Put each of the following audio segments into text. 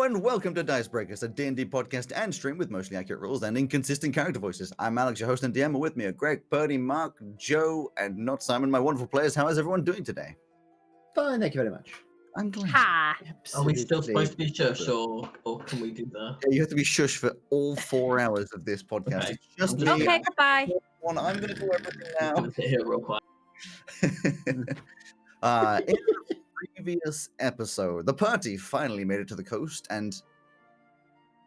Hello and welcome to Dice Breakers, a D&D podcast and stream with mostly accurate rules and inconsistent character voices. I'm Alex, your host and DM, and with me are Greg, Purdy, Mark, Joe, and not Simon, my wonderful players. How is everyone doing today? Fine, thank you very much. I'm glad. Ha! Are we still Absolutely. supposed to be shush, or can we do the... Yeah, you have to be shush for all 4 hours of this podcast. Okay. It's just I'm me. Okay, goodbye. I'm going to do everything I'm now. gonna sit here real quiet. In the previous episode, the party finally made it to the coast, and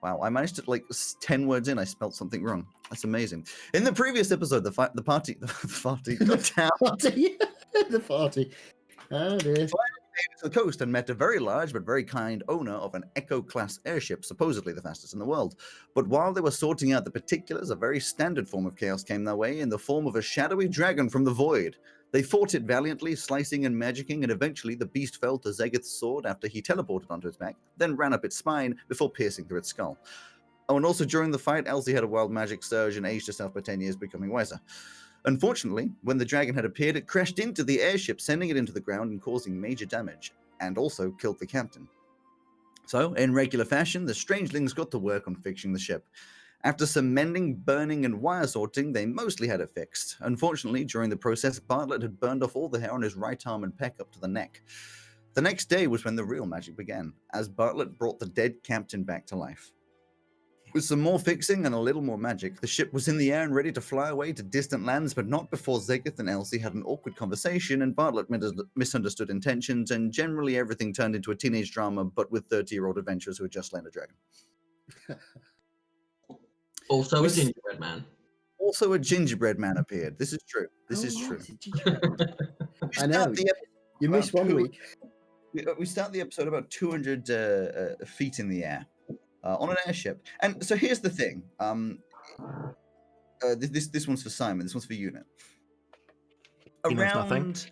wow, I managed to 10 words in, I spelled something wrong. That's amazing. In the previous episode, the party, the town Party. The party. Oh dear. made it to the coast and met a very large but very kind owner of an Echo-class airship, supposedly the fastest in the world. But while they were sorting out the particulars, a very standard form of chaos came their way in the form of a shadowy dragon from the void. They fought it valiantly, slicing and magicking, and eventually the beast fell to Zegeth's sword after he teleported onto its back, then ran up its spine before piercing through its skull. Oh, and also during the fight, Elsie had a wild magic surge and aged herself by 10 years, becoming wiser. Unfortunately, when the dragon had appeared, it crashed into the airship, sending it into the ground and causing major damage, and also killed the captain. So, in regular fashion, the strangelings got to work on fixing the ship. After some mending, burning, and wire sorting, they mostly had it fixed. Unfortunately, during the process, Bartlett had burned off all the hair on his right arm and pec up to the neck. The next day was when the real magic began, as Bartlett brought the dead captain back to life. With some more fixing and a little more magic, the ship was in the air and ready to fly away to distant lands, but not before Zegeth and Elsie had an awkward conversation and Bartlett misunderstood intentions, and generally everything turned into a teenage drama, but with 30-year-old adventurers who had just slain a dragon. Also a gingerbread man. Also, a gingerbread man appeared. This is true. This is Oh, true. right, it's a gingerbread. We I know. start the episode You about missed 1 week. We start the episode about 200 feet in the air on an airship. And so here's the thing. This one's for Simon. This one's for Unit. He knows nothing. Around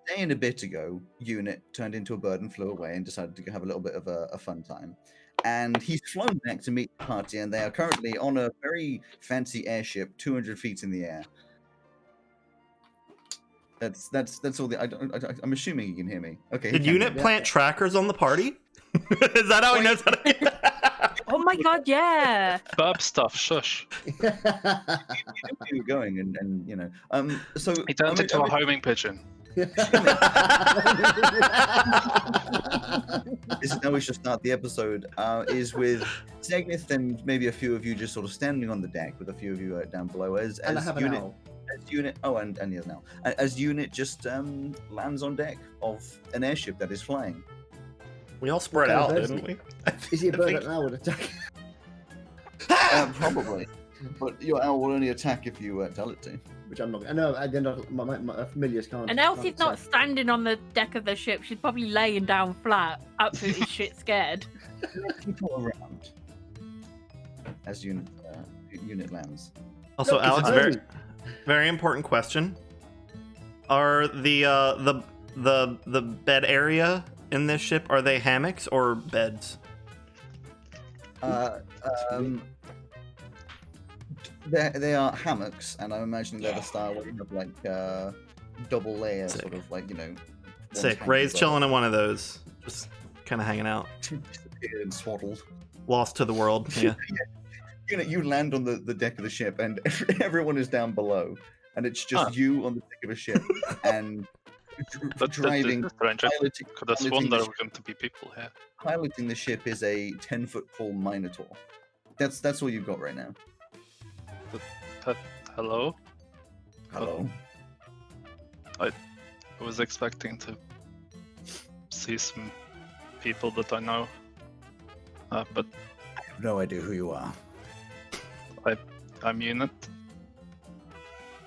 a day and a bit ago, Unit turned into a bird and flew away and decided to have a little bit of a fun time. And he's flown back to meet the party, and they are currently on a very fancy airship, 200 feet in the air. That's all. I'm assuming you can hear me. Okay. he Did can. Unit plant trackers on the party? Is that how he knows how to? Oh my god, yeah. Burp stuff, shush. You knew where you were going, and you know. So He turned into a homing pigeon. This is how we should start the episode. Is with Zegeth and maybe a few of you just sort of standing on the deck with a few of you down below as And I have an Unit. owl. As Unit. Oh, and he has now. As Unit just lands on deck of an airship that is flying. We all spread Okay, out, there's didn't we? Is he a I bird think- that an owl would attack? Probably. But your owl will only attack if you tell it to. Which I'm not. I know. I then my familiars can't. And Elsie's not say. standing on the deck of the ship. She's probably laying down flat, absolutely shit scared. People around as Unit lands. Also, No, 'cause Alex, it's very, early. very important question. Are the bed area in this ship, are they hammocks or beds? They are hammocks, and I'm imagining they're the style where you have double layer, Sick. sort of one's Sick. hanging Ray's above chilling in one of those, just kind of hanging out, disappeared and swaddled. lost to the world. Yeah. You land on the deck of the ship, and everyone is down below, and it's just you on the deck of a ship, and driving, That's strange. I piloting, could have sworn there were going to be people here. piloting the ship is a 10-foot tall Minotaur. That's all you've got right now. Hello? Hello. I was expecting to see some people that I know. But I have no idea who you are. I'm Unit.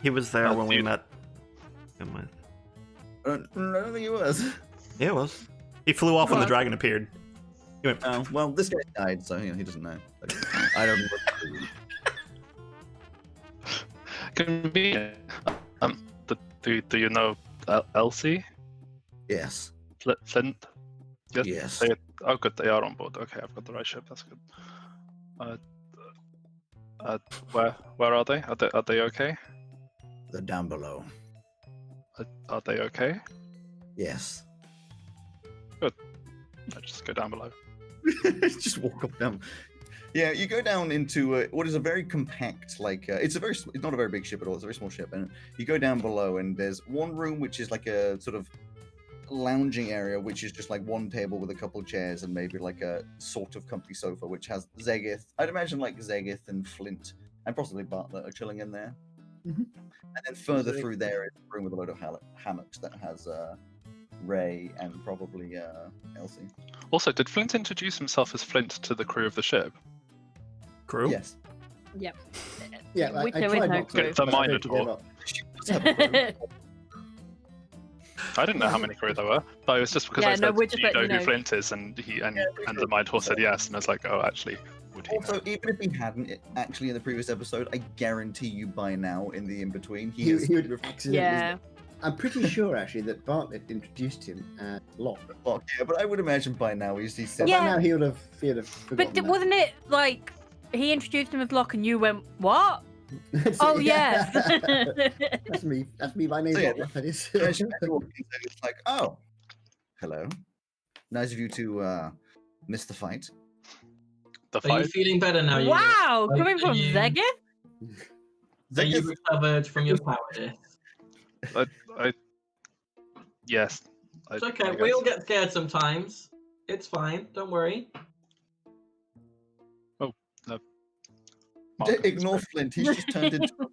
He was there Oh, when we dude. met him. I don't think he was. Yeah, it was. He flew off when the What? dragon appeared. He went, Oh, well, this guy died, so he doesn't know. I don't know. Convenient. Do you know Elsie? Yes. Flint? Yes. They, oh, good. They are on board. Okay, I've got the right ship. That's good. Where are they? Are they okay? They're down below. Are they okay? Yes. I just go down below. Just walk up down. Yeah, you go down into what is a very compact, it's not a very big ship at all. It's a very small ship, and you go down below, and there's one room which is like a sort of lounging area, which is just like one table with a couple of chairs and maybe like a sort of comfy sofa, which has Zegith. I'd imagine like Zegith and Flint and possibly Bartlett are chilling in there. Mhm. And then further through there is a room with a load of hammocks that has Ray and probably Elsie. Also, did Flint introduce himself as Flint to the crew of the ship? Crew? Yes. Yep. Yeah, I With her, tried with her not to. crew. The but I Minotaur. gave up. She does have a crew. I didn't know how many crew there were, but it was just because Yeah, I no, said, we're "Do just you know letting you who know." Flint is?" And the Minotaur said yes, and I was like, "Oh, actually, would he?" Also, even if he hadn't actually in the previous episode, I guarantee you by now in the in-between, He is would accidentally. Yeah. I'm pretty sure actually that Bartlett introduced him as Locke. Fuck, yeah, but I would imagine by now he's So said Yeah. by now he would have forgotten But that. wasn't it like he introduced him as Locke and you went, what? Oh, yes. That's me. That's me by name. So, yeah, Bartlett, that is. imagine it's like, oh, hello. Nice of you to miss the fight. The Are you fight. feeling better now? Ewan? Wow, Like, coming are from you- Zegith? Are you Zegith- recovered from your cowardice? Yes. It's okay. We all get scared sometimes. It's fine. Don't worry. Ignore Flint. He's just turned into an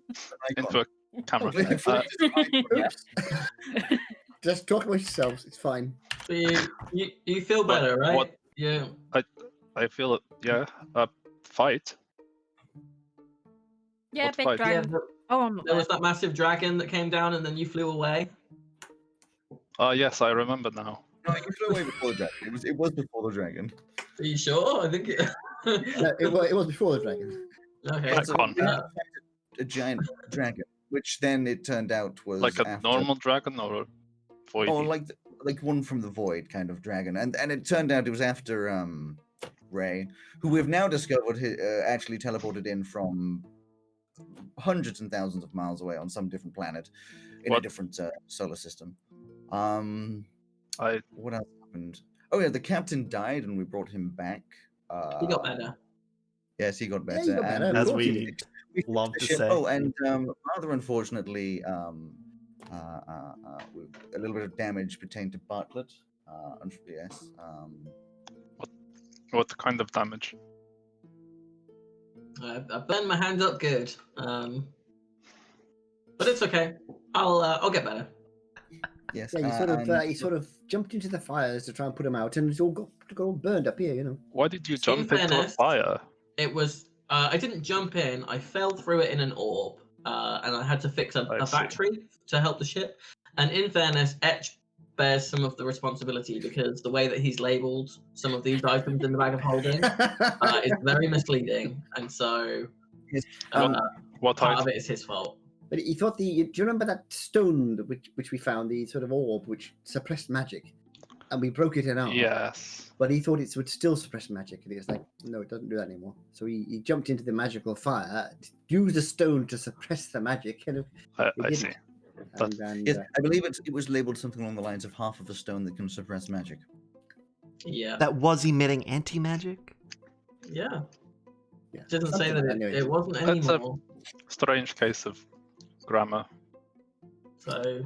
icon. into a camera. Flint is an icon. Oops. Just talk about yourselves. It's fine. So you feel What- better, right? what- Yeah. I feel it. Yeah. Fight. Yeah, What big fight? Yeah. dragon. Oh, I'm not There there. was that massive dragon that came down, and then you flew away. Yes, I remember now. No, you flew away before the dragon. It was before the dragon. Are you sure? I think it. No, it was before the dragon. Okay. Back So on. we had a giant dragon, which then it turned out was Like a after, normal dragon or a void? or like one from the void kind of dragon, and it turned out it was after Ray, who we've now discovered actually teleported in from hundreds and thousands of miles away on some different planet in a What? different solar system. I What else happened? Oh yeah, the captain died, and we brought him back. You got better. Yes, he got Yeah, better. he got better. and As Of course he we did. love the to ship- say. Oh, and rather unfortunately, a little bit of damage pertained to Bartlett. Yes. what kind of damage? I burned my hands up good. But it's okay. I'll get better. Yes. Yeah, he sort of jumped into the fires to try and put him out, and it's all got all burned up here, you know. Why did you In jump into a fairness- fire? It was. I didn't jump in. I fell through it in an orb, and I had to fix I a see. battery to help the ship. And in fairness, Etch bears some of the responsibility because the way that he's labelled some of these items in the bag of holding is very misleading, and so Yes, What part item? of it is his fault. But he thought do you remember that stone which we found, the sort of orb which suppressed magic, and we broke it in half. Yes. But he thought it would still suppress magic, and he was like, no, it doesn't do that anymore. So he jumped into the magical fire, used the stone to suppress the magic, and I didn't. see. yes, I believe it was labeled something along the lines of half of a stone that can suppress magic. Yeah. That was emitting anti-magic? Yeah. Yeah, Doesn't say something that like that, it wasn't That's a- anymore. Strange case of grammar. So,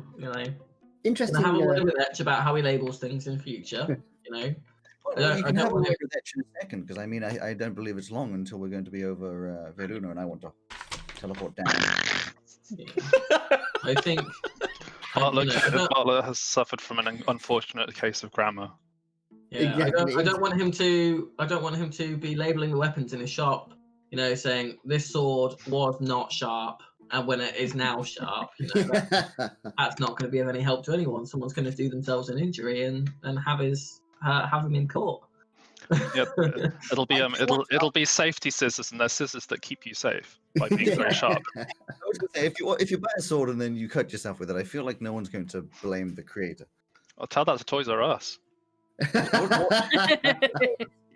Interesting. have a word with Etch about how he labels things in future. Well, you I can don't have a wanna- word with that in a second, because I mean, I don't believe it's long until we're going to be over Veruna, and I want to teleport down. Yeah. I think. Bartlett, I don't- Bartlett has suffered from an unfortunate case of grammar. Yeah, Exactly. I don't want him to. I don't want him to be labeling the weapons in his shop. Saying this sword was not sharp, and when it is now sharp, that's not going to be of any help to anyone. Someone's going to do themselves an injury and have him in court. Yep. It'll be it'll be safety scissors, and they're scissors that keep you safe by being very sharp. I was going to say, if you buy a sword and then you cut yourself with it, I feel like no one's going to blame the creator. I'll tell that to Toys R Us. What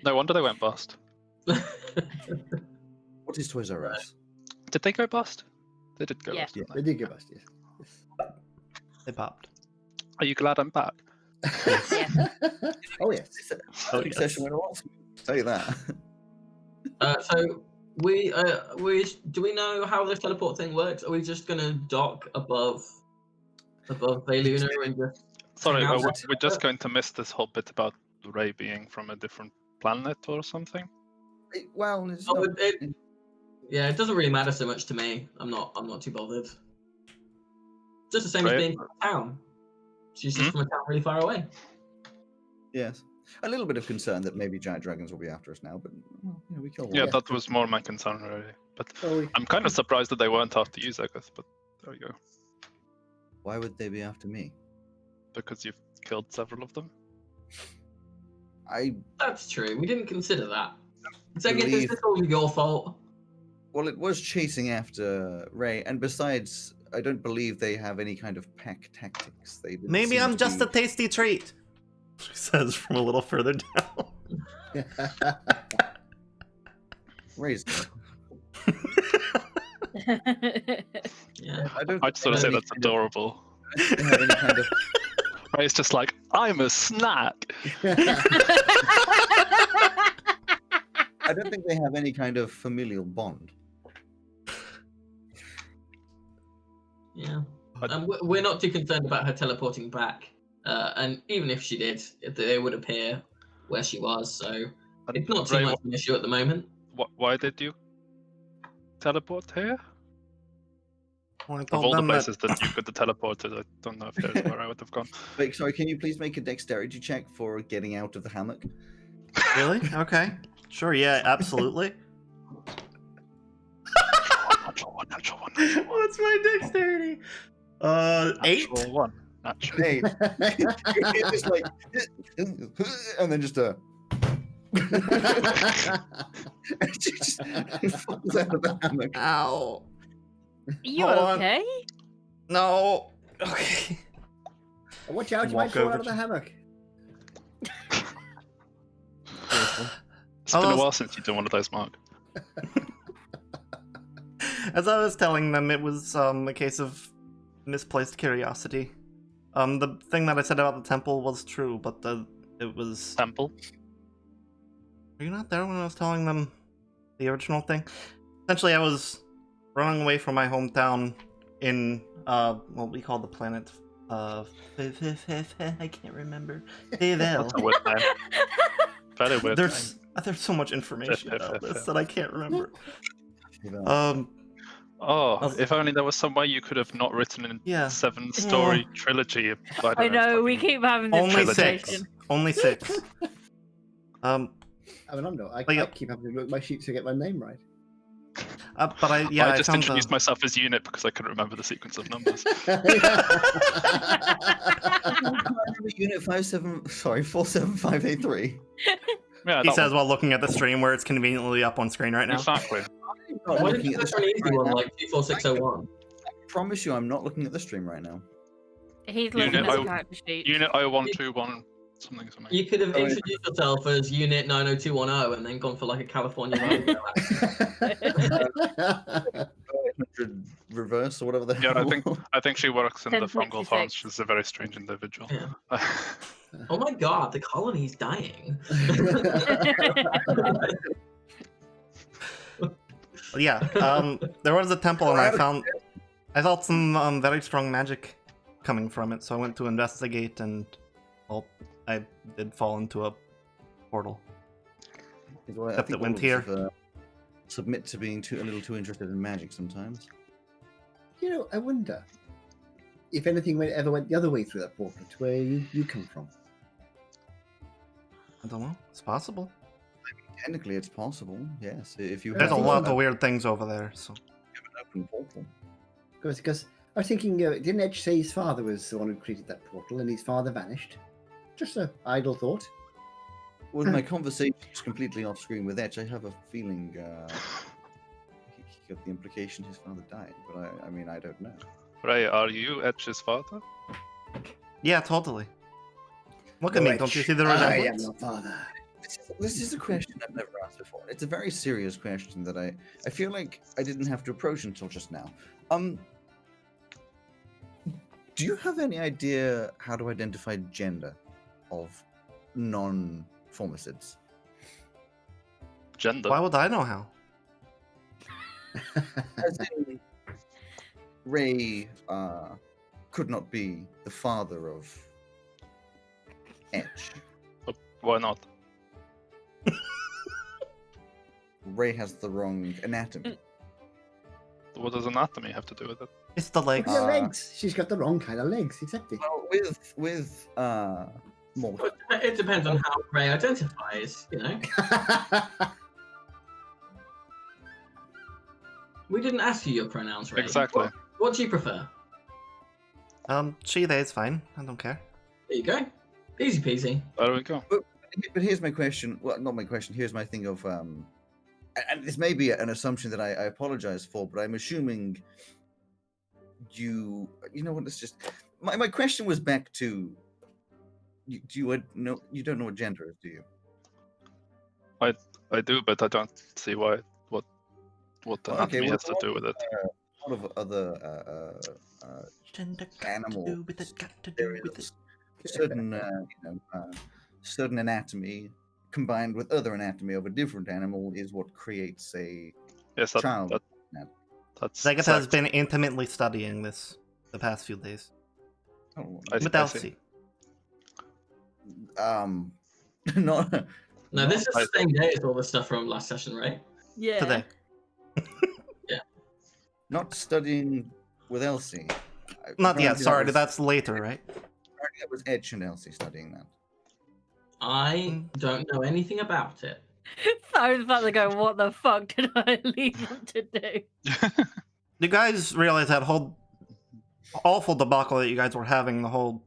No wonder they went bust. is Toys R Us? Did they go bust? They did go Yeah. bust. didn't They did give us this. They popped. Are you glad I'm back? Oh yes. It's a Oh, big yes. session with a lot. Tell you that. So we do we know how this teleport thing works? Are we just gonna dock above Veluna and just Sorry, hang out we're there? just going to miss this whole bit about Ray being from a different planet or something. Well, it's Oh, not, Yeah, it doesn't really matter so much to me. I'm not too bothered. Just the same as Right. being from a town. She's just from a town really far away. yes. A little bit of concern that maybe giant dragons will be after us now, but well, we kill one. Yeah, Yeah. that was more my concern really. But Oh, I'm kind of surprised that they weren't after you, Zegas, but there we go. Why would they be after me? Because you've killed several of them. That's true. We didn't consider that. Second, is Believe- this all your fault? Well, it was chasing after Ray, and besides, I don't believe they have any kind of pack tactics. They didn't Maybe seem I'm to just a be- tasty treat. She says from a little further down. Ray's. Yeah. I don't. I'd sort of think say they that's adorable. have any kind of. Ray's just like, I'm a snack. I don't think they have any kind of familial bond. Yeah. But- We're not too concerned about her teleporting back. And even if she did, they would appear where she was. So it's not too Ray, much of an issue at the moment. Why did you teleport here? Well, I Of told all the them that- places that you could have teleported, I don't know if there's where I would have gone. Wait, sorry. Can you please make a dexterity check for getting out of the hammock? Really? Okay. Sure, yeah, absolutely. Natural one. What's my dexterity? 8? Natural one. Natural. Hey, it's just like, and then just she just falls out of the hammock. Ow. You Hold on. okay? No. Okay. Watch out, you Walk might fall over out of the to- hammock. It's been Oh, a while since you've done one of those, Mark. As I was telling them, it was a case of misplaced curiosity. The thing that I said about the temple was true, but it was. Temple. Were you not there when I was telling them the original thing? Essentially, I was running away from my hometown in what we call the planet. I can't remember. That's a weird name. Very weird name. There's so much information about this that I can't remember. Yeah. Oh, if only there was some way you could have not written an Yeah. 7-story trilogy. I know, we keep having this Only 6. conversation. Only 6. I mean, I But yeah. keep having to look at my sheet to get my name right. But I I just found introduced myself as Unit because I couldn't remember the sequence of numbers. Unit 47583. Yeah, He that says one. while looking at the stream where it's conveniently up on screen right now. Exactly. I'm not Why looking didn't at you the an stream easy right one now. like 24601? I promise you, I'm not looking at the stream right now. He's Unit looking at the O- character sheet. Unit 0121 something. You could have Oh, yeah. introduced yourself as Unit 90210 and then gone for like a California radio. 100 reverse or whatever the Yeah, hell. I think she works in the 1066. fungal farms. She's a very strange individual. Yeah. Oh my god, the colony's dying. But yeah, there was a temple and I felt some very strong magic coming from it, so I went to investigate and, well, I did fall into a portal. Is what I Except think it went all of here. us have, submit to being a little too interested in magic sometimes. You know, I wonder if anything ever went the other way through that portal to where you come from. I don't know. It's possible. Technically, it's possible. Yes, if you There's a have lot an of weird things over there, so. open portal. Because I was thinking, didn't Edge say his father was the one who created that portal and his father vanished? Just an idle thought. With my conversations completely off screen with Etch, I have a feeling he got the implication his father died, but I mean, I don't know. Ray, are you Edge's father? Yeah, totally. Look at me, don't you see the I am resemblance? your father. This is a question I've never asked before. It's a very serious question that I feel like I didn't have to approach until just now. Do you have any idea how to identify gender? of non-formicids? Gender. Why would I know how? As in, Ray could not be the father of Etch. Why not? Ray has the wrong anatomy. What does anatomy have to do with it? It's the legs. Look at her legs. She's got the wrong kind of legs. Exactly. Well, with Morph, But it depends on how Ray identifies, you know. We didn't ask you your pronouns, Ray. Exactly. What do you prefer? She, they is fine. I don't care. There you go. Easy peasy. There we go. but here's my question. Well, not my question. Here's my thing of and this may be an assumption that I apologize for, but I'm assuming you know what? It's just my question was back to you don't know what gender is, do you? I do, but I don't see what anatomy well, has to do with it. A lot of other Gender animal. got to There do with is it. certain certain anatomy combined with other anatomy of a different animal is what creates a Yes, child. that's Zagatha has sex. been intimately studying this the past few days. Oh, With I Elsie. see. not No, this is the same day as all the stuff from last session, right? Yeah. Today. not studying with Elsie. Not yet, Apparently sorry, that was, that's later, right? apparently that was Edge and Elsie studying that. I don't know anything about it. I was about to go, what the fuck did I leave them to do? You guys realize that whole awful debacle that you guys were having the whole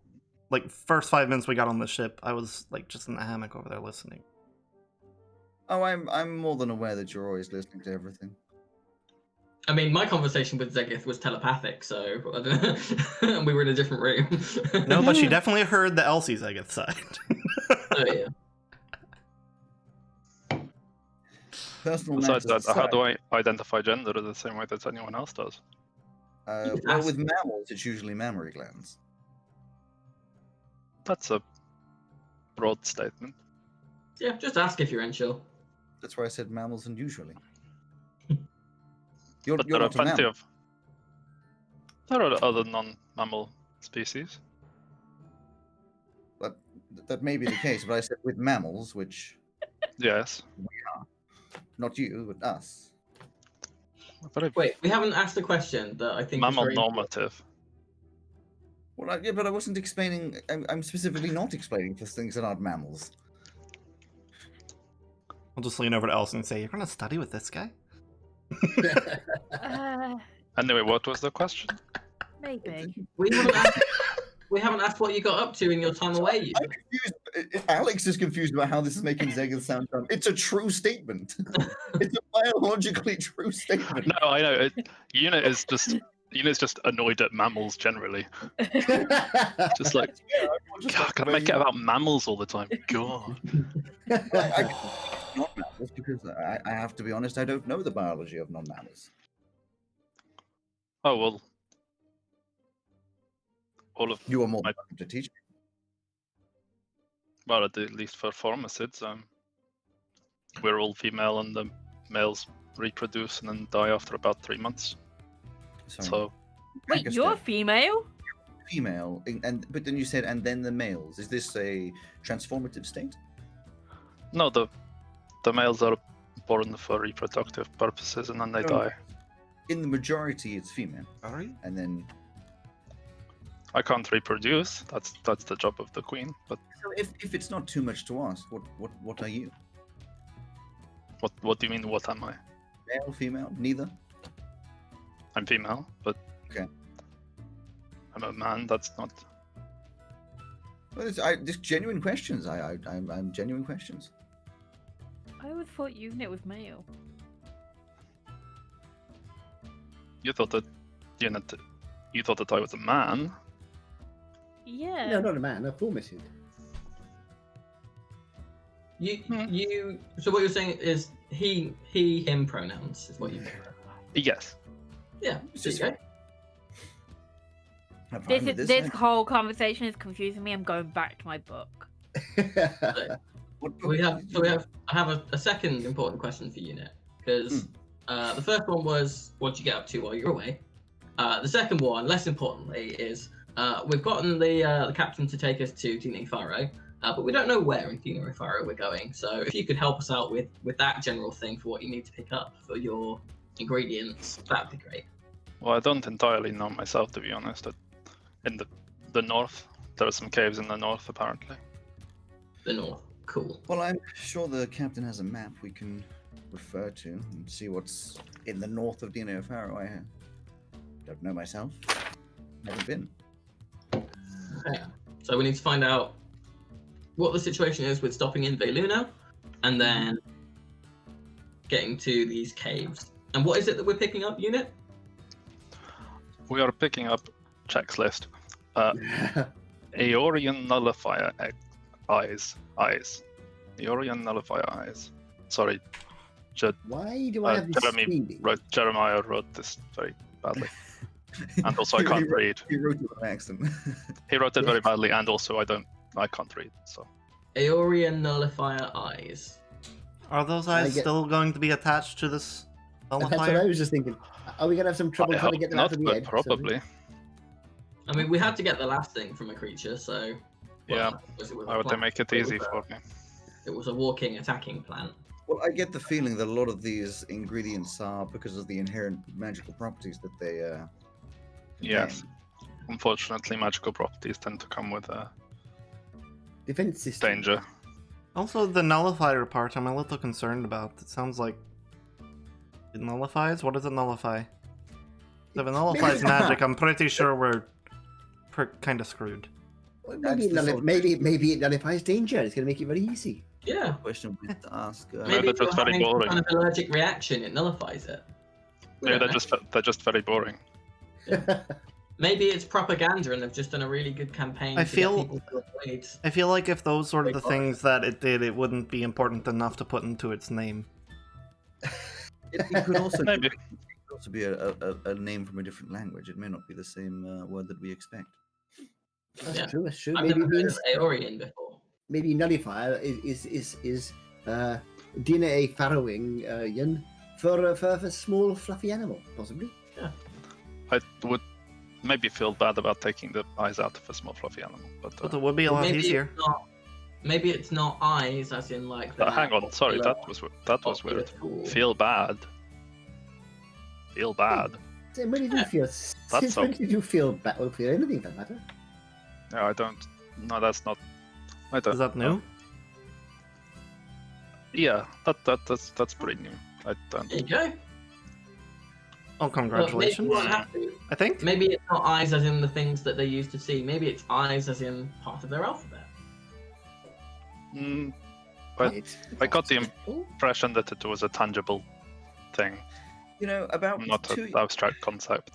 like first 5 minutes we got on the ship, I was like just in the hammock over there listening. Oh, I'm more than aware that you're always listening to everything. I mean, my conversation with Zegith was telepathic, so I don't know. And we were in a different room. No, but she definitely heard the Elsie Zegeth side. Oh, yeah. Personal Besides matters that, how aside, do I identify gender the same way that anyone else does? well, with mammals, it's usually mammary glands. That's a broad statement. Yeah, just ask if you're unsure. That's why I said mammals and usually. You're But there are not a plenty mammal. of. There are other non-mammal species. That may be the case, but I said with mammals, which Yes, not you, but us. but Wait, we haven't asked a question that I think mammal is very normative. Well, yeah, but I wasn't explaining. I'm specifically not explaining for things that aren't mammals. I'll just lean over to Elsie and say, "You're gonna study with this guy?" Anyway, what was the question? Maybe. We haven't asked what you got up to in your time away. You. I'm confused. Alex is confused about how this is making Zegeth sound dumb. It's a true statement. It's a biologically true statement. No, I know. Unit's just annoyed at mammals generally. Just like, God, gotta make it about mammals all the time. God. I not mammals because I have to be honest. I don't know the biology of non-mammals. Oh well. All of You are more My- than welcome to teach me. well, at least for formicids, we're all female, and the males reproduce and then die after about 3 months. So Wait, you're female? female, but then you said, and then the males. Is this a transformative state? no, the males are born for reproductive purposes and then they Oh. die. In the majority, it's female, Are you? and then I can't reproduce. That's the job of the queen. But so if it's not too much to ask, what are you? what do you mean? What am I? Male, female, neither. I'm female, but Okay. I'm a man. That's not. Well, just genuine questions. I'm genuine questions. I always thought Unit was male. You thought that, you thought that I was a man. Yeah. No, not a man, a formicid. You. So what you're saying is he, him pronouns is what you. Yes. Yeah. It's There you just- go. I'm fine with This I- whole conversation is confusing me. I'm going back to my book. I have a second important question for you, Nick, because the first one was what you get up to while you're away. The second one, less importantly, is we've gotten the captain to take us to Dino Faro, but we don't know where in Dino Faro we're going. So if you could help us out with that general thing for what you need to pick up for your ingredients, that'd be great. Well, I don't entirely know myself, to be honest. In the north, there are some caves in the north, apparently. The north, cool. Well, I'm sure the captain has a map we can refer to and see what's in the north of Dino Faro. I don't know myself. Never been. Okay. So we need to find out what the situation is with stopping in Veluna, and then getting to these caves. And what is it that we're picking up, Unit? We are picking up checks list. Aeorian nullifier eyes. Aeorian nullifier eyes. Sorry, Why do I have this screaming? Jeremiah wrote this very badly, and also I can't read. He wrote it with an accent. He wrote it very badly, and also I can't read. So Aeorian nullifier eyes. Are those eyes still going to be attached to this That's what I nullifier? was just thinking. Are we gonna have some trouble I trying to hope get them not, out of the but head? probably. I mean, we had to get the last thing from a creature, so. Yeah. it was Why a would they plant. make it It was easy a- for me? It was a walking, attacking plant. Well, I get the feeling that a lot of these ingredients are because of the inherent magical properties that they Yes. Unfortunately, magical properties tend to come with Defense system. danger. Also, the nullifier part I'm a little concerned about. It sounds like it nullifies? What does it nullify? If it nullifies magic, I'm pretty sure we're kind of screwed. Well, That's the sort of- maybe it nullifies danger. It's gonna make it very easy. Yeah. question we have to ask. Maybe if they're just you're very having some boring. kind of allergic reaction, it nullifies it. We Yeah, don't they're just very boring. know. Maybe it's propaganda and they've just done a really good campaign I to feel- get people to avoid. I feel like if those were the things that it did, it wouldn't be important enough to put into its name. It could also Maybe. be a name from a different language. It may not be the same word that we expect. That's Yeah. true. That's true. I've Maybe never it heard means of Aeorian before. maybe nullifier is DNA farrowing yin for a small fluffy animal, possibly. I would maybe feel bad about taking the eyes out of a small fluffy animal, but But it would be a lot maybe easier. Maybe it's not eyes, as in like. the hang on. Sorry, popular- that was popular weird. tool. Feel bad. Feel bad. So when did you feel? Since when so- did you feel bad? Or feel anything for that matter? No, I don't. No, that's not. I don't. Is that new? Yeah, that's pretty new. I don't. There you go. Oh, Well, maybe congratulations. you won't have to. I think. Maybe it's not eyes as in the things that they used to see. Maybe it's eyes as in part of their alphabet. Mm, But It's I got the possible. impression that it was a tangible thing, You know, about not an abstract concept.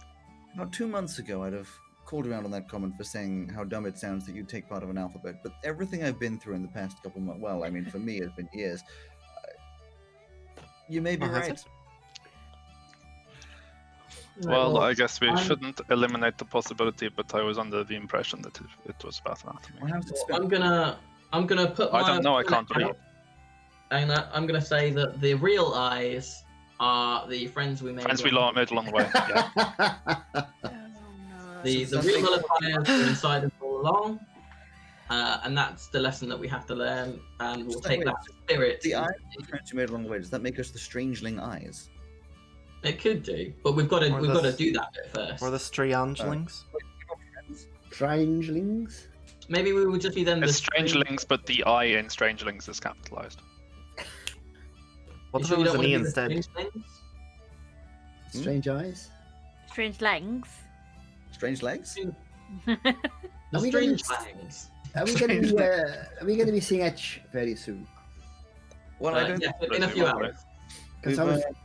about 2 months ago, I'd have called around on that comment for saying how dumb it sounds that you take part of an alphabet. But everything I've been through in the past couple months, well, I mean, for me, it's been years. You may be Oh, has right. it? Well, I guess we I'm- shouldn't eliminate the possibility, but I was under the impression that it was about anatomy. Well, how's it Well, spelled? I'm gonna put. I my don't know, I opinion can't read. out, And I'm gonna say that the real eyes are the friends we made. Friends we made along the way. Yeah. The So real something- nullifiers were inside us all along, and that's the lesson that we have to learn. And we'll So take wait, that spirit. The eyes of the friends you made along the way, does that make us the Strangeling eyes? It could do, but we've got Or to the- do that bit first. Or the Strangelings? Strangelings. Maybe we would just be then the It's Strangelings, but the I in Strangelings is capitalized. What You if sure it you was don't an E wanna be the instead? Strangelings? Strange eyes. Strange legs. Strange legs? The Are we gonna- strange fangs. Are we going to be? Are we going to be seeing Etch very soon? Well, I don't. Yeah, in a few Presumably. hours. Because We've, I was we've not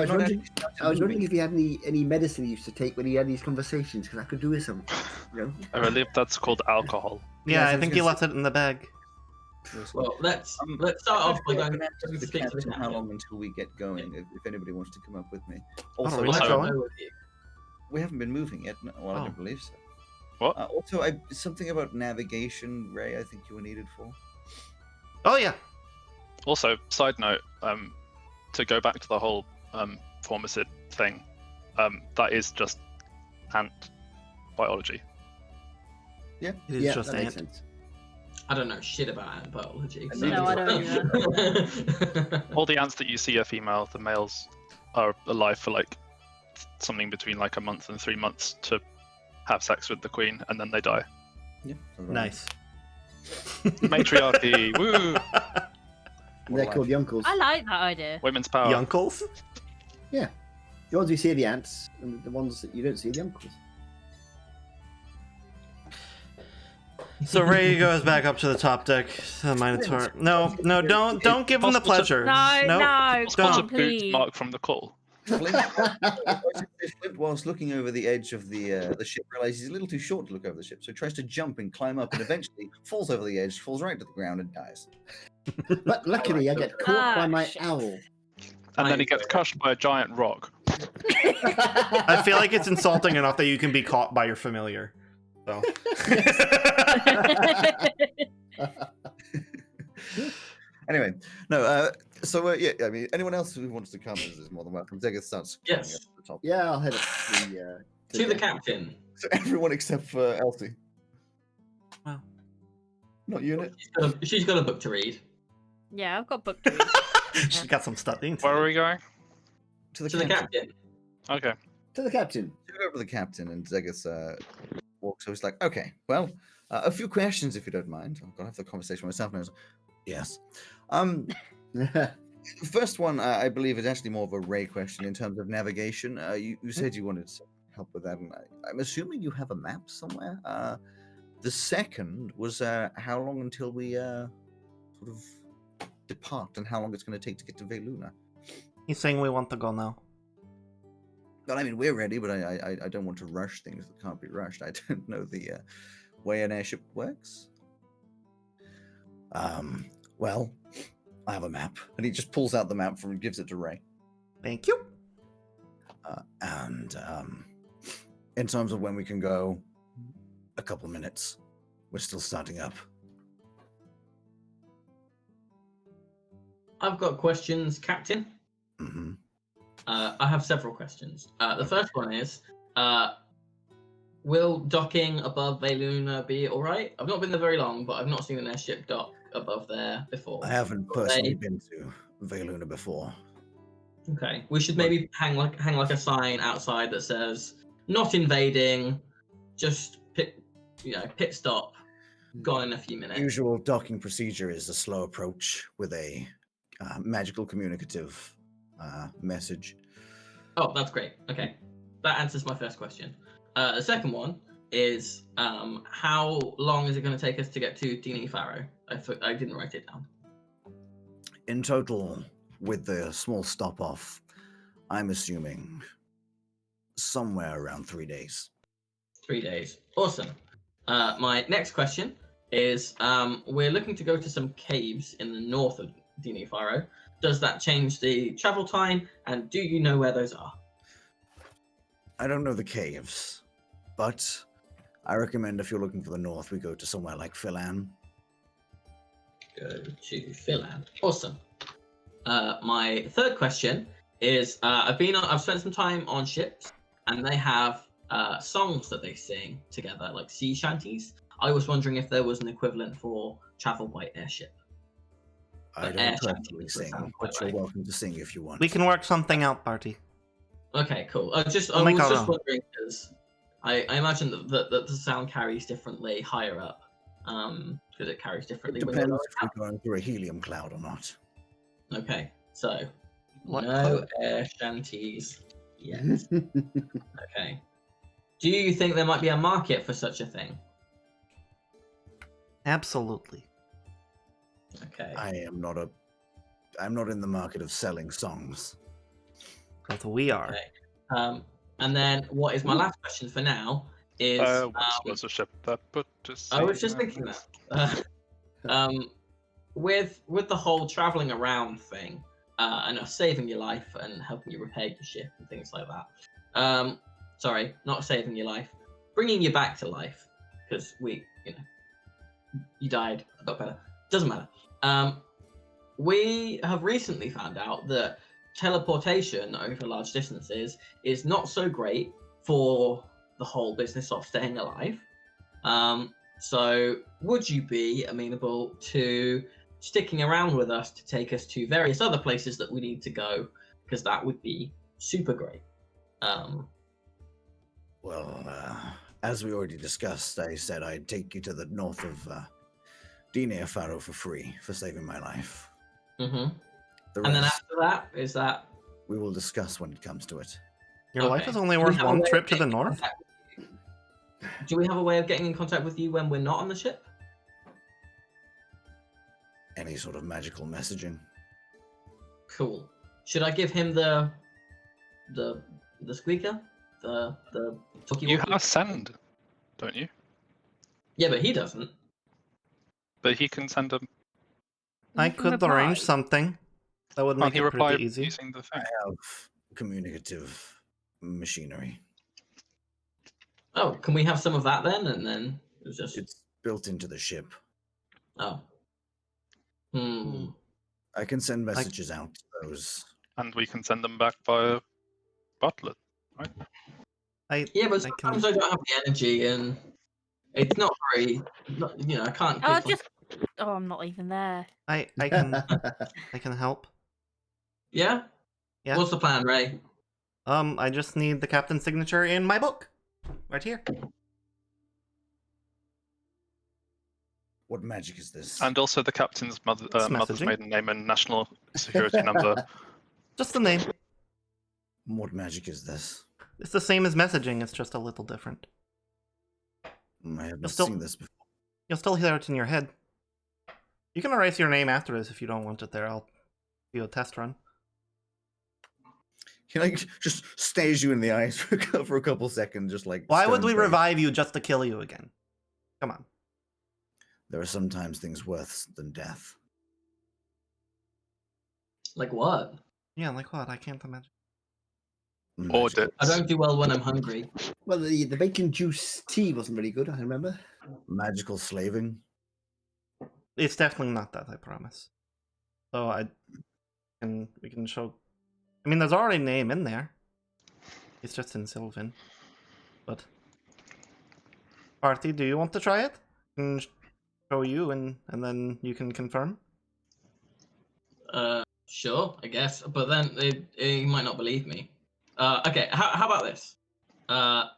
wondering- actually started I was wondering moving. if he had any medicine he used to take when he had these conversations, because I could do with some. You know? I believe that's called alcohol. Yeah, Yes, I I was think gonna you left it in the bag. Well, let's Um, start off by I'm going gonna have to to ask the speak to the captain how captain. long until we get going, if anybody wants to come up with me. Oh, Also, really? I So- don't know with you. we haven't been moving yet. No, well, I Oh. don't believe so. What? Also, something about navigation, Ray. I think you were needed for. Oh yeah. Also, side note, to go back to the whole formicid thing, that is just ant biology. It is just that makes ant. sense. I don't know shit about ant biology. so- No, I don't either. All the ants that you see are female. The males are alive for like something between like a month and 3 months to have sex with the queen, and then they die. Yeah, sounds right. Nice. Matriarchy, woo! They're What called the uncles. I like that idea. Women's power. Yunkles? The ones you see are the ants, and the ones that you don't see are the uncles. So Ray goes back up to the top deck. The Minotaur. No, don't give him the Possible to- pleasure. No, Nope. no, Possible come to on, boot please. Mark from the call. Flint, whilst looking over the edge of the ship, realizes he's a little too short to look over the ship, so he tries to jump and climb up, and eventually falls over the edge, falls right to the ground, and dies. But luckily, I get caught by my shit. owl. And then he gets crushed by a giant rock. I feel like it's insulting enough that you can be caught by your familiar. So. Anyway, no. So yeah, I mean, anyone else who wants to come is more than welcome. Zegeth starts climbing Yes. up to the top. Yeah, I'll head up to the To the captain. So everyone except for Elsie. Wow. Not Unit. She's got a book to read. Yeah, I've got book to read. She's got some studying. Where are we going? To the To the captain. captain. Okay. To the captain. You go over to the captain, and Zegeth walks. So he's like, "Okay, well, a few questions, if you don't mind. I'm gonna have the conversation with myself now." Yes. First one, I believe, is actually more of a Ray question in terms of navigation. You said you wanted some help with that, and I'm assuming you have a map somewhere. The second was how long until we sort of depart, and how long it's going to take to get to Veluna. He's saying we want to go now. Well, I mean, we're ready, but I don't want to rush things that can't be rushed. I don't know the way an airship works. Well, I have a map, and he just pulls out the map from and gives it to Ray. Thank you. And in terms of when we can go, a couple minutes. We're still starting up. I've got questions, Captain. Hmm. I have several questions. The first one is, will docking above Veluna be all right? I've not been there very long, but I've not seen an airship dock above there before. I haven't personally been to Veluna before. Okay, we should maybe hang like a sign outside that says "Not invading, just pit stop, gone in a few minutes." Usual docking procedure is a slow approach with a magical communicative message. Oh, that's great. Okay, that answers my first question. The second one is, how long is it going to take us to get to Dini Faro? I didn't write it down. In total, with the small stop off, I'm assuming somewhere around 3 days. 3 days. Awesome. My next question is, we're looking to go to some caves in the north of Dini Faro. Does that change the travel time? And do you know where those are? I don't know the caves, but I recommend if you're looking for the north, we go to somewhere like Philan. Go to Philan. Awesome. My third question is, I've spent some time on ships, and they have songs that they sing together, like sea shanties. I was wondering if there was an equivalent for travel by airship. I air don't personally shanties, for sing, example, but you're right? welcome to sing if you want. We can work something out, Barty. Okay, cool. I We'll was make our just own. wondering because I imagine that the sound carries differently higher up, because it carries It differently. when depends you're if we're going through a helium cloud or not. lower. Okay, so What no cloud? air shanties yet. Okay. Do you think there might be a market for such a thing? Absolutely. Okay. I'm not in the market of selling songs. But we are. Okay. And then what is my last question for now is, Once was a ship that put to sea. I was just thinking that. With the whole traveling around thing, and saving your life and helping you repair your ship and things like that. Sorry, not saving your life, bringing you back to life, because you died, got better. Doesn't matter. We have recently found out that teleportation over large distances is not so great for the whole business of staying alive. So would you be amenable to sticking around with us to take us to various other places that we need to go? Because that would be super great. Well, as we already discussed, I said I'd take you to the north of Dine Faro for free for saving my life. Mm-hmm. The And then rest after that, is that... we will discuss when it comes to it. Your life Okay. is only Do we worth have a one way of trip to the getting in north? contact with you? Do we have a way of getting in contact with you when we're not on the ship? Any sort of magical messaging. Cool. Should I give him the squeaker? The talkie You walkie? have send, don't you? Yeah, but he doesn't. But he can send them. I You can could arrange reply. something that would Can't make he it reply pretty easy. using the thing? Have communicative machinery. Oh, can we have some of that then? And then it was just... It's built into the ship. Oh. I can send messages out to those. And we can send them back via Butler. Yeah, but I sometimes I don't have the energy, and it's not very... I can't... I'll give- just. Oh, I'm not even there. I can help. Yeah? Yeah. What's the plan, Ray? I just need the captain's signature in my book. Right here. What magic is this? And also the captain's mother's messaging. maiden name and national security number. Just the name. What magic is this? It's the same as messaging, it's just a little different. I have not still- seen this before. You'll still hear it in your head. You can erase your name after this if you don't want it there. I'll do a test run. He like just stares you in the eyes for a couple seconds, just like. Why would stone we face. revive you just to kill you again? Come on. There are sometimes things worse than death. Like what? Yeah, like what? I can't imagine. Or Magic. I don't do well when I'm hungry. Well, the bacon juice tea wasn't very good, I remember. Magical slaving. It's definitely not that, I promise. So we can show. I mean, there's already a name in there. It's just in Sylvan. But Party, do you want to try it? I can show you, and then you can confirm. Sure, I guess. But then he might not believe me. Okay, how about this? And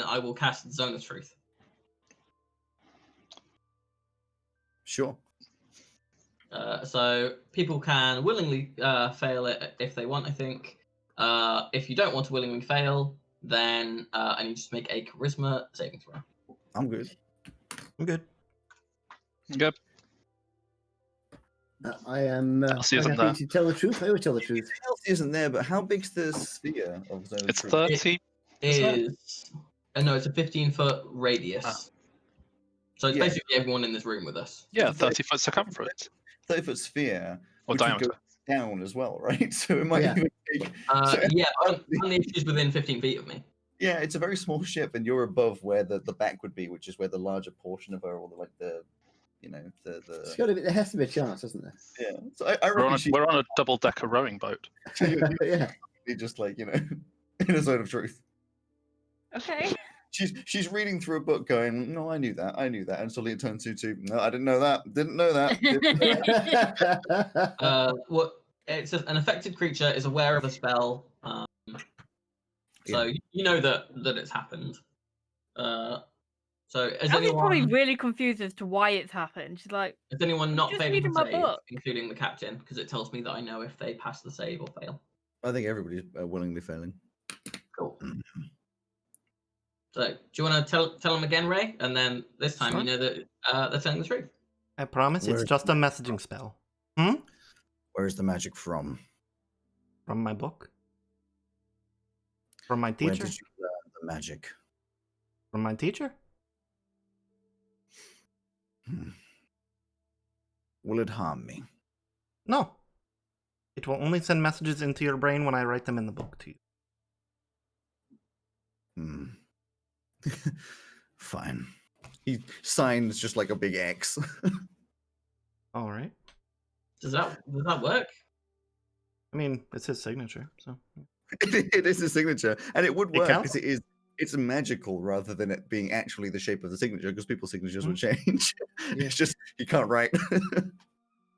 I will cast Zone of Truth. Sure. So people can willingly fail it if they want, I think. If you don't want to willingly fail, then I need you to make a charisma saving throw. I'm good. I'm good. Yep. I am Elsie isn't happy there. to tell the truth. I always tell the truth. Elsie isn't there, but how big's the sphere of Zone of It's Truth? 30. Is no, it's a 15-foot radius. Ah. So it's Yeah. basically everyone in this room with us. Yeah, 30-foot circumference. 30-foot sphere. Or which would diameter. go down as well, right? So it might Yeah. even take. Yeah, only she's within 15 feet of me. Yeah, it's a very small ship, and you're above where the back would be, which is where the larger portion of her, or the It's got there has to be a chance, doesn't there? yeah. So I reckon We're on a double-decker rowing boat. Yeah. just like in a Zone of Truth. Okay. She's reading through a book, going, "No, I knew that, and suddenly it turns into, no, I didn't know that, didn't know that." What? It's an affected creature is aware of a spell. So you know that it's happened. So is Ellie's probably anyone really confused as to why it's happened. She's like, not just failing reading the my save, book. including the captain, because it tells me that I know if they pass the save or fail. I think everybody's willingly failing. Cool. So do you want to tell them again, Ray? And then this time Sure. you know that they're telling the truth. I promise Where it's is just a messaging spell. Where's the magic from? From my book. From my Where teacher. did you learn the magic? From my teacher. Will it harm me? No. It will only send messages into your brain when I write them in the book to you. Fine. He signs just like a big X. All right. Does that work? I mean, it's his signature, so. It is a signature, and it would It work counts? because it's magical rather than it being actually the shape of the signature, because people's signatures would change. Yeah. It's just you can't write.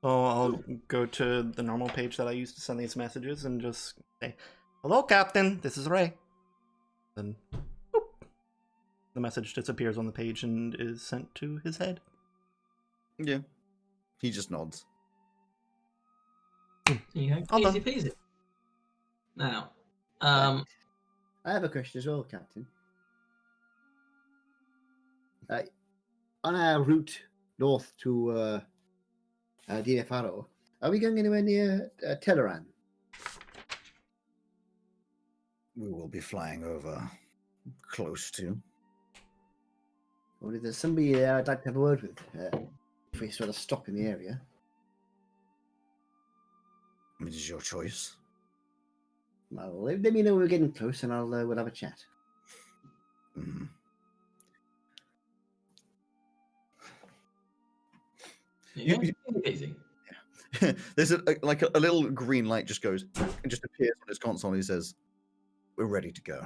So I'll go to the normal page that I use to send these messages and just say, "Hello, Captain. This is Ray." Then, boop, the message disappears on the page and is sent to his head. Yeah, he just nods. There you go. All Easy done. peasy. Now, I have a question as well, Captain. On our route north to DFRO, are we going anywhere near Teleran? We will be flying over close to. Or is there somebody there I'd like to have a word with if we sort of stop in the area? It is your choice. Well, let me know when we're getting close, and we'll have a chat. Mhm. there you go. You- Easy peasy. There's a little green light just goes and just appears on his console. And he says, "We're ready to go."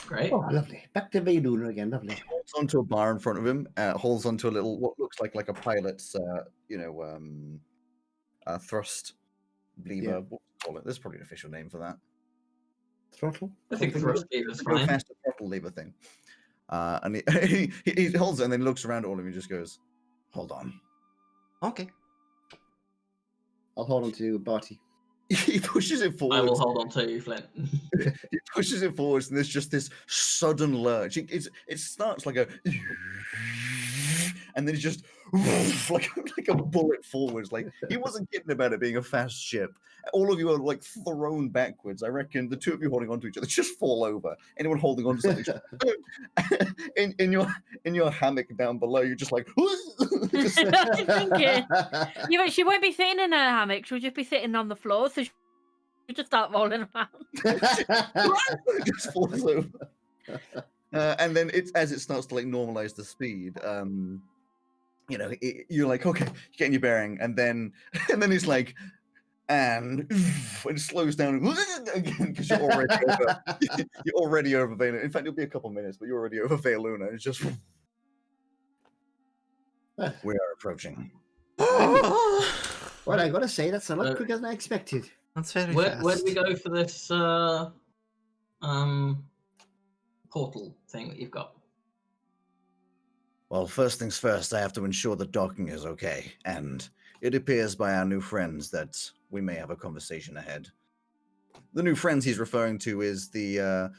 Great. Oh, lovely. Back to Veiluna again. Lovely. He holds onto a bar in front of him. Holds onto a little what looks like a pilot's thrust lever. Yeah. What do you call it? There's probably an official name for that. Throttle? I think Something thrust like- lever's Go fine. faster throttle lever thing. And he holds it and then looks around at all of you and just goes, "Hold on." Okay. I'll hold on to Barty. He pushes it I forward. will hold on to you, Flint. He pushes it forwards, and there's just this sudden lurch. It starts like a, and then it's just like a bullet forwards. Like he wasn't kidding about it being a fast ship. All of you are like thrown backwards. I reckon the two of you holding onto each other just fall over. Anyone holding on to something just- in your hammock down below, you're just like. Just- I'm thinking. Yeah, but she won't be sitting in her hammock. She'll just be sitting on the floor, so she'll just start rolling around. just falls over. And then as it starts to like normalize the speed, you're like, okay, you're getting your bearing, and then it's like, and it slows down again because you're already over Veiluna. In fact, it'll be a couple minutes, but you're already over Veiluna. It's just we are approaching. Well, I gotta say, that's a lot quicker than I expected. That's very Where fast. do we go for this portal thing that you've got? Well, first things first, I have to ensure the docking is okay, and it appears by our new friends that we may have a conversation ahead. The new friends he's referring to is the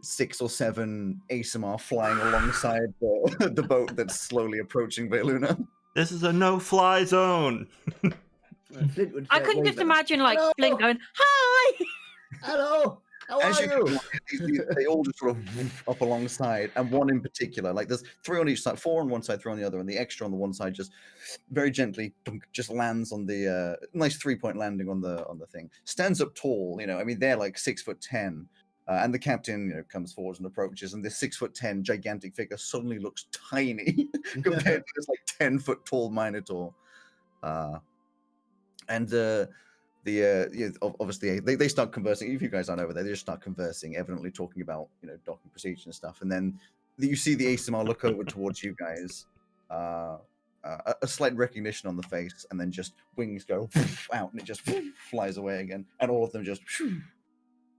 6 or 7 ASMR flying alongside the boat that's slowly approaching Veiluna. This is a no-fly zone. Flint would I say, couldn't "Wait just a minute. imagine like Hello? Flint going, "Hi!" Hello, how As are you you? come along, they all just sort of up alongside, and one in particular, like there's 3 on each side, 4 on one side, 3 on the other, and the extra on the one side just very gently just lands on the nice 3-point landing on the thing. Stands up tall, I mean they're like 6'10", and the captain comes forward and approaches, and this 6'10" gigantic figure suddenly looks tiny compared to this like 10-foot tall Minotaur. Obviously they start conversing. If you guys aren't over there, they just start conversing, evidently talking about docking procedure and stuff. And then you see the ASMR look over towards you guys, a slight recognition on the face, and then just wings go out and it just flies away again, and all of them just.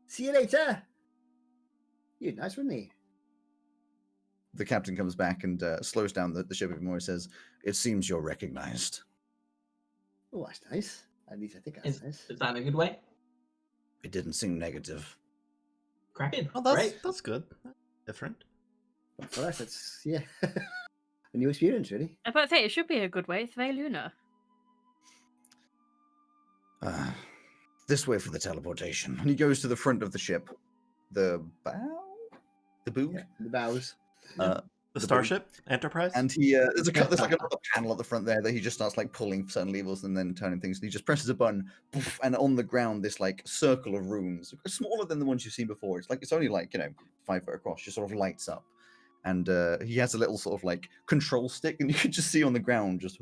See you later. You nice, wasn't he? The captain comes back and slows down the ship a bit more. He says, "It seems you're recognized." Oh, that's nice. At least I think that's nice. Is that in a good way? It didn't seem negative. Cracking. Oh, Great. that's good. That's different. But for us, it's a new experience, really. I was about to say it should be a good way. It's Veiluna. This way for the teleportation. And he goes to the front of the ship. The bow? The boog? Yeah, the bows. The The Starship Enterprise. And he there's like another panel at the front there that he just starts like pulling certain levers and then turning things. And he just presses a button, poof, and on the ground this like circle of rooms, smaller than the ones you've seen before. It's only like 5 foot across, just sort of lights up. and he has a little sort of like control stick, and you can just see on the ground just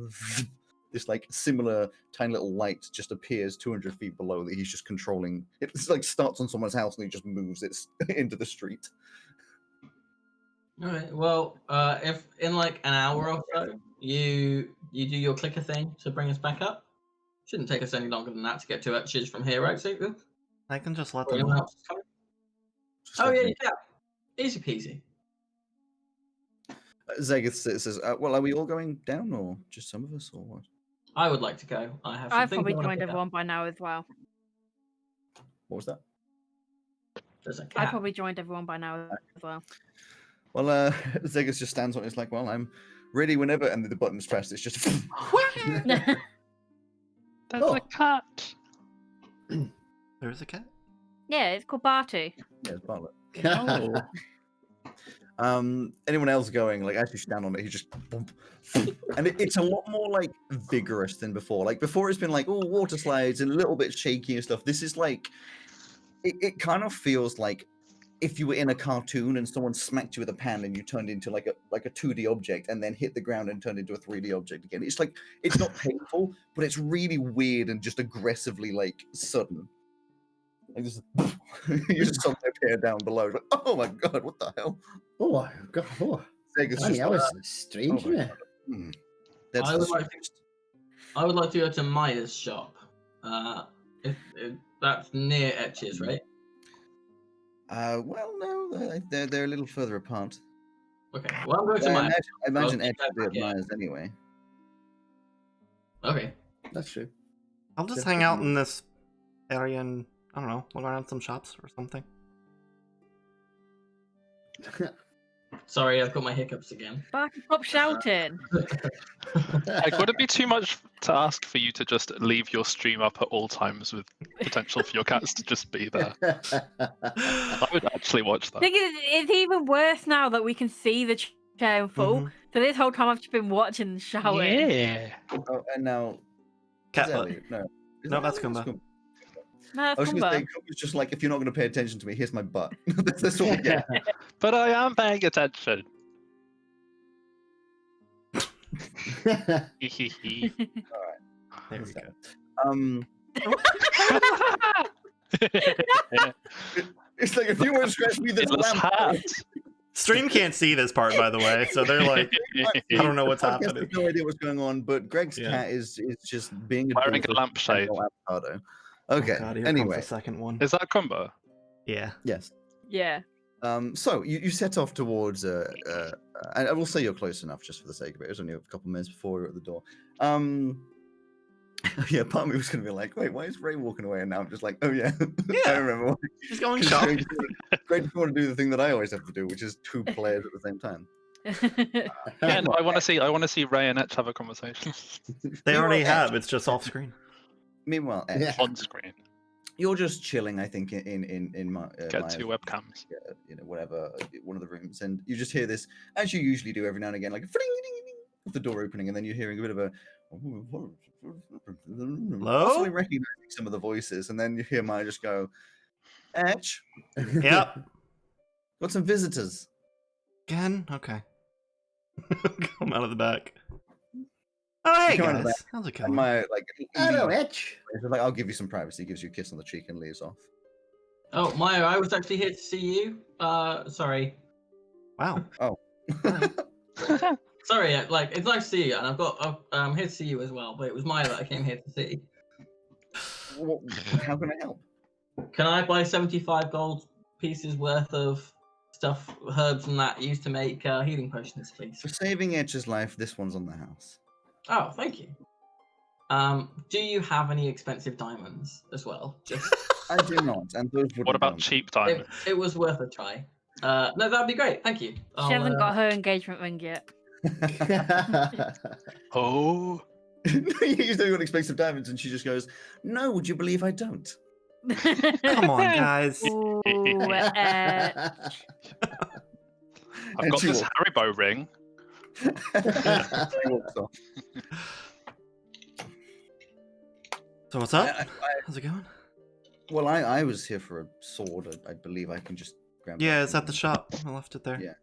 this like similar tiny little light just appears 200 feet below that he's just controlling. It's like starts on someone's house and he just moves it into the street. All right. Well, if in like an hour or so you do your clicker thing to bring us back up, shouldn't take us any longer than that to get to Etches from here, right, Satan? I can just let Or them anyone know. else is coming? Just Oh like yeah, me. yeah. Easy peasy. Zegith says, well, are we all going down, or just some of us, or what? I would like to go. I have. Some I've things probably I wanna joined pick up. everyone by now as well. What was that? There's a I cat. probably joined everyone by now as well. Well, Zegith just stands on it. It's like, well, I'm ready whenever, and the button's pressed. It's just. There's Oh. a cat. There's a cat. Yeah, it's called Barty. Yeah, it's Bartlett. Oh. Anyone else going? Like, as you stand on it, he just bump, and it's a lot more like vigorous than before. Like before, it's been like water slides and a little bit shaky and stuff. This is like, it kind of feels like if you were in a cartoon and someone smacked you with a pan and you turned into like a 2D object and then hit the ground and turned into a 3D object again. It's like it's not painful, but it's really weird and just aggressively like sudden. Like just you just suddenly appear down below. Like, oh my god, what the hell? Oh my god! Oh, Sega's Blimey, just that like, was strange, oh my wasn't it? That's I the would like to- strangest. I would like to go to Maya's shop. If that's near Etches, right? Well, no, they're a little further apart. Okay. Well, I'm going to I Maya's. imagine I'll Ed keep would be that at back, yeah. Myers anyway. Okay. That's true. I'll just Just hang out looking- in this area and, I don't know, look around some shops or something. Sorry, I've got my hiccups again. Barty, stop shouting. Like, would it be too much to ask for you to just leave your stream up at all times with potential for your cats to just be there? I would actually watch I that. think it's even worse now that we can see the chair in full. Mhm. So this whole time I've just been watching and shouting. Yeah. Oh, and now Cat is butt. Elliot? No, Is No, that that's Elliot? Kumba. No, I it's was going to say, Kumba. Kumba's just like, if you're not going to pay attention to me, here's my butt. That's what we get. But I am paying attention. There we go. It's like, if you want to scratch me, there's a Ridiculous lamp. hat. Stream can't see this part, by the way, so they're like, I don't know what's I guess happening. there's no idea what's going on, but Greg's Yeah. cat is just being a Wearing a doofus lampshade. and avocado. Oh Okay. God, here comes Anyway, the second one. Is that Kumba? Yeah. yes. Yeah. So you set off towards and I will say you're close enough just for the sake of it. It was only a couple minutes before we were at the door. Yeah, part of me was gonna be like, wait, why is Ray walking away? And now I'm just like, oh yeah, I Yeah. remember. She's going shopping. Greg just want to do the thing that I always have to do, which is 2 players at the same time. Yeah, no, I want to see Ray and Etch have a conversation They already Meanwhile, have. It's just off screen. Meanwhile, Ed, Yeah. on screen. you're just chilling, I think, in my Get Maya's 2 webcams. whatever, one of the rooms, and you just hear this, as you usually do every now and again, like a fling-a-ding-a-ding of the door opening, and then you're hearing a bit of a possibly recognizing some of the voices, and then you hear Maya just go, Etch, Yep. got some visitors. Again? Okay. Come out of the back. Oh, hey Come out of the guys. How's it And going? Maya, like, Hello, leaves. Etch. She's like, I'll give you some privacy, gives you a kiss on the cheek and leaves off. Oh, Maya, I was actually here to see you. Sorry. Wow. Sorry, like it's nice to see you, and I'm here to see you as well. But it was Maya that I came here to see. How can I help? Can I buy 75 gold pieces worth of stuff, herbs, and that used to make healing potions, please? For saving Etch's life, this one's on the house. Oh, thank you. Do you have any expensive diamonds as well? Just I do not, and those would. What about cheap diamonds? it was worth a try. No, that'd be great. Thank you. She hasn't got her engagement ring yet. Oh, You say you want expensive diamonds, and she just goes, "No, would you believe I don't?" Come on, guys. Ooh, I've And got she this walks- Haribo ring. She walks off. So what's up? I- How's it going? Well, I was here for a sword. I believe I can just grab. Yeah, that it's from at the shop. I left it there. Yeah.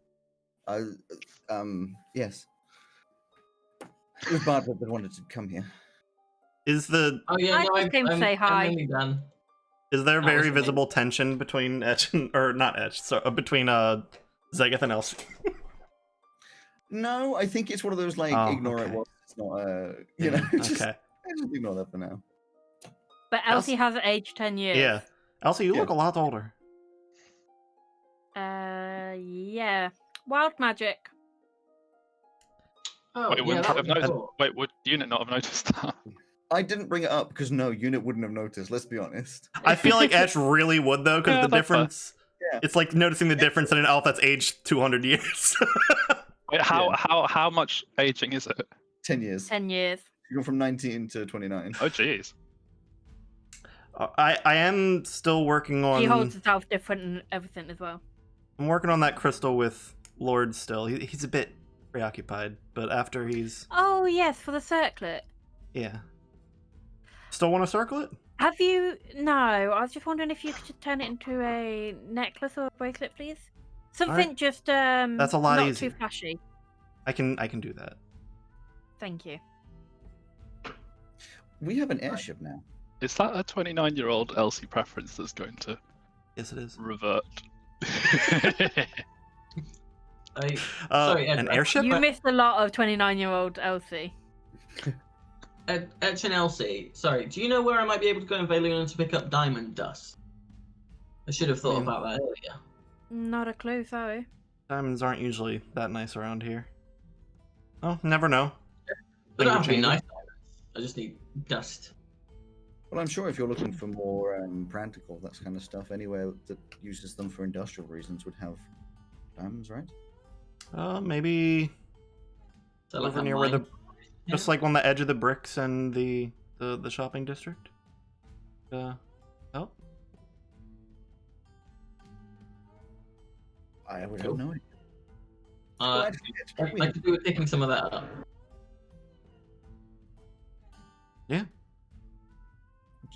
Yes. It was Bartlett that wanted to come here. Is the Oh yeah, I no, just came to say hi. I'm nearly done. is there That very was amazing. visible tension between Etch and, or not Etch, so between Zegeth and Elsie? No, I think it's one of those like Oh, ignore okay. it. It's not Yeah, just, okay. just ignore that for now. But Elsie has aged 10 years. Yeah. Elsie, you Yeah. look a lot older. Yeah. Wild magic. Oh, Wait, yeah, wouldn't that have was noticed. cool. Wait, would unit not have noticed that? I didn't bring it up because no unit wouldn't have noticed. Let's be honest. I feel like Etch really would though, because Yeah, the that's fair. difference. Yeah. It's like noticing the difference in an elf that's aged 200 years. Wait, how much aging is it? 10 years. 10 years. You go from 19 to 29. Oh, jeez. I am still working on. He holds himself different and everything as well. I'm working on that crystal with Lord still. He's a bit preoccupied, but after he's Oh, yes, for the circlet. yeah. Still want to circle it? Have you... No, I was just wondering if you could just turn it into a necklace or a bracelet, please. Something just, That's a lot not easier. too flashy. I can do that. Thank you. We have an airship now. Is that a 29-year-old Elsie preference that's going to Yes, it is. revert? Sorry, Ed, An airship? You missed a lot of 29-year-old Elsie. Etch and Elsie, sorry, do you know where I might be able to go in Vailion to pick up diamond dust? I should have thought about that earlier. Not a clue, sorry. Diamonds aren't usually that nice around here. Oh, never know. They don't have to be Things are nice diamonds. I just need dust. Well, I'm sure if you're looking for more practical, that kind of stuff, anywhere that uses them for industrial reasons would have diamonds, right? Maybe So like over a near where the mine- just like on the edge of the bricks and the shopping district. Oh, I would Cool. have no idea. I could do with picking some of that up.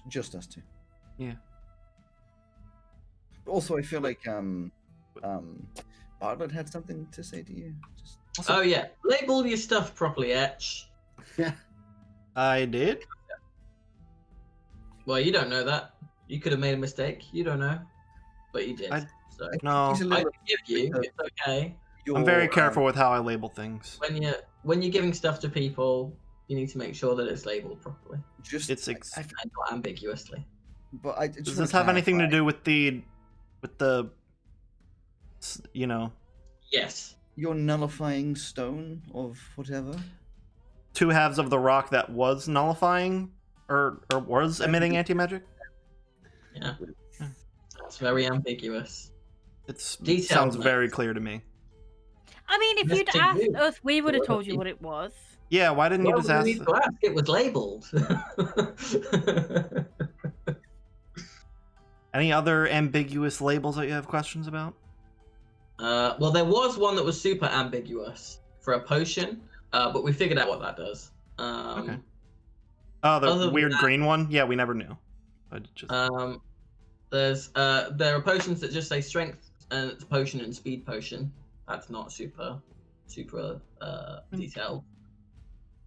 Just us two. yeah. Also, I feel like Bartlett had something to say to you. Just... Oh yeah, label your stuff properly, Etch. I did. Well, you don't know that. You could have made a mistake. You don't know, but you did. So No, He's a I little- forgive you. It's okay. I'm very your, careful with how I label things. When you're giving stuff to people, you need to make sure that it's labeled properly Just, It's I, ex- I, and not ambiguously. but I just Does wanna this have anything to clarify. do with the you know, Yes. Your nullifying stone of whatever? two halves of the rock that was nullifying or was emitting anti-magic? Yeah. That's very ambiguous. It's Details, sounds mate. very clear to me. I mean, if Yes, you'd to asked you. us, we would have Well, told you it- what it was. Yeah, why didn't you Well, just we ask? need to ask. It was labeled. Any other ambiguous labels that you have questions about? Well, there was one that was super ambiguous for a potion, but we figured out what that does. Okay. Oh, other the than weird that- green one? Yeah, we never knew. I just There are potions that just say strength and it's potion and speed potion. That's not super detailed.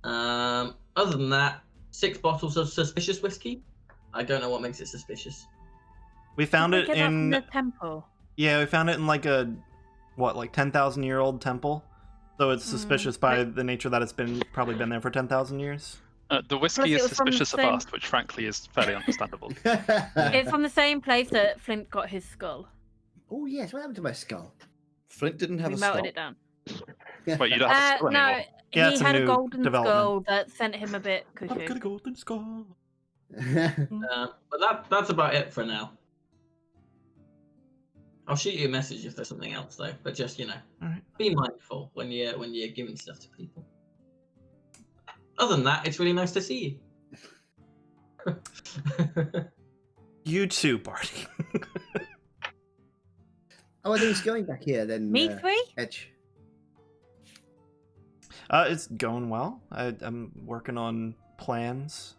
Other than that, 6 bottles of suspicious whiskey. I don't know what makes it suspicious. we found Did it we get that from in the temple. yeah, we found it in like a like 10,000-year-old temple. So it's suspicious by the nature that it's probably been there for 10,000 years. The Plus whiskey it is was from the suspicious of same- us, which frankly is fairly understandable. It's from the same place that Flint got his skull. Oh yes, what happened to my skull? Flint didn't have We a melted skull. it down. Wait, you don't have a skull No, anymore. Yeah, he it's a had a new golden development. skull that sent him a bit I've cuckoo. got a golden skull. But that's about it for now. I'll shoot you a message if there's something else though. But just Alright. be mindful when you're giving stuff to people. Other than that, it's really nice to see you. You too, Barty. Oh, I think it's going back here then. Me three? Edge. It's going well. I'm working on plans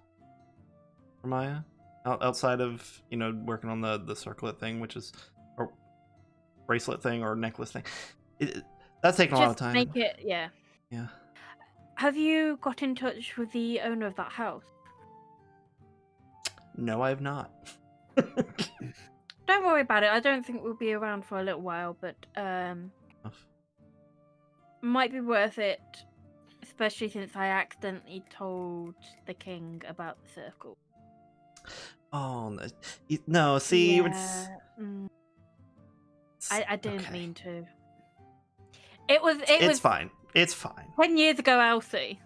for Maya. Outside of, working on the circlet thing, which is or bracelet thing or necklace thing. That's taking a lot of Just time. make it, yeah. Yeah. Have you got in touch with the owner of that house? No, I have not. Don't worry about it. I don't think we'll be around for a little while, but might be worth it, especially since I accidentally told the king about the circle. Oh no! No, see, it's Yeah, I didn't okay. mean to. It was It's fine. It's fine. 10 years ago, Elsie.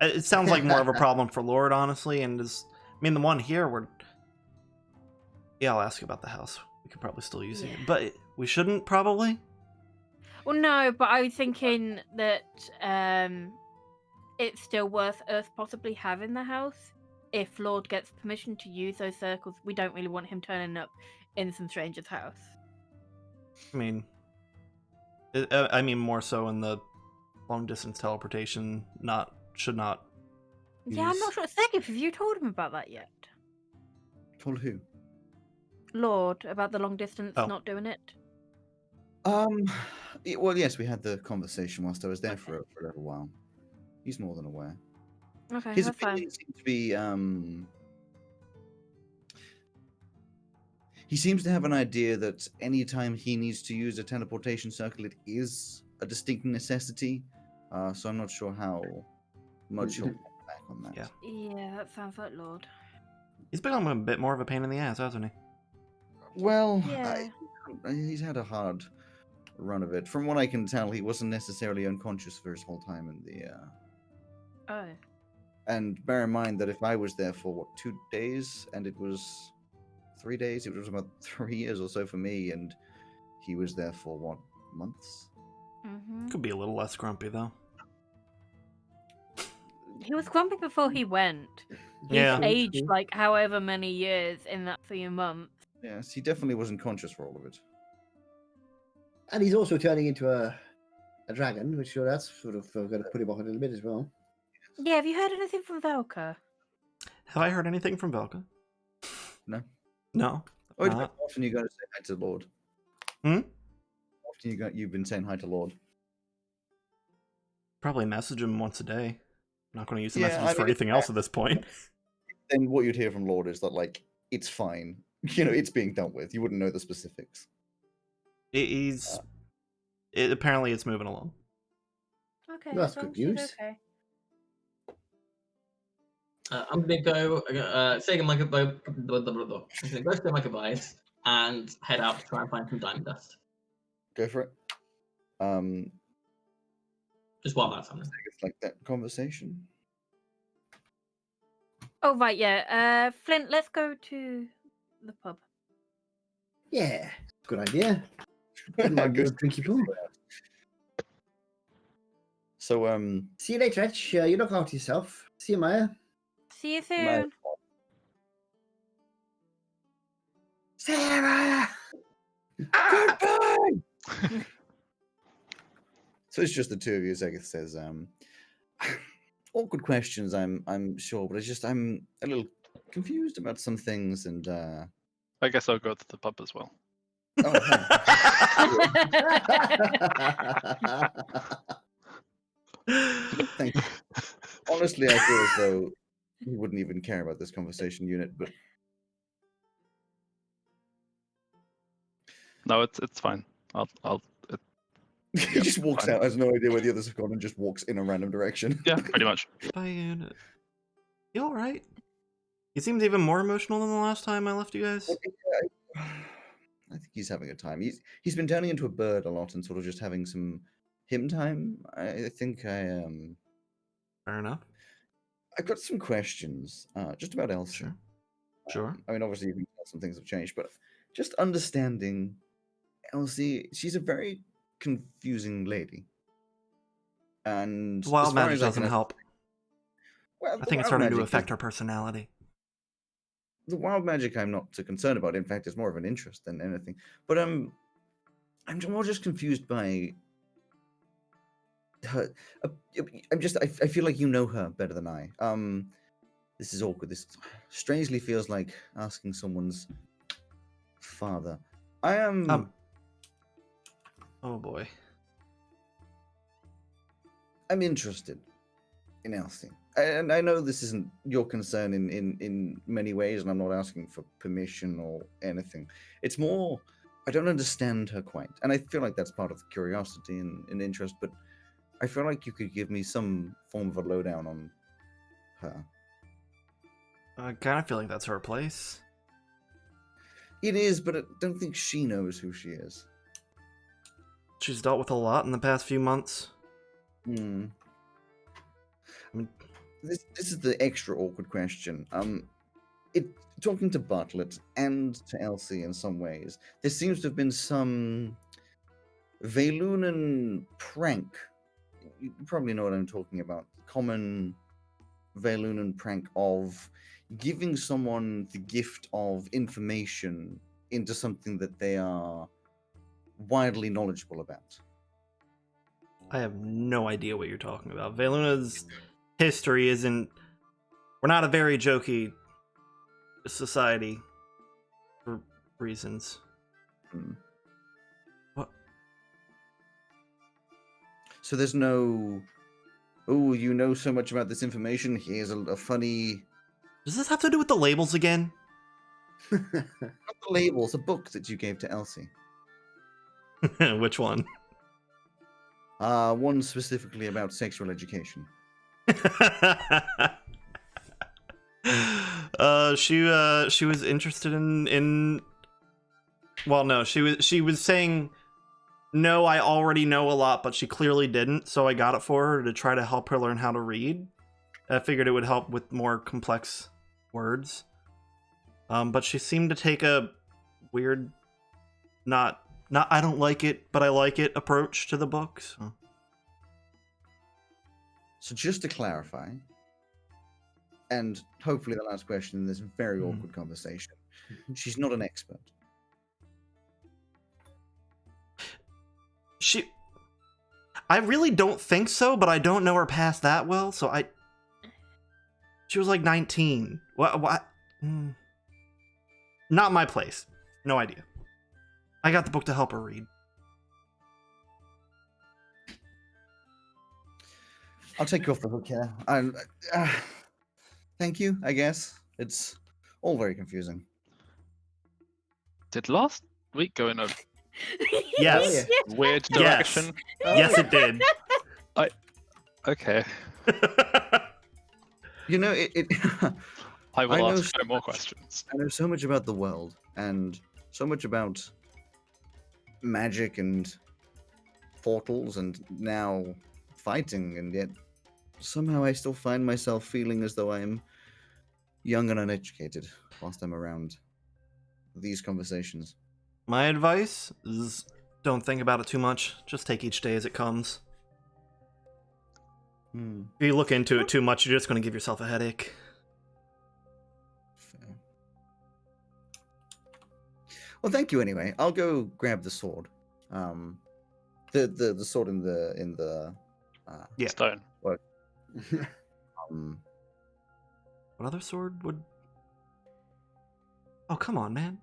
It sounds like more of a problem for Lord, honestly, and I mean, the one here, yeah, I'll ask you about the house. We could probably still use it, but we shouldn't probably. Well, no, but I was thinking that it's still worth us possibly having the house if Lord gets permission to use those circles. We don't really want him turning up in some stranger's house. I mean, more so in the long distance teleportation. Should not. Yeah, I'm use. not sure. Segif, have you told him about that yet? Told who? Lord, about the long distance not doing it? Well, yes, we had the conversation whilst I was there for a little while. He's more than aware. Okay, His that's fine. opinion seems to be, he seems to have an idea that anytime he needs to use a teleportation circle, it is a distinct necessity. So I'm not sure how much he'll hold back on that. Yeah. Yeah, that sounds like Lord. He's become a bit more of a pain in the ass, hasn't he? Well, Yeah. he's had a hard run of it. From what I can tell, he wasn't necessarily unconscious for his whole time in the. Oh. And bear in mind that if I was there for 2 days and it was 3 days, it was about 3 years or so for me, and he was there for months? Mm-hmm. Could be a little less grumpy though. He was grumpy before he went. He's Yeah. aged like however many years in that few months. Yes, he definitely wasn't conscious for all of it. And he's also turning into a dragon, which that's sort of going to put him off a little bit as well. Yeah, have you heard anything from Velka? Have I heard anything from Velka? No. No. Oh, how often you go to say hi to Lord? Hmm? How often you've been saying hi to Lord? Probably message him once a day. I'm not going to use the Yeah, messages I for mean, anything else at this point. Then what you'd hear from Lord is that, like, it's fine. You know, it's being dealt with. You wouldn't know the specifics. Apparently it's moving along. Okay, That's as long good as she's news. Okay. I'm gonna go say my goodbye. I'm gonna go say my goodbyes and head out to try and find some diamond dust. Go for it. Just while that's happening. It's like that conversation. Oh right, yeah. Flint, let's go to the pub. Yeah, good idea. Might be a drinky pool. So, See you later, Etch. You look after yourself. See you, Maya. See you soon. Sarah! goodbye! So it's just the two of you, Zegith says, awkward questions, I'm sure, but I'm a little confused about some things, and I guess I'll go to the pub as well. oh, thank you. Honestly, I feel as though you wouldn't even care about this conversation unit, but No, it's fine. he just walks fine. out, has no idea where the others have gone, and just walks in a random direction. Yeah, pretty much. Bye, Unit. You alright? He seems even more emotional than the last time I left you guys. I think he's having a time. He's been turning into a bird a lot and sort of just having some him time. I think Fair enough. I've got some questions just about Elsie. Sure. I mean, obviously, you can tell some things have changed, but just understanding Elsie, she's a very confusing lady. And Wild as far magic as I doesn't can- help. Well, I the think it's wild starting to magic affect her personality. the wild magic I'm not so concerned about. In fact, it's more of an interest than anything. But I'm more just confused by her. I feel like you know her better than I. This is awkward. This strangely feels like asking someone's father. I am. Oh boy. I'm interested in Elsie. And I know this isn't your concern in many ways, and I'm not asking for permission or anything. It's more, I don't understand her quite. And I feel like that's part of the curiosity and interest, but I feel like you could give me some form of a lowdown on her. I kind of feel like that's her place. It is, but I don't think she knows who she is. She's dealt with a lot in the past few months. Hmm. I mean, This is the extra awkward question. Talking to Bartlett and to Elsie in some ways, there seems to have been some Vaylunan prank. You probably know what I'm talking about. Common Vaylunan prank of giving someone the gift of information into something that they are widely knowledgeable about. I have no idea what you're talking about. Vayluna's history isn't... We're not a very jokey society for reasons. Hmm. What? So there's no, oh, you know so much about this information. Here's a funny, Does this have to do with the labels again? not the labels, a book that you gave to Elsie. Which one? One specifically about sexual education. She was interested in well, no, she was saying no, I already know a lot, but she clearly didn't, so I got it for her to try to help her learn how to read. I figured it would help with more complex words. But she seemed to take a weird not I don't like it, but I like it approach to the book. So just to clarify, and hopefully the last question in this very awkward conversation, she's not an expert. I really don't think so, but I don't know her past that well, so she was like 19. What? Not my place. No idea. I got the book to help her read. I'll take you off the hook here. Thank you, I guess. It's all very confusing. Did last week go in a Yes. weird Yes. direction? Yes, it did. Okay. You know, I I will know ask so no more much. questions. I know so much about the world and so much about magic and portals and now fighting, and yet somehow I still find myself feeling as though I am young and uneducated whilst I'm around these conversations. My advice is don't think about it too much. Just take each day as it comes. If you look into it too much, you're just going to give yourself a headache. Fair. Well, thank you anyway. I'll go grab the sword. The sword in the Yeah. Stone. um, What other sword would... Oh, come on, man.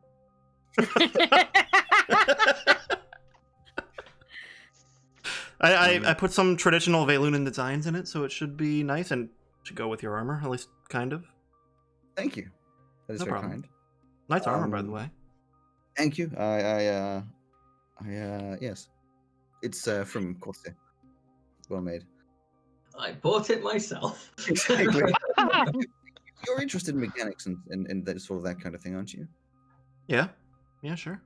I put some traditional Vaylunan designs in it, so it should be nice and should go with your armor, at least kind of. thank you. That is No very problem. kind. Nice armor, by the Um, way. Thank you. Yes. It's from Corsair. Well made. I bought it myself. Exactly. You're interested in mechanics and that sort of that kind of thing, aren't you? Yeah. Yeah, sure.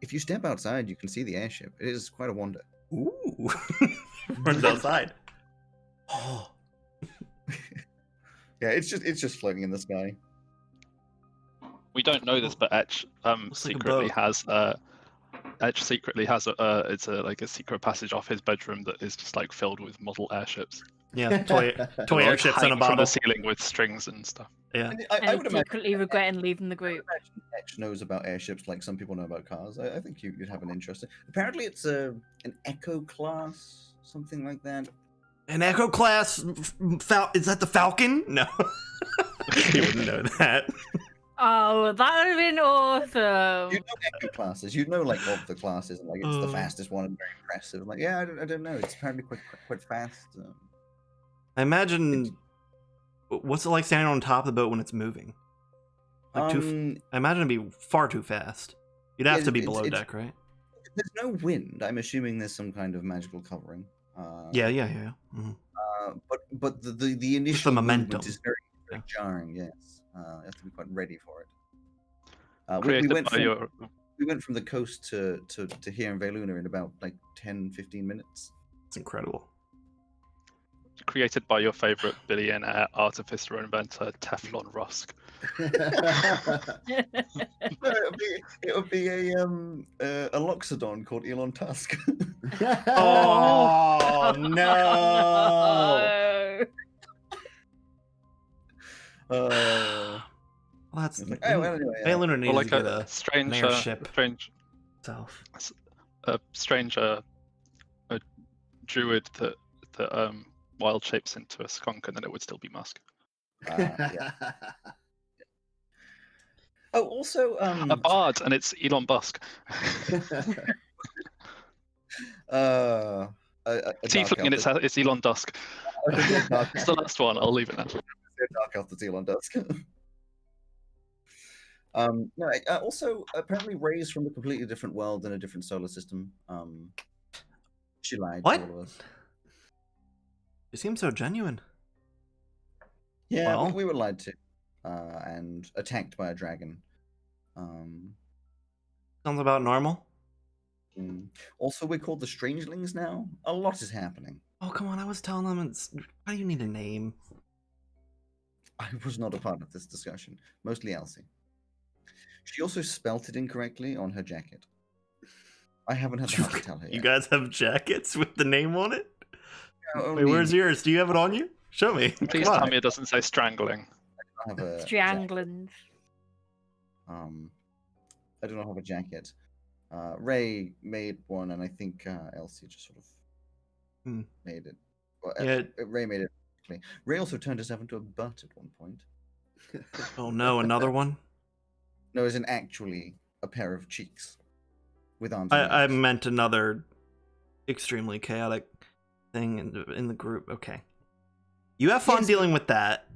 If you step outside, you can see the airship. It is quite a wonder. Ooh. Runs outside. Oh. Yeah, it's just floating in the sky. We don't know this, but Etch Looks like a secretly boat. has it's a secret passage off his bedroom that is just like filled with model airships. Yeah, toy They're, like, airships in a hanging from bottle. the ceiling with strings and stuff. Yeah. I And would imagine secretly regretting leaving the group. Etch knows about airships like some people know about cars. I think you'd have an interest. Apparently, it's an Echo class, something like that. An Echo class is that the Falcon? No. You wouldn't know that. Oh, that would have been awesome. You'd know echo classes. You'd know like of the classes, and like it's the fastest one and very impressive. Like, yeah, I don't know. It's apparently quite fast. I imagine. What's it like standing on top of the boat when it's moving? Like I imagine it'd be far too fast. You'd have to be below deck, right? There's no wind. I'm assuming there's some kind of magical covering. Yeah. Mm-hmm. But the initial momentum movement is very jarring. Yes, you have to be quite ready for it. We went from the coast to here in Veluna in about like 10-15 minutes. It's incredible. Created by your favorite billionaire artificer or inventor, Teflon Rusk. It would be a Loxodon called Elon Tusk. Oh no! Well, that's like, oh, well, anyway, Veluna needs like to get a strange airship. Self. A strange a druid that wild shapes into a skunk, and then it would still be Musk. Yeah. Oh, also a bard, and it's Elon Busk. Tiefling, and it's Elon Dusk. It's the last one. I'll leave it now. Dark Elf that's Elon Dusk. No, also apparently raised from a completely different world in a different solar system. She lied What? to all of us. You seem so genuine. Yeah, Well. we were lied to, and attacked by a dragon. Sounds about normal. Also, we're called the Strangelings now. A lot is happening. Oh, come on. I was telling them why do you need a name? I was not a part of this discussion. Mostly Elsie. She also spelt it incorrectly on her jacket. I haven't had the heart to tell her yet. You guys have jackets with the name on it? No, Wait, where's yours? Do you have it on you? Show me. Please Come tell on. me it doesn't say strangling. I don't have a Strangling. I do not have a jacket. Ray made one, and I think Elsie just sort of made it. Well, Yeah. Ray made it. Ray also turned herself into a butt at one point. Oh no, another one? No, as in actually a pair of cheeks with arms. And I legs. meant another extremely chaotic thing in the group. Okay. You have fun Yes. dealing with that.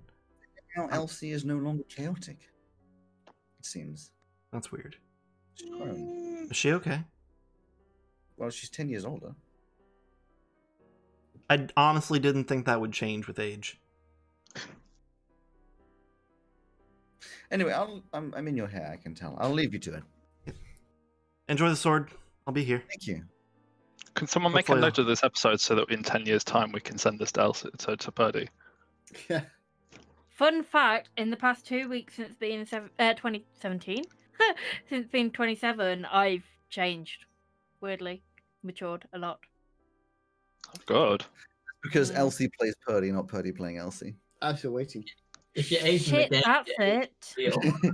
Now Elsie is no longer chaotic. It seems. That's weird. She's grown. Is she okay? Well, she's 10 years older. I honestly didn't think that would change with age. Anyway, I'm in your hair. I can tell. I'll leave you to it. Enjoy the sword. I'll be here. Thank you. Can someone make a Hopefully- note of this episode so that in 10 years' time we can send this to Purdy? Fun fact: in the past 2 weeks since being 2017, since being 27, I've changed. Weirdly, matured a lot. Good. Because Mm. Elsie plays Purdy, not Purdy playing Elsie. I'm still waiting. If you're aging Shit, the that's dead, it. deal.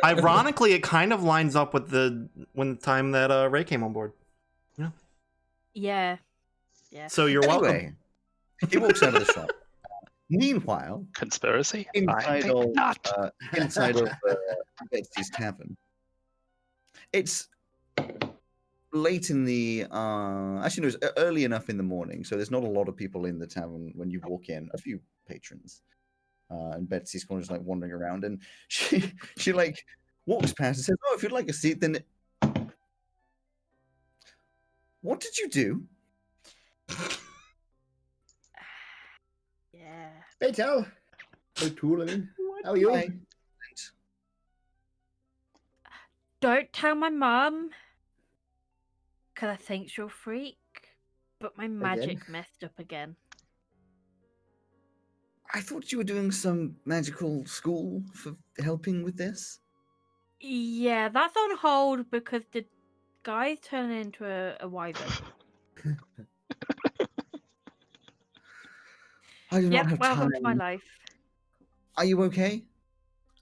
Ironically, it kind of lines up with the time that Ray came on board. Yeah. So you're welcome. Anyway, he walks out of the shop. Meanwhile, Conspiracy? I inside think of not. Betsy's tavern, it's late in the actually no, it's early enough in the morning, so there's not a lot of people in the tavern when you walk in. A few patrons, and Betsy's kind of just like wandering around, and she like walks past and says, "Oh, if you'd like a seat, then." What did you do? Yeah. Hey, Tal. O'Toole, I mean. How are you? I- Don't tell my mum, because I think she'll freak. But my magic messed up again. I thought you were doing some magical school for helping with this. Yeah, that's on hold because the guy's turning into a wyvern. I do not Yep, have welcome time. to my life. Are you okay?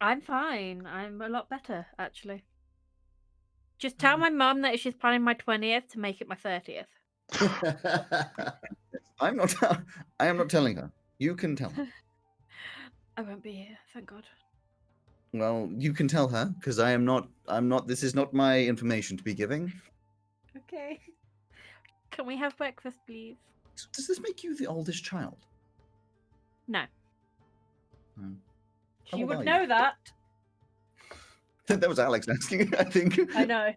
I'm fine. I'm a lot better, actually. Just tell my mum that she's planning my 20th to make it my 30th. I'm not. I am not telling her. You can tell her. I won't be here, thank God. Well, you can tell her because I am not. I'm not. This is not my information to be giving. Okay. Can we have breakfast, please? Does this make you the oldest child? No. Hmm. She old would are you? know that. That was Alex asking. I think. I know.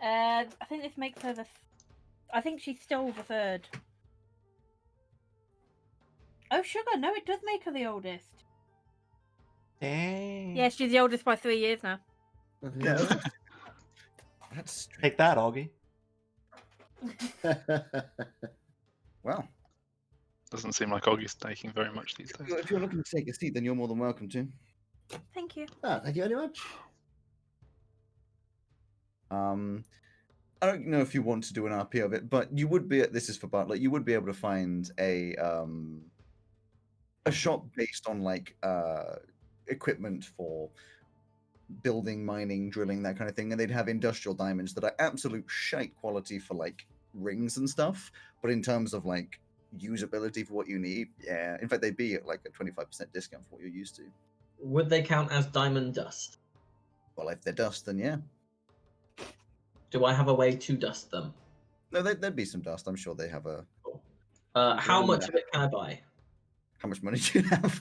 I think this makes her the. I think she's still the third. Oh, sugar! No, it does make her the oldest. Dang. Yeah, she's the oldest by 3 years now. Yeah. That's strange. Take that, Augie. Well, Doesn't seem like Augie's taking very much these days. if you're looking to take a seat, then you're more than welcome to. Thank you. Thank you very much. I don't know if you want to do an RP of it, but you would be. This is for Bartlett. You would be able to find a shop based on like equipment for building, mining, drilling, that kind of thing, and they'd have industrial diamonds that are absolute shite quality for like rings and stuff. But in terms of like usability for what you need, yeah. In fact, they'd be at like a 25% discount for what you're used to. Would they count as diamond dust? Well, if they're dust, then yeah. Do I have a way to dust them? No, there'd be some dust. I'm sure they have a. How Yeah. much of it can I buy? How much money do you have?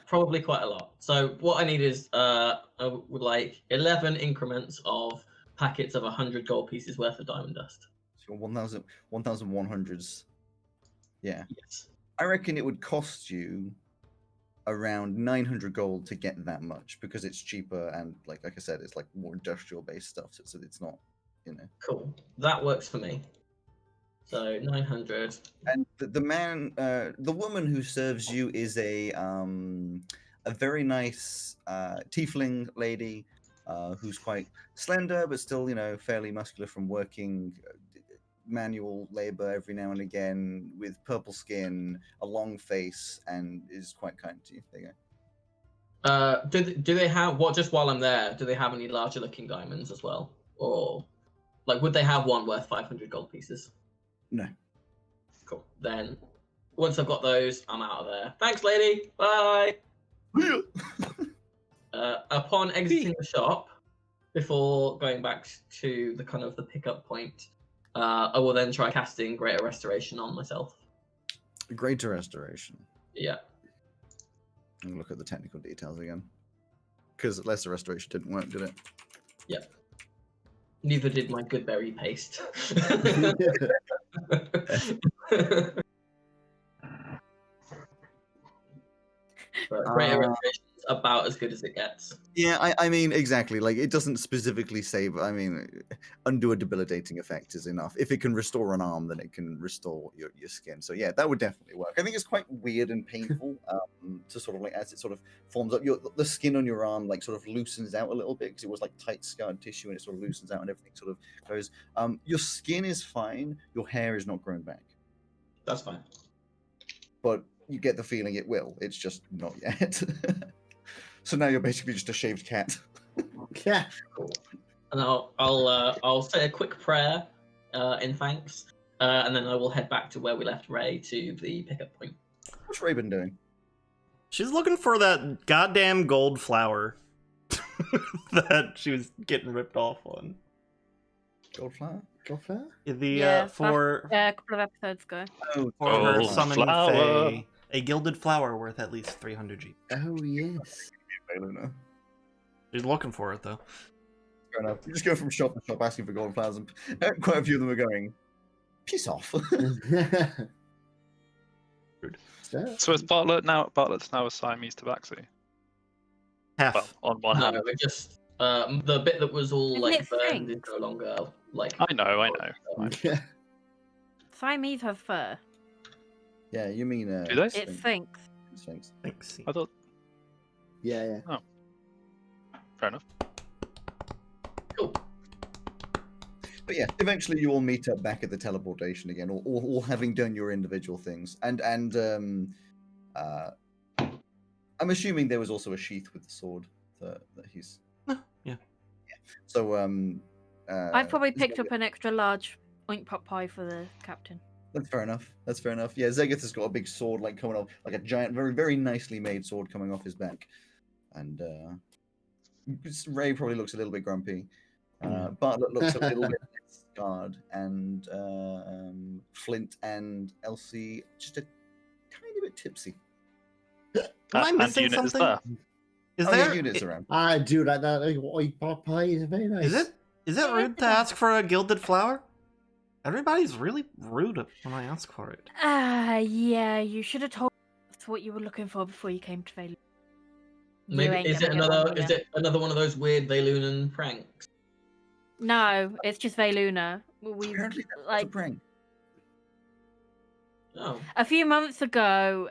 Probably quite a lot. So what I need is I would like 11 increments of packets of 100 gold pieces worth of diamond dust. So 1,100s. Yeah. Yes. I reckon it would cost you around 900 gold to get that much because it's cheaper and like I said, it's like more industrial based stuff. So it's not, you know. Cool. That works for me. So 900. And the woman who serves you is a very nice tiefling lady who's quite slender but still, you know, fairly muscular from working manual labor every now and again, with purple skin, a long face, and is quite kind to you. There you go. Do they have what? Just while I'm there, do they have any larger looking diamonds as well, or like would they have one worth 500 gold pieces? No. Cool. Then once I've got those, I'm out of there. Thanks, lady. Bye. Upon exiting the shop, before going back to the kind of the pickup point, I will then try casting Greater Restoration on myself. Greater Restoration. Yeah. And look at the technical details again. Because Lesser Restoration didn't work, did it? Yep. Neither did my good berry paste. But Greater Restoration is about as good as it gets. Yeah, I mean, exactly. Like, it doesn't specifically say, but I mean, undo a debilitating effect is enough. If it can restore an arm, then it can restore your skin. So, yeah, that would definitely work. I think it's quite weird and painful to sort of, like, as it sort of forms up, the skin on your arm, like, sort of loosens out a little bit because it was, like, tight scarred tissue and it sort of loosens out and everything sort of goes. Your skin is fine. Your hair is not grown back. That's fine. But you get the feeling it will. It's just not yet. So now you're basically just a shaved cat. Yeah. Cool. And I'll say a quick prayer in thanks, and then I will head back to where we left Ray to the pickup point. What's Ray been doing? She's looking for that goddamn gold flower that she was getting ripped off on. Goldflower? Goldflower? The Yeah, for a couple of episodes ago. Oh, for her Gold summoning flower. Fae, a gilded flower worth at least 300 G. Oh, yes. Luna. She's looking for it though. Fair enough. You just go from shop to shop asking for golden flowers, and quite a few of them are going, piss off. So is Bartlett's now a Siamese tabaxi? Half. Well, on one No, hand. it just the bit that was all Isn't like it burned Sphinx? is no longer like. I know. Siamese have fur. Yeah, you mean... Do they? It's Sphinx. Sphinx. Thanks. I thought, Yeah. fair enough. Cool. But yeah, eventually you all meet up back at the teleportation again, all having done your individual things. And I'm assuming there was also a sheath with the sword that he's... Yeah. So, I've probably picked up an extra large oink pot pie for the captain. That's fair enough. Yeah, Zegeth has got a big sword like coming off, like a giant, very, very nicely made sword coming off his back. and Ray probably looks a little bit grumpy. Bartlett looks a little bit scarred, and Flint and Elsie just a tiny bit tipsy. Am I And missing Unit is something? there. Is Oh, there? yeah, Unit's around. I do like that. Oi, pie is very nice. Is it Yeah, rude it's to fine. ask for a gilded flower? Everybody's really rude when I ask for it. Yeah, you should have told us what you were looking for before you came to Vale. Maybe ain't is it gonna get one another? Is here. it another one of those weird Valunan pranks? No, it's just Veluna. We Apparently, that was a like prank. Oh, a few months ago.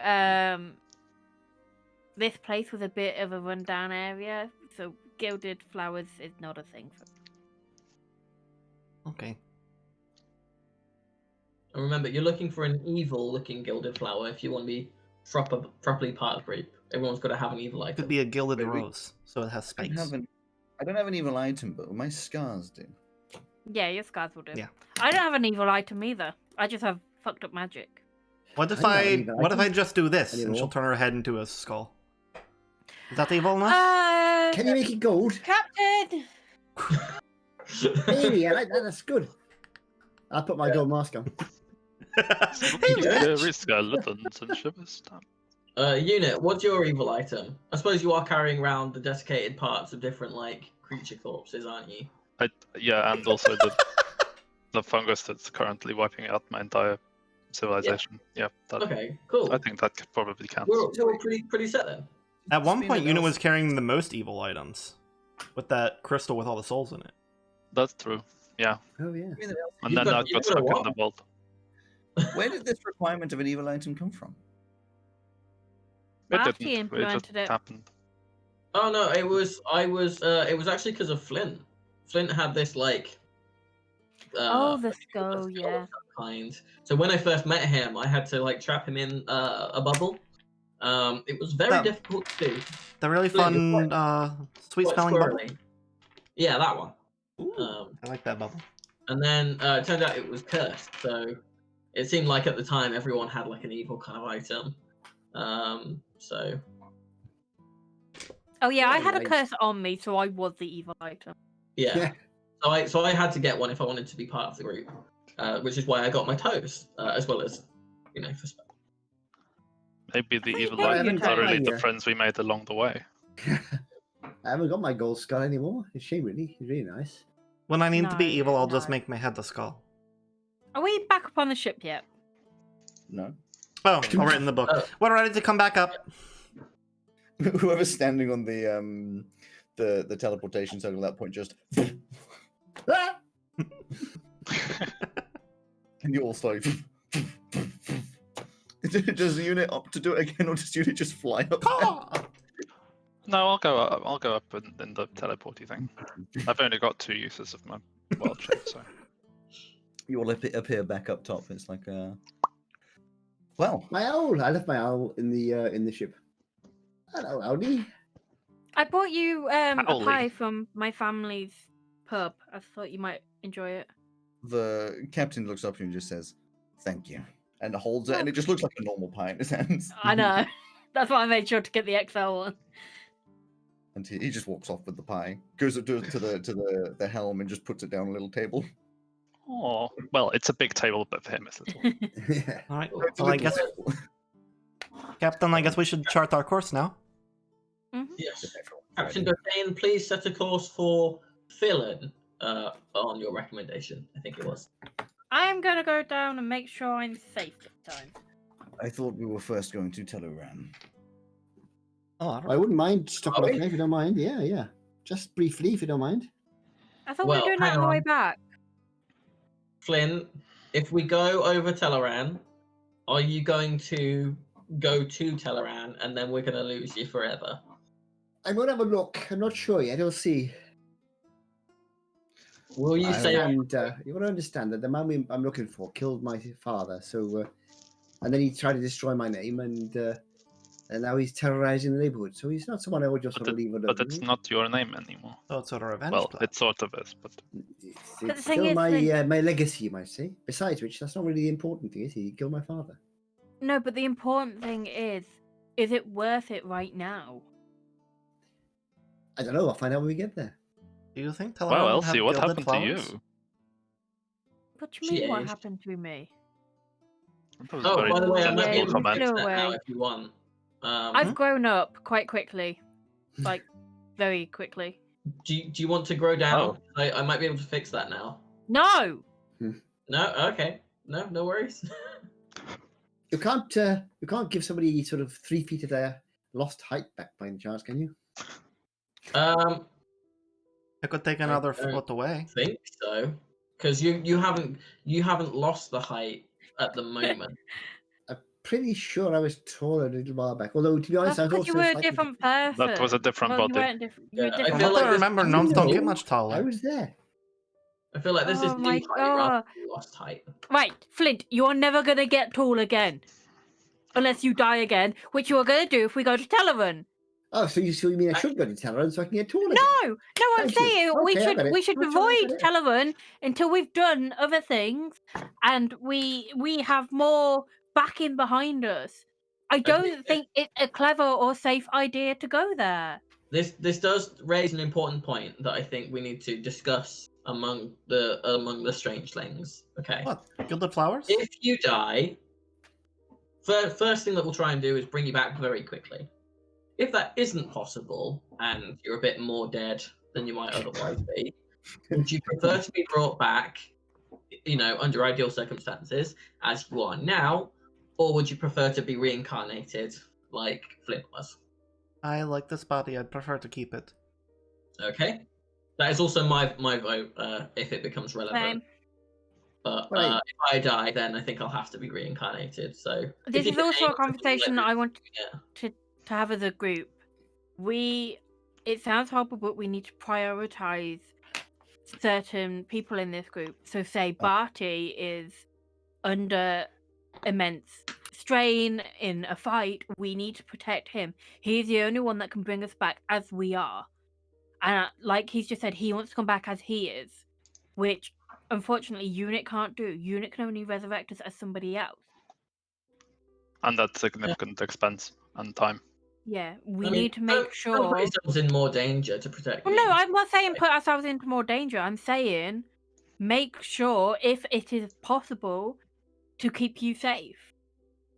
This place was a bit of a rundown area, so gilded flowers is not a thing. Okay. and remember, you're looking for an evil-looking gilded flower if you want to be properly part of the group. Everyone's got to have an evil It item. could be a gilded Wait, rose, so it has I spikes. don't have an evil item, but my scars do. Yeah, your scars will do. Yeah. I don't have an evil item either. I just have fucked up magic. What if I don't I even- what if I just do this and anymore. she'll turn her head into a skull? Is that evil enough? Can you make it gold? Captain! Maybe, I like that. That's good. I'll put my gold mask on. Scary skeletons and shivers. Unit, what's your evil item? I suppose you are carrying around the desiccated parts of different like creature corpses, aren't you? Yeah, and also the fungus that's currently wiping out my entire civilization. Yeah, that, Okay, cool. I think that probably counts. We're pretty set then. At one Speaking point, of Una else- was carrying the most evil items, with that crystal with all the souls in it. That's true. Yeah, Oh yeah. and You've then got- that you've got got a stuck in what? the vault. Where did this requirement of an evil item come from? It Rafty didn't. It just implemented it. happened. Oh no, it was actually because of Flint. Flint had this like Oh, the like, skull, skull yeah. of some kind. So when I first met him, I had to like trap him in a bubble. It was very That- difficult to do. The really Flint, fun, sweet Quite smelling bubble. squirrely. Yeah, that one. Ooh, I like that bubble. And then it turned out it was cursed. So it seemed like at the time everyone had like an evil kind of item. So Oh yeah, I Yeah, had a nice. curse on me, so I was the evil item. yeah. So I had to get one if I wanted to be part of the group, which is why I got my toes, as well as for spell. Maybe the thought you evil gave items me are really that. the friends we made along the way. I haven't got my gold skull anymore. It's a shame, really. It's really nice. When I need to be No, evil, I'll just no. make my head the skull. Are we back up on the ship yet? No. Oh, I'll write in the book. Oh. We're ready to come back up. Whoever's standing on the teleportation circle at that point just Ah! and you all start. Does the unit opt to do it again, or does the unit just fly up? No, I'll go up. I'll go up in the teleporty thing. I've only got 2 uses of my wild shape, so You all appear back up top. It's like well, My owl. I left my owl in the ship. Hello, Owlie. I bought you a Owly. pie from my family's pub. I thought you might enjoy it. the captain looks up at you and just says, "Thank you," and holds it, and it just looks like a normal pie in his hands. I know. That's why I made sure to get the XL one. And he just walks off with the pie, goes up to the helm, and just puts it down on a little table. oh well, it's a big table, but for him it's little. Yeah. All right. It's a Well, I little guess, table. Captain, I guess we should chart our course now. Yes. Captain Dothain, please set a course for Philin on your recommendation. I think it was. I am going to go down and make sure I'm safe this time. I thought we were first going to Teleran. Oh, all I right. wouldn't mind stopping Are off we? there if you don't mind. Yeah, yeah. Just briefly, if you don't mind. I thought we Well, were doing that hang on the way on. back. Flynn, if we go over Teleran, are you going to go to Teleran and then we're going to lose you forever? I'm going to have a look. I'm not sure yet. I'll see. Will you I say And you want to understand that the man I'm looking for killed my father. So, and then he tried to destroy my name, and now he's terrorizing the neighborhood. So he's not someone I would just But, want to leave alone. but it's not your name anymore. So it's sort of revenge Well, plan. it sort of is, but It's the thing still is my that- my legacy, you might say. Besides which, that's not really the important thing, is he? He killed my father. No, but the important thing is it worth it right now? I don't know. I'll find out when we get there. Do you think Well, Teleron would Elsie, have what gilded happened flowers? to you? What do you She mean? What aged. happened to me? That was Oh, very by the way, I might be Yeah, able to comment. fix go that now away. if you want. I've grown up quite quickly, like very quickly. Do you want to grow down? Oh. I might be able to fix that now. No. No, okay, no worries. You can't give somebody sort of 3 feet of their lost height back by any chance, can you? I could take another don't foot away. Think so, because you haven't lost the height at the moment. Pretty sure I was taller a little while back. Although to be honest, That's I was because also you were a slightly different person. That was a different Well, you body. weren't different. You were Yeah, I different. From feel what like I this- remember, I gnomes don't know. get much I taller. was there. I feel like this is Oh new my height rather God. than lost height. Right, Flint, you are never gonna get tall again, unless you die again, which you are gonna do if we go to Teleron. Oh, so you mean I should go to Teleron so I can get taller? again? No, I'm Thank you. saying Okay, I got it. we should I'm sure I avoid got it. Teleron until we've done other things and we have more backing behind us. I don't think it's a clever or safe idea to go there. This does raise an important point that I think we need to discuss among the strangelings. Okay. What? Gilded flowers? If you die, first thing that we'll try and do is bring you back very quickly. If that isn't possible and you're a bit more dead than you might otherwise be, would you prefer to be brought back, under ideal circumstances as you are now, or would you prefer to be reincarnated like Flint was? I like this body. I'd prefer to keep it. Okay, that is also my vote if it becomes relevant. Same. But Right. if I die, then I think I'll have to be reincarnated. So This is also a conversation I want Yeah. to have as a group. It sounds horrible, but we need to prioritize certain people in this group. So say Barty is under immense strain in a fight, we need to protect him. He's the only one that can bring us back as we are. And like he's just said, he wants to come back as he is, which unfortunately Unit can't do. Unit can only resurrect us as somebody else. And that's significant expense and time. Yeah, we I mean, need to don't- make don't put sure. yourselves in more danger to protect. Well, me. no, I'm not saying put ourselves into more danger. I'm saying make sure, if it is possible, to keep you safe.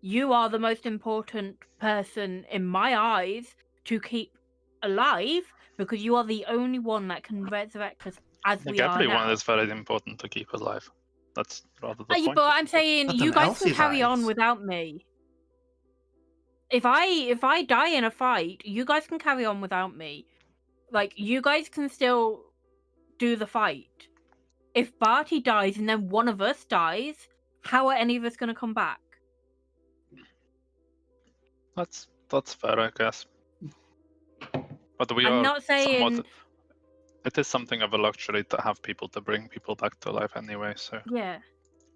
You are the most important person in my eyes to keep alive because you are the only one that can resurrect us as I think we are everyone now. is very important to keep alive. That's rather the point. But I'm saying But you in guys can Elsie's carry on eyes. without me. If I die in a fight, you guys can carry on without me. Like, you guys can still do the fight. If Barty dies and then one of us dies, how are any of us going to come back? That's fair, I guess. But we I'm are not saying. somewhat. It is something of a luxury to have people to bring people back to life anyway. So. Yeah.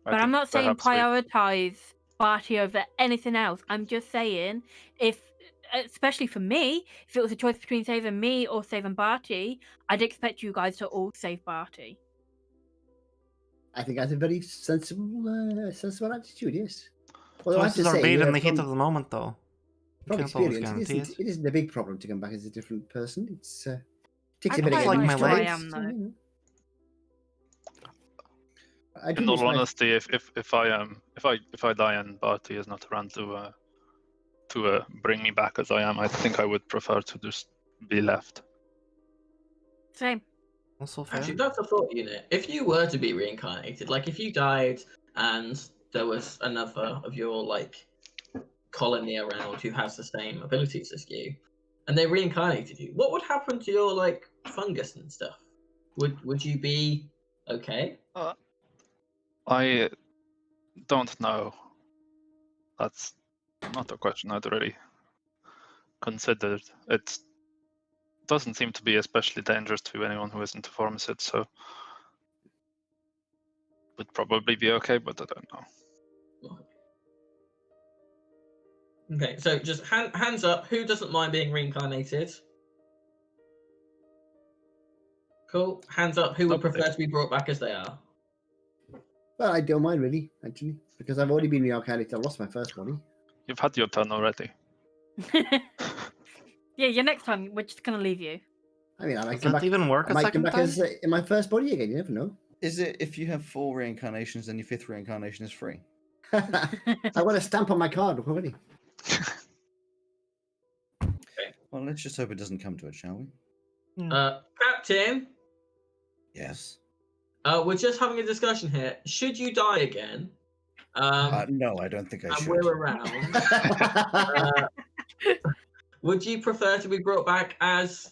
I But I'm think not saying perhaps we- prioritize Barty over anything else. I'm just saying, especially for me, if it was a choice between saving me or saving Barty, I'd expect you guys to all save Barty. I think that's a very sensible attitude. Yes. Although I have to Choices are say, made in the heat from- of the moment, though. From Can't always experience, guarantee it isn't a big problem to come back as a different person. It's takes I a bit of quite getting like used my to it, legs. am, though. you know. I do In miss all my- honesty, if I die and Barty is not around to bring me back as I am, I think I would prefer to just be left. Same. Also fair. Actually, that's a thought unit. If you were to be reincarnated, like if you died and there was another of your colony around who has the same abilities as you, and they reincarnated you, what would happen to your fungus and stuff? Would you be okay? I don't know. That's not a question I'd really considered. It doesn't seem to be especially dangerous to anyone who isn't a pharmacist, so would probably be okay, but I don't know. Okay, so just hands up. Who doesn't mind being reincarnated? Cool. Hands up. Who would Nobody. prefer to be brought back as they are? Well, I don't mind really, actually, because I've already been reincarnated. I lost my first body. You've had your turn already. Yeah, your next time, we're just going to leave you. I mean, I might Does come that back. even work I a might come second back time? as in my first body again. You never know. Is it if you have 4 reincarnations, then your 5th reincarnation is free? I want a stamp on my card already. Well, let's just hope it doesn't come to it, shall we? Captain, Yes. we're just having a discussion here. Should you die again? No, I don't think I and should. we're around. Would you prefer to be brought back as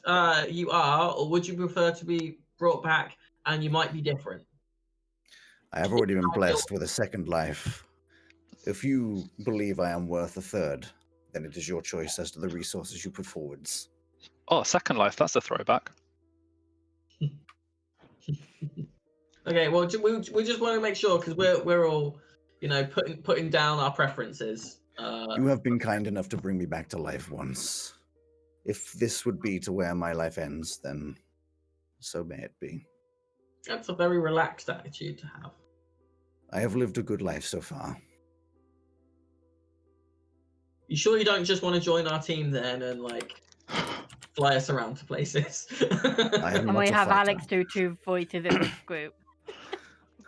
you are, or would you prefer to be brought back and you might be different? I have already been blessed with a second life. If you believe I am worth a third, then it is your choice as to the resources you put forwards. Oh, Second Life, that's a throwback. Okay, well, we just want to make sure because we're all, putting down our preferences. You have been kind enough to bring me back to life once. If this would be to where my life ends, then so may it be. That's a very relaxed attitude to have. I have lived a good life so far. You sure you don't just want to join our team then and fly us around to places? I am And not we a have fighter. Alex do 2 voices in this group.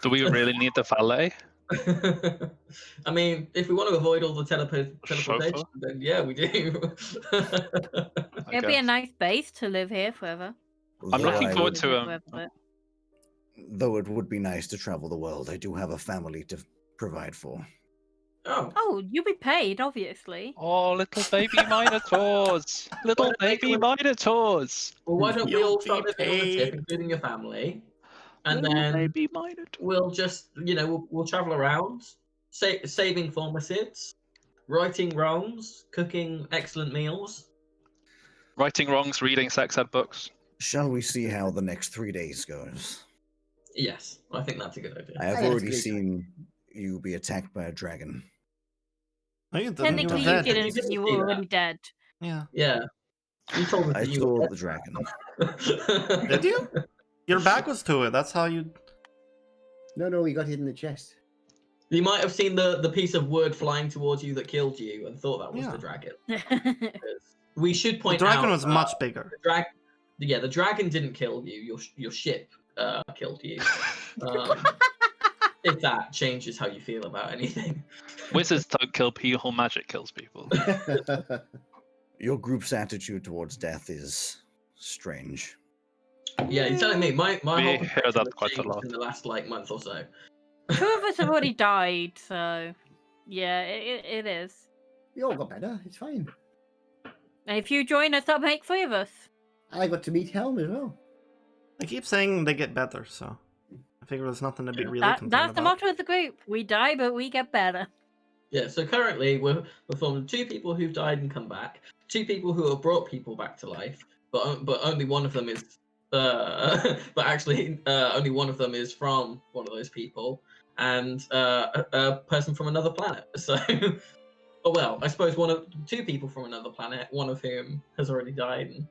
Do we really need the valet? I mean, if we want to avoid all the teleportation, Chauffeur? then yeah, we do. I It'd be a guess. nice base to live here forever. I'm Though looking I forward would- to Forever, but- Though it would be nice to travel the world, I do have a family to provide for. Oh, Oh, you'll be paid, obviously. Oh, little baby Minotaurs! Little Why don't they baby come Minotaurs! well, why don't we You'll all start be living on the tip, paid. including your family, and Little then baby Minotaurs. we'll just, we'll travel around, saving formicids, righting wrongs, cooking excellent meals. Righting wrongs, reading sex ed books. Shall we see how the next 3 days goes? Yes, I think that's a good idea. I have I think it's already great. seen you be attacked by a dragon. No, you didn't. Technically, You you were dead. didn't. You didn't You see were that. already dead. Yeah. Yeah, you told us I that you saw were the dragon. Did you? Your back was to it. That's how you. No, he got hit in the chest. You might have seen the piece of wood flying towards you that killed you and thought that was Yeah. the dragon. We should The point dragon out was much bigger. the dragon didn't kill you. Your ship killed you. If that changes how you feel about anything. Wizards don't kill people, magic kills people. Your group's attitude towards death is strange. Yeah, you're telling me my We whole hear perspective that has quite a changed lot. in the last month or so. 2 of us have already died, so yeah, it is. We all got better. It's fine. And if you join us, that'll make 3 of us. And I got to meet Helm as well. I keep saying they get better, so I figure there's nothing to be really concerned That's the about. motto of the group. We die, but we get better. Yeah, so currently we're forming 2 people who've died and come back, 2 people who have brought people back to life, but only one of them is, but actually only one of them is from one of those people, and a person from another planet. So, oh well, I suppose 2 people from another planet, one of whom has already died. And...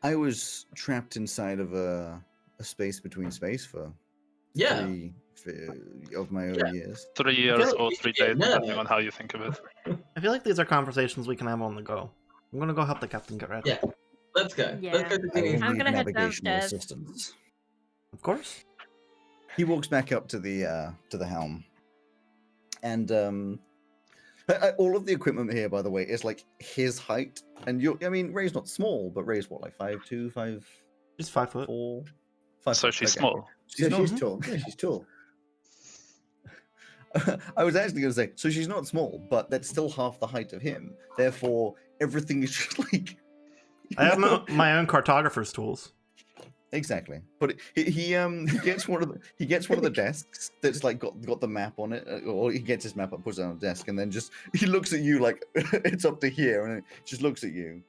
I was trapped inside of a space between space for Yeah, 3 of my early Yeah. years. 3 years feel- or 3 yeah, days, no. depending on how you think of it. I feel like these are conversations we can have on the go. I'm gonna go help the captain get ready. Yeah. Let's go. Yeah. Let's go to I the will I'm need gonna head navigational downstairs. assistance. Of course. He walks back up to the helm, and all of the equipment here, by the way, is like his height. And I mean, Ray's not small, but Ray's what, like 5'2", 5'4", She's 5 foot. 5 So foot, she's okay. small. She's So not. she's tall. Yeah, she's tall. I was actually going to say, so she's not small, but that's still half the height of him. Therefore, everything is just like. I have my own cartographer's tools. Exactly, but he gets one of the desks that's like got the map on it, or he gets his map up, puts it on a desk, and then just he looks at you like it's up to here, and it just looks at you,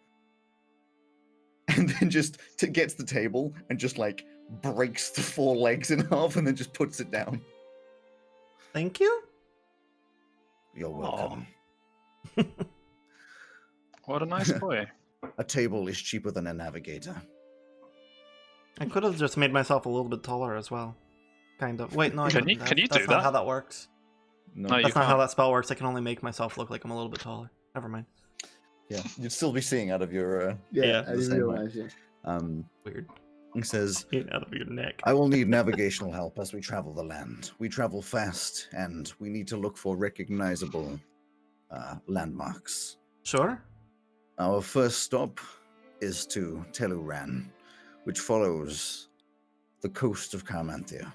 and then just gets the table and just like breaks the 4 legs in half, and then just puts it down. Thank you. You're welcome. What a nice boy. A table is cheaper than a navigator. I could have just made myself a little bit taller as well. Kind of. Wait, no, I Can couldn't. you- can you That's do not that? how that works. No, you That's not how can't. that spell works. I can only make myself look like I'm a little bit taller. Never mind. Yeah, you'd still be seeing out of your. Yeah, I the didn't same realize. Yeah. Weird. He says, Get out of your neck. I will need navigational help as we travel the land. We travel fast, and we need to look for recognizable landmarks. Sure. Our first stop is to Teluran, which follows the coast of Carmanthia.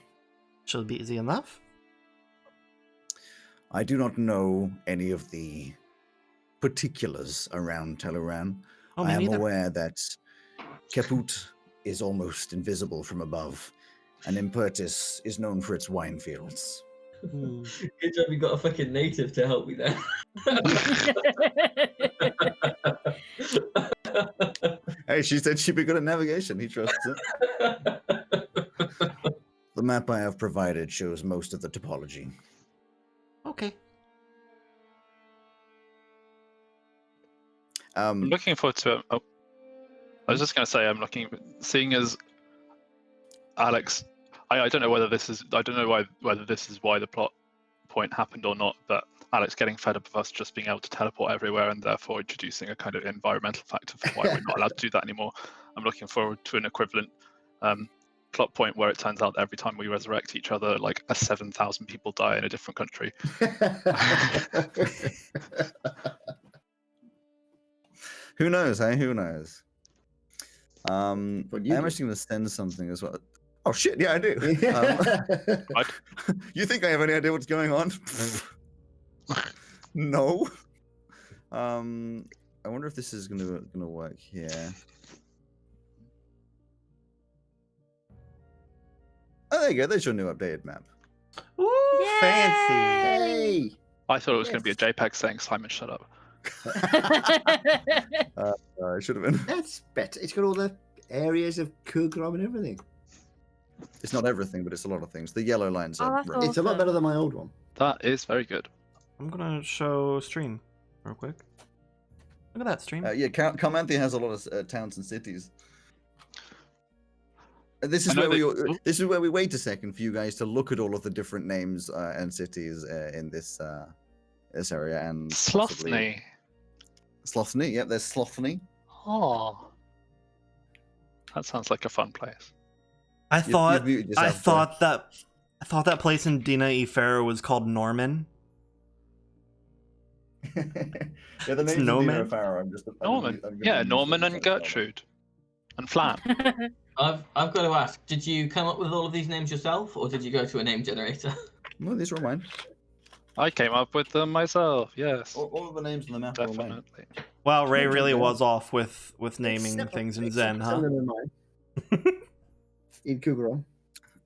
Should be easy enough. I do not know any of the particulars around Teluran. Oh, I me am neither. aware that Keput is almost invisible from above, and Impertis is known for its wine fields. Hmm. Good job you got a fucking native to help me there. Hey, she said she'd be good at navigation. He trusts it. The map I have provided shows most of the topology. Okay. I'm looking forward to it. Oh, I was just going to say, I'm looking, seeing as Alex, I don't know whether this is, I don't know whether this is why the plot point happened or not, but Alex getting fed up of us just being able to teleport everywhere and therefore introducing a kind of environmental factor for why we're not allowed to do that anymore. I'm looking forward to an equivalent plot point where it turns out that every time we resurrect each other, like 7,000 people die in a different country. Who knows, hey? Who knows? What I'm do you do? actually going to send something as well. Oh shit! Yeah, I do. What? You think I have any idea what's going on? No. I wonder if this is gonna work here. Oh, there you go. There's your new updated map. Ooh, fancy. Hey! I thought it was going to be a JPEG saying Simon, shut up. It should have been. That's better. It's got all the areas of Kugram and everything. It's not everything, but it's a lot of things. The yellow lines Oh, are. that's red. awesome. It's a lot better than my old one. That is very good. I'm gonna show stream real quick. Look at that stream. Yeah, Carmanthia has a lot of towns and cities. This is I know where that- this is where we wait a second for you guys to look at all of the different names and cities in this area and possibly- Slothney. Slothney, yep, there's Slothney. Oh. That sounds like a fun place. I thought muted I yourself there. thought that place in Dina Ifera was called Norman. Yeah, the names Norman? of Farah, I'm just Norman. Yeah, Norman and Gertrude. And Flan. I've got to ask, did you come up with all of these names yourself, or did you go to a name generator? No, these are mine. I came up with them myself, yes. All of the names on the map are mine. Definitely. Wow, Ray Mention really them. was off with naming Except- things in except Zen, some huh? of them are mine. In Kugram.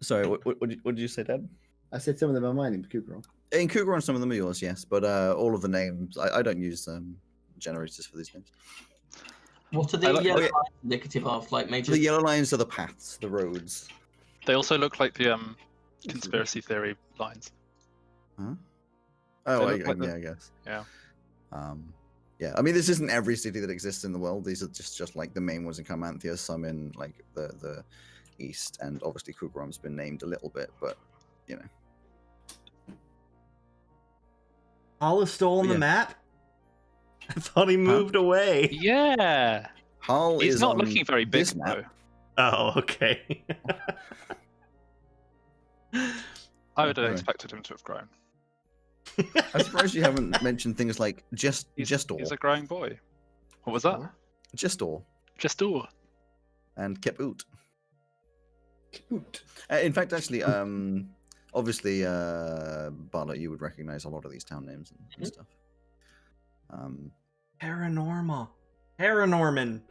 Sorry, what did you say, Dad? I said some of them are mine in Kugram. In Cougar, some of them are yours, yes, but all of the names, I don't use generators for these names. What are the I like- yellow oh, yeah. lines indicative of? Like major. The yellow lines are the paths, the roads. They also look like the conspiracy theory lines. Huh? They Oh, look like yeah, the- I guess. Yeah. Yeah. I mean, this isn't every city that exists in the world. These are just like the main ones in Carmanthia, some in like the east, and obviously Kugram's been named a little bit, but you know. All is still on Yeah. the map? I thought he moved away. Yeah. Hull He's is not on looking very big this map. though. Oh, okay. I would have Okay. expected him to have grown. I'm surprised you haven't mentioned things like He's Gestor, a growing boy. What was that? Gestor, Gestor. and Keput. Cute. In fact, actually, obviously, Bartlett, you would recognize a lot of these town names and stuff. Paranormal. Paranorman.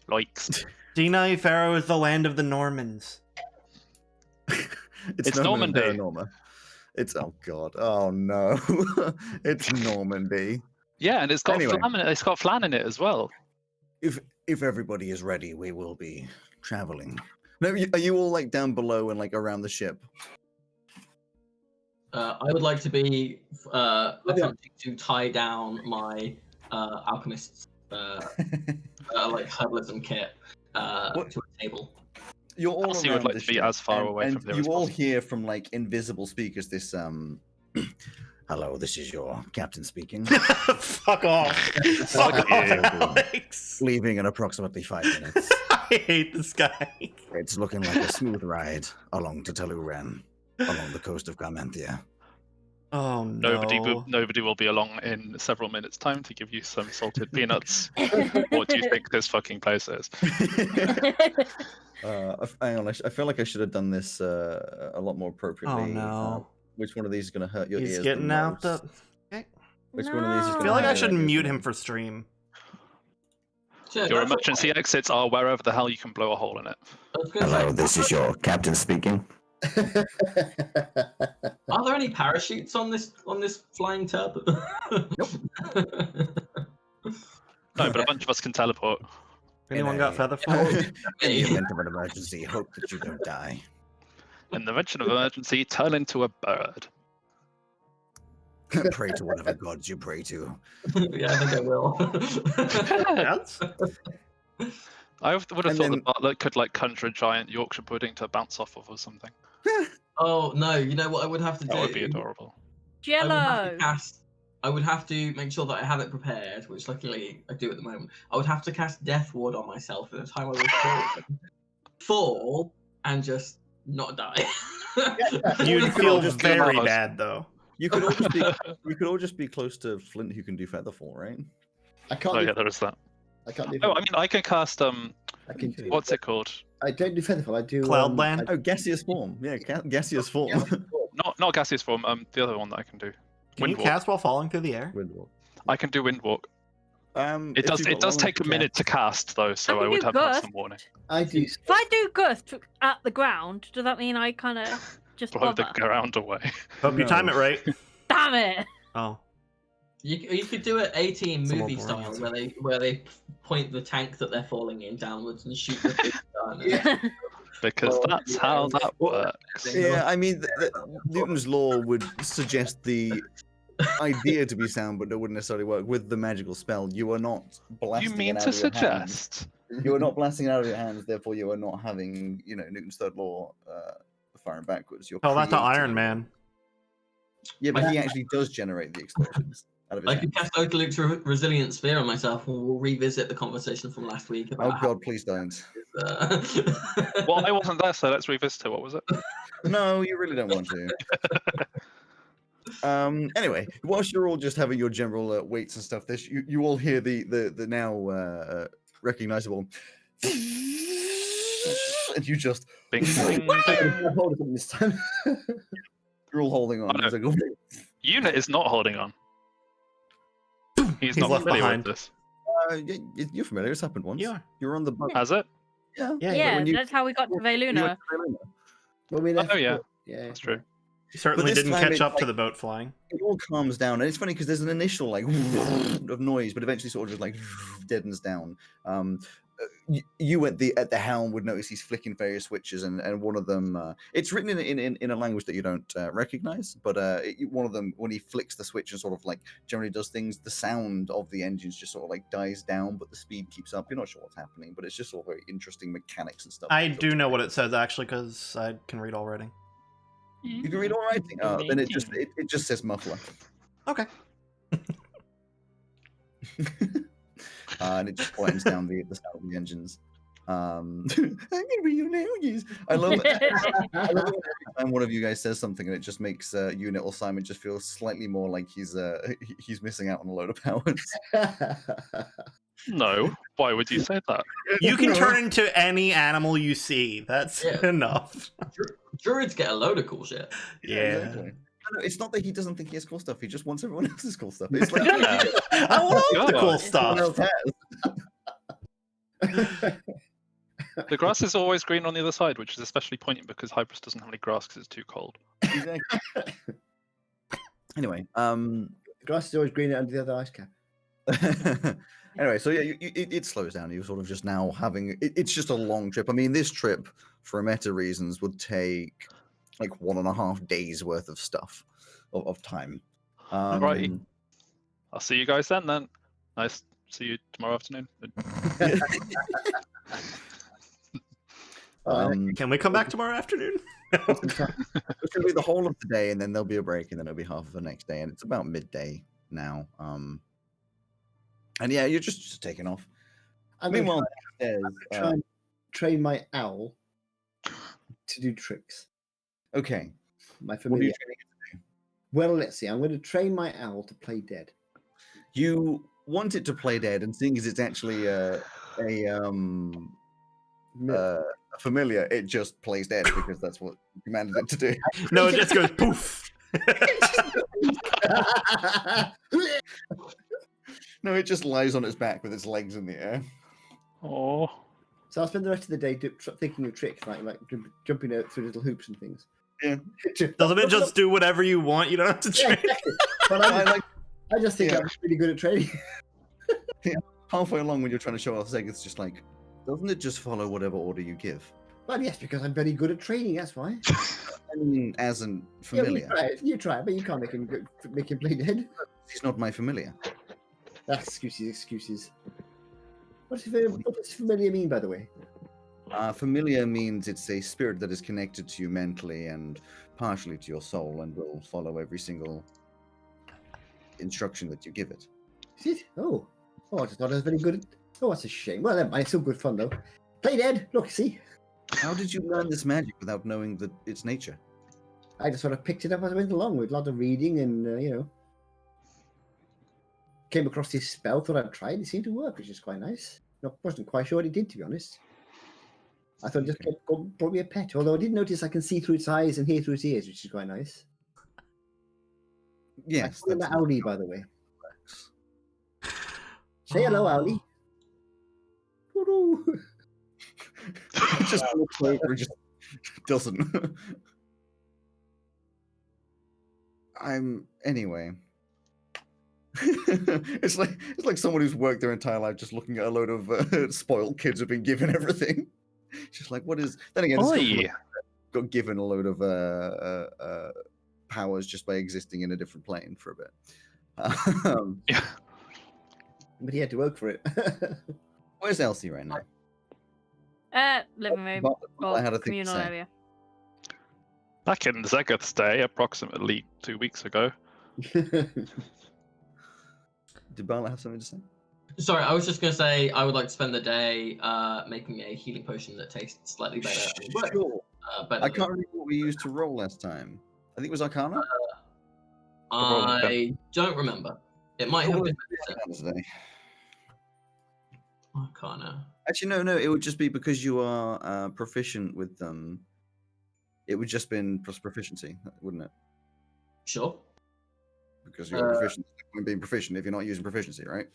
Likes. Dina Ifera is the land of the Normans. It's Norman and Normandy. Paranorma. It's oh god, oh no, it's Normandy. Yeah, and it's got Anyway. Flan in it. It's got Flan in it as well. If everybody is ready, we will be traveling. No, are you all like down below and like around the ship? I would like to be attempting to tie down my alchemist's like herbalism kit What? to a table. You're all Elsie would around like the to be ship, as far and- away and from there you as all possible. hear from like invisible speakers this hello, this is your captain speaking. Fuck off. Fuck off, you. Alex. Leaving in approximately 5 minutes. I hate this guy. It's looking like a smooth ride along to Taluran, along the coast of Garmenthia. Oh no. Nobody will be along in several minutes' time to give you some salted peanuts. What do you think this fucking place is? Hang on, I feel like I should have done this a lot more appropriately. Oh no. Which one of these is going to hurt your He's ears getting the out most? the. Okay. Which one of these is I gonna feel like I hurt should your ears mute the him most? for stream. Yeah, Your that's emergency okay. exits are wherever the hell you can blow a hole in it. I was gonna Hello, say, this is your captain speaking. are there any parachutes on this flying tub? Nope. No, but a bunch of us can teleport. Anyone got feather In fall? the event of an emergency, hope that you don't die. In the mention of emergency, turn into a bird. Pray to whatever gods you pray to. Yeah, I think I will. That's... I would have And thought then- the butler could like conjure a giant Yorkshire pudding to bounce off of or something. Oh no! You know what I would have to That do? would be adorable. Jello. I would have to make sure that I have it prepared, which luckily I do at the moment. I would have to cast Death Ward on myself at the time I was fall and just not die. You'd could feel all just very do ours. bad though. You could all just be we could all just be close to Flint who can do Featherfall, right? I can't. Oh do, yeah, there is that. I can't do. Oh, I mean, I can cast I can do. what's it called? I don't do Featherfall. I do Cloudland? Oh, gaseous form. Yeah, gaseous form. Not gaseous form. The other one that I can do. Can you Windwalk. cast while falling through the air? Windwalk. I can do windwalk. If It does. you've It got does long take a enough minute to cast though, so can I would do have to have gust. some warning. I do. If I do gust at the ground, does that mean I kind of just Blow the bother? ground away. Hope you time it right. Damn it! Oh. You could do it 18 Some more movie boring style answer. where they point the tank that they're falling in downwards and shoot the big gun. Because Oh, that's yeah. how that works. Yeah, I mean, Newton's law would suggest the idea to be sound, but it wouldn't necessarily work with the magical spell. You are not blasting You mean it out to of your hands. suggest? You are not blasting it out of your hands, therefore you are not having, Newton's third law firing backwards. You're Tell that to creating- Iron Man. Yeah, but he actually does generate the explosions out of his I hands. could cast Oakaluk's Resilient Sphere on myself, and we'll revisit the conversation from last week Oh about god, please don't. Well, I wasn't there, so let's revisit it. What was it? No, you really don't want to. Anyway, whilst you're all just having your general weights and stuff, this you all hear the now recognizable, and you just Bing, bing, bing. I'm holding it this time. you're all holding on. Oh, no. It's like, Unit is not holding on. He's He's not left familiar behind. with this. you're familiar. It's happened once. You are. You're on the boat. Has it? Yeah. Yeah, Yeah, when you- that's how we got to You went Veluna. to Veluna. Well, we left Oh, yeah. Yeah, That's true. You certainly this didn't time catch it's up to like- the boat flying. It all calms down, and it's funny because there's an initial like of noise, but eventually sort of just like deadens down. You at the helm would notice he's flicking various switches, and one of them it's written in a language that you don't recognize, but one of them, when he flicks the switch and sort of like generally does things, the sound of the engines just sort of like dies down, but the speed keeps up. You're not sure what's happening, but it's just all very interesting mechanics and stuff. I do know what it says actually because I can read all writing. You can read all writing. Then it just says muffler. Okay. And it just quietens down the sound of the engines. I'm gonna be your languages. I love it. I love it every time one of you guys says something, and it just makes Unit or Simon just feel slightly more like he's missing out on a load of powers. No. Why would you say that? You can turn into any animal you see. That's Yeah. enough. Druids get a load of cool shit. Yeah. Exactly. No, it's not that he doesn't think he has cool stuff. He just wants everyone else's cool stuff. It's like Yeah. I want all the God. cool everyone else stuff. has. The grass is always green on the other side, which is especially poignant because Hybris doesn't have any grass because it's too cold. Exactly. Anyway, The grass is always greener under the other ice cap. anyway, so yeah, it slows down. You're sort of just now having it's just a long trip. I mean, this trip, for meta reasons, would take like 1.5 days worth of stuff of time. Alrighty. I'll see you guys then. Nice. See you tomorrow afternoon. Can we come back tomorrow afternoon? It's going to be the whole of the day, and then there'll be a break, and then it'll be half of the next day, and it's about midday now. And yeah, you're just taking off. I'm gonna Meanwhile, try downstairs, and train my owl to do tricks. Okay. My What are familiar. you training it? Well, let's see. I'm going to train my owl to play dead. You want it to play dead, and seeing as it's actually a familiar, it just plays dead because that's what you commanded it to do. No, it just goes poof. No, it just lies on its back with its legs in the air. Oh, So I'll spend the rest of the day thinking of tricks, like jumping out through little hoops and things. Yeah. Doesn't it just do whatever you want? You don't have to Yeah, train. exactly. But I just think Yeah. I'm really good at training. Halfway along when you're trying to show off Zeg, it's just like, doesn't it just follow whatever order you give? Well, yes, because I'm very good at training. That's why. I mean, as an Yeah, familiar. you try it, but you can't make him play dead. He's not my familiar. That's excuses. What does familiar mean, by the way? Familiar means it's a spirit that is connected to you mentally and partially to your soul and will follow every single instruction that you give it. Is it? Oh, I just thought I was very good at... Oh, that's a shame. Well, never mind. It's still good fun, though. Play dead. Look, see? How did you learn this magic without knowing its nature? I just sort of picked it up as I went along with a lot of reading and, came across this spell, thought I'd try it. It seemed to work, which is quite nice. Wasn't quite sure what it did, to be honest. I thought it just brought me a pet, although I did notice I can see through its eyes and hear through its ears, which is quite nice. Yes. I call him Owlie, by the way. Say hello, Owlie. Woo-hoo. Just walks over and just doesn't. Anyway. it's like someone who's worked their entire life just looking at a load of spoiled kids who've been given everything. Just like, what is? Then again, Oi. got given a load of powers just by existing in a different plane for a bit. Yeah. But he had to work for it. Where's Elsie right now? Living room I had a or thing to communal say. area. Back in Zegeth's day, approximately 2 weeks ago. Did Bala have something to say? Sorry, I was just going to say I would like to spend the day making a healing potion that tastes slightly better. and works, Sure. better I than- can't remember what we used to roll last time. I think it was Arcana. rolling I don't remember. It might have been Today. Arcana. Actually, no. It would just be because you are proficient with them. It would just been plus proficiency, wouldn't it? Sure. Because you're proficient. Being proficient if you're not using proficiency, right?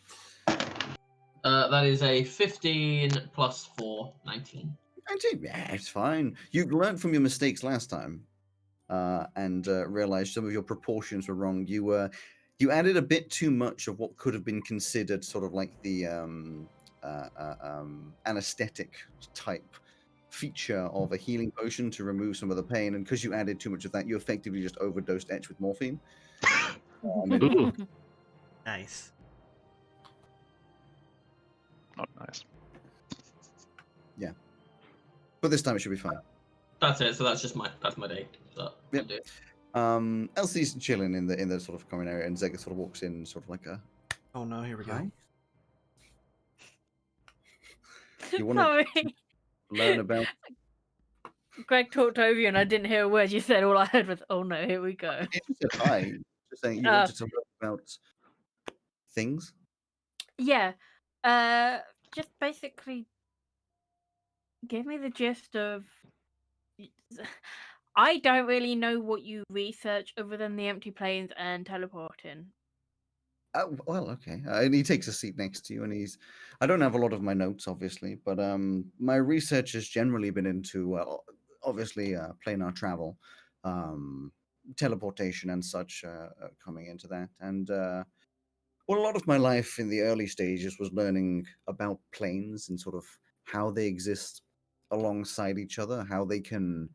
That is a 15 plus 4, 19. 19. Yeah, it's fine. You learned from your mistakes last time, and realized some of your proportions were wrong. You added a bit too much of what could have been considered sort of like the anesthetic type feature of a healing potion to remove some of the pain, and because you added too much of that, you effectively just overdosed Etch with morphine. Ooh. Nice. Not nice. But this time it should be fine. That's it. So that's my day. So Yep. I'll do it. Elsie's chilling in the sort of common area, and Zega sort of walks in, sort of like a. Oh no, here we go. Hi. You wanna- Sorry. Learn about. Greg talked over you and I didn't hear a word you said. All I heard was, oh no, here we go. He just said hi. Just saying you wanted to learn about things. Yeah. Just basically give me the gist of. I don't really know what you research other than the empty planes and teleporting. Well, okay. And he takes a seat next to you, and he's. I don't have a lot of my notes, obviously, but my research has generally been into, obviously, planar travel, teleportation, and such, coming into that. And well, a lot of my life in the early stages was learning about planes and sort of how they exist alongside each other, how they can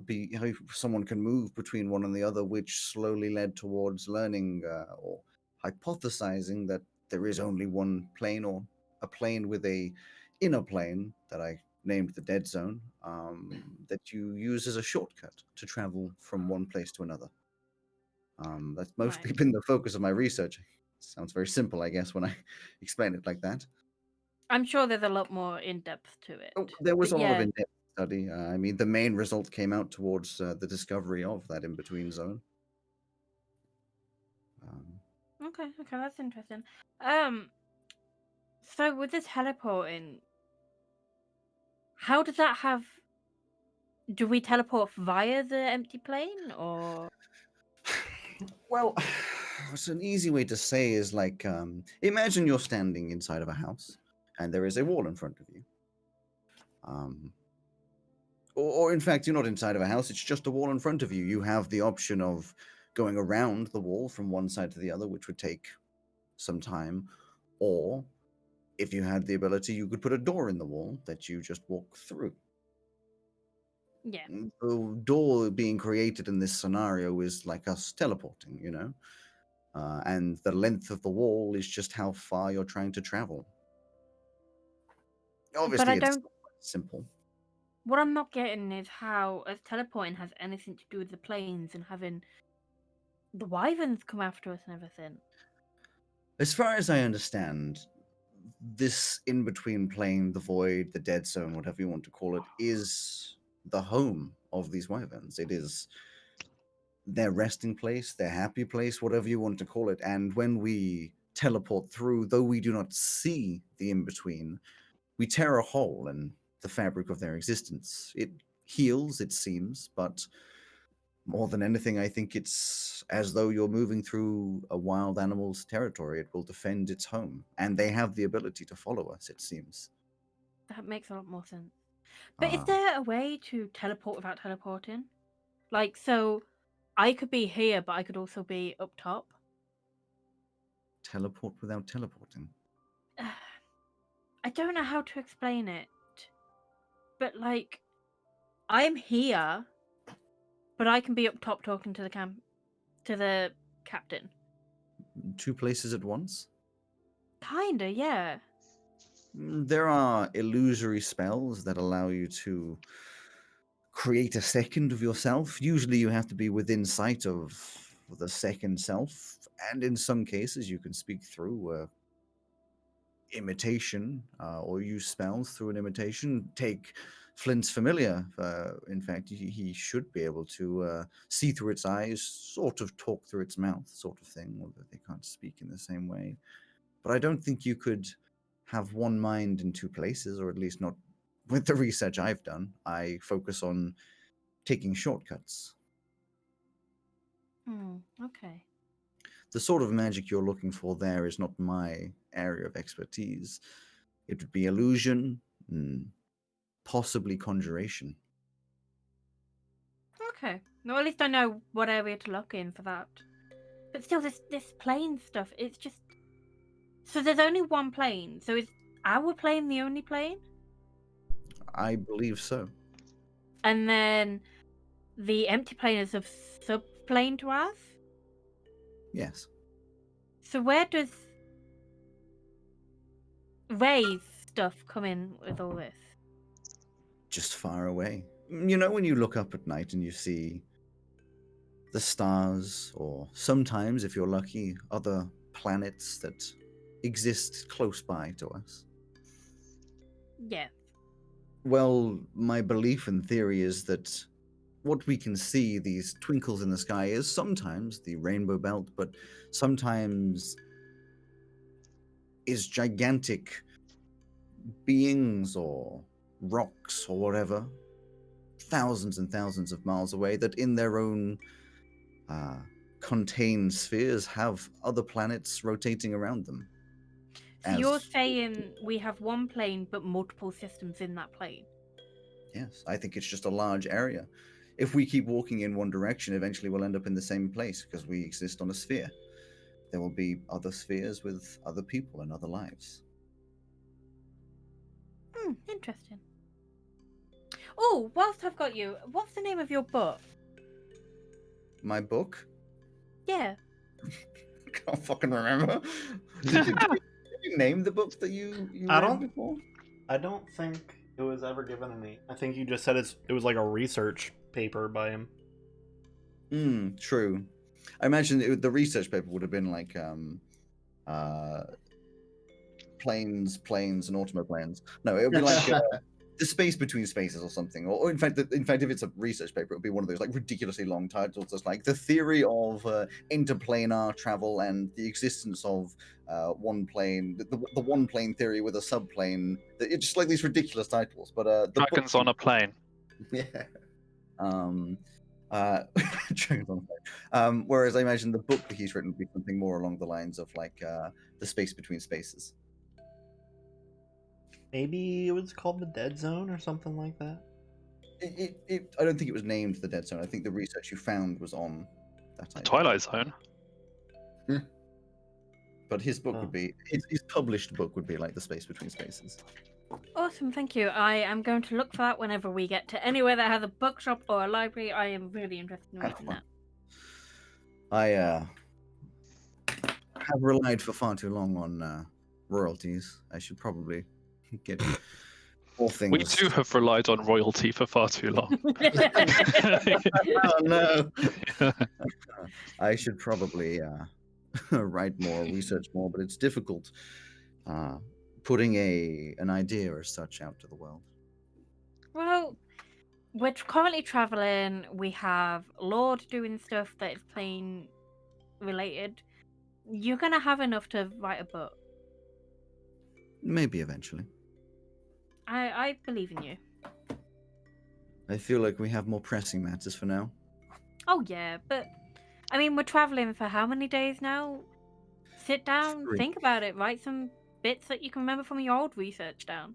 be, how someone can move between one and the other, which slowly led towards learning or hypothesizing that there is only one plane, or a plane with a inner plane that I named the Dead Zone, that you use as a shortcut to travel from one place to another. That's mostly Right. been the focus of my research. Sounds very simple, I guess, when I explain it like that. I'm sure there's a lot more in depth to it. Oh, there was a But lot of yeah, in-depth study. I mean, the main result came out towards the discovery of that in-between zone. okay, that's interesting. So with this teleporting, how does that have? Do we teleport via the empty plane, or? Well, what's an easy way to say is like, imagine you're standing inside of a house, and there is a wall in front of you. Or in fact, you're not inside of a house, it's just a wall in front of you. You have the option of going around the wall from one side to the other, which would take some time. Or if you had the ability, you could put a door in the wall that you just walk through. Yeah. The door being created in this scenario is like us teleporting, you know? And the length of the wall is just how far you're trying to travel. Obviously, I it's don't- simple. What I'm not getting is how us teleporting has anything to do with the planes and having the wyverns come after us and everything. As far as I understand, this in-between plane, the void, the dead zone, whatever you want to call it, is the home of these wyverns. It is their resting place, their happy place, whatever you want to call it. And when we teleport through, though we do not see the in-between, we tear a hole in the fabric of their existence. It heals, it seems, but more than anything, I think it's as though you're moving through a wild animal's territory. It will defend its home, and they have the ability to follow us, it seems. That makes a lot more sense. But is Ah. there a way to teleport without teleporting? Like, so I could be here, but I could also be up top. Teleport without teleporting? I don't know how to explain it. But, like, I'm here, but I can be up top talking to the captain. Two places at once? Kinda, yeah. There are illusory spells that allow you to create a second of yourself. Usually you have to be within sight of the second self, and in some cases you can speak through imitation or use spells through an imitation. Take Flint's familiar. In fact, he should be able to see through its eyes, sort of talk through its mouth, sort of thing, although they can't speak in the same way. But I don't think you could have one mind in two places, or at least not with the research I've done. I focus on taking shortcuts. Okay. The sort of magic you're looking for there is not my area of expertise. It would be illusion, possibly conjuration. Okay. No, at least I know what area to look in for that. But still, this plane stuff, it's just... So there's only one plane. So is our plane the only plane? I believe so. And then the empty plane is a subplane to us? Yes. So where does Ray's stuff come in with all this? Just far away. You know, when you look up at night and you see the stars, or sometimes, if you're lucky, other planets that exist close by to us. Yeah. Well, my belief and theory is that what we can see, these twinkles in the sky, is sometimes the rainbow belt, but sometimes is gigantic beings or rocks or whatever, thousands and thousands of miles away, that in their own contained spheres have other planets rotating around them. So you're saying we have one plane but multiple systems in that plane? Yes, I think it's just a large area. If we keep walking in one direction, eventually we'll end up in the same place because we exist on a sphere. There will be other spheres with other people and other lives. Interesting. Oh, whilst I've got you, what's the name of your book? My book? Yeah. I can't fucking remember. Did you name the book that you read before? I don't think it was ever given to me. I think you just said it was like a research paper by him. True. I imagine the research paper would have been like planes, and automoplanes. No, it would be like the space between spaces or something. Or in fact, if it's a research paper, it would be one of those like ridiculously long titles, just like the theory of interplanar travel and the existence of one plane, the one plane theory with a subplane. It's just like these ridiculous titles. But the Dragons on a plane. Yeah. Dragons on a plane. Whereas I imagine the book that he's written would be something more along the lines of like the space between spaces. Maybe it was called the Dead Zone or something like that. I don't think it was named the Dead Zone. I think the research you found was on that idea. Twilight Zone. But his book would be his published book would be like the space between spaces. Awesome, thank you. I am going to look for that whenever we get to anywhere that has a bookshop or a library. I am really interested in reading that. I have relied for far too long on royalties. I should probably get all things. We too have relied on royalty for far too long. Oh no! I should probably write more, research more, but it's difficult putting an idea as such out to the world. Well, we're currently traveling. We have Lord doing stuff that is plane related. You're gonna have enough to write a book. Maybe eventually. I believe in you. I feel like we have more pressing matters for now. Oh yeah, but I mean, we're traveling for how many days now? Sit down, 3. think about it, write some bits that you can remember from your old research down.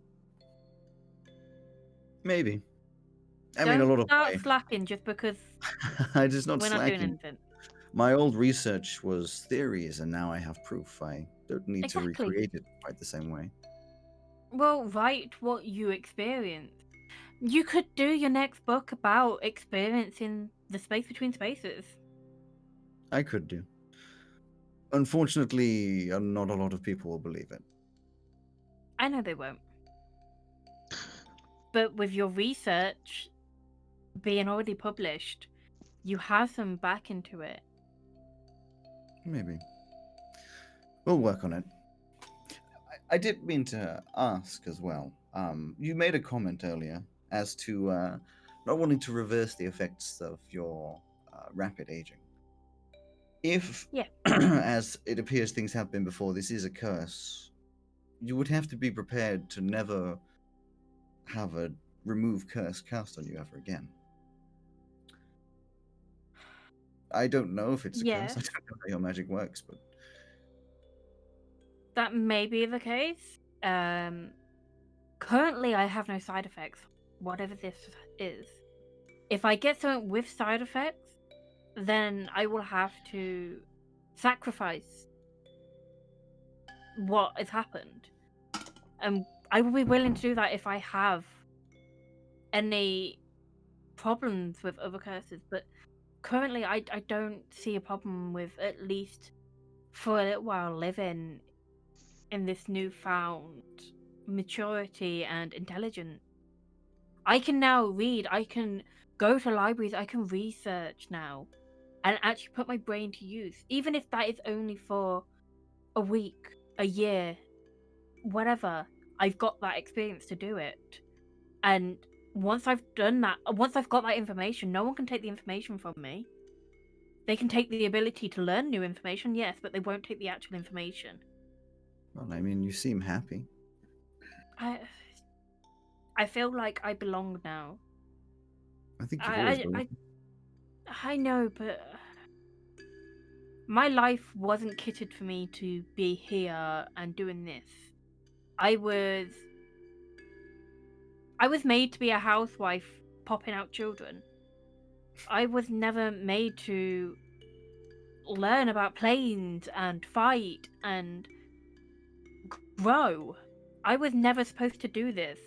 Maybe. I Don't mean, a lot of start slacking just because I just not we're not doing slacking. anything. My old research was theories, and now I have proof. I don't need Exactly. to recreate it quite the same way. Well, write what you experienced. You could do your next book about experiencing the space between spaces. I could do. Unfortunately, not a lot of people will believe it. I know they won't. But with your research being already published, you have some back into it. Maybe. We'll work on it. I did mean to ask as well. You made a comment earlier as to not wanting to reverse the effects of your rapid aging. If, Yeah. as it appears things have been before, this is a curse, you would have to be prepared to never have a remove curse cast on you ever again. I don't know if it's a curse. I don't know how your magic works, but that may be the case. Currently, I have no side effects, whatever this is. If I get something with side effects, then I will have to sacrifice what has happened. And I will be willing to do that if I have any problems with other curses. But currently, I don't see a problem with, at least for a little while, living in this newfound maturity and intelligence. I can now read, I can go to libraries, I can research now, and actually put my brain to use, even if that is only for a week, a year, whatever. I've got that experience to do it. And once I've done that, once I've got that information, no one can take the information from me. They can take the ability to learn new information, yes, but they won't take the actual information. well, I mean, you seem happy. I feel like I belong now. I think you've always been. I know, but my life wasn't kitted for me to be here and doing this. I was made to be a housewife popping out children. I was never made to learn about planes and fight and grow. I was never supposed to do this.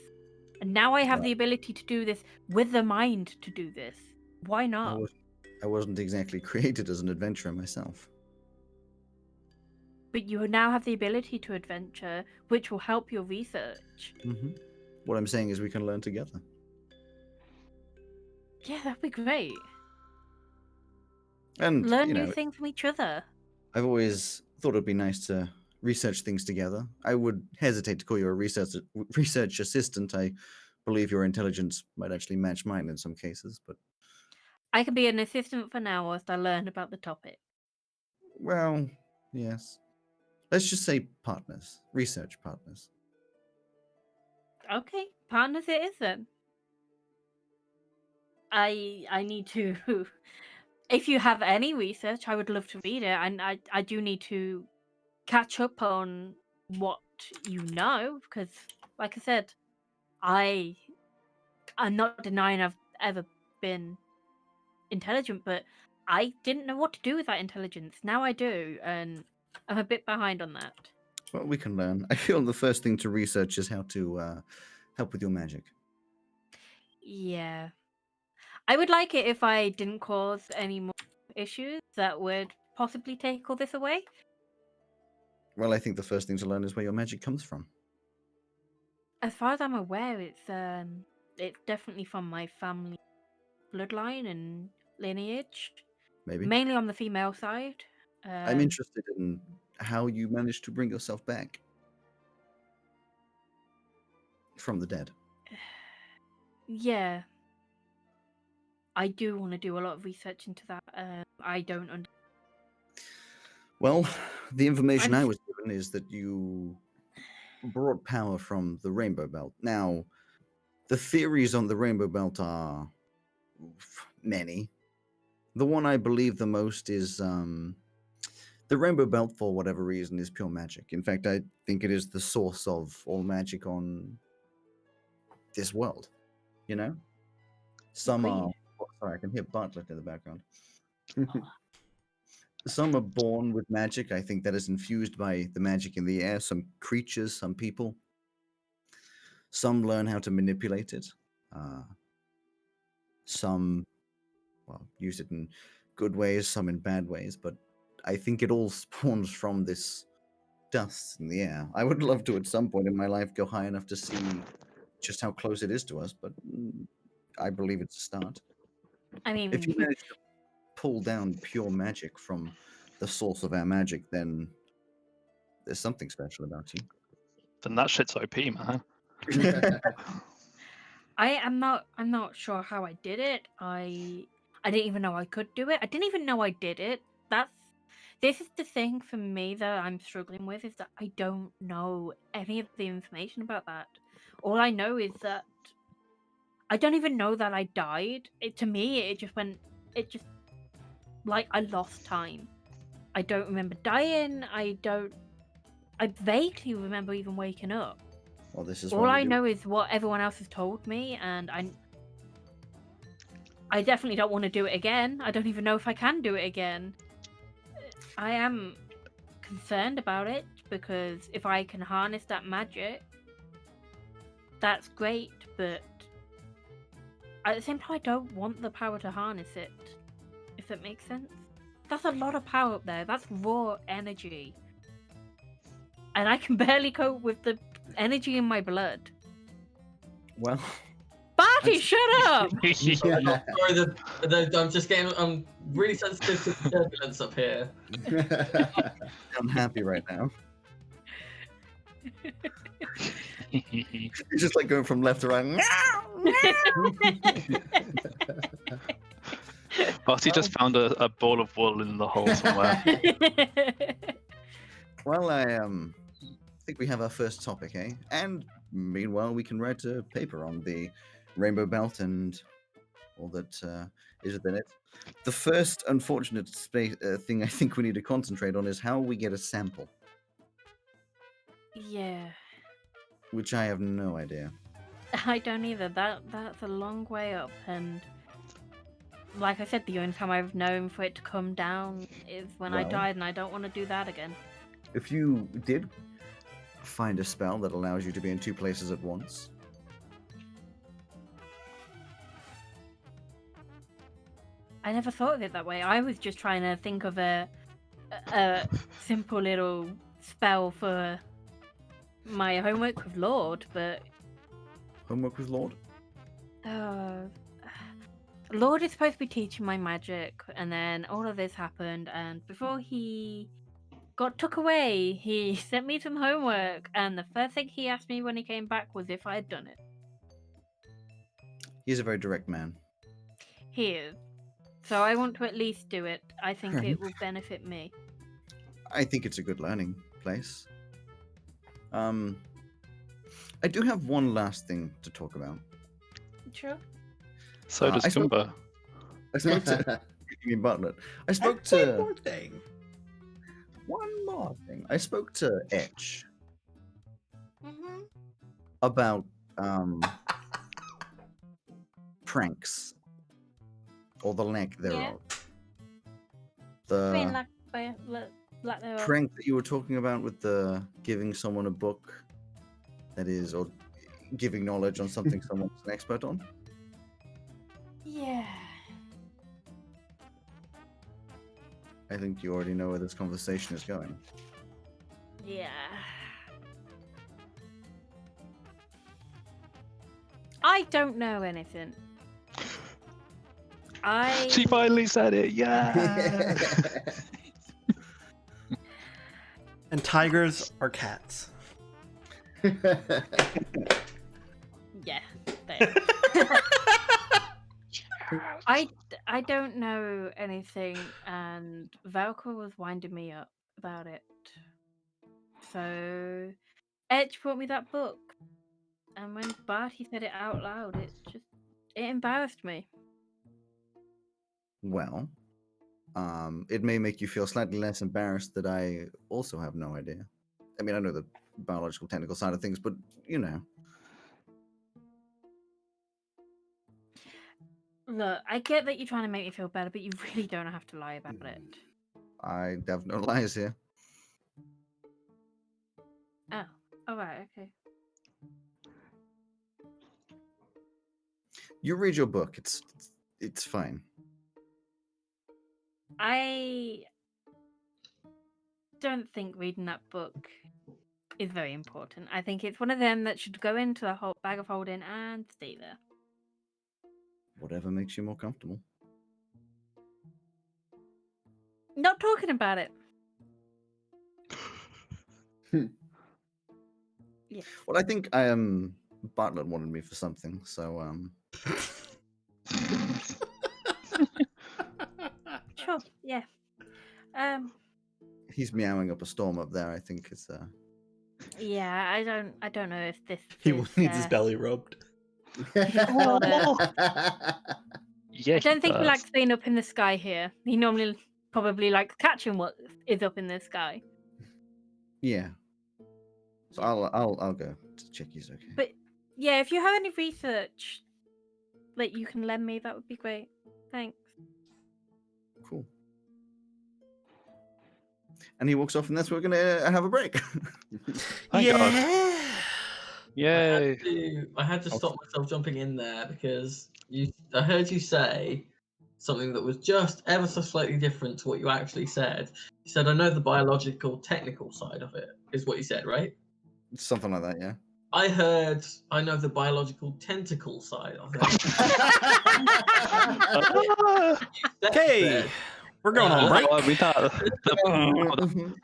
And now I have the ability to do this with the mind to do this. Why not? I wasn't exactly created as an adventurer myself. But you now have the ability to adventure, which will help your research. Mm-hmm. What I'm saying is we can learn together. Yeah, that'd be great. And Learn you know, new things from each other. I've always thought it'd be nice to research things together. I would hesitate to call you a research assistant. I believe your intelligence might actually match mine in some cases, but I can be an assistant for now whilst I learn about the topic. well, yes. Let's just say partners, research partners. Okay, partners it is then. I need to. If you have any research, I would love to read it, and I do need to catch up on what you know because, like I said, I'm not denying I've ever been intelligent, but I didn't know what to do with that intelligence. Now I do, and I'm a bit behind on that. Well, we can learn. I feel the first thing to research is how to help with your magic. Yeah. I would like it if I didn't cause any more issues that would possibly take all this away. Well, I think the first thing to learn is where your magic comes from. As far as I'm aware, it's definitely from my family bloodline and lineage, Maybe. mainly on the female side. I'm interested in how you managed to bring yourself back from the dead. Yeah, I do want to do a lot of research into that. I don't understand. Well, the information I'm I s- was given is that you brought power from the Rainbow Belt. Now, the theories on the Rainbow Belt are many. The one I believe the most is the Rainbow Belt, for whatever reason, is pure magic. In fact, I think it is the source of all magic on this world. You know? Some are. Agreed. Oh, sorry, I can hear Bartlett in the background. Some are born with magic. I think that is infused by the magic in the air. Some creatures, some people. Some learn how to manipulate it. Some, well, use it in good ways, some in bad ways. But I think it all spawns from this dust in the air. I would love to, at some point in my life, go high enough to see just how close it is to us. But I believe it's a start. I If you mean, manage to pull down pure magic from the source of our magic, then there's something special about you. Then that shit's OP, man. I'm not sure how I did it. I didn't even know I could do it. I didn't even know I did it. This is the thing for me that I'm struggling with is that I don't know any of the information about that. All I know is that I don't even know that I died. To me, it just like I lost time. I don't remember dying. I vaguely remember even waking up. Well, this is All when we I do- know is what everyone else has told me, and I definitely don't want to do it again. I don't even know if I can do it again. I am concerned about it because if I can harness that magic, that's great, but at the same time, I don't want the power to harness it, if that makes sense. That's a lot of power up there. That's raw energy. And I can barely cope with the energy in my blood. Well, Barty, shut up! Sorry, I'm just getting. I'm really sensitive to the turbulence up here. I'm happy right now. It's just like going from left to right. Barty just found a ball of wool in the hole somewhere. Well, I think we have our first topic, eh? And meanwhile, we can write a paper on the Rainbow Belt and all that is within it. The first unfortunate thing I think we need to concentrate on is how we get a sample, Yeah, which I have no idea. I don't either. That's a long way up, and like I said, the only time I've known for it to come down is when I Well. died, and I don't want to do that again. If you did find a spell that allows you to be in two places at once, I never thought of it that way. I was just trying to think of a simple little spell for my homework with Lord, but homework with Lord? Lord is supposed to be teaching my magic, and then all of this happened, and before he got took away. He sent me some homework, and the first thing he asked me when he came back was if I had done it. He's a very direct man. He is. So I want to at least do it. I think Right. it will benefit me. I think it's a good learning place. I do have one last thing to talk about. Sure. So does I spoke- Kumba. I spoke to you mean Bartlett. I spoke One to more thing. one more thing. I spoke to Etch Mm-hmm. about pranks or the lack thereof. I mean, The like there are. prank that you were talking about with the giving someone a book that is, or giving knowledge on something someone's an expert on. Yeah. I think you already know where this conversation is going. Yeah. I don't know anything. She finally said it. Yeah. And tigers are cats. Yeah. There. I don't know anything, and Valka was winding me up about it. So Edge brought me that book, and when Barty said it out loud, it embarrassed me. Well, it may make you feel slightly less embarrassed that I also have no idea. I mean, I know the biological, technical side of things, but you know. Look, I get that you're trying to make me feel better, but you really don't have to lie about it. I have no lies here. Oh, alright, okay. You read your book. It's fine. I don't think reading that book is very important. I think it's one of them that should go into the whole bag of holding and stay there. Whatever makes you more comfortable. Not talking about it. Well, I think Bartlett wanted me for something, so Sure, yeah. he's meowing up a storm up there. I think it's Yeah, I don't know if this He is, needs his belly rubbed. Yeah. I don't think he does. likes being up in the sky here. He normally probably likes catching what is up in the sky. yeah. So I'll go to check he's okay. But yeah, if you have any research that you can lend me, that would be great. Thanks. Cool. And he walks off, and that's where we're gonna have a break. Thank God. Yeah. Yay. I had to stop myself jumping in there because I heard you say something that was just ever so slightly different to what you actually said. You said, I know the biological, technical side of it, is what you said, right? Something like that, yeah. I heard, I know the biological tentacle side of it. Okay, we're going on break. Well, I mean,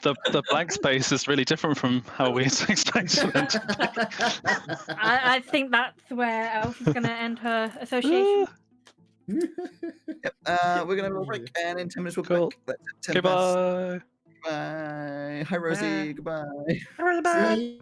the blank space is really different from how we expected it to be. I think that's where Elf is going to end her association. Yep. We're gonna have a break, and in 10 minutes we'll Cool. break. That's it, 10 past. Goodbye. Bye. Hi, Rosie. Goodbye. See?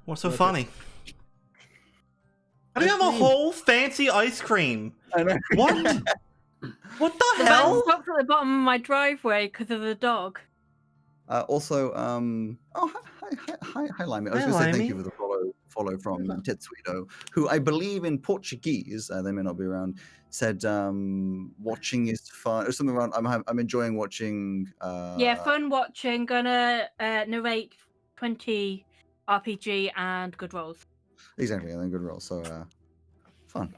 What's so Okay. funny? How do you have a Ice cream. whole fancy ice cream? I know. What? What the The hell? van stopped at the bottom of my driveway because of the dog. Also, oh, hi, Limey. I was Hi, going to say thank you Limey. for the follow from Hello. Tetsuido, who I believe in Portuguese, they may not be around, said watching is fun, or something around. I'm enjoying watching. Yeah, fun watching. Gonna narrate 20 RPG and good rolls. Exactly, and then good roll. So fun.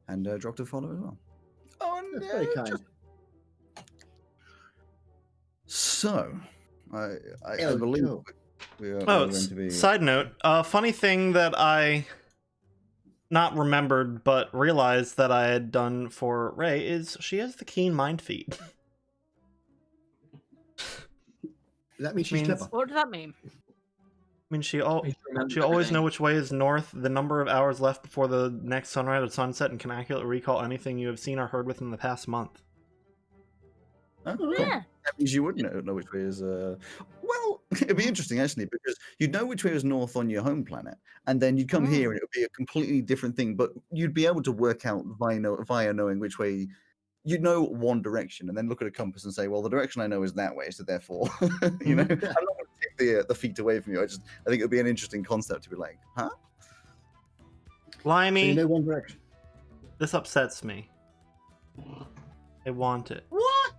And dropped a follow as well. Oh, That's no, very kind. So, I El believe Joe. we are Oh, going to be. side note, funny thing that I not remembered but realized that I had done for Ray is she has the keen mind feat. That means she's Means- clever. What does that mean? I mean, she Please remember always everything. know which way is north, the number of hours left before the next sunrise or sunset, and can accurately recall anything you have seen or heard within the past month. Oh, cool. Yeah. That means you would know which way is. Well, it'd be interesting actually because you'd know which way is north on your home planet, and then you'd come here and it would be a completely different thing. But you'd be able to work out via knowing which way. You'd know one direction, and then look at a compass and say, "Well, the direction I know is that way, so therefore, you know, I'm not going to take the feet away from you. I think it would be an interesting concept to be like, huh? So Limey, you know one direction. this upsets me. I want it. What?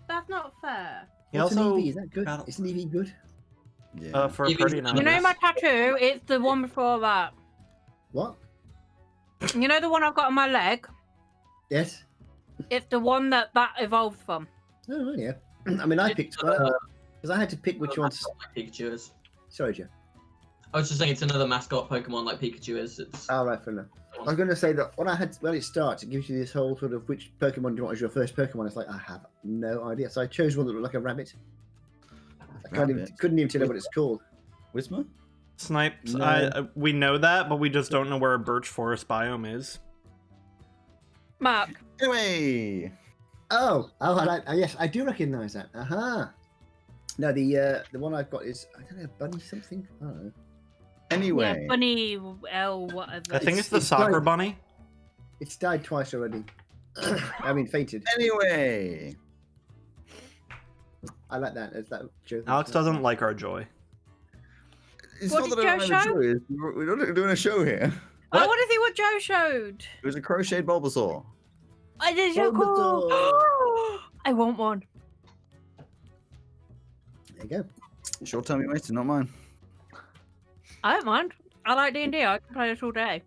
That's not fair. He What's also an EV? Is that good? got- Isn't EV good? Yeah. for a Even- party You You know anonymous. my tattoo? It's the one before that. What? You know the one I've got on my leg? Yes. It's the one that evolved from. Oh, right, yeah. I mean, I picked because I had to pick which ones. Mascot like Pikachu is. Sorry, Joe. I was just saying it's another mascot Pokemon like Pikachu is. It's Oh, right, fair enough. I was going to say that when it starts, it gives you this whole sort of which Pokemon do you want as your first Pokemon. It's like I have no idea, so I chose one that looked like a rabbit. I Rabbit? couldn't even tell you what it's called. Whismer? Snipes. No. We know that, but we just don't know where a birch forest biome is. Mark. Anyway, Oh, yes, I do recognise that. Aha. No, the one I've got is I don't know, bunny something. I don't know. anyway. Yeah, Bunny L whatever. I think it's the it's soccer like- bunny. It's died twice already. I mean, fainted. Anyway, I like that. Is that Joe? Alex doesn't like our joy. it's What not did that I Joe don't know show? the truth. We're not doing a show here. I want to see what Joe showed. It was a crocheted Bulbasaur. I did so cool. Bulbasaur. I want one. There you go. Short time you wasted, not mine. I don't mind. I like D&D. I can play this all day.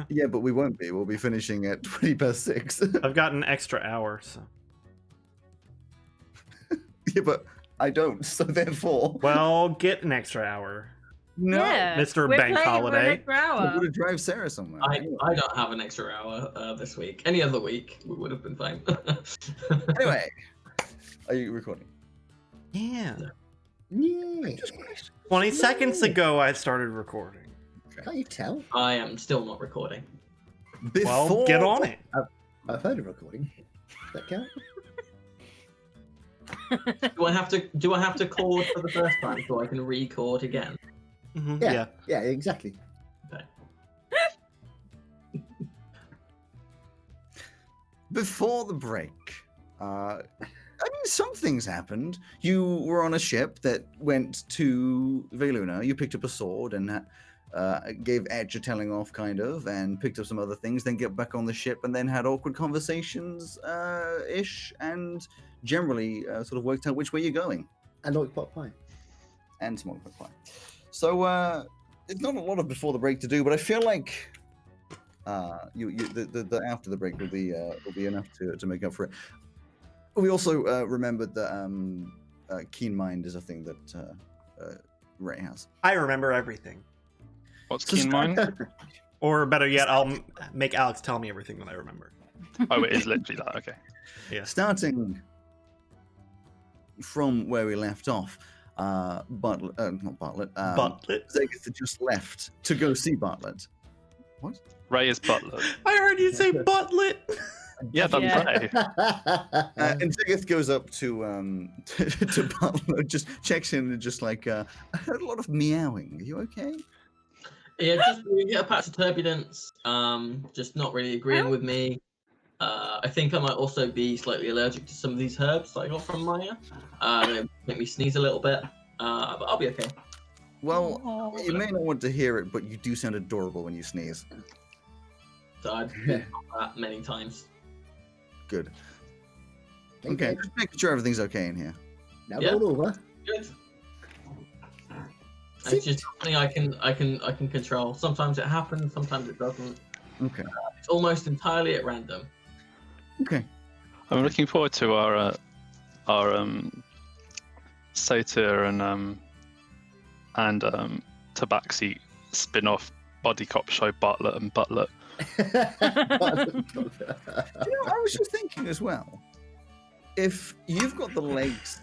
Yeah, but we won't be. We'll be finishing at 6:20. I've got an extra hour, so. Yeah, but I don't. So therefore, Well, get an extra hour. no. Yeah, Mr. we're Bank playing for an Holiday. extra I'm hour. going to drive Sarah somewhere. I don't have an extra hour this week. Any other week we would have been fine. Anyway, are you recording? Yeah. Yeah. 20 seconds ago, I started recording. Can't you tell? I am still not recording. Well, get on it. I've heard of recording. Does that count? Do I have to record for the first time so I can record again? Mhm, Yeah. yeah. Yeah, exactly. Before the break, I mean, some things happened. You were on a ship that went to Veluna. You picked up a sword and gave Edge a telling off, kind of, and picked up some other things. Then get back on the ship and then had awkward conversations, ish, and generally sort of worked out which way you're going. And like pot pie. and small quick pie. So it's not a lot of before the break to do, but I feel like the after the break will be enough to make up for it. We also remembered that keen mind is a thing that Ray has. I remember everything. What's keen mind? Or better yet, I'll make Alex tell me everything that I remember. Oh, it is literally that. Okay. Yeah. Starting from where we left off, Bartlett, not Bartlett, Bartlett? Zegith had just left to go see Bartlett. What? Ray is butler. I heard you say Bartlett. Yeah, that's Yeah. Ray. And Zegith goes up to to Bartlett, just checks in and just like, I heard a lot of meowing. Are you okay? Yeah, just we get a patch of turbulence. Just not really agreeing with me. I think I might also be slightly allergic to some of these herbs that I got from Maya. They make me sneeze a little bit, but I'll be okay. Well, you may not want to hear it, but you do sound adorable when you sneeze. So I've been that many times. Good. Okay, just making sure everything's okay in here. Now Yeah. roll over. Good. It's just something I can control. Sometimes it happens, sometimes it doesn't. Okay. It's almost entirely at random. Okay. I'm looking forward to our Satyr and Tabaxi spin-off body cop show Bartlett and Butler. You know, I was just thinking as well. If you've got the legs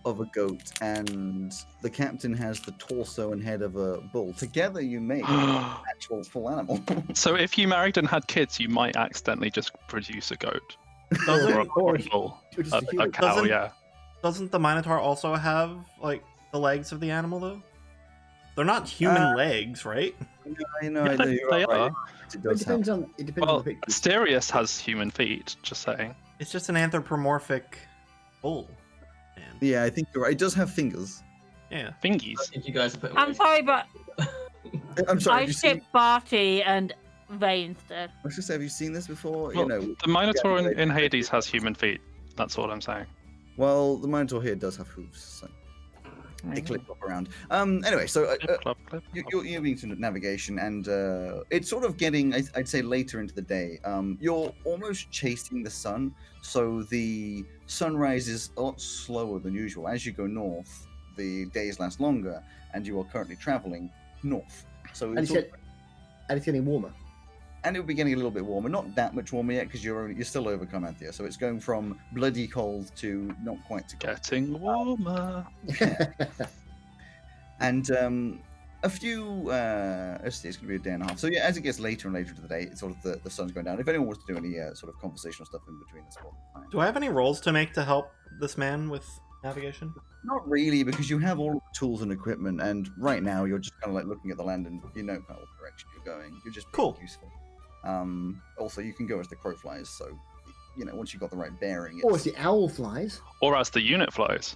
of a goat and the captain has the torso and head of a bull, together you make an actual full animal. So if you married and had kids, you might accidentally just produce a goat Doesn't, or a bull, Just a, a human. a cow. Doesn't- Yeah. doesn't the Minotaur also have like the legs of the animal though? They're not human legs, right? I know, Yeah, you're they right. are. It It does depends have. on Well, the picture. Asterius has human feet. Just saying. It's just an anthropomorphic bull. Man. Yeah, I think you're right. It does have fingers. Yeah. I Fingies. think you guys are putting. I'm words- sorry, but I'm sorry. I Have you seen, ship Barty and Ray instead. I was just say, have you seen this before? Well, You know, The Minotaur Yeah, in Hades has human feet. That's all I'm saying. well, the Minotaur here does have hooves, so they clip up around. Anyway, so Clip, clop, clip, you're, clop. you're being to navigation, and it's sort of getting, I'd say, later into the day. You're almost chasing the sun, so the sunrise is a lot slower than usual. As you go north, the days last longer, and you are currently traveling north. So And it's it's getting warmer. and it'll be getting a little bit warmer. Not that much warmer yet, because you're still over Carmanthia, so it's going from bloody cold to not quite to cold. Getting warmer. And a few let's see, it's going to be a day and a half. So yeah, as it gets later and later into the day, it's sort of the sun's going down. If anyone wants to do any sort of conversational stuff in between, that's all fine. Do I have any rolls to make to help this man with navigation? Not really, because you have all the tools and equipment, and right now you're just kind of like looking at the land and you know kind of what direction you're going. You're just being Cool. useful. Also, you can go as the crow flies, so you know once you've got the right bearing. Or as the owl flies. Or as the unit flies.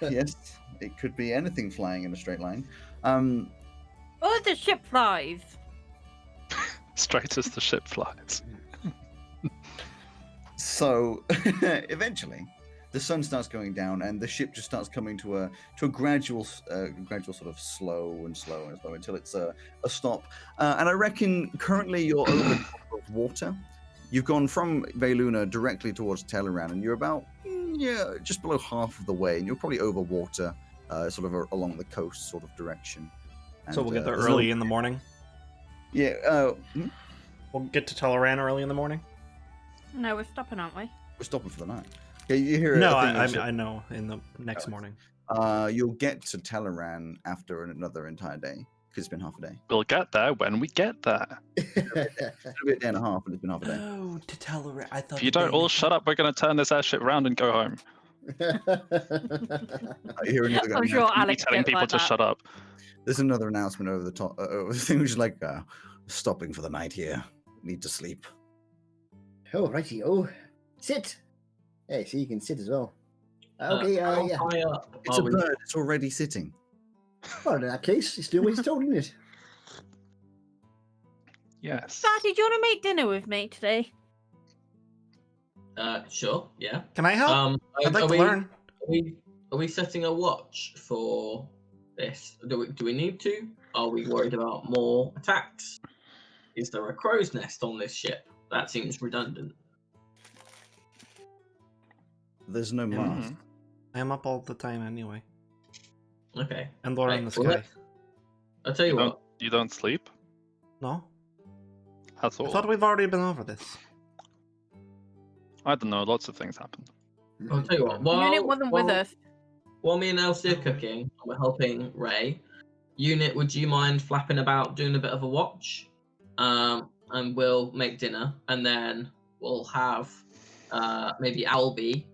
Yes, it could be anything flying in a straight line. Oh, the ship flies. Straight as the ship flies. So eventually, the sun starts going down, and the ship just starts coming to a gradual sort of slow and slow and slow until it's a stop. And I reckon currently you're over the top of water. You've gone from Veluna directly towards Teleran, and you're about just below half of the way, and you're probably over water, sort of along the coast sort of direction. So we'll get there there's early no- in the morning. Yeah, We'll get to Teleran early in the morning. No, we're stopping, aren't we? we're stopping for the night. Okay, you hear? No, a thing that's- I know. In the next morning. You'll get to Teleran after another entire day because it's been half a day. We'll get there when we get there. It's a bit day and a half, but it's been half a day. Oh, to Teleran. I thought. If you don't all shut up, we're going to turn this airship around and go home. You hear another I'm sure Be Alex telling gets people like to that. shut up. There's another announcement over the top. Over the thing which is like, stopping for the night here. Need to sleep. Oh, righty. Oh, sit. Hey, so you can sit as well. Okay, how yeah. high up It's are a we? bird. It's already sitting. Well, in that case, it's doing what it's told, isn't it? Yes. Barty, do you want to make dinner with me today? Sure. Yeah. Can I help? Are, I'd like are to we, learn. Are we Are we setting a watch for this? Do we need to? Are we worried about more attacks? Is there a crow's nest on this ship? That seems redundant. There's no mast. Mhm. I'm up all the time anyway. Okay. And Laura in the Well, sky. I'll tell you what. You don't sleep No? at I all. thought we've already been over this. I don't know. Lots of things happened. I'll tell you what. Unit wasn't with us. While me and Elsie are cooking, and we're helping Ray. Unit, would you mind flapping about doing a bit of a watch? And we'll make dinner, and then we'll have maybe Albie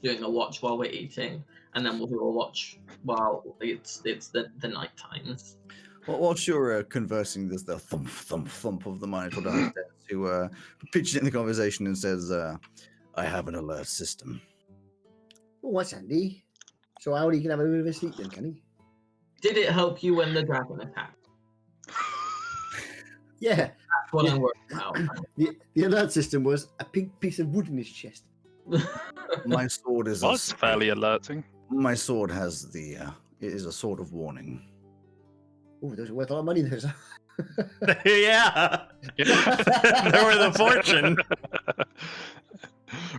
doing a watch while we're eating, and then we'll do a watch while it's the night times. Well, whilst you're conversing, there's the thump, thump, thump of the monitor downstairs who pitches in the conversation and says, I have an alert system. Well, what's handy? So Owlie can have a bit of a sleep then, can he? Did it help you when the dragon attacked? Yeah. That's what I'm worried about. The alert system was a pink piece of wood in his chest. My sword is Was fairly alerting. my sword has the it is a sword of warning. Oh, those are worth a lot of money, those. Yeah! They were the fortune.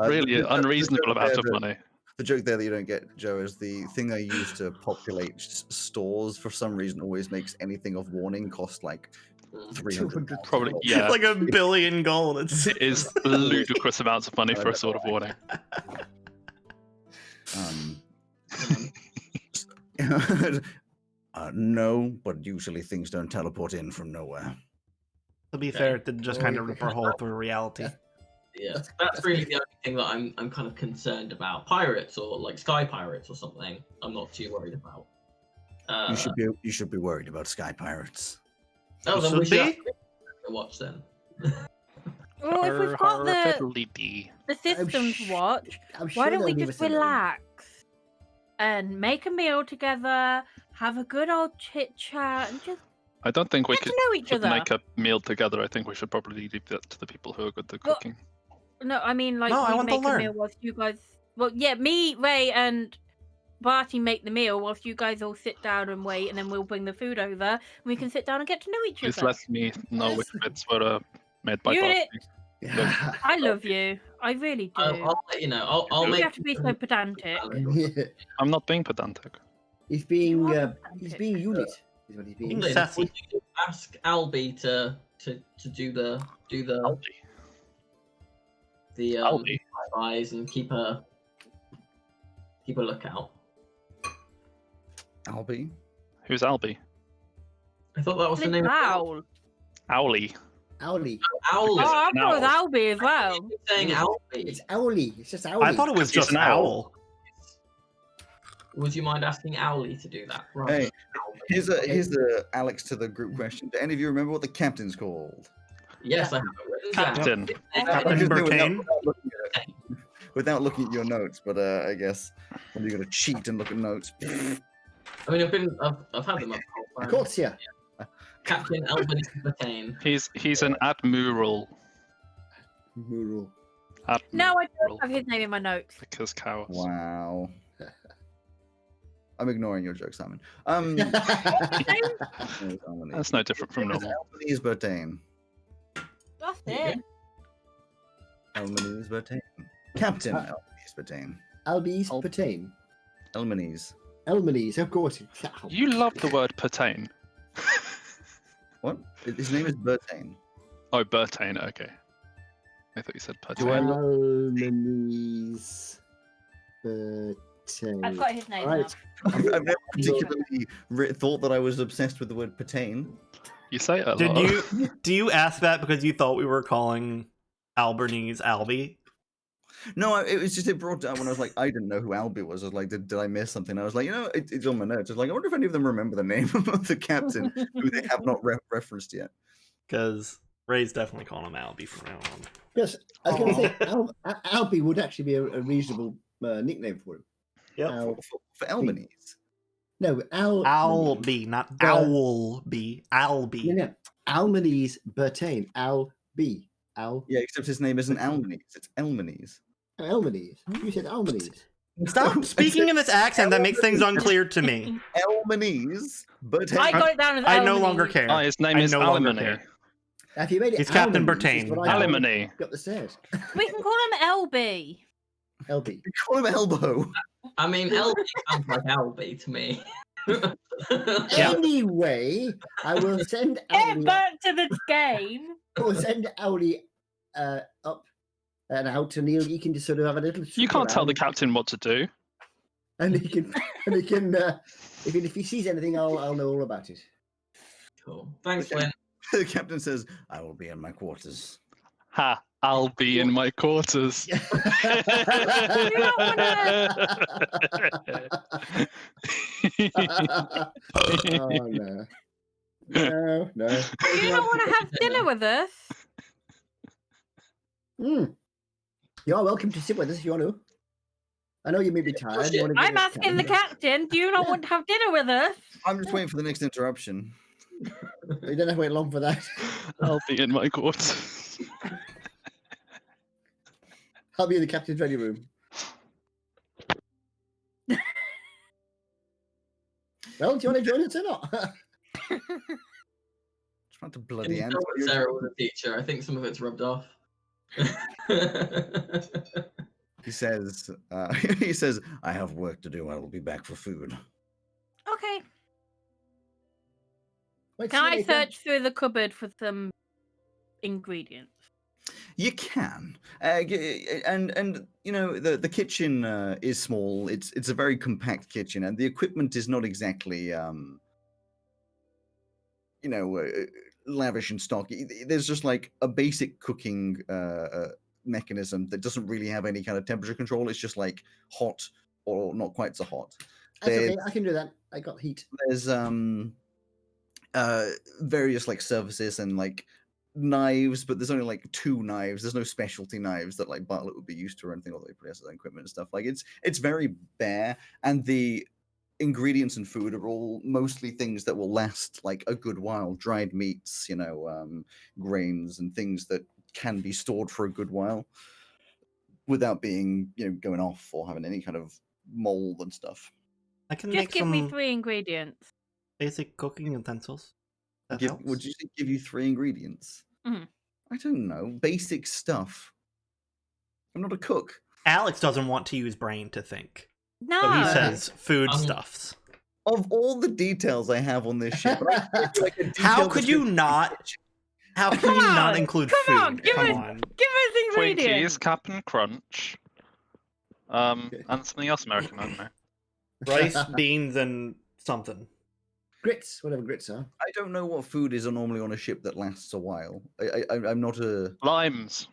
Really the- unreasonable the- amount of the- money. The joke there that you don't get, Joe, is the thing I use to populate stores for some reason always makes anything of warning cost like 300. Probably, yeah. Like $1 billion gold. It's It is ludicrous amounts of money for a sort of warning. No, but usually things don't teleport in from nowhere. To be Okay. fair, it did just kind of rip our hole through reality. Yeah, that's really the only thing that I'm kind of concerned about. Pirates or like sky pirates or something. I'm not too worried about. You should be worried about sky pirates. Oh, then should we should be? actually watch then. Well, if we've Har, got the fiddly-dee. systems sh- watch, I'm sure why don't we they'll leave just us alone. relax and make a meal together, have a good old chit chat, and just I don't think we get could to know each should other? make a meal together. I think we should probably leave that to the people who are good at Well, cooking. No, I mean like No, I we want to make a learn. meal whilst you guys. Well, yeah, me, Ray, and Barty make the meal whilst you guys all sit down and wait, and then we'll bring the food over. And we can sit down and get to know each Please other. let me know which bits were made by Unit, Barty. I love you. I really do. I'll let you know. I'll you make. have to be so pedantic. I'm not being pedantic. He's being You are he's pedantic. being unit. Is what he's being. Being England, sassy. would you ask Albie to do the Albie. eyes and keep a lookout. Albie? Who's Albie? I thought that was the It's name. Owl. Owlie. Owlie. Owl. Oh, I an thought it was owl. Albie as well. Saying Albie. It's Owlie. It's just Owlie. I thought it was He's just an owl. owl. Would you mind asking Owlie to do that? Hey, Albie? here's a Alex to the group question. Do any of you remember what the captain's called? Yes, I have it written down. Captain. Captain Just do it Bertain? without looking at your notes, but I guess when you're gonna cheat and look at notes. I mean, I've had them up. Of course, yeah. Captain Albany Bertain. He's an admiral. Mural. No, I don't Admiral. have his name in my notes. Because cows. Wow. I'm ignoring your joke, Simon. That's no different from normal. Albanese Bertain. That's There you it. Albanese Bertain. Captain Albanese Bertain. Albies Pertain. Albanese. Elmanese, of course. You love the word pertain. What? His name is Bertain. Oh, Bertain. Okay. I thought you said Do I pertain. Almanese Pertain. I've got his name Right. I've never particularly thought that I was obsessed with the word pertain. You say it a Did lot. do you ask that because you thought we were calling Albanese Albie? No, it was just it brought up when I was like, I didn't know who Albie was. I was like, did I miss something? I was like, it's on my notes. I was like, I wonder if any of them remember the name of the captain who they have not referenced yet. Because Ray's definitely calling him Albie from now on. Yes, I was going to say, Albie would actually be a reasonable nickname for him. Yep. For Albanese. No, Albie, not Owlbee. Albie. No, Almanese Bertain. Albie. Yeah, except his name isn't Albanese, it's Elmanese. Elmanese. You said Almanese. Stop speaking in this accent that makes things unclear to me. Elmanese, but I got it down as I no Elmany. longer care. Oh, his name I is no longer Alimony. care. If you made it He's Captain Almond, Bertain. it's what I thought Alimony. Up the stairs. We can call him LB. LB. call him Elbow. I mean, LB sounds like LB to me. Yeah. Anyway, I will send Get Owly. back to the game. I will send Owly up and out, and he can just sort of have a little. You can't tell the around, captain what to do. and he can, if he sees anything, I'll know all about it. Cool. Thanks, Flint. The captain says, "I will be in my quarters." Ha! I'll be in my quarters. Oh no. No. Do you not want to have dinner with us? You are welcome to sit with us if you want to. I know you may be tired. you wanna go I'm to asking the cabin. captain. Do you not want to have dinner with us? I'm just waiting for the next interruption. You don't have to wait long for that. I'll be in my quarters. I'll be in the captain's ready room. Well, do you want to join us or not? Just want to Can bloody you answer. tell that Sarah was a teacher? I think some of it's rubbed off. He says, he says, "I have work to do. I will be back for food." Okay. Wait, Can see you I later. search through the cupboard for some ingredients? You can, and you know the kitchen is small. It's a very compact kitchen, and the equipment is not exactly lavish and stocky. There's just like a basic cooking mechanism that doesn't really have any kind of temperature control. It's just like hot or not quite so hot. That's okay. There's- I can do that. I got heat. There's various like surfaces and like knives, but there's only like 2 knives. There's no specialty knives that like Bartlett would be used to or anything, although he probably has his own equipment and stuff. Like it's very bare, and the ingredients and food are all mostly things that will last like a good while. Dried meats, grains and things that can be stored for a good while without being, going off or having any kind of mold and stuff. I can Just make give me some 3 ingredients. basic cooking utensils. That helps. Would you say give you 3 ingredients? Mhm. I don't know. Basic stuff. I'm not a cook. Alex doesn't want to use brain to think, No. so he says food Um, stuffs. Of all the details I have on this ship, I could do, like, a How detailed could you description. not? How can Come you not on, include come food? on, give Come it- on. Give us ingredients. Twinkies, Cap'n Crunch, and something else American, I don't know. Rice, beans, and something. Grits, whatever grits are. I don't know what food is normally on a ship that lasts a while. I'm not a. Limes,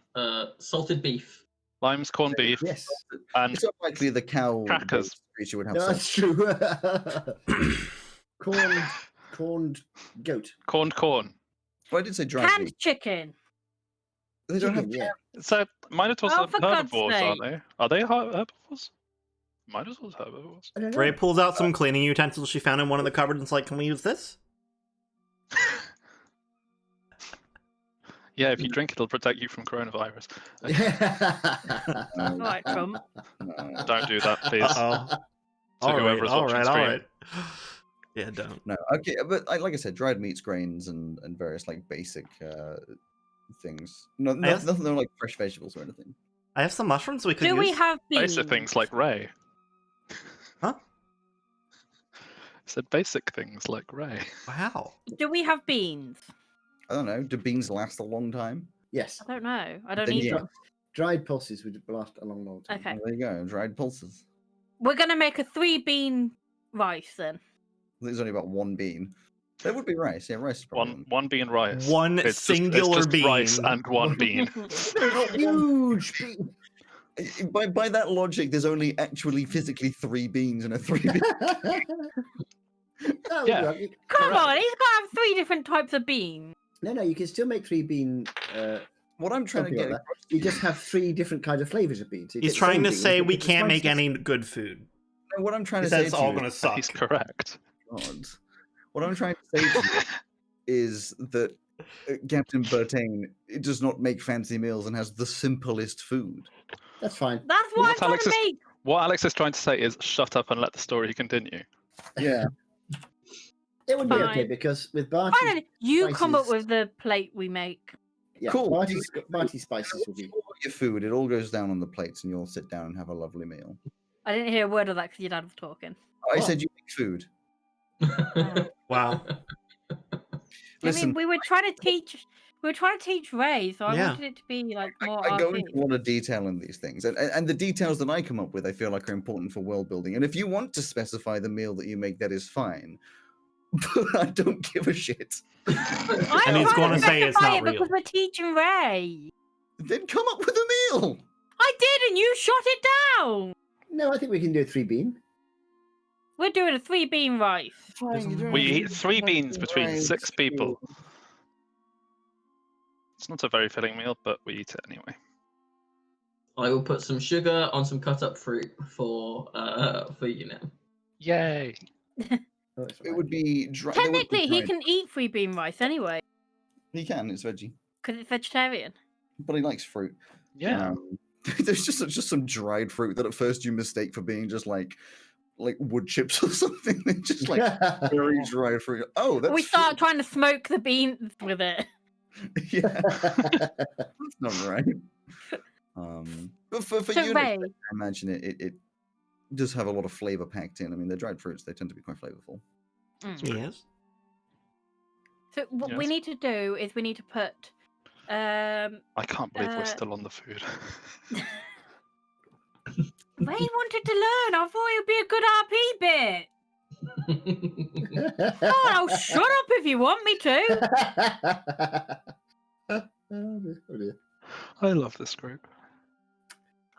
Salted beef. limes, corned beef, Yes. and It's unlikely the cow Crackers. creature would have No, salt. that's true. corned goat. corned corn. Well, I did say dried Canned meat. chicken. They don't have. Chicken, yeah. So minotaurs Oh, are for God's herbivores, aren't sake. they? Are they herbivores? Minotaurs are herbivores. I don't know. Ray pulls out some cleaning utensils she found in one of the cupboards and's like, "Can we use this?" Yeah, if you drink, it'll protect you from coronavirus. All right, Trump. Don't do that, please. Oh, To all right, whoever's all watching right, all stream. right. Yeah, don't. No, okay, but like I said, dried meats, grains, and various like basic things. No, have- nothing like fresh vegetables or anything. I have some mushrooms we could Do use. we have beans? Basic things like Ray. Huh? Said basic things like Ray. Wow. Do we have beans? I don't know. Do beans last a long time? Yes. I don't know. I don't Then need yeah. them. Dried pulses would last a long time. Okay. Well, there you go. Dried pulses. We're gonna make a 3-bean rice then. There's only about 1 bean. There would be rice. Yeah, rice is probably One bean rice. One It's singular just bean. rice and one bean. Huge bean. By that logic, there's only actually physically 3 beans in a 3 bean. No, Yeah. no, you- Come on, he's got to have 3 different types of beans. No, you can still make 3 bean. What I'm trying to Something get like across to You just have 3 different kinds of flavors of beans. So you He's get the same trying to beans, say but we different can't make spices. any good food. what I'm trying He to says say it's to all you, gonna suck. He's correct. God. What I'm trying to say to you is that Captain Bertain does not make fancy meals and has the simplest food. That's fine. That's what What I'm trying Alex to is- make. What Alex is trying to say is shut up and let the story continue. Yeah. It would be okay Fine. because with Barty, Fine, you come up spices- with the plate we make. yeah, Cool. Barty spices will be. Your food, it all goes down on the plates, and you'll sit down and have a lovely meal. I didn't hear a word of that because your dad was talking. I Oh. said you make food. Wow. Listen, we were trying to teach Ray, so I Yeah. wanted it to be like more I go RP. into a lot of detail in these things, and the details that I come up with, I feel like are important for world building. And if you want to specify the meal that you make, that is fine. But I don't give a shit. I'm And he's trying gonna say it's specify not it real. because we're teaching Ray. Then come up with a meal. I did, and you shot it down. No, I think we can do a 3-bean. We're doing a 3-bean rice. We eat 3 beans between 6 people. It's not a very filling meal, but we eat it anyway. I will put some sugar on some cut up fruit for you know. Yay! Oh, it's It fine. would be dry. there would be Technically, he dried- can eat 3-bean rice anyway He can. It's veggie, because it's vegetarian. but he likes fruit. Yeah. There's just some dried fruit that at first you mistake for being just like wood chips or something. They're just like very dry fruit. Oh, that's We start trying to smoke the beans with it. fruit. Yeah, that's not right. But for So units, Ray, I imagine it does have a lot of flavor packed in. I mean, they're dried fruits; they tend to be quite flavorful. Yes. so what we Yes. need to do is we need to put I can't believe we're Uh, still on the food. Ray wanted to learn. I thought it would be a good RP bit. Oh, I'll shut up if you want me to. Oh, dear. I love this group.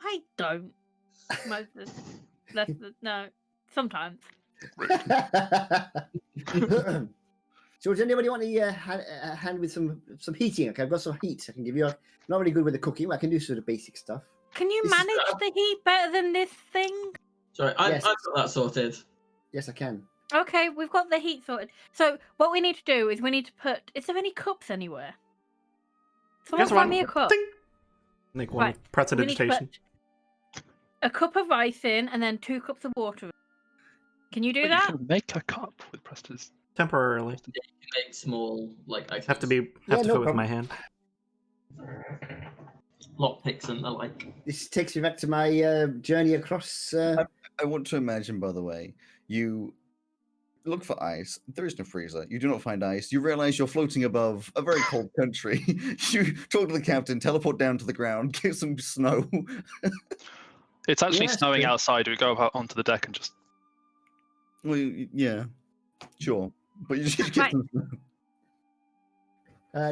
I don't. No, sometimes. So does anybody want a hand with some heating? Okay, I've got some heat. I can give you. I'm not really good with the cooking, but I can do sort of basic stuff. Can you This is- manage the heat better than this thing? Sorry, Yes. I've got that sorted. Yes, I can. Okay, we've got the heat sorted. So what we need to do is we need to put. Is there any cups anywhere? Someone Guess find what? me a cup. Ding! Make one Right, with pretzel We need to digitation. put a cup of rice in and then 2 cups of water. In. Can you do But that? You can make a cup with Preston's. Temporarily. Make small items. Have to Yeah, fit no with problem. my hand. lockpicks and the like. This takes me back to my journey across. I want to imagine, by the way, you look for ice. There is no freezer. You do not find ice. You realize you're floating above a very cold country. You talk to the captain, teleport down to the ground, get some snow. It's actually Yeah, snowing true. outside. We go out onto the deck and just. Well, yeah, sure. But you just get Right. some snow.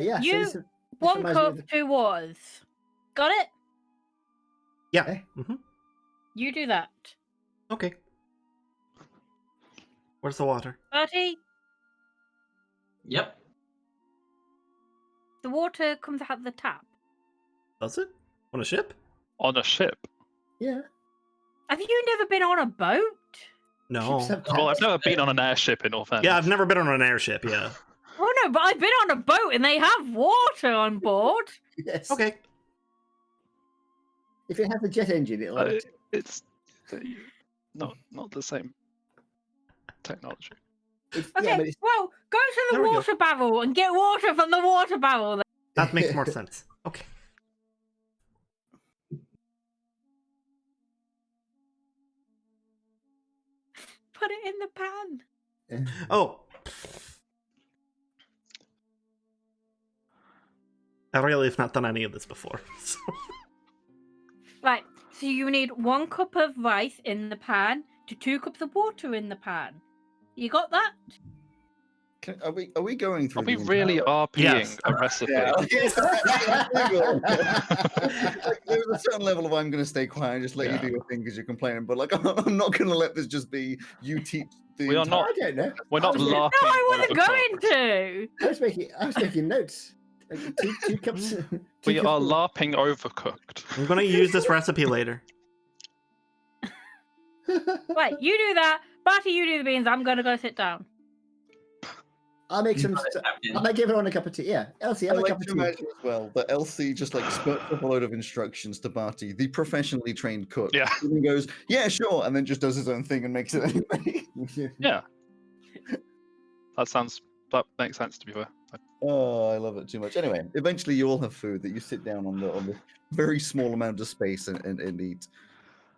Yeah. You- So this 1 reminds me of cup, 2 waters. Got it? Yeah. Eh? hmm You do that. Okay. Where's the water? Bertie, Yep. the water comes out the tap. Does it? On a ship? On a ship. Yeah. Have you never been on a boat? No. Ships have Well, I've taps. never been on an airship in North End. Yeah, I've never been on an airship, yeah. Oh no, but I've been on a boat and they have water on board. Yes. Okay. If it has a jet engine, it'll. Uh, it's not the same technology. Okay, Yeah, but it's, well, go to the There we go. water barrel and get water from the water barrel. Then. That makes more sense. Okay. Put it in the pan. Oh. I really have not done any of this before. So. Right, so you need 1 cup of rice in the pan to 2 cups of water in the pan. You got that? Are we going through? Are we the really entire- RPing Yes. a recipe? Yeah. Like, there's a certain level of I'm going to stay quiet and just let Yeah. you do your thing because you're complaining. But like, I'm not going to let this just be you teach. The We are entire- not- I don't know. We're not No, No, LARPing. I wasn't overcooked. going to. I was making notes. Like, two cups. two We cups are of- LARPing overcooked. I'm gonna use this recipe later. Right, you do that. Barty, you do the beans. I'm going to go sit down. I'll make some. Captain. I might give everyone a cup of tea. Yeah, Elsie, I have a like cup of to tea. imagine as well that Elsie just like spurts up a load of instructions to Barty, the professionally trained cook. Yeah. And he goes, "Yeah, sure," and then just does his own thing and makes it anyway. Yeah. That makes sense, to be fair. Oh, I love it too much. Anyway, eventually you all have food that you sit down on the very small amount of space and eat.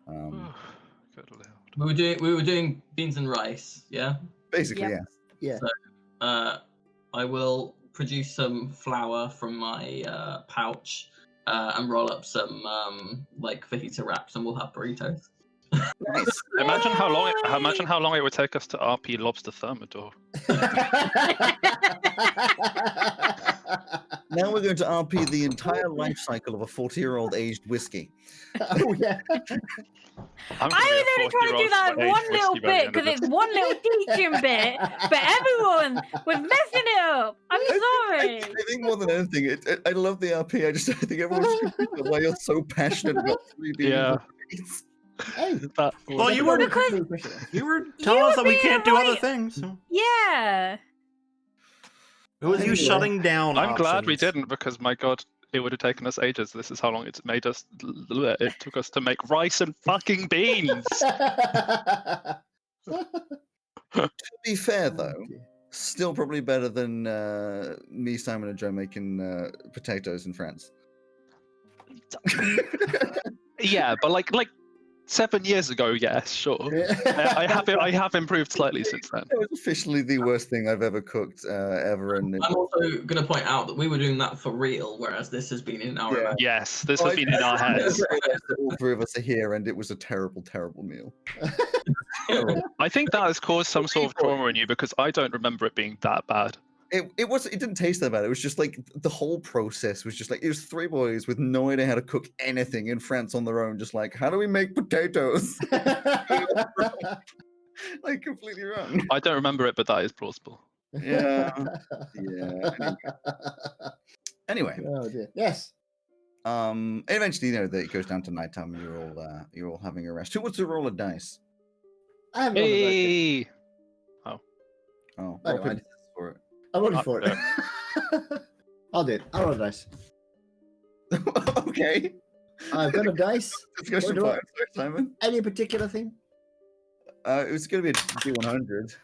Good lord. We were doing beans and rice, yeah. Basically, Yep. yeah. Yeah. I will produce some flour from my pouch and roll up some like fajita wraps, and we'll have burritos. Nice. Imagine how long it would take us to RP Lobster Thermidor. Now we're going to RP the entire life cycle of a 40-year-old aged whiskey. Oh yeah. I'm gonna I be was a only trying to do 40-year-old that aged one little whiskey by the bit end of because this. it's one little teaching bit, but everyone was messing it up. I'm sorry. I think more than anything, I love the RP. I think everyone's just why you're so passionate about 3D. Yeah. movies. Hey. That Well, you Don't were put Because- me in pressure. you were telling us that we being can't do other right. things. So. Yeah. It was you Anyway. shutting down. I'm glad we options. didn't, because my god, it would have taken us ages. This is how long it's made us. It took us to make rice and fucking beans. To be fair, Oh, though, still probably better than me, Simon, and Joe making potatoes in France. Yeah, but like 7 years ago, yes, sure. I have improved slightly since then. It was officially the worst thing I've ever cooked ever. And I'm also going to point out that we were doing that for real, whereas this has been in our Yeah. Yes, this Oh, has I- been in our I heads. realised that all three of us are here, and it was a terrible, terrible meal. Terrible. I think that has caused some sort of trauma in you, because I don't remember it being that bad. It didn't taste that bad. It was just like the whole process was just like it was three boys with no idea how to cook anything in France on their own, just like how do we make potatoes? Like completely wrong. I don't remember it, but that is plausible. Yeah. Anyway, Oh dear. Yes. eventually, it goes down to nighttime, and you're all having a rest. Who wants to roll a dice? I haven't rolled a dice yet. Hey! Oh, I roll don't paper, mind. scissors for I'm looking for it. I'll do it. I'll roll a dice. it. Okay. I've got a dice. Discussion do I- point, Simon. Any particular thing? It was going to be a D100.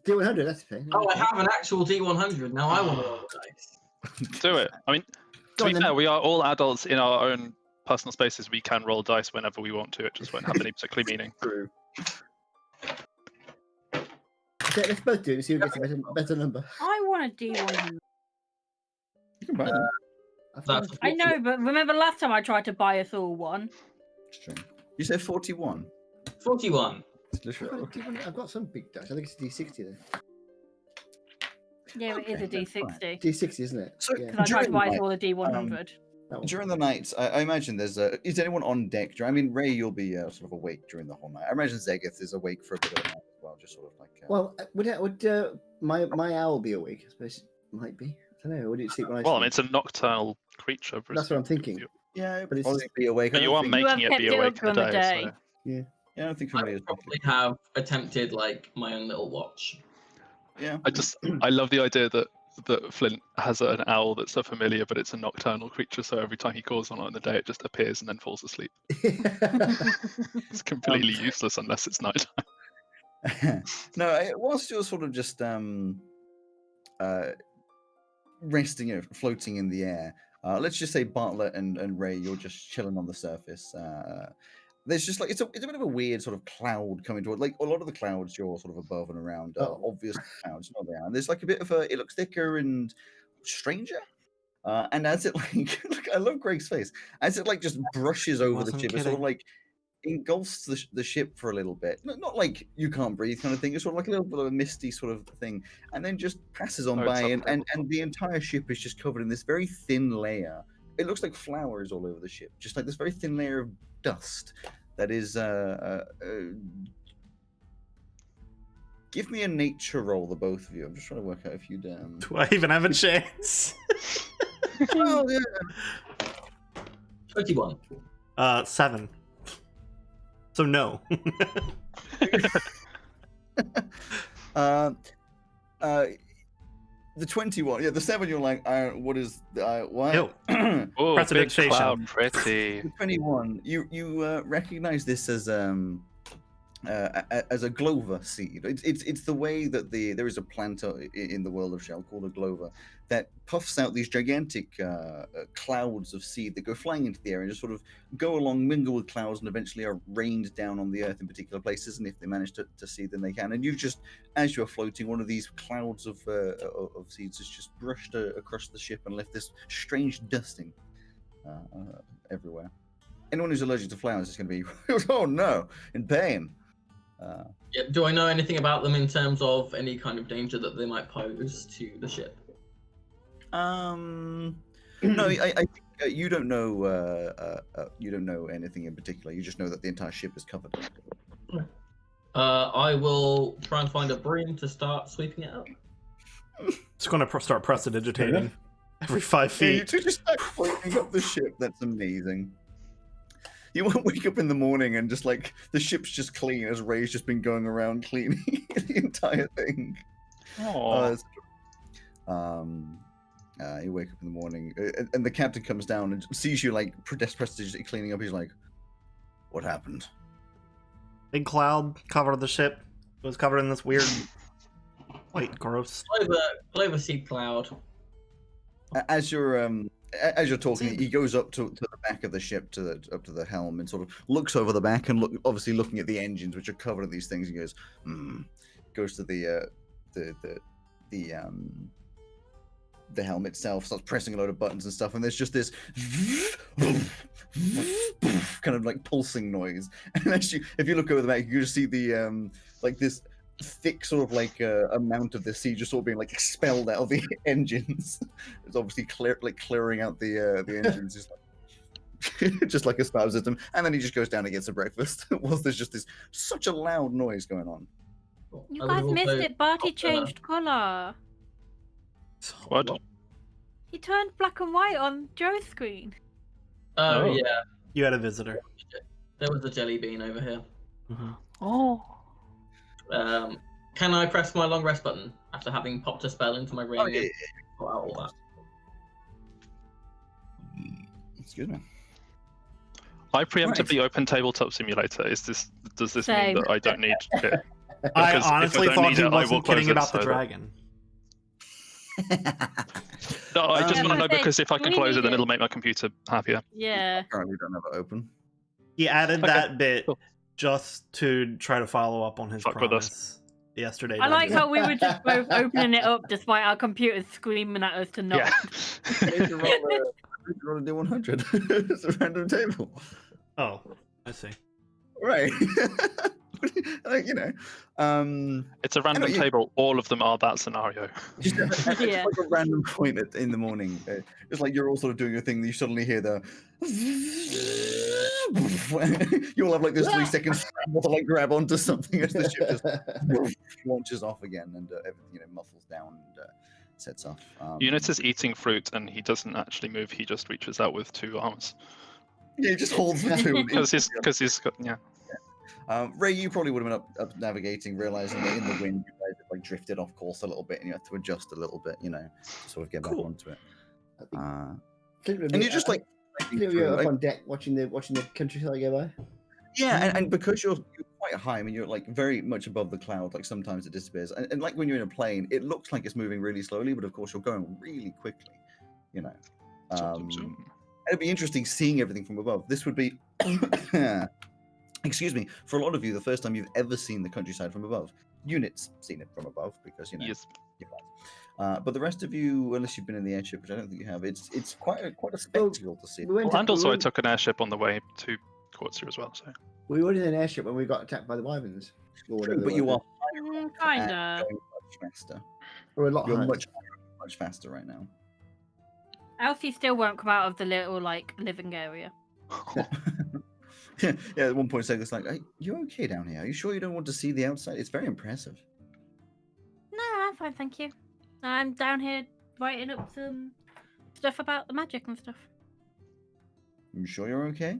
D100, that's fair. Oh, I have an actual D100 now. I want to roll the dice. Do it. I mean, Go to on be then. fair, we are all adults in our own personal spaces. We can roll dice whenever we want to. It just won't have any particular meaning. True. Okay, let's both do it and see who gets a better number. I want a D100. You can buy them. I've That's got- I know, but remember last time I tried to buy us all one? It's true. You said 41. 41. It's literally- I've got some big dice. I think it's a D60 then. Yeah, it is a Okay, that's fine. D60. D60, isn't it? So, Yeah. Because I tried During to the buy us night, all a D100. That one. During the night, I imagine there's is anyone on deck? I mean, Ray, you'll be sort of awake during the whole night. I imagine Zegeth is awake for a bit of a night as well, just sort of like. Well, would my owl be awake? I suppose it might be. I don't know. Would it sleep when I Well, I sleep? mean, it's a nocturnal creature. That's what I'm thinking. yeah, but it's probably just- be awake. But I you don't are think- You have making it kept be it awake up in the during the day. day. Yeah, I don't think I for me would it's probably have attempted like my own little watch. Yeah. I love the idea that Flint has an owl that's a familiar, but it's a nocturnal creature. So every time he calls on it in the day, it just appears and then falls asleep. It's completely useless unless it's night. No, whilst you're sort of just resting, floating in the air. Let's just say Bartlett and Ray, you're just chilling on the surface. There's just like it's a bit of a weird sort of cloud coming toward. Like a lot of the clouds you're sort of above and around are obvious clouds, not they are. And there's like a bit of a. It looks thicker and stranger. And as it like, look, I love Greg's face. As it like just brushes over the Wasn't ship, it sort of kidding. like engulfs the ship for a little bit. Not like you can't breathe kind of thing. It's sort of like a little bit of a misty sort of thing, and then just passes on Oh, it's by, and unbelievable. the entire ship is just covered in this very thin layer. It looks like flowers all over the ship, just like this very thin layer of dust that is. Give me a nature roll, the both of you. I'm just trying to work out if you'd. Do I even have a chance? Oh yeah. 21. 7. So no. The 21, yeah, the 7. You're like, what is what? Ew. Oh, big Precipitation. cloud, pretty. The 21. You recognize this as a Glover seed. It's the way that there is a plant in the world of Shell called a Glover that puffs out these gigantic clouds of seed that go flying into the air and just sort of go along, mingle with clouds, and eventually are rained down on the earth in particular places. And if they manage to seed, then they can. And you've just, as you're floating, one of these clouds of seeds is just brushed across the ship and left this strange dusting everywhere. Anyone who's allergic to flowers is going to be, oh no, in pain. Yeah, do I know anything about them in terms of any kind of danger that they might pose to the ship? No, I think you don't know. You don't know anything in particular. You just know that the entire ship is covered. I will try and find a broom to start sweeping it up. It's going to start prestidigitating every 5 Yeah, you feet. two just start floating up the ship. That's amazing. You won't wake up in the morning and just like the ship's just clean as Ray's just been going around cleaning the entire thing. Oh, You wake up in the morning and the captain comes down and sees you like prestidigitating cleaning up. He's like, "What happened?" Big cloud covered the ship. It was covered in this weird white gross. Clover seed cloud. As you're talking, he goes up to the back of the ship, up to the helm, and sort of looks over the back and obviously looking at the engines, which are covered in these things. He goes, goes to the helm itself, starts pressing a load of buttons and stuff, and there's just this kind of like pulsing noise. And if you look over the back, you just see the like this thick sort of like amount of the sea just sort of being like expelled out of the engines. It's obviously clearing out the engines, just like a spout system. And then he just goes down and gets some breakfast. Whilst there's just such a loud noise going on. You I guys would missed also it. Barty drop the- changed colour. what? He turned black and white on Joe's screen. Oh, Oh. yeah, You had a visitor. there was a jelly bean over here. Oh. Can I press my long rest button after having popped a spell into my ring? Oh, yeah, and sort out all that? Excuse me. I preemptively opened Tabletop Simulator. Does this Same. mean that I don't need it? I Because if honestly don't thought need he it, I will wasn't close kidding it about the so that- dragon. No, I just Yeah, want to know but because if I can we close it, need then it. it'll make my computer happier. Yeah. Currently don't have it open. He added Okay, that bit cool. just to try to follow up on his Fuck with us. promise yesterday. I like dungeon. how we were just both opening it up despite our computers screaming at us to not. Yeah. I need to roll a D100. It's a random table. Oh, I see. Right. Like, It's a random you- table. All of them are that scenario. just at Yeah. like a random point in the morning. It's like you're all sort of doing a thing, you suddenly hear the. You'll have like this 3 seconds scramble to like grab onto something as the ship just launches off again and everything muffles down and sets off. Unit is eating fruit and he doesn't actually move. He just reaches out with 2 arms Yeah, he just holds the two. because he's got Ray, you probably would have been up navigating, realizing that in the wind you guys had like drifted off course a little bit, and you had to adjust a little bit, to sort of get back Cool. onto it. And And you're just like, you're up like- on deck watching the countryside go by. yeah, and because you're quite high, I mean, you're like very much above the cloud. Like sometimes it disappears, and like when you're in a plane, it looks like it's moving really slowly, but of course you're going really quickly. It'd be interesting seeing everything from above. This would be. Excuse me, for a lot of you, the first time you've ever seen the countryside from above. Unit's seen it from above because yes. but the rest of you, unless you've been in the airship, which I don't think you have, it's quite a spectacle to see. We went And also, I we took an airship on the way to Quartz as well. So we were in an airship when we got attacked by the wyverns. Or whatever But they you were. are Kinda. going much faster. We're a lot You're higher. much faster right now. Elsie still won't come out of the little like living area. Yeah, at one point, Sega's like, "Hey, you okay down here? Are you sure you don't want to see the outside? It's very impressive." No, I'm fine, thank you. I'm down here writing up some stuff about the magic and stuff. You sure you're okay?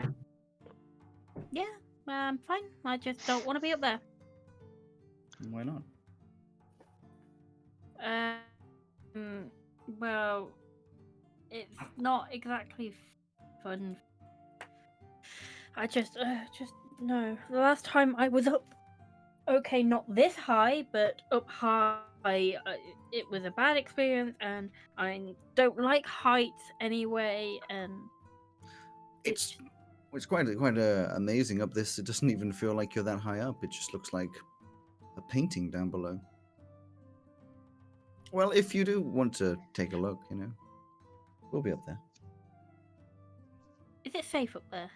Yeah, I'm fine. I just don't want to be up there. Why not? Well, it's not exactly fun. I just no. The last time I was up, okay, not this high, but up high, it was a bad experience, and I don't like heights anyway. And It's quite amazing up this. It doesn't even feel like you're that high up. It just looks like a painting down below. Well, if you do want to take a look, we'll be up there. is it safe up there?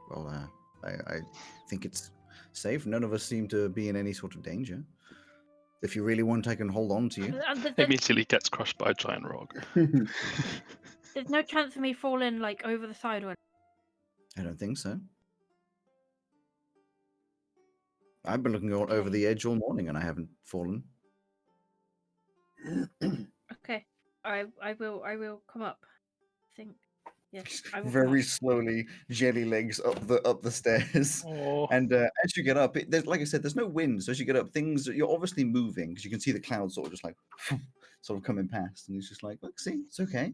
Well, I think it's safe. None of us seem to be in any sort of danger. If you really want, I can hold on to you. Immediately gets crushed by a giant rock. There's no chance of me falling like over the side or. I don't think so. I've been looking all over the edge all morning and I haven't fallen. Okay, I will come up. I think. Yes, I will come Very up. slowly, jelly legs up the stairs. Oh. And as you get up, there's, like I said, there's no wind. So as you get up, you're obviously moving because you can see the clouds sort of just like sort of coming past, and he's just like, look, see, it's okay.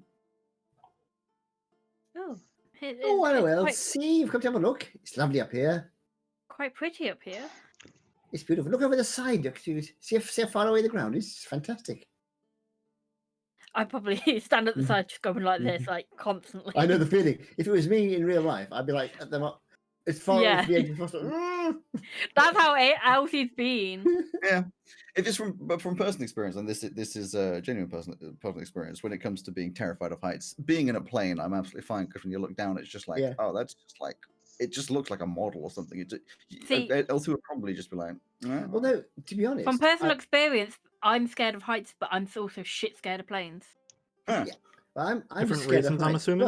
Oh, Oh, hello, it's Elsie. You've come to have a look. It's lovely up here. quite pretty up here. It's beautiful. Look over the side. Look, see how far away the ground is. It's fantastic. I probably stand at the side just going like this, like constantly. I know the feeling. If it was me in real life, I'd be like at them up as far Yeah. as the edge as possible. That's how Elsie's been. Yeah, if it's from personal experience, and this is a genuine personal experience. When it comes to being terrified of heights, being in a plane, I'm absolutely fine because when you look down, it's just like, Yeah. oh, that's just like it just looks like a model or something. See- Elsie would probably just be like, Well, no, to be honest. From personal I- experience, I'm scared of heights, but I'm also shit scared of planes. huh. Yeah. I'm Different just scared reasons, of I'm heights, assuming?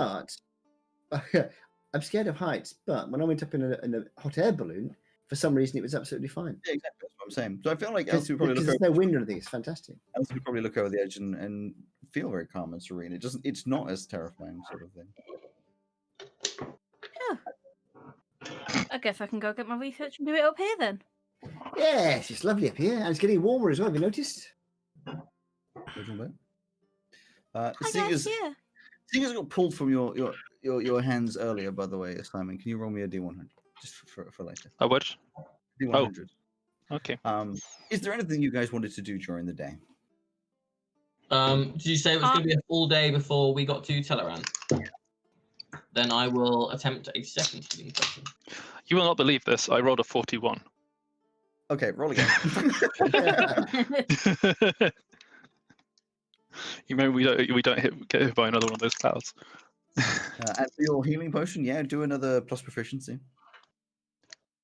but I'm scared of heights. But when I went up in a hot air balloon, for some reason it was absolutely fine. Yeah, exactly. That's what I'm saying. So I feel like Because Elsie would probably look there's over. no wind or anything. It's fantastic. Elsie would probably look over the edge and feel very calm and serene. It doesn't. It's not as terrifying, sort of thing. I guess I can go get my research and do it up here then. Yes, it's lovely up here, and it's getting warmer as well. Have you noticed? Little bit. I Seeing guess, as yeah. seeing as it got pulled from your hands earlier, by the way, Simon, can you roll me a D100 just for later? A what? D100. Okay. Is there anything you guys wanted to do during the day? Did you say it was going to be a full day before we got to Teleran? Then I will attempt a second healing potion. You will not believe this. I rolled a 41. Okay, roll again. You remember we don't get hit by another one of those clouds. And for your healing potion, yeah, do another plus proficiency.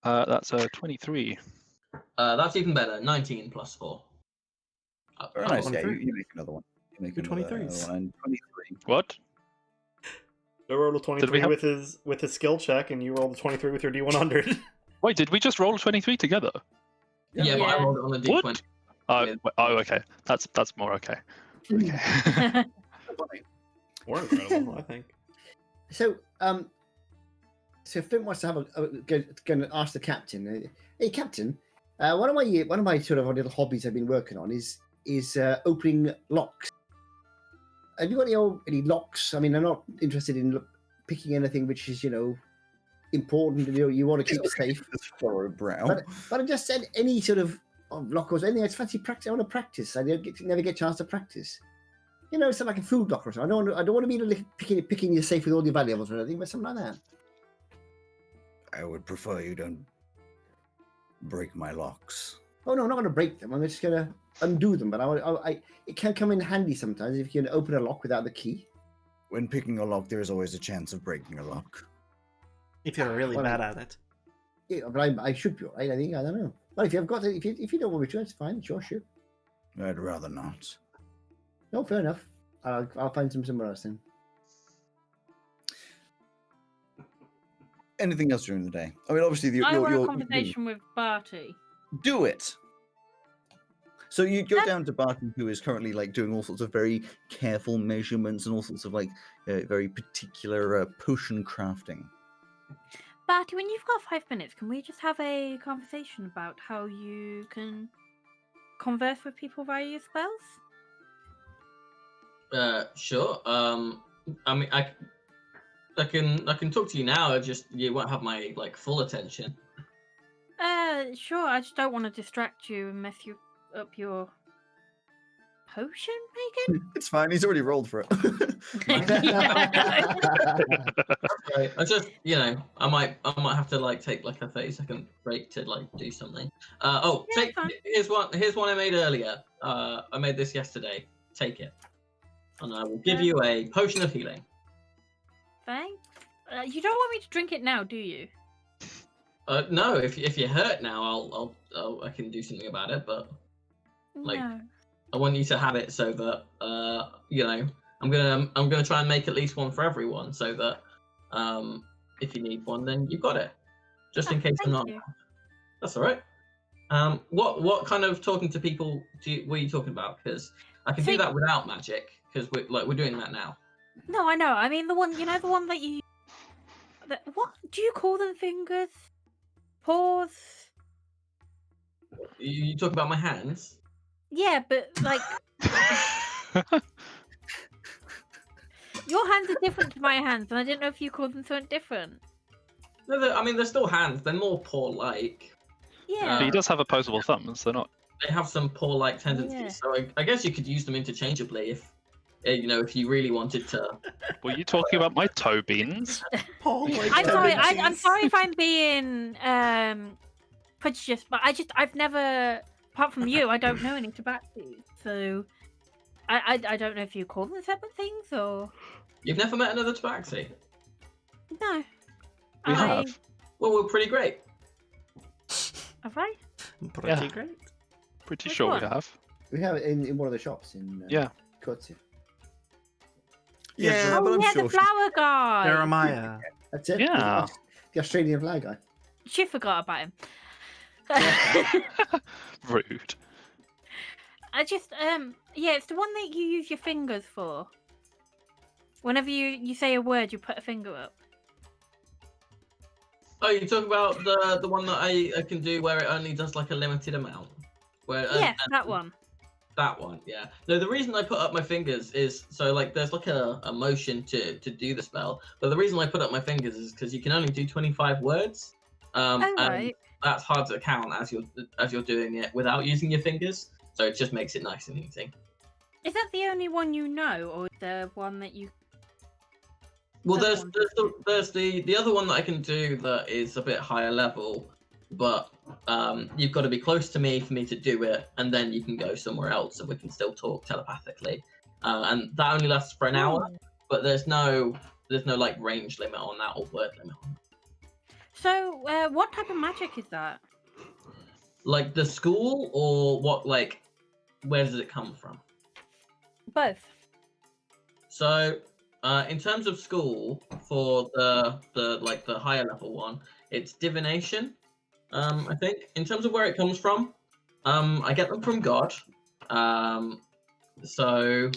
That's a 23. That's even better. 19 plus 4. Very nice. Yeah, 23. you make another one. You make Do another 23s. one. And 23. What? I rolled a 23 have- with his skill check, and you rolled a 23 with your D100. Wait, did we just roll a 23 together? Yeah, but I Yeah. rolled it on a d20. What? Yeah. Oh, okay. That's more okay. Okay. Funny. More incredible, I think. So, so Flint wants to have going to ask the captain. Hey, captain, one of my sort of little hobbies I've been working on is opening locks. Have you got any locks? I mean, I'm not interested in picking anything which is important. You want to keep safe. This furrowed brow. But I just said any sort of lock or anything. It's fancy practice. I want to practice. I never get a chance to practice. It's not like a food locker or something. I don't want to be picking your safe with all your valuables or anything, but something like that. I would prefer you don't break my locks. Oh no, I'm not going to break them. I'm just going to undo them. But it can come in handy sometimes if you can open a lock without the key. When picking a lock, there is always a chance of breaking a lock. If you're really Well, bad at it. Yeah, but I should be alright. I think I don't know. Well, if you've got it, if you don't want me to, it's fine. Sure, shoot. I'd rather not. No, fair enough. I'll find some somewhere else then. Anything else during the day? I mean, obviously, I want a you're conversation with Barty. do it. So you go down to Barton, who is currently doing all sorts of very careful measurements and all sorts of very particular potion crafting. Barty, when you've got 5 minutes, can we just have a conversation about how you can converse with people via your spells? Sure. I mean, I can talk to you now. You won't have my like full attention. Sure. I just don't want to distract you and mess you up your potion making. It's fine. He's already rolled for it. Right. I just, I might have to like take like a 30-second break to like do something. Yeah, fine. Here's one I made earlier. I made this yesterday. Take it, and I will give you a potion of healing. Thanks. You don't want me to drink it now, do you? No, if you're hurt now, I can do something about it. But like, No. I want you to have it so that I'm gonna try and make at least one for everyone, so that if you need one, then you've got it, just in case I'm not. Thank you. That's all right. What kind of talking to people were you talking about? Because I can do that without magic, because we're doing that now. No, I know. I mean the one that you. What do you call them? Fingers, paws. You talk about my hands. Yeah, but like your hands are different to my hands, and I didn't know if you called them something different. No, they're still hands. They're more paw-like. Yeah. But he does have opposable thumbs. They're not. They have some paw-like tendencies, Yeah. so I guess you could use them interchangeably if you really wanted to. Were you talking about my toe beans? I'm sorry. I'm sorry if I'm being prejudiced, but I've never, apart from you, I don't know any tabaxis, so I don't know if you call them separate things or. You've never met another tabaxi? No. We have. Well, we're pretty great. Have I? Pretty Yeah. great. Pretty Which sure one? we have. We have it in one of the shops in Yeah. Kotsia. Yeah, Oh but I'm yeah, sure the flower guy. Jeremiah. That's it. Yeah. The Australian flag guy. She forgot about him. Rude. I just yeah, it's the one that you use your fingers for. Whenever you say a word, you put a finger up. Oh, you talk about the one that I can do where it only does like a limited amount. Where Yes, that one. That one, yeah. No, the reason I put up my fingers is so like there's like a motion to do the spell, but the reason I put up my fingers is because you can only do 25 words. Oh And right. that's hard to count as you're doing it without using your fingers. So it just makes it nice and easy. Is that the only one you know, or is there one that you? Well, That's there's the other one that I can do that is a bit higher level, but you've got to be close to me for me to do it, and then you can go somewhere else and we can still talk telepathically. And that only lasts for an hour, but there's no like range limit on that or word limit on that. So, what type of magic is that? Like the school or what? Like where does it come from? Both. So, in terms of school, for the higher level one, it's divination. I think in terms of where it comes from, I get them from God. So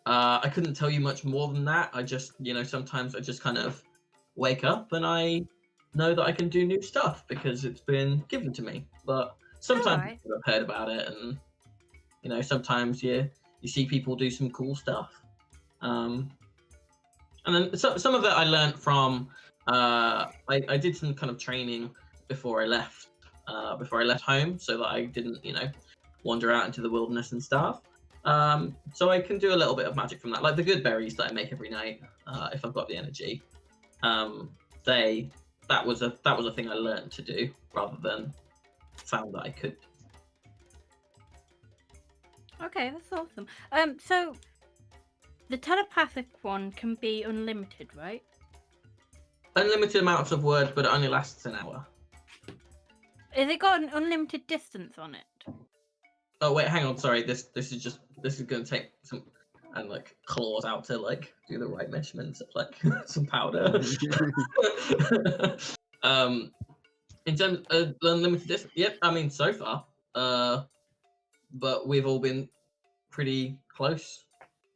I couldn't tell you much more than that. I just, sometimes I just kind of wake up and I know that I can do new stuff because it's been given to me. But sometimes Alright. people have heard about it, and sometimes you see people do some cool stuff. And then some of it I learned from I did some kind of training before I left home, so that I didn't wander out into the wilderness and stuff. So I can do a little bit of magic from that, like the good berries that I make every night if I've got the energy. That was a thing I learned to do rather than found that I could. Okay, that's awesome. So the telepathic one can be unlimited, right? Unlimited amounts of words, but it only lasts an hour. Has it got an unlimited distance on it? Oh wait, hang on. Sorry, this is going to take some and like claws out to like do the right measurements of like some powder. In terms of unlimited distance, yep. I mean, so far, but we've all been pretty close.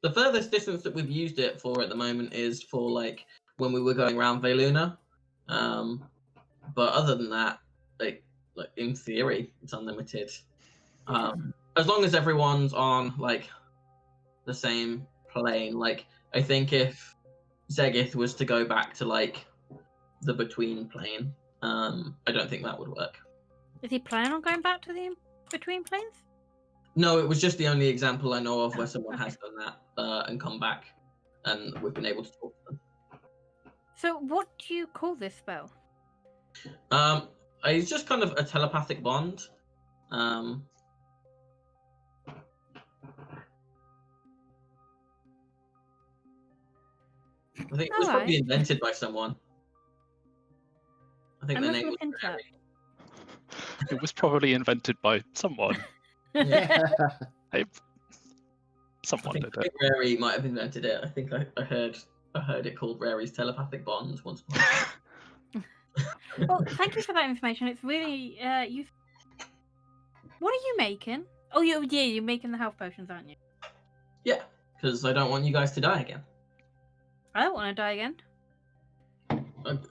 The furthest distance that we've used it for at the moment is for like when we were going around Veluna. But other than that, like in theory, it's unlimited. As long as everyone's on like the same plane. Like, I think if Zegith was to go back to like the between plane, I don't think that would work. Is he planning on going back to the between planes? No, it was just the only example I know of where Oh, someone has done that and come back, and we've been able to talk to them. So what do you call this spell? It's just kind of a telepathic bond. I think it was probably Alright. invented by someone. I think I the must name was look into that. Rary. It was probably invented by someone. Hey, I someone think, did I it. think Rary might have invented it. I think I heard it called Rary's telepathic bonds once upon a time. Well, thank you for that information. It's really useful. What are you making? Oh, you're making the health potions, aren't you? Yeah, because I don't want you guys to die again. I don't want to die again.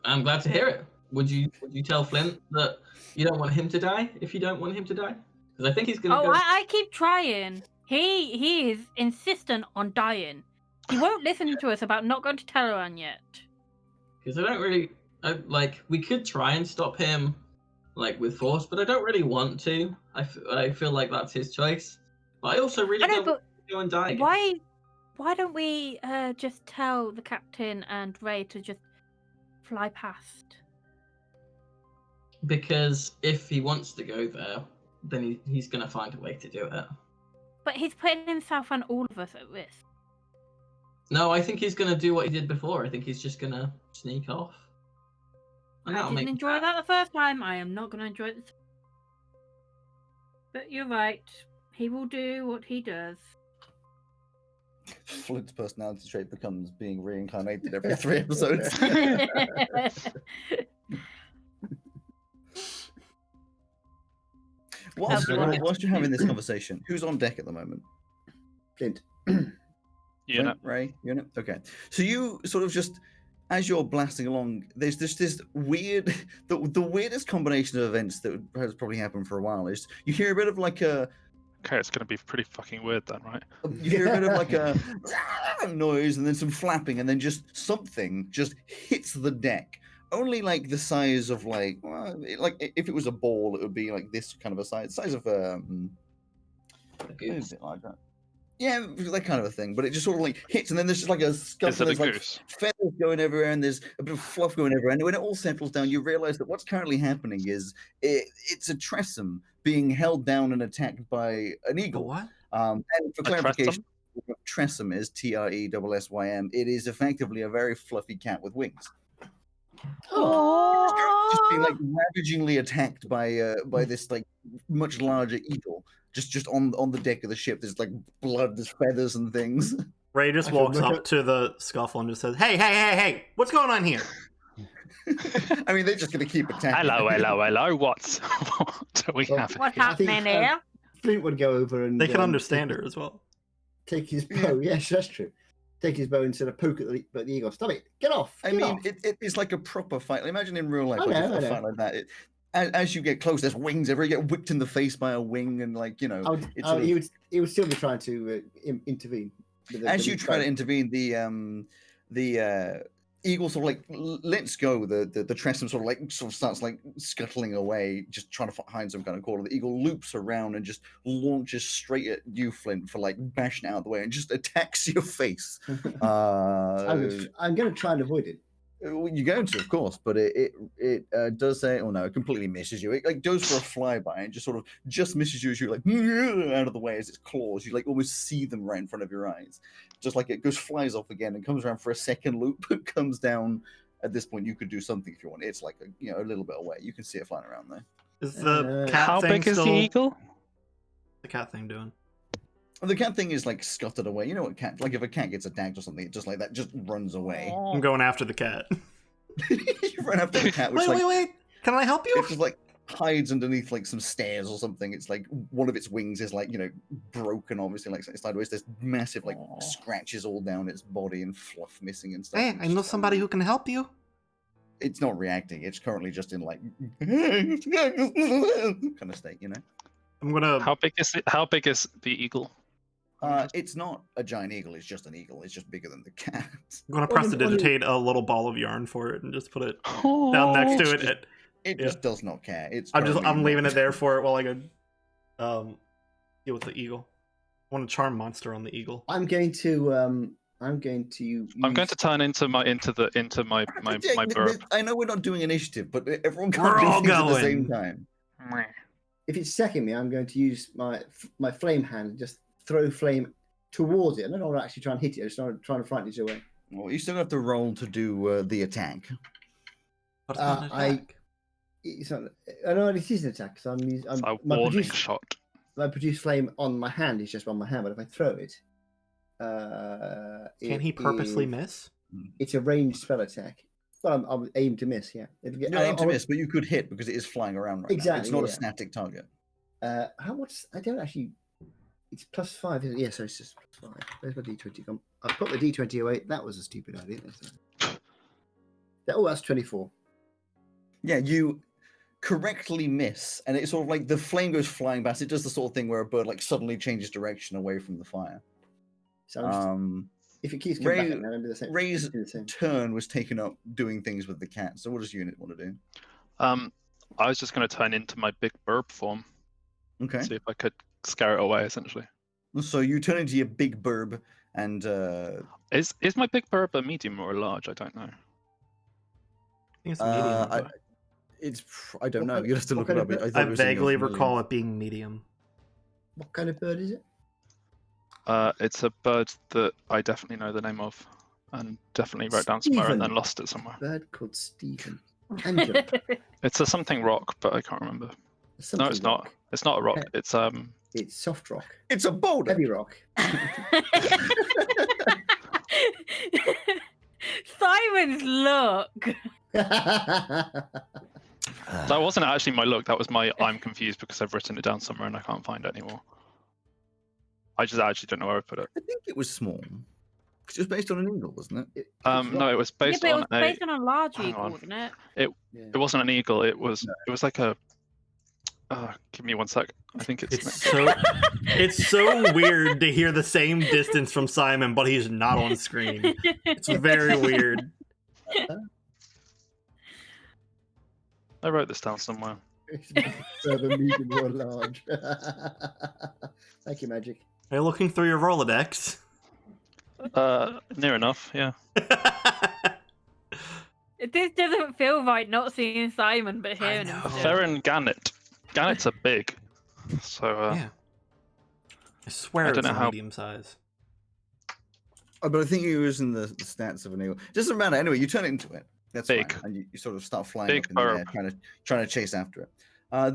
I'm glad to hear it. Would you tell Flint that you don't want him to die if you don't want him to die? Because I think he's gonna Oh, go. I keep trying. He is insistent on dying. He won't listen to us about not going to Teleran yet. Because I don't really like. We could try and stop him, like with force, but I don't really want to. I feel like that's his choice. But I also really I know, don't but want to go and die again. why don't we just tell the captain and Ray to just fly past? Because if he wants to go there, then he's gonna find a way to do it. But he's putting himself and all of us at risk. No, I think he's gonna do what he did before. I think he's just gonna sneak off. And I that'll didn't make enjoy that the first time. I am not going to enjoy it this. But you're right. He will do what he does. Flint's personality trait becomes being reincarnated every 3 episodes. Whilst you're having this conversation, who's on deck at the moment? Flint. You know, Flint, Ray, unit. Okay, so you sort of just, as you're blasting along, there's just this weird, the weirdest combination of events that has probably happened for a while is you hear a bit of like a, okay, it's gonna be pretty fucking weird then, right? you hear a bit of like a noise and then some flapping and then just something just hits the deck. Only like the size of like, well, like if it was a ball, it would be like this kind of a size of a maybe a goose. bit like that. Yeah, that kind of a thing. But it just sort of like hits, and then there's just like a scuffle. Is it a There's like goose? feathers going everywhere, and there's a bit of fluff going everywhere. And when it all settles down, you realize that what's currently happening is it's a Tressum being held down and attacked by an eagle. What? And for A clarification, what Tressum is TRESSYM. It is effectively a very fluffy cat with wings. Just being like ravagingly attacked by this like much larger eagle. Just on the deck of the ship, there's like blood, there's feathers and things. Ray just I can walks look up at- to the scuffle and just says, "Hey, what's going on here?" I mean, they're just going to keep attacking. Hello. What do we Well, have? What's here? happening here? Flint would go over and They can understand her as well. take his bow. Yes, that's true. Take his bow and sort of poke at the eagle. Stop it! Get off! I get mean, off. it is like a proper fight. Imagine in real life, I like know, a I know. fight like that. As you get close, there's wings everywhere. You get whipped in the face by a wing, and like it's sort of- He would still be trying to intervene. with the- as with you his try to bow. intervene, the eagle sort of like lets go. The Tressum sort of starts like scuttling away, just trying to find some kind of corner. The eagle loops around and just launches straight at you, Flint, for like bashing out of the way, and just attacks your face. I'm going to try and avoid it. Well, you're going to, of course, but it does say, oh no, it completely misses you. It like goes for a flyby and just misses you as you like out of the way as its claws. You like almost see them right in front of your eyes. Just like it flies off again and comes around for a second loop, comes down. At this point, you could do something if you want. It's like a little bit away. You can see it flying around there. Is the cat How thing big is the still- eagle? The cat thing doing? The cat thing is like scuttered away. You know what cat? Like if a cat gets attacked or something, it just like that just runs away. I'm going after the cat. You run after the cat, which Wait! Can I help you? it just like hides underneath like some stairs or something. It's like one of its wings is like broken, obviously, like sideways. There's massive like Aw. scratches all down its body and fluff missing and stuff. Hey, It's I know just, somebody who can help you. It's not reacting. It's currently just in like kind of state, I'm gonna. How big is the eagle? It's not a giant eagle. It's just an eagle. It's just bigger than the cat. I'm gonna Well, then- prestidigitate a little ball of yarn for it and just put it down Oh, next to It's it. just- It- It Yeah. just does not care. It's I'm currently leaving not- it there for it while I go deal with the eagle. I want a charm monster on the eagle. I'm going to use... I'm going to turn into my Yeah, burp. I know we're not doing initiative, but everyone We're can't do all things at the same going. time. If it's second me, I'm going to use my flame hand and just throw flame towards it. I don't want to actually try and hit it. I just want to try and frighten it away. Well, you still have to roll to do the attack. But it's not an attack. It's not. I know it is an attack. So It's a my warning shot. I produce flame on my hand. It's just on my hand. But if I throw it, Can he purposely miss? It's a ranged spell attack. Well, I'm aim to miss. Yeah. You don't aim to miss, but you could hit because it is flying around right now. Exactly, It's not a yeah. static target. How much? I don't actually. It's +5. Isn't it? Yeah, so it's just +5. Where's my d20 gone? I put the d20 away. That was a stupid idea. Oh, that's 24. Yeah, you correctly miss, and it's sort of like the flame goes flying past. It does the sort of thing where a bird like suddenly changes direction away from the fire. So I'm just, if it keeps coming back, I'm going to do the same. Ray's do the same. turn was taken up doing things with the cat. So what does Unit want to do? I was just going to turn into my big burp form, Okay, see if I could scare it away. Essentially, so you turn into your big burb, and is my big burp a medium or a large? I don't know. I think it's a medium. I, I don't What know. kind- You'd have to what look it kind up. of thought I it was in your vaguely familiar. recall it being medium. What kind of bird is it? It's a bird that I definitely know the name of, and definitely wrote down somewhere and then Stephen. lost it somewhere. Bird called Stephen. Angela. It's a something rock, but I can't remember. No, Something it's not. rock. It's not a rock. He- It's It's soft rock. It's a boulder. Heavy rock. Simon's look. that wasn't actually my look. That was my I'm confused because I've written it down somewhere and I can't find it anymore. I just actually don't know where I put it. I think it was small. 'Cause it was based on an eagle, wasn't it? No, it was Yeah, based but it on was based a. on a large hang eagle, on. wasn't it? It wasn't an eagle. It was like a. Give me one sec. I think it's. It's so weird to hear the same distance from Simon, but he's not on screen. It's very weird. I wrote this down somewhere. Further medium or large. Thank you, Magic. Are you looking through your Rolodex? Near enough. Yeah. This doesn't feel right not seeing Simon, but I hearing him. know. still. Farron Gannet. Gannets are big. So. Yeah. I swear I it's don't know a how- medium size. Oh, but I think you're using the stats of an eagle. Doesn't matter. Anyway, you turn into it. That's Big. fine. And you sort of start flying Big up in the air, burp. trying to chase after it.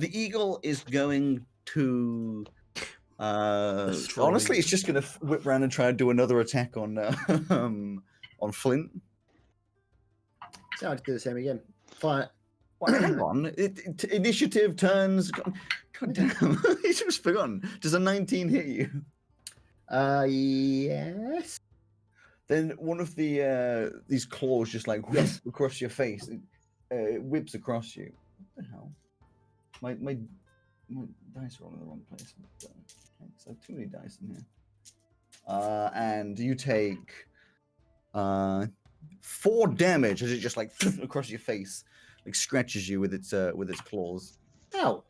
The eagle is going to. Destroy Honestly, you. it's just going to whip around and try and do another attack on on Flint. So I'll do the same again. Fire. Well, hang on. Initiative turns. God damn. He's just forgotten. Does a 19 hit you? Yes. Then one of the these claws just like whip across your face. It whips across you. What the hell? My dice are all in the wrong place. Okay, so I have too many dice in here. And you take 4 damage as it just like across your face, like scratches you with its claws. Ow.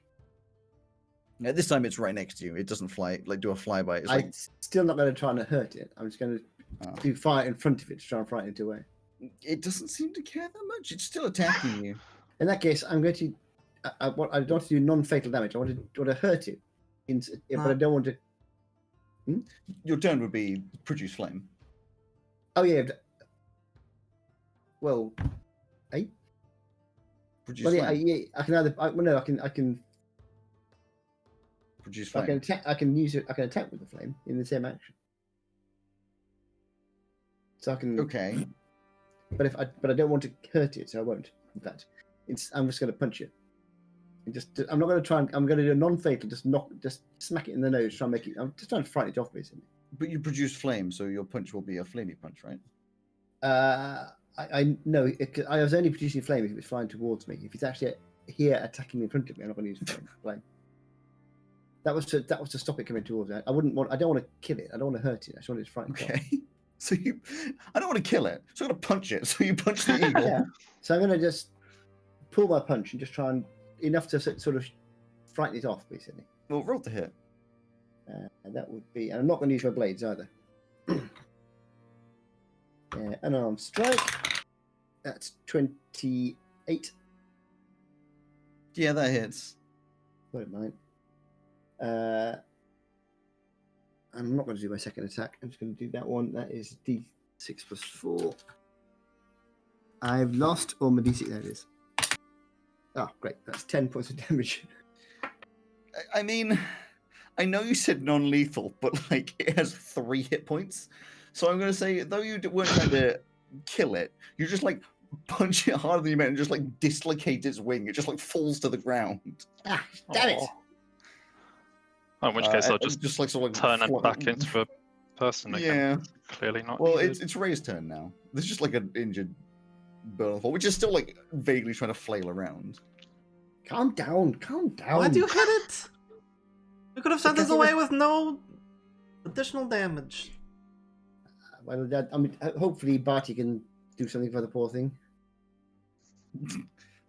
Yeah, this time it's right next to you. It doesn't fly like do a flyby. It's I'm like still not going to try and hurt it. I'm just going to do fire in front of it to try and frighten it away. it doesn't seem to care that much. It's still attacking you. In that case, I'm going to. I don't want to do non-fatal damage. I want to hurt it, but I don't want to. Your turn would be produce flame. Oh yeah. Well, Produce well yeah, flame. I can either. No, I can. Produce I flame. can attack. I can use it. I can attack with the flame in the same action. So I can. Okay. But I don't want to hurt it, so I won't. In fact, I'm just going to punch it. I'm not going to try and. I'm going to do a non-fatal. Just smack it in the nose. Try and make it. I'm just trying to frighten it off, basically. But you produce flame, so your punch will be a flamey punch, right? I know. I was only producing flame if it was flying towards me. If it's actually here attacking me in front of me, I'm not going to use flame. That was to stop it coming towards me. I don't want to kill it. I don't want to hurt it. I just want it to frighten it off. Okay. So I don't want to kill it. So I'm gonna punch it. So you punch the eagle. Yeah. So I'm gonna just pull my punch and just try and enough to sort of frighten it off, basically. Well, roll to hit. And that would be. And I'm not going to use my blades either. Unarmed strike. That's 28. Yeah, that hits. Won't mind. I'm not going to do my second attack. I'm just going to do that one. That is D6 plus 4. I've lost all my D6. There it is. Oh, great. That's 10 points of damage. I mean, I know you said non-lethal, but like it has 3 hit points. So I'm going to say, though you weren't trying to kill it, you just like punch it harder than you meant and just like dislocate its wing. It just like falls to the ground. Ah, damn it. In which case, I'll and just like sort of turn it back into a person again. Yeah. Clearly not. Well, needed. it's Ray's turn now. There's just like an injured bird on the floor, which is still like vaguely trying to flail around. Calm down. Calm down. Why'd you hit it? You could have sent Because us it was- away with no additional damage. Well, I mean, hopefully Barty can do something for the poor thing.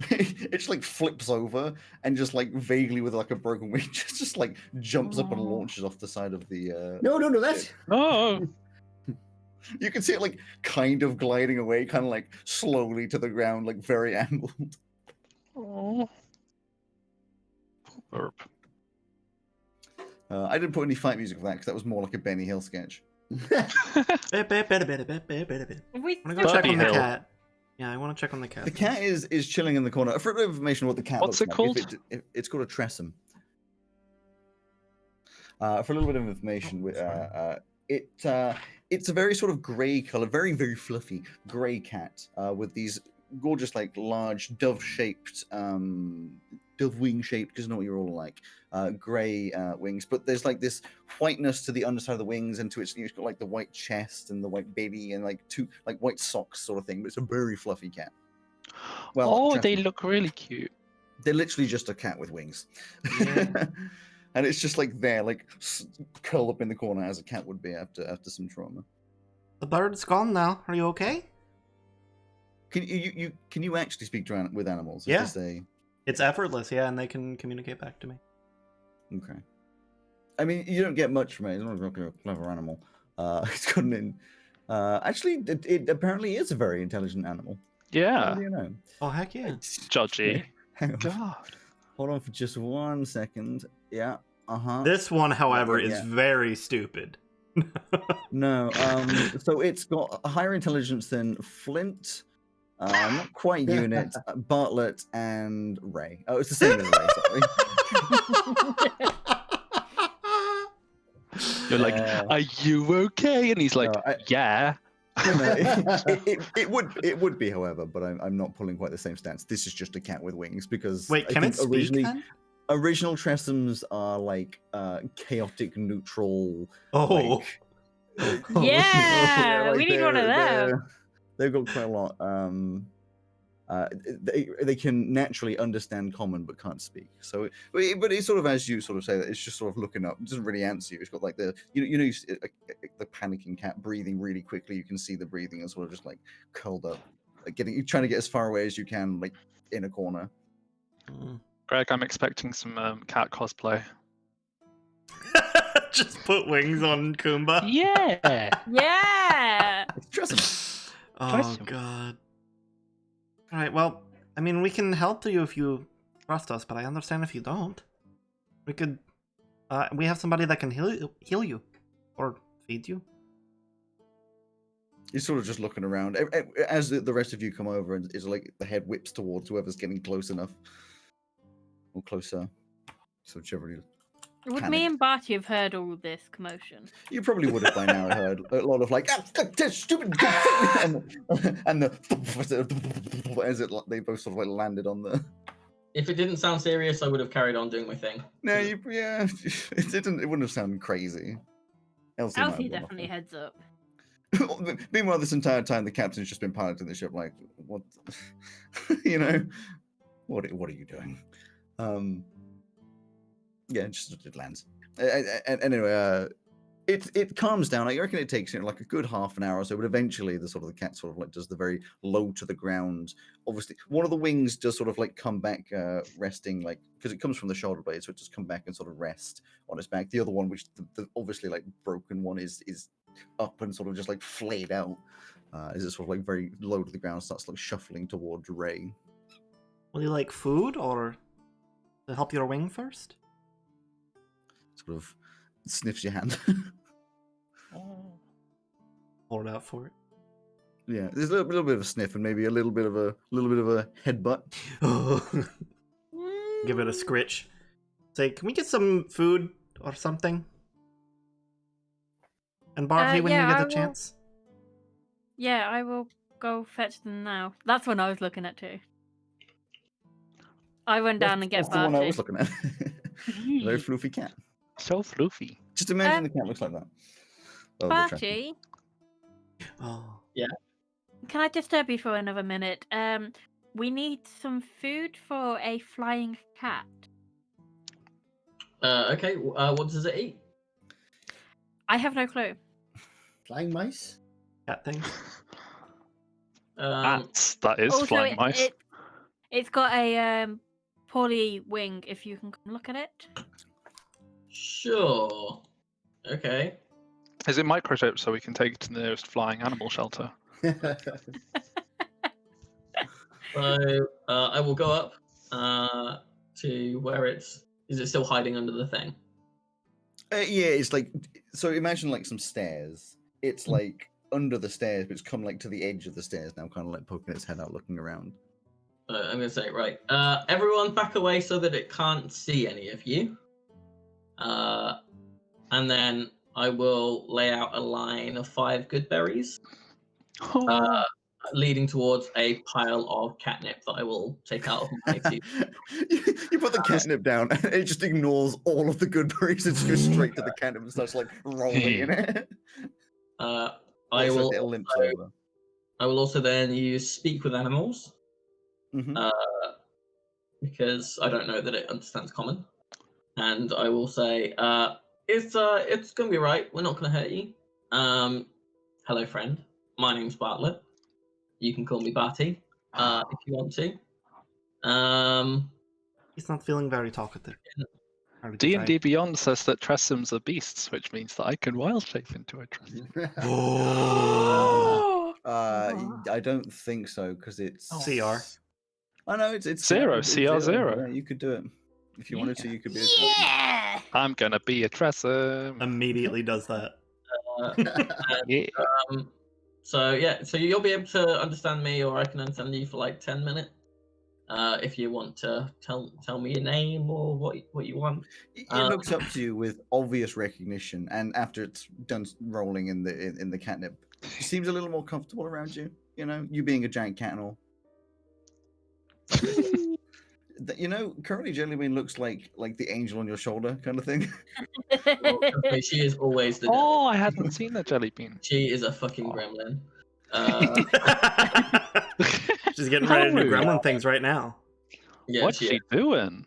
It just like flips over and just like vaguely with like a broken wing just like jumps up and launches off the side of the No, that's No. you can see it like kind of gliding away, kind of like slowly to the ground, like very angled. Oh. Burp. I didn't put any fight music for that because that was more like a Benny Hill sketch. We I want to go check Bobby on the Hill. cat. Yeah, I want to check on the cat. The cat is chilling in the corner. For a bit of information, what the cat What's looks it like, called? it's called a tressum. For a little bit of information, it's a very sort of grey color, very very fluffy grey cat with these gorgeous like large dove-shaped, dove wing-shaped, because you know what you're all like, grey wings. But there's like this whiteness to the underside of the wings, and to its it's got like the white chest and the white belly and like two like white socks sort of thing. But it's a very fluffy cat. Well, Oh, they tressum. look really cute. They're literally just a cat with wings. Yeah. And it's just like there, like curled up in the corner as a cat would be after some trauma. The bird's gone now. Are you okay? Can you actually speak to with animals? Is Yeah. this a- It's effortless, yeah, and they can communicate back to me. Okay. I mean, you don't get much from it. It's not exactly a clever animal. It's got an in. Actually, it apparently is a very intelligent animal. How Yeah. do you know? Oh, heck yeah. Judgy. Hang on. God. Hold on for just 1 second. Yeah. This one, however, Yeah. is very stupid. No. So it's got a higher intelligence than Flint. Not quite Unit, Bartlett, and Ray. Oh, it's the same as Ray. Sorry. You're like, are you okay? And he's like, No, yeah. No, it would be, however, but I'm not pulling quite the same stance. This is just a cat with wings because Wait, I can it think speak then? original Tressums are like chaotic neutral. Oh. Like, Yeah, we need one of them. They've got quite a lot. They can naturally understand common but can't speak. So, but it's sort of as you sort of say that it's just sort of looking up. It doesn't really answer you. It's got like the you see, the panicking cat breathing really quickly. You can see the breathing and sort of just like curled up, like trying to get as far away as you can, like in a corner. Mm. Greg, I'm expecting some cat cosplay. Just put wings on Kumba. Yeah. Yeah. It's Tressum. Oh, Trust him. God. All right, well, I mean, we can help you if you trust us, but I understand if you don't. We could... we have somebody that can heal you. Or feed you. He's sort of just looking around as the rest of you come over, and it's like the head whips towards whoever's getting close enough or closer. So whichever you. Would Panic. me and Barty have heard all this commotion? You probably would have by now heard a lot of like stupid and the as it they both sort of like landed on the. If it didn't sound serious, I would have carried on doing my thing. No, yeah, it didn't. It wouldn't have sounded crazy. Elsie, might have Elsie gone off definitely there. heads up. Meanwhile, this entire time, the captain's just been piloting the ship. Like, what? You know, what are you doing? Yeah, just it lands. And anyway, it calms down. I reckon it takes like a good half an hour or so, but eventually the cat sort of like does the very low to the ground. Obviously, one of the wings does sort of like come back, resting, like because it comes from the shoulder blade, so it just come back and sort of rest on its back. The other one, which the obviously like broken one, is up and sort of just like flayed out. Is it sort of like very low to the ground, starts like shuffling towards Ray. Will you like food or to help your wing first? Sort of sniffs your hand. Hold out for it. Yeah, there's a little bit of a sniff and maybe a little bit of a headbutt. Give it a scritch. Say, can we get some food or something? And Barty, when yeah, you I get will- the chance. Yeah, I will go fetch them now. That's what I was looking at too. I went down and get That's the one I was Barty. looking at. Very floofy cat. So floofy. Just imagine the cat looks like that. Oh, the tracking. Barty, Oh. can I disturb you for another minute? We need some food for a flying cat. Okay. What does it eat? I have no clue. Flying mice? Cat things. That is Also, flying mice. It's got a poorly wing. If you can come look at it. Sure. Okay. Is it microchipped so we can take it to the nearest flying animal shelter? So I will go up to where is it still hiding under the thing? Yeah, it's like, so imagine like some stairs. It's like under the stairs, but it's come like to the edge of the stairs now, kind of like poking its head out, looking around. I'm gonna say right. Everyone back away so that it can't see any of you. And then I will lay out a line of 5 good berries, leading towards a pile of catnip that I will take out of my teeth. You put the catnip down, and it just ignores all of the good berries and just goes straight to the catnip and starts like rolling in it. I Looks like will. it limps also- over. I will also then use speak with animals Mhm. because I don't know that it understands common, and I will say, it's gonna be right. We're not gonna hurt you. Hello, friend. My name's Bartlett. You can call me Barty if you want to. He's not feeling very talkative. D&D Beyond says that Tressums are beasts, which means that I can wild shape into a Tressum. Oh. I don't think so because it's CR. I know it's Zero, it's CR zero. Yeah, you could do it if you wanted to. You could be. A Yeah. I'm gonna be a Tressum. Immediately does that. Yeah. So yeah, so you'll be able to understand me, or I can understand you for like 10 minutes. If you want to tell me your name or what you want. It looks up to you with obvious recognition, and after it's done rolling in the catnip, it seems a little more comfortable around you. You know, you being a giant cat and all. You know, currently Jellybean looks like the angel on your shoulder kind of thing. Well, trust me, she is always the. Oh, I hadn't seen that jelly bean. She is a fucking gremlin. She's getting How ready to do rude. gremlin things right now. Yeah, What's she she is. doing?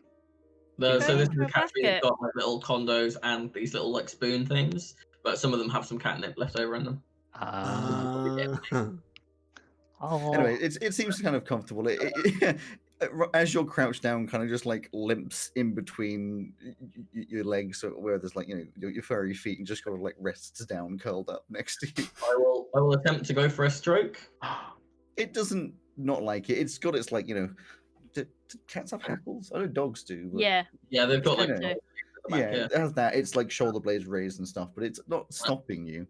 So this is Going a to cat tree that's basket. got like little condos and these little like spoon things, but some of them have some catnip left over in them. Oh. Anyway, it seems kind of comfortable. As you're crouched down, kind of just like limps in between your legs, so where there's like your furry feet, and just kind of like rests down, curled up next to you. I will attempt to go for a stroke. It doesn't not like it. It's got its like do cats have hackles? I know dogs do. But Yeah. Yeah, they've got like kinda- Yeah. at the back, yeah, it has that. It's like shoulder blades raised and stuff, but it's not stopping you.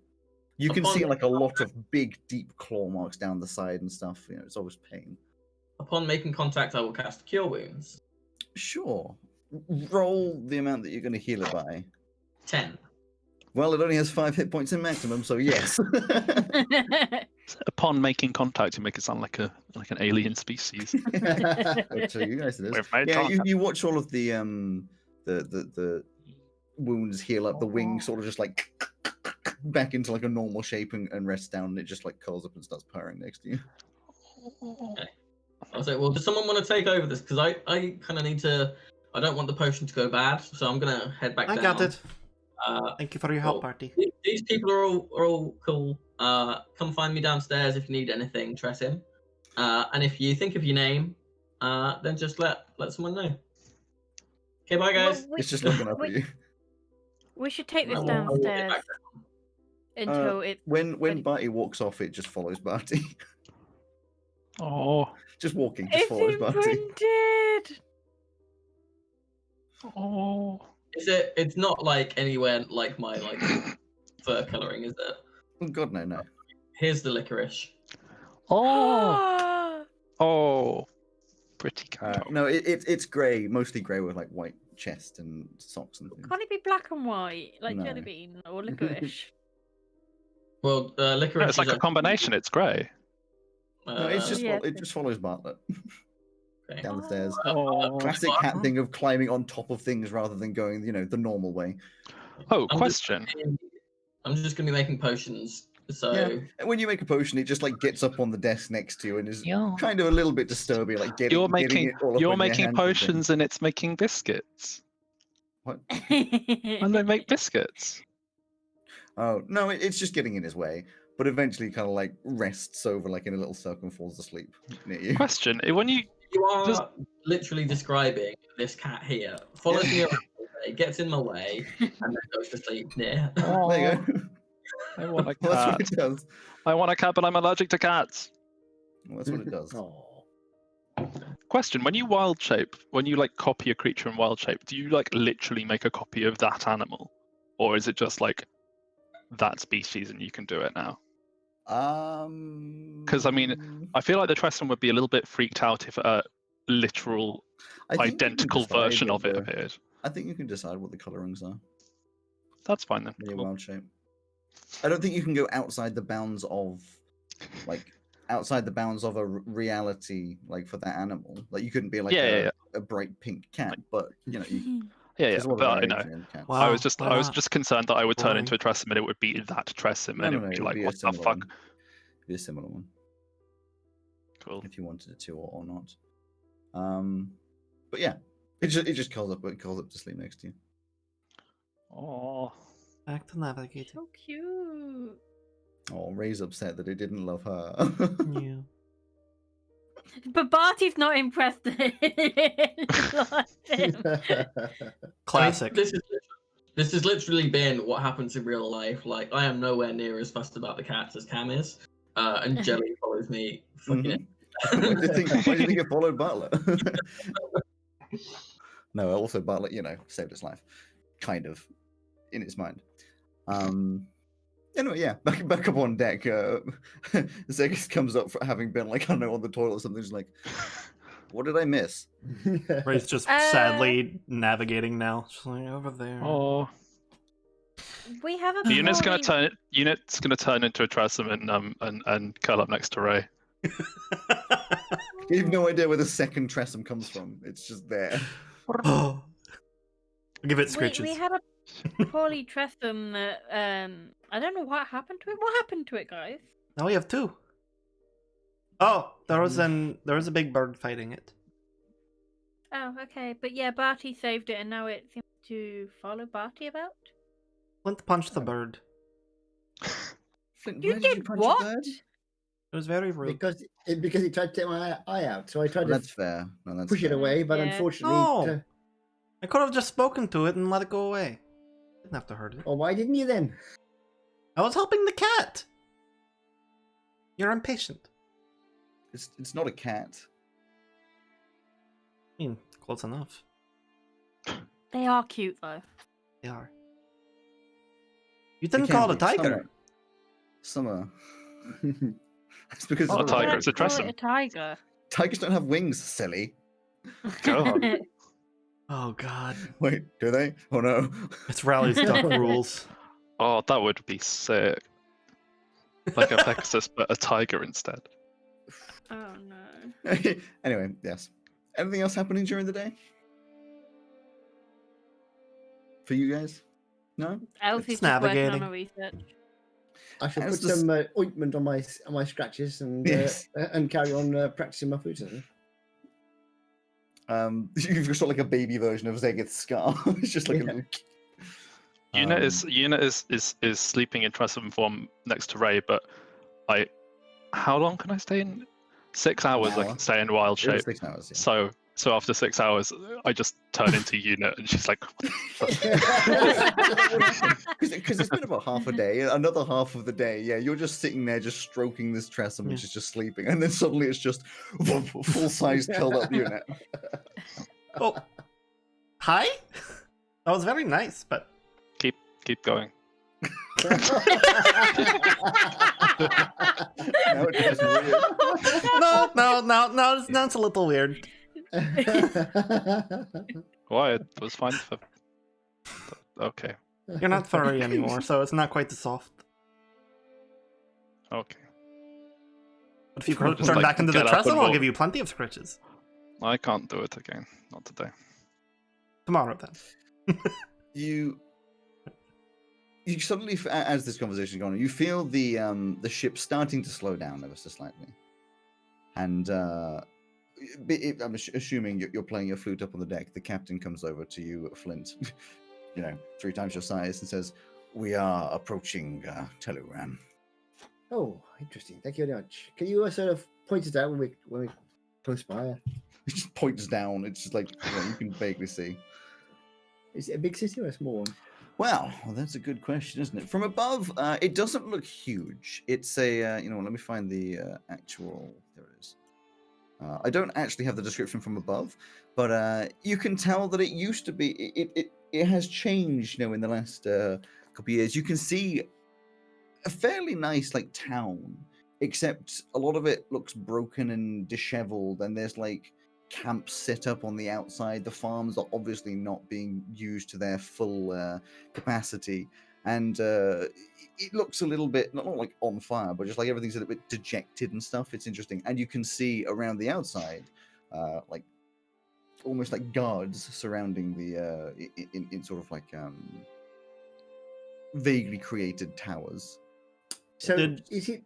You can Upon see like a making lot of big, deep claw marks down the side and stuff. It's always pain. Upon making contact, I will cast Cure Wounds. Sure. Roll the amount that you're going to heal it by. 10. Well, it only has 5 hit points in maximum, so yes. Upon making contact, you make it sound like an alien species. But to you guys it is. We've made Yeah, contact. you watch all of the wounds heal up. The wing sort of just like back into like a normal shape and rests down, and it just like curls up and starts purring next to you. I was like, well, does someone want to take over this? Because I kind of need to I don't want the potion to go bad, so I'm gonna head back I down. got it. Uh, Thank you for your help, Cool. party. these people are all cool. Come find me downstairs if you need anything, Tressim. And if you think of your name, then just let someone know. Okay, bye guys. Well, It's just looking up at we- you. We should take this I will get downstairs back until it. When ready. Barty walks off, it just follows Barty. Oh, Just walking, just It's follows Barty. imprinted. oh. Is it? It's not like anywhere like my fur coloring, is it? Oh God, no. Here's the licorice. Oh, oh. Pretty cat. No, it's grey, mostly grey with like white chest and socks and things. Can't it be black and white like No. jelly bean or licorice? Well, licorice. No, it's like is a combination. It's grey. No, it's just Yeah. it just follows Bartlett Okay. down the stairs. Oh. Classic cat thing of climbing on top of things rather than going, the normal way. Oh, I'm question. I'm just gonna be making potions. So Yeah. And when you make a potion, it just like gets up on the desk next to you and is Yeah. kind of a little bit disturbing, like getting You're getting making it all up on you're your making hands and things. potions and it's making biscuits. What? And they make biscuits. Oh no, it's just getting in his way. But eventually, kind of like rests over like in a little circle and falls asleep near you. Question: When you you are Just- literally describing this cat here. Follows me around all day, gets in my way, and then goes to sleep near. There you go. I want a Well, that's what cat. it does. I want a cat, but I'm allergic to cats. Well, that's what it does. Oh. Question: When you wild shape, when you like copy a creature in wild shape, do you like literally make a copy of that animal, or is it just like that species and you can do it now? 'Cause, I mean, I feel like the Tressum would be a little bit freaked out if a literal I think you can identical decide version what of it the- appeared. I think you can decide what the colorings are That's fine then. when you're Cool. wild shape. I don't think you can go outside the bounds of, like, a reality, like for that animal. Like you couldn't be like Yeah. a bright pink cat, but you know, you, Yeah, there's a lot of but I variation know. in cats. Wow. I was just why not? concerned that I would turn Boring. into a Tressum and it would be that Tressum No, and no, it no, would be it would like, be a what the similar fuck? one. It'd be a similar one Cool. if you wanted it to or not. But yeah, it just calls up to sleep next to you. Oh, Back to navigating. So cute. Oh, Ray's upset that it didn't love her. Yeah. But Barty's not impressed that it lost him. Classic. This has literally been what happens in real life. Like I am nowhere near as fussed about the cats as Cam is, and Jelly follows me. Fucking Why do you think it followed Bartlett? No, also Bartlett, saved its life, kind of, in its mind. Anyway, yeah, back up on deck. Zegas comes up for having been like, I don't know, on the toilet or something. Just like, what did I miss? Ray's just sadly navigating now. Just like over there. oh. We have a The unit's gonna poorly- turn into a Tressum and curl up next to Ray. You have no idea where the second Tressum comes from. It's just there. Oh. Give it scritches. We had a poorly Tressum that I don't know what happened to it. What happened to it, guys? Now we have two. Oh, there was a big bird fighting it. Oh, okay. But yeah, Barty saved it, and now it seems to follow Barty about. Flint punched the bird. Flint, You why did you punch what? a bird? It was very rude. because he tried to take my eye out, so I tried Well, to that's fair. No, that's push it fair. away, but Yeah. unfortunately, No. I could have just spoken to it and let it go away. Didn't have to hurt it. well, why didn't you then? I was helping the cat. You're impatient. It's not a cat. I mean, close enough. They are cute though. They are. You They didn't can call it a be. tiger. Summer. That's because Oh, a it's tiger, not it's a Call it Tressum. a tiger. Tigers don't have wings, silly. God. Oh god. Wait, do they? Oh no. It's Rally's duck rules. Oh, that would be sick. Like a Pegasus, but a tiger instead. Oh no. Anyway, yes. Anything else happening during the day? For you guys? No? Elsie's It's just working on navigating. a research. I should How's put the some ointment on my scratches and Yes. and carry on practicing my food. You've just got like a baby version of Zegith's scar. It's just like a Yeah. little. Una is sleeping in transform form next to Ray, but how long can I stay in? 6 hours I hour. can stay in wild It was shape. 6 hours. Yeah. So after 6 hours, I just turn into Una, and she's like, Because it's been about half a day, another half of the day, yeah, you're just sitting there just stroking this Tressum, which is just sleeping, and then suddenly it's just full-size curled up unit. Oh, hi. That was very nice, but keep going. Now it's just weird. no, it's a little weird. Why? It was fine for. Okay. You're not furry anymore, so it's not quite the soft. Okay. But if you Just, turn like, back into the get up Tressum, and I'll walk. give you plenty of scritches. I can't do it again. Not today. Tomorrow, then. You suddenly, as this conversation is going on, you feel the ship starting to slow down ever so slightly, and I'm assuming you're playing your flute up on the deck. The captain comes over to you, Flint, 3 times your size, and says, "We are approaching Teluran." Oh, interesting. Thank you very much. Can you sort of point it out when we're close by? It just points down. It's just like you can vaguely see. Is it a big city or a small one? Well, that's a good question, isn't it? From above, it doesn't look huge. It's a, let me find the actual. There it is. I don't actually have the description from above, but you can tell that it used to be. It has changed, in the last couple of years. You can see a fairly nice town, except a lot of it looks broken and disheveled, and there's camps set up on the outside. The farms are obviously not being used to their full capacity, and it looks a little bit not on fire, but just everything's a little bit dejected and stuff. It's interesting, and you can see around the outside, almost like guards surrounding the in sort of vaguely created towers. So Did- is it?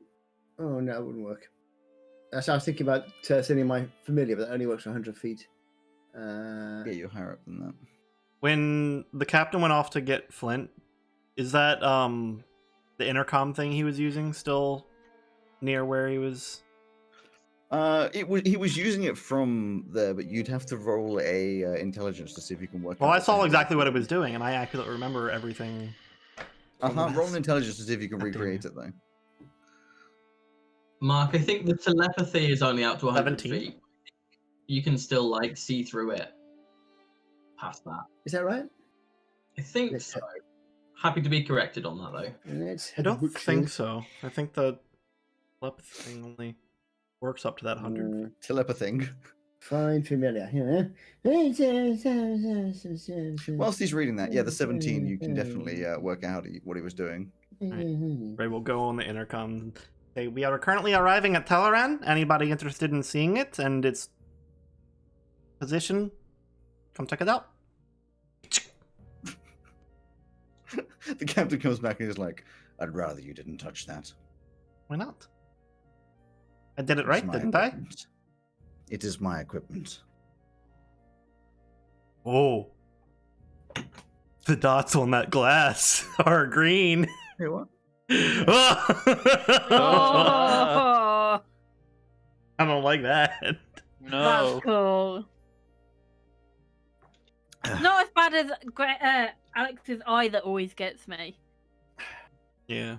Oh no, it wouldn't work. So I was thinking about sending my familiar, but that only works for 100 feet. Yeah, you're higher up than that. When the captain went off to get Flint, is that the intercom thing he was using still near where he was? He was using it from there, but you'd have to roll a intelligence to see if you can work. Well, out I what saw the exactly what it hell was doing, and I accurately remember everything. Roll an intelligence to see if you can God damn recreate it. it though. Mark, I think the telepathy is only out to 100 17. feet. You can still see through it. Past that. Is that right? I think Let's so. Happy to be corrected on that though. Let's I head don't butchers. think so. I think the telepathy thing only works up to that 100. Telepathing. Find familiar. Whilst he's reading that, yeah, the 17, you can definitely work out what he was doing. Ray will go on the intercom and say, "We are currently arriving at Teleran. Anybody interested in seeing it and its position, come check it out." The captain comes back and is like, "I'd rather you didn't touch that. Why not? I did it It's right, my didn't I? equipment. It is my equipment." Oh. The dots on that glass are green. Hey, what? Oh, I don't like that. No. that's cool. Not as bad as Alex's eye that always gets me. Yeah.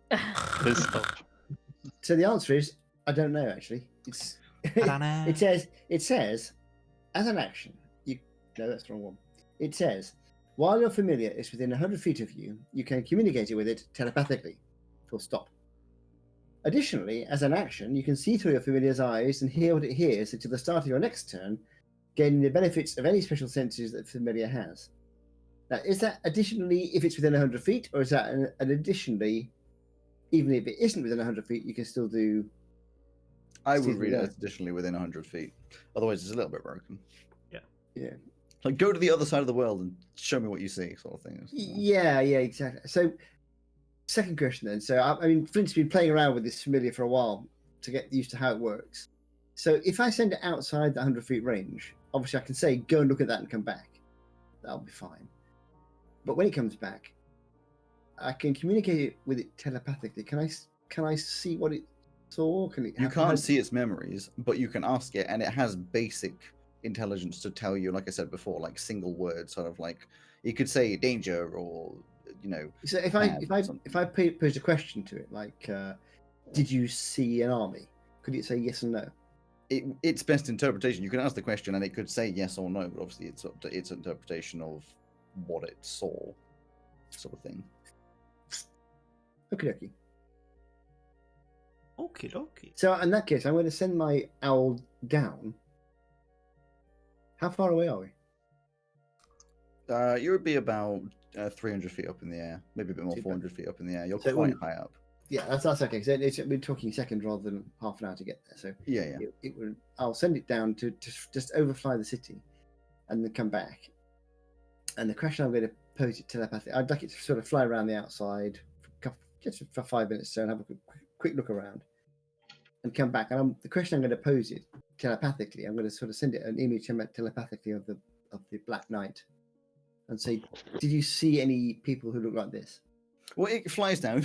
Please stop. So the answer is I don't know actually. It's I don't know. it says as an action. No, that's the wrong one. It says while your familiar is within 100 feet of you, you can communicate with it telepathically. Full stop. Additionally, as an action, you can see through your familiar's eyes and hear what it hears until the start of your next turn, gaining the benefits of any special senses that familiar has. Now, is that additionally if it's within 100 feet, or is that an additionally, even if it isn't within 100 feet, you can still do? I would Excuse me, read it yeah. as additionally within 100 feet. Otherwise, it's a little bit broken. Yeah. Go to the other side of the world and show me what you see, sort of thing. Yeah, exactly. So, second question then. So, I mean, Flint's been playing around with this familiar for a while to get used to how it works. So if I send it outside the 100 feet range, obviously I can say, go and look at that and come back. That'll be fine. But when it comes back, I can communicate it with it telepathically. Can I see what it saw? Can it? You can't see its memories, but you can ask it, and it has basic intelligence to tell you, like I said before, like single words, sort of like it could say danger or So if I pose a question to it, like, did you see an army? Could it say yes and no? It's best interpretation. You can ask the question, and it could say yes or no, but obviously it's up to its interpretation of what it saw, sort of thing. Okie dokie. Okie dokie. So in that case, I'm going to send my owl down. How far away are we? You would be about 300 feet up in the air, maybe a bit more, Super. 400 feet up in the air. You're So it quite wouldn't- high up. Yeah, that's okay. So we're talking seconds rather than half an hour to get there. So Yeah. it would. I'll send it down to just overfly the city, and then come back. And the question I'm going to pose it telepathically. I'd like it to sort of fly around the outside, just for 5 minutes, so and have a quick look around, and come back. And the question I'm going to pose it telepathically. I'm going to sort of send it an image telepathically of the Black Knight, and say, "Did you see any people who look like this?" Well, it flies down.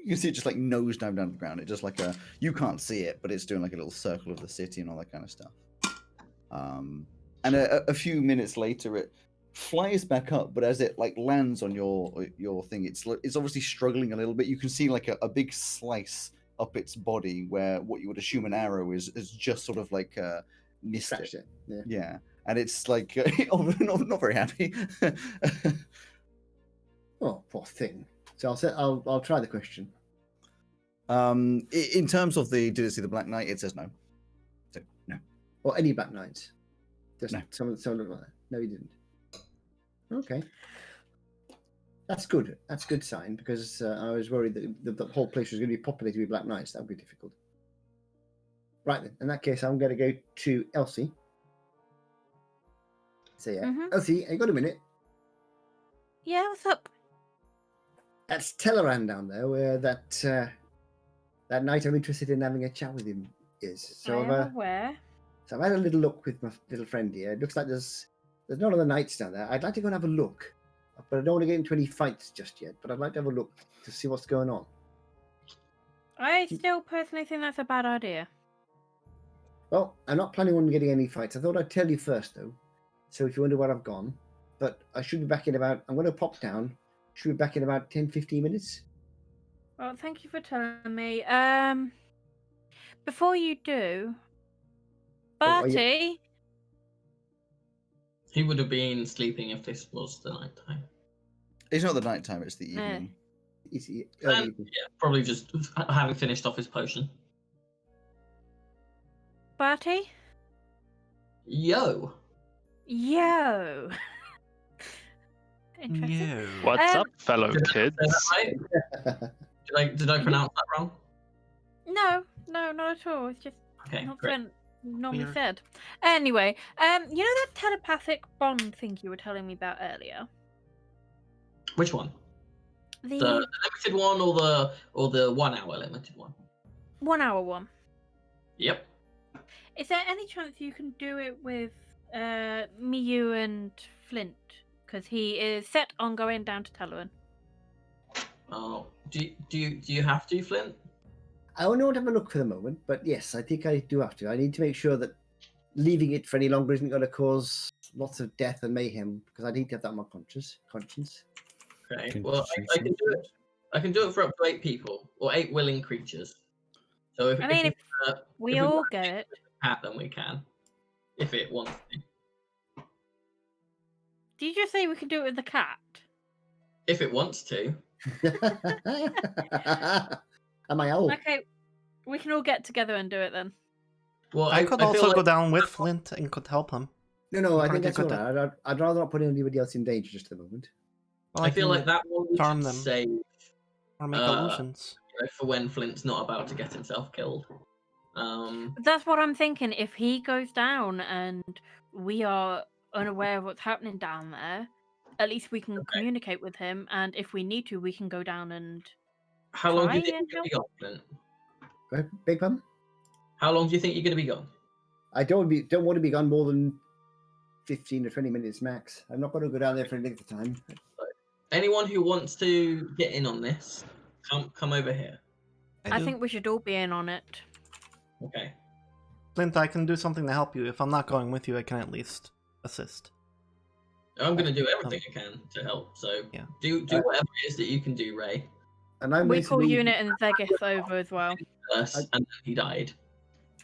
You can see it just like nose dive down to the ground. It just like you can't see it, but it's doing like a little circle of the city and all that kind of stuff. And a few minutes later, it flies back up, but as it like lands on your thing, it's obviously struggling a little bit. You can see like a big slice up its body where what you would assume an arrow is just sort of like missed Scratched it. it. Yeah. Yeah, and it's like not very happy. Oh, poor thing. So I'll try the question. In terms of did it see the Black Knight? It says no. So no. Or any Black Knights. Just No. someone look like that. No, he didn't. Okay. That's good. That's a good sign, because I was worried that the whole place was going to be populated with Black Knights. That would be difficult. Right then. In that case, I'm going to go to Elsie. So yeah, Mhm. Elsie, you got a minute? Yeah, what's up? That's Teleran down there, where that knight I'm interested in having a chat with him is. So I am I've aware. So I've had a little look with my little friend here. It looks like there's none of the knights down there. I'd like to go and have a look, but I don't want to get into any fights just yet. But I'd like to have a look to see what's going on. I still personally think that's a bad idea. Well, I'm not planning on getting any fights. I thought I'd tell you first, though. So if you wonder where I've gone, but I should be back in about. I'm going to pop down. Should be back in about 10-15 minutes. Well, thank you for telling me. Before you do, Oh, are you- Bertie, He would have been sleeping if this was the night time. It's not the night time; it's the evening. Is he? Yeah, probably just having finished off his potion. Bertie, Yo. yo. Interesting. No. What's Um, up, fellow Did I say kids? that right? Did I pronounce that wrong? No, not at all. It's just Okay, not great. been normally Weird. said. Anyway, you know that telepathic bond thing you were telling me about earlier? Which one? The The limited one or the 1 hour limited one? 1 hour one. Yep. Is there any chance you can do it with me, you, and Flint? Because he is set on going down to Teluan. Oh, do you have to, Flint? I want to have a look for the moment, but yes, I think I do have to. I need to make sure that leaving it for any longer isn't going to cause lots of death and mayhem, because I need to have that on my conscience. Okay. Well, I can do it. I can do it for up to 8 people or 8 willing creatures. So if I mean, if uh, we if we all want get it. cat, then we can, if it wants to. Did you just say we can do it with the cat? If it wants to. Am I old? Okay, we can all get together and do it then. Well, I could feel also like go down with Flint and could help him. No, I think Pretty that's all good right. I'd rather not put anybody else in danger just at the moment. Well, I feel can like that one we charm should them. save Or make uh, illusions. for when Flint's not about to get himself killed. That's what I'm thinking. If he goes down and we are unaware of what's happening down there, at least we can communicate with him, and if we need to, we can go down and How long do you try think and it's gonna be help. gone, Flint? Right, Big Pun? How long do you think you're going to be gone? I don't want to be gone more than 15 or 20 minutes max. I'm not going to go down there for any length of time. Anyone who wants to get in on this, come over here. I do. think we should all be in on it. Okay. Clint, I can do something to help you. If I'm not going with you, I can at least assist. I'm going to do everything I can to help. So Yeah. do whatever it is that you can do, Ray. And I'm We going to call leave- Unit and Zegith over as well. And then he died.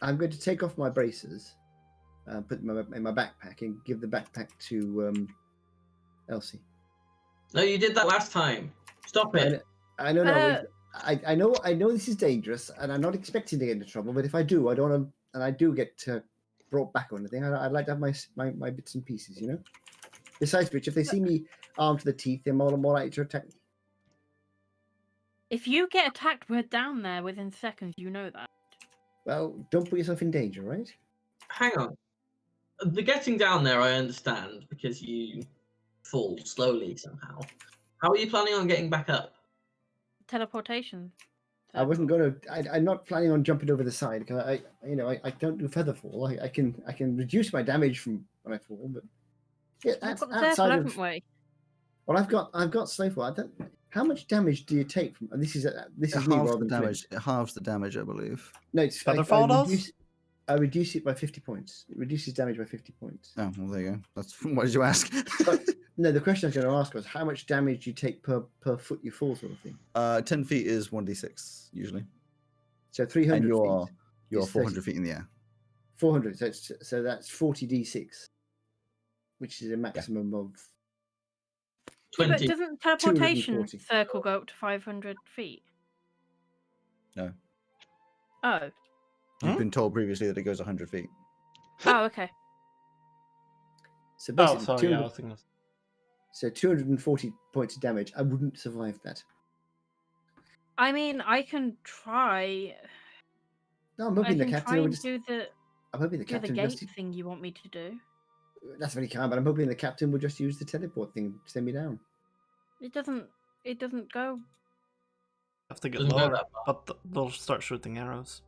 I'm going to take off my braces, put them in my backpack, and give the backpack to Elsie. No, you did that last time. Stop it. I know. I know this is dangerous, and I'm not expecting to get into trouble. But if I do, I don't want to, and I do get brought back on anything. I'd like to have my bits and pieces, you know. Besides which, if they see me armed to the teeth, they're more likely to attack me. If you get attacked, we're down there within seconds. You know that. Well, don't put yourself in danger, right? Hang on. The getting down there, I understand, because you fall slowly somehow. How are you planning on getting back up? Teleportation. I wasn't going to. I'm not planning on jumping over the side because I don't do feather fall. I can reduce my damage from when I fall, but yeah, We've that's got the circle, outside haven't of. we? Well, I've got slow fall. How much damage do you take from? This is It me halves rather the than damage. It halves the damage, I believe. No, it's Featherfall does? I reduce it by 50 points. It reduces damage by 50 points. Oh, well, there you go. That's what did you ask? No, the question I was going to ask was how much damage you take per foot you fall, sort of thing. 10 feet is 1d6 usually, So 300 and feet. you're is 400 feet in the air. 400. So that's 40d6, which is a maximum of. But 20. doesn't teleportation 240. circle go up to 500 feet? No. Oh. You've Hmm? been told previously that it goes 100 feet. Oh, okay. So Oh, basically, sorry. Yeah, I was thinking. so 240 points of damage. I wouldn't survive that. I mean, I can try. No, I'm I hoping the can captain try will and just. do the I'm hoping the captain gate just. thing you want me to do. That's very kind, but I'm hoping the captain will just use the teleport thing to send me down. It doesn't. It doesn't go. Have to get Doesn't go lower, that far. but they'll start shooting arrows.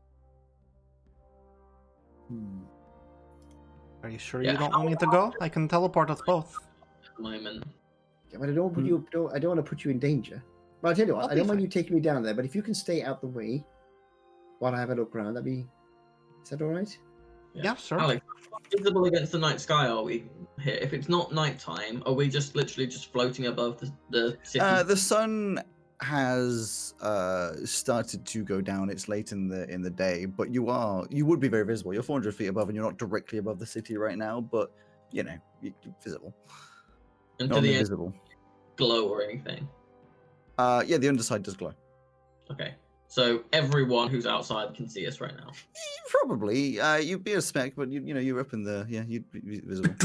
Are you sure Yeah, you don't want me to go? I can teleport us both. At the moment. Yeah, but I don't put you. I don't want to put you in danger. But I tell you what, I'll I be don't mind fine. you taking me down there. But if you can stay out the way while I have a look around, that'd be. Is that all right? Yeah, sure. Alex, how visible against the night sky are we here? If it's not nighttime, are we just literally just floating above the city? The sun has started to go down. It's late in the day, but you would be very visible. You're 400 feet above, and you're not directly above the city right now, but you're visible. and Not to the end, invisible. glow or anything? Yeah, the underside does glow. Okay. So everyone who's outside can see us right now. Probably. You'd be a speck, but you're up in the you'd be visible.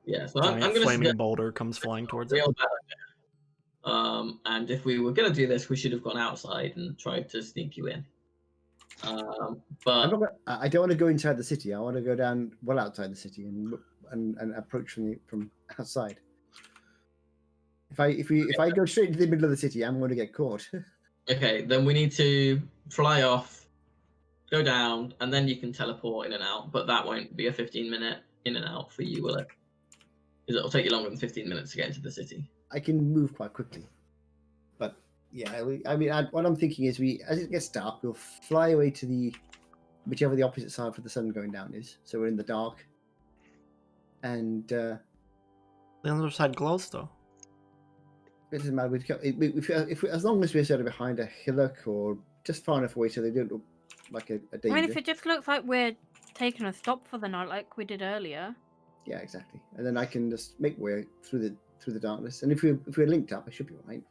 Yeah. So I'm Giant going to flaming suggest boulder comes flying towards it. real bad. And if we were going to do this, we should have gone outside and tried to sneak you in. But I don't want to go inside the city. I want to go down well outside the city and look and approach from outside. If I go straight into the middle of the city, I'm going to get caught. okay, then we need to fly off, go down, and then you can teleport in and out. But that won't be a 15-minute in and out for you, will it? Because it'll take you longer than 15 minutes to get into the city. I can move quite quickly. But yeah, what I'm thinking is as it gets dark, we'll fly away to whichever the opposite side for the sun going down is. So we're in the dark. And The other side glows, though. it doesn't matter. As long as we're sort of behind a hillock or just far enough away so they don't look like a danger. I mean, if it just looks like we're taking a stop for the night, like we did earlier. Yeah, exactly. And then I can just make way through the darkness. And if we're linked up, I should be all right.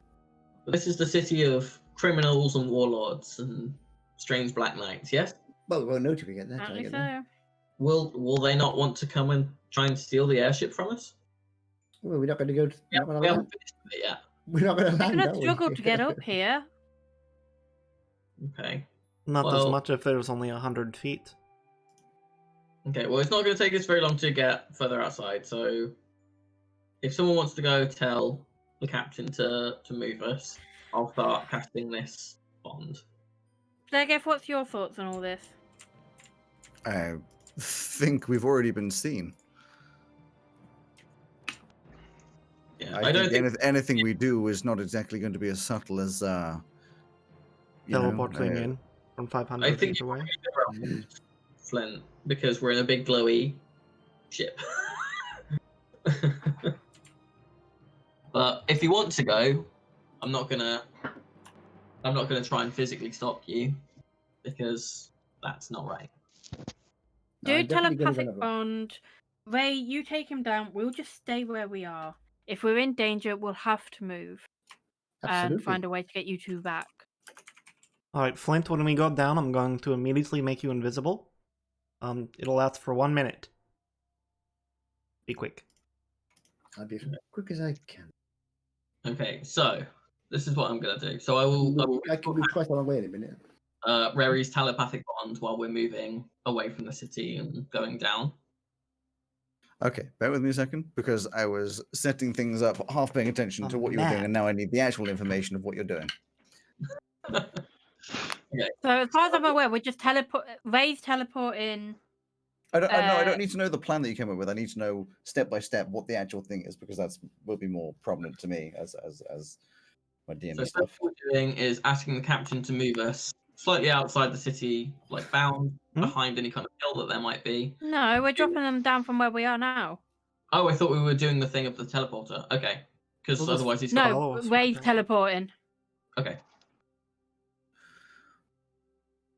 This is the city of criminals and warlords and strange black knights, yes? Well, we won't know till we get there. till I Apparently get there. so. Will they not want to come and try and steal the airship from us? Well, we're not going to go. Yeah, We're we not haven't finished with it yet. going to We're land. gonna are we? struggle to get up here. Okay. Not as Well- much if there's only 100 feet. Okay, well, it's not going to take us very long to get further outside, so if someone wants to go tell the captain to move us, I'll start casting this bond. Zegeth, what's your thoughts on all this? I think we've already been seen. Yeah, I don't think think anything we do is not exactly going to be as subtle as Teleporting in from I 500 think feet you away. probably around Flint because we're in a big glowy ship. But if you want to go, I'm not gonna try and physically stop you because that's not right. No, Do I'm definitely gonna go telepathic another one. bond. Ray, you take him down. We'll just stay where we are. If we're in danger, we'll have to move and Absolutely. find a way to get you two back. Alright, Flint, when we go down, I'm going to immediately make you invisible. It'll last for 1 minute. Be quick. I'll be as quick as I can. Okay, so this is what I'm gonna do. So I will I can be quite a long way in a minute. Rari's telepathic bond while we're moving away from the city and going down. Okay, bear with me a second, because I was setting things up, half paying attention to what you were doing, map. and now I need the actual information of what you're doing. So as far as I'm aware, we're just Ray's teleporting. I Uh, don't need to know the plan that you came up with. I need to know step by step what the actual thing is, because that's will be more prominent to me as my DM So stuff. what we're doing is asking the captain to move us slightly outside the city, like bound behind any kind of hill that there might be. No, we're dropping them down from where we are now. Oh, I thought we were doing the thing of the teleporter. Okay, because We'll just otherwise he's No, follow us, Ray's okay. teleporting. okay.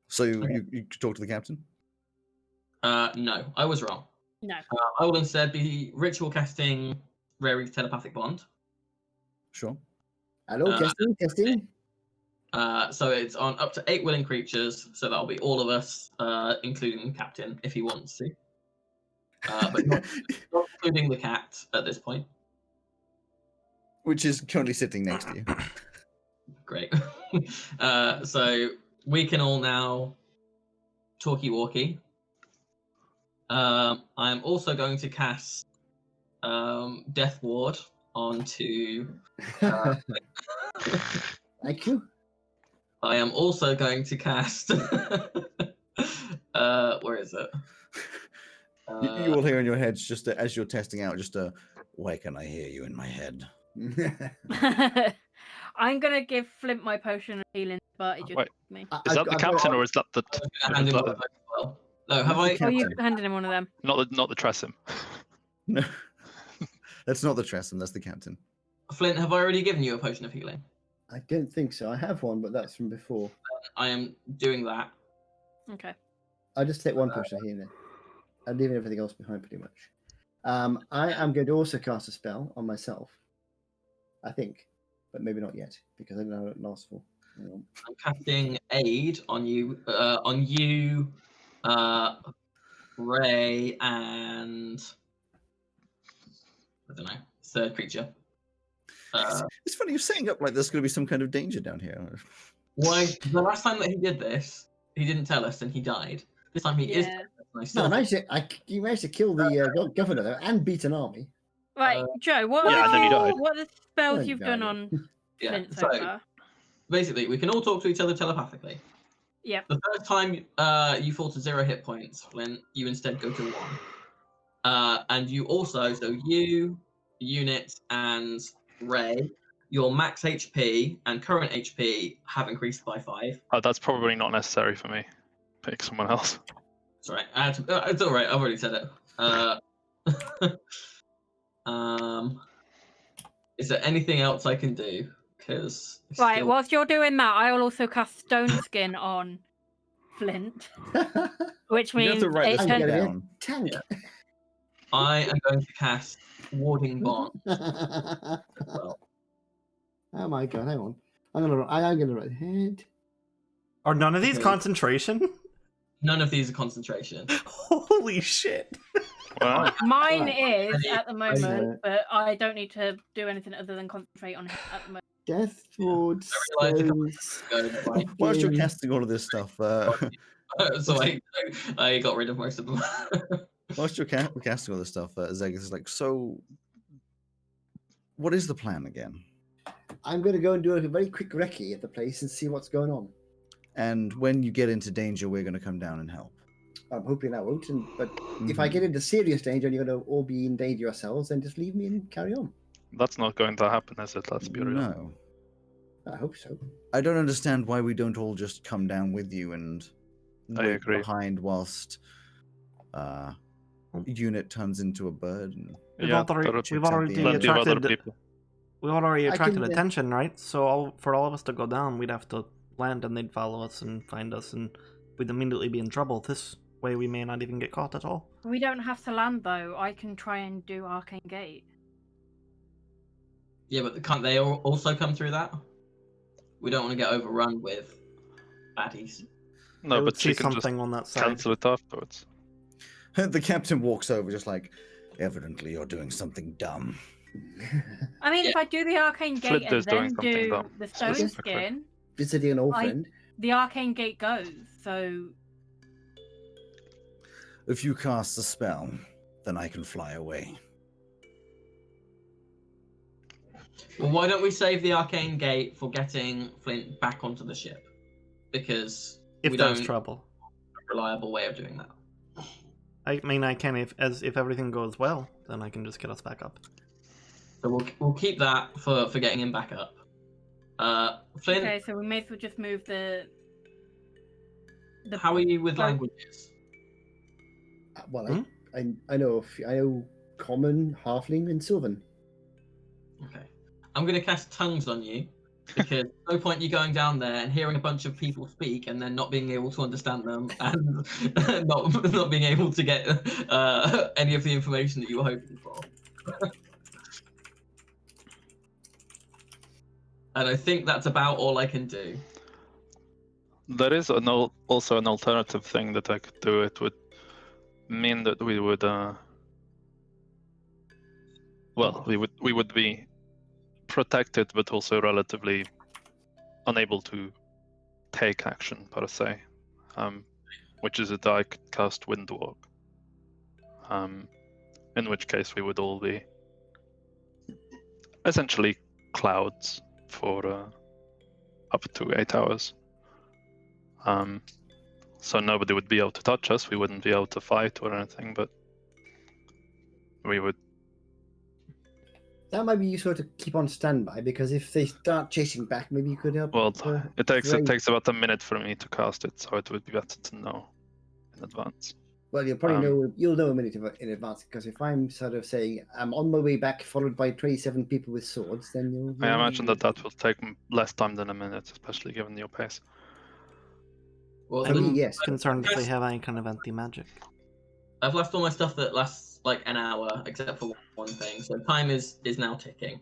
So you talk to the captain. No, I was wrong. No. I will instead be ritual casting Rari's telepathic bond. Sure. Hello, testing. So it's on up to 8 willing creatures, so that'll be all of us, including the captain, if he wants to. But not including the cat at this point. Which is currently sitting next to you. Great. So we can all now talkie-walkie. I'm also going to cast Death Ward onto... Thank you. I am also going to cast... where is it? You all hear in your heads, just as you're testing out, just why can I hear you in my head? I'm gonna give Flint my potion of healing, but it just Wait. me. Is that the captain or is that the And is in that one of those as well. No, have I? Oh, you Captain. handed him one of them. not the Tressim? No, that's not the Tressum. That's the captain. Flint, have I already given you a potion of healing? I don't think so. I have one, but that's from before. I am doing that. Okay. I'll just take one potion here then. I'm leaving everything else behind pretty much. I am going to also cast a spell on myself. I think. But maybe not yet, because I don't know how it lasts for. Hang on. I'm casting aid on you, Ray, and I don't know, third creature. It's funny, you're setting up like there's going to be some kind of danger down here. Why? The last time that he did this, he didn't tell us, and he died. This time he is. Yeah. And I No, still you managed to kill the governor though, and beat an army. Right, Joe. What Yeah, are and then he died. what are the spells Oh, you've no. done on yeah. Flint so So far? basically, we can all talk to each other telepathically. Yep. The first time you fall to 0 hit points, Flint, you instead go to 1. And you also, so you, Unit, and Ray, your max HP and current HP have increased by 5. Oh, that's probably not necessary for me. Pick someone else. It's all right. It's all right. I've already said it. Is there anything else I can do? Because Right, whilst you're doing that, I will also cast Stone Skin on Flint, which You have means to write it this I'm one going to be a down. tank. I am going to cast Warding Bond. Oh my god, hang on. I'm gonna write head. Are none of these Okay. concentration? None of these are concentration. Holy shit. Wow. mine Right. is at the moment, know. but I don't need to do anything other than concentrate on it at the moment. Death Ward, I realised a couple stones. Go, right. Whilst you're Fucking- casting all of this stuff, So I got rid of most of them. whilst you're casting all this stuff, Zegas is like, so what is the plan again? I'm going to go and do a very quick recce at the place and see what's going on. And when you get into danger, we're going to come down and help. I'm hoping I won't. But if I get into serious danger and you're going to all be in danger yourselves, then just leave me and carry on. That's not going to happen, is it? Let's be real. No. I hope so. I don't understand why we don't all just come down with you and I wait agree. behind whilst unit turns into a bird. And... We've Yeah, already plenty of other attracted. people. We've already I attracted can- attention, right? So for all of us to go down, we'd have to land, and they'd follow us and find us, and we'd immediately be in trouble. This way, we may not even get caught at all. We don't have to land though. I can try and do Arcane Gate. Yeah, but can't they also come through that? We don't want to get overrun with baddies. I No, would but see she can just something on that side. cancel it afterwards. The captain walks over just like, evidently you're doing something dumb. I mean, if Yeah. I do the Arcane Gate Flint and is doing then something do dumb, the Stone specifically. Skin, Visiting an old I- friend. the Arcane Gate goes. So If you cast a spell, then I can fly away. Well, why don't we save the Arcane Gate for getting Flint back onto the ship? Because If we there's don't trouble, have a reliable way of doing that. I mean, I can if everything goes well, then I can just get us back up. So we'll keep that for getting him back up. Flint, okay, so we may as well just move the how are you with Oh. languages? Well, I know Common, Halfling, and Sylvan. Okay. I'm going to cast tongues on you because no point you going down there and hearing a bunch of people speak and then not being able to understand them and not being able to get any of the information that you were hoping for. And I think that's about all I can do. There is also an alternative thing that I could do. It would mean that we would, we would be protected, but also relatively unable to take action per se. Which is that I could cast Windwalk. In which case we would all be essentially clouds for up to 8 hours. So nobody would be able to touch us. We wouldn't be able to fight or anything, but we would. That might be useful to keep on standby because if they start chasing back, maybe you could help. Well, it takes range. about a minute for me to cast it, so it would be better to know in advance. Well, you'll probably you'll know a minute in advance because if I'm sort of saying I'm on my way back, followed by 27 people with swords, then you'll. I imagine that will take less time than a minute, especially given your pace. Well, I mean, I'm yes. concerned if they have any kind of anti-magic. I've left all my stuff that lasts like an hour, except for one thing. So time is now ticking.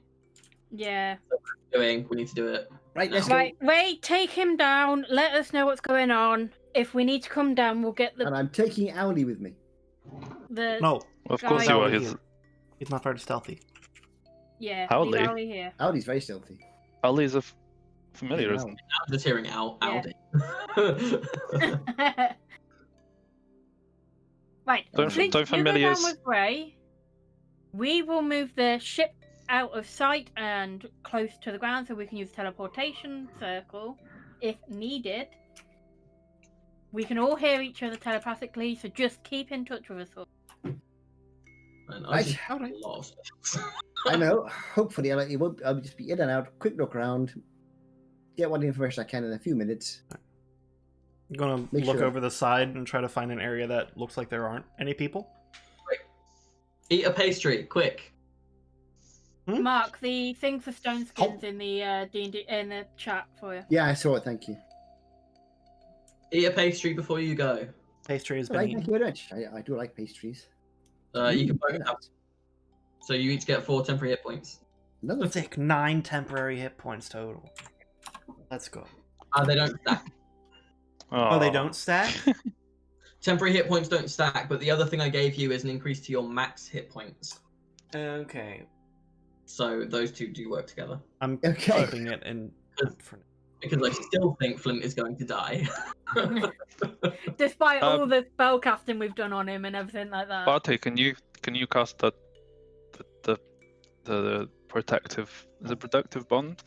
yeah. We need to do it. Right, let's now. go. Right, wait, take him down. Let us know what's going on. If we need to come down, we'll get And I'm taking Owly with me. the No, Of course Guys- you are. Owly he's not very stealthy. yeah. Owly? leave Owly here. Owly's very stealthy. Ali is a familiar, Yeah, isn't he? I'm just hearing out Yeah. Audi. Right, Don't- Flint, don't you go familiars- down with Gray. We will move the ship out of sight and close to the ground so we can use teleportation circle if needed. We can all hear each other telepathically, so just keep in touch with us all. And Right. just Alright. lost. I know. Hopefully, I'll just be in and out, quick look around, get what information I can in a few minutes. I'm gonna Make look sure. over the side and try to find an area that looks like there aren't any people. Eat a pastry, quick. Mark, the thing for stone skins in the D&D in the chat for you. Yeah, I saw it. Thank you. Eat a pastry before you go. Pastry has All been right, thank eaten. you very much. I do like pastries. You can Very both have. nice. So you each get 4 temporary hit points. Another Take 9 temporary hit points total. Let's go. They don't stack. Oh, they don't stack? Temporary hit points don't stack, but the other thing I gave you is an increase to your max hit points. Okay. So those two do work together. I'm Okay. keeping it in. For... Because I still think Flint is going to die. Despite all the spell casting we've done on him and everything like that. Barty, can you cast the protective? Is it protective bond?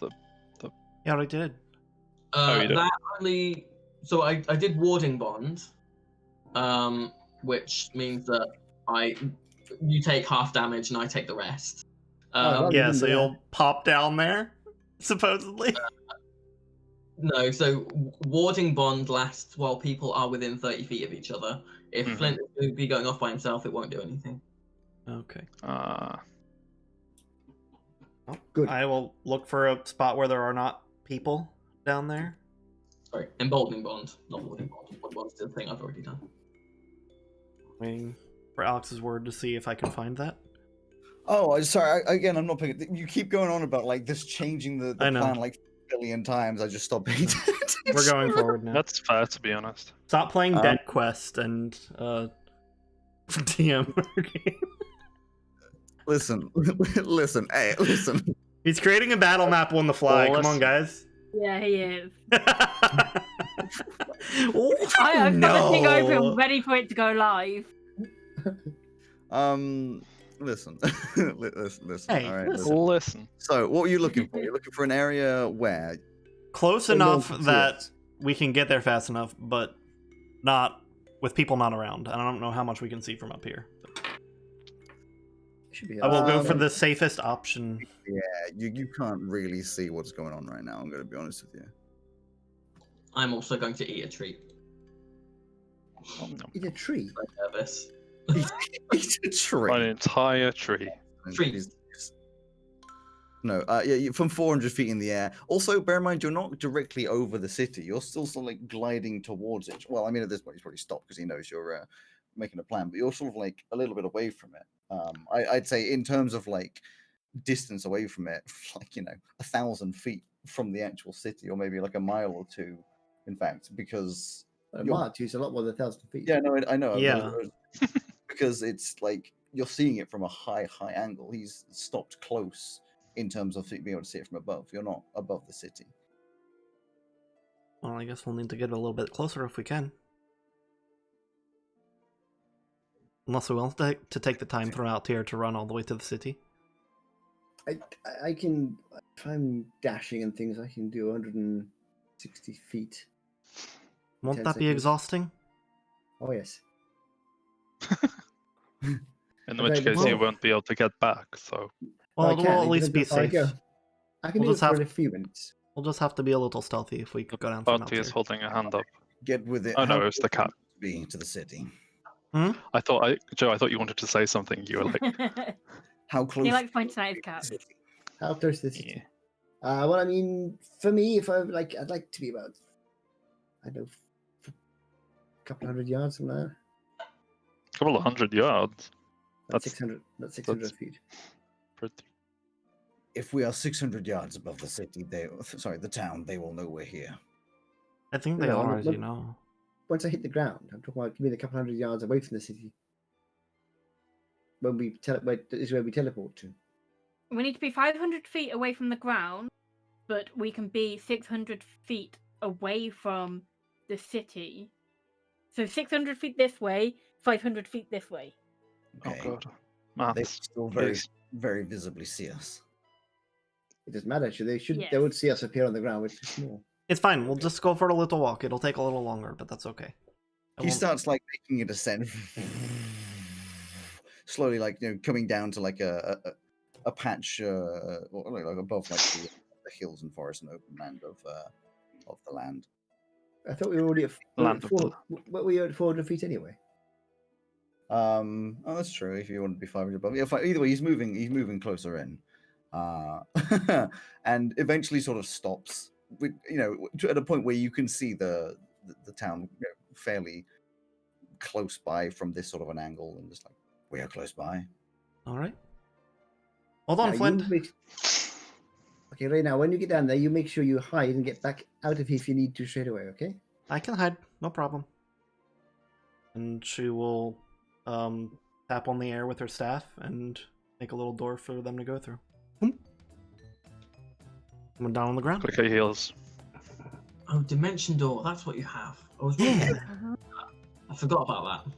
Yeah, I did. you don't. That only So I did warding bond, which means that you take half damage and I take the rest. Oh, Yeah, didn't so do that. you'll pop down there, supposedly. No, so warding bond lasts while people are within 30 feet of each other. If Mhm. Flint is going to be going off by himself, it won't do anything. Okay. Good. I will look for a spot where there are not people down there. Sorry, emboldening bond, not warding bond. Warding bond's the thing I've already done. Waiting for Alex's word to see if I can find that. Oh, sorry. Again, I'm not paying. You keep going on about like this changing the I know. plan like a billion times. I just stopped paying attention. We're going forward now. That's fair, to be honest. Stop playing Dead Quest and DM game. Listen, listen. He's creating a battle map on the fly. Well, Come on, guys. Yeah, he is. Oh, I've got the thing no. open, ready for it to go live. Listen, listen. Hey, All right, listen. Listen. So, what are you looking for? You're looking for an area where? Close Well, no, enough that we can get there fast enough, but not with people not around. I don't know how much we can see from up here. Should be. I will go for Um, the safest option. Yeah, you can't really see what's going on right now. I'm going to be honest with you. I'm also going to eat a treat. Eat a tree. I'm nervous. It's a tree. An entire tree. Tree. No, from 400 feet in the air. Also, bear in mind, you're not directly over the city. You're still sort of like gliding towards it. Well, I mean, at this point, he's probably stopped because he knows you're making a plan, but you're sort of like a little bit away from it. I'd say in terms of like distance away from it, like, 1,000 feet from the actual city, or maybe like a mile or two, in fact, because A mile to is a lot more than 1,000 feet. yeah, no, I know. Yeah. Because it's like you're seeing it from a high angle. He's stopped close in terms of being able to see it from above. You're not above the city. Well, I guess we'll need to get a little bit closer if we can. Unless we want to take the time throughout here to run all the way to the city. I can, if I'm dashing and things, I can do 160 feet. Won't 10 that be seconds. exhausting? Oh, yes. In Okay, which case well- you won't be able to get back, so... Well, I we'll can, at it least be depends how far I safe. go. I can We'll do just it have- for a few minutes. We'll just have to be a little stealthy if we go down from out Barty here. is holding a hand up. Get with it. Oh, no, How it's the close cat. would you be to the city. Joe, I thought you wanted to say something. You were like, How close? he likes pointing would at you his be to cat. the city? How close to the city? Well, I mean, for me, if I'd like to be about, I don't know, a couple hundred yards from there. a couple of 100 yards. That's That's- 600. That's 600 that's- feet. Pretty. If we are 600 yards above the city, the town, they will know we're here. I think they No, already look- know. Once I hit the ground, I'm talking about give me a couple hundred yards away from the city. When we is where we teleport to. We need to be 500 feet away from the ground, but we can be 600 feet away from the city. So 600 feet this way, 500 feet this way. Okay. Oh, God. They Maths. still very, Please. very visibly see us. It doesn't matter. They should. Yes. They would see us appear on the ground, which is small. It's fine. We'll just go for a little walk. It'll take a little longer, but that's okay. I He won't- starts like making a descent, slowly, like coming down to like a patch, or like above like the hills and forests and open land of the land. I thought we were already at, Land of blood. we were at 400 feet anyway. Oh, that's true. If you want to be 500 above, yeah. Either way, he's moving closer in, and eventually sort of stops. With, at a point where you can see the town fairly close by from this sort of an angle, and just like we are close by. All right. Hold on, Now, Flint. Okay, right now, when you get down there, you make sure you hide and get back out of here if you need to straight away, okay? I can hide. No problem. And she will tap on the air with her staff and make a little door for them to go through. Boom. I'm down on the ground. Click heals. Oh, dimension door. That's what you have. I was Yeah. wondering. I forgot about that.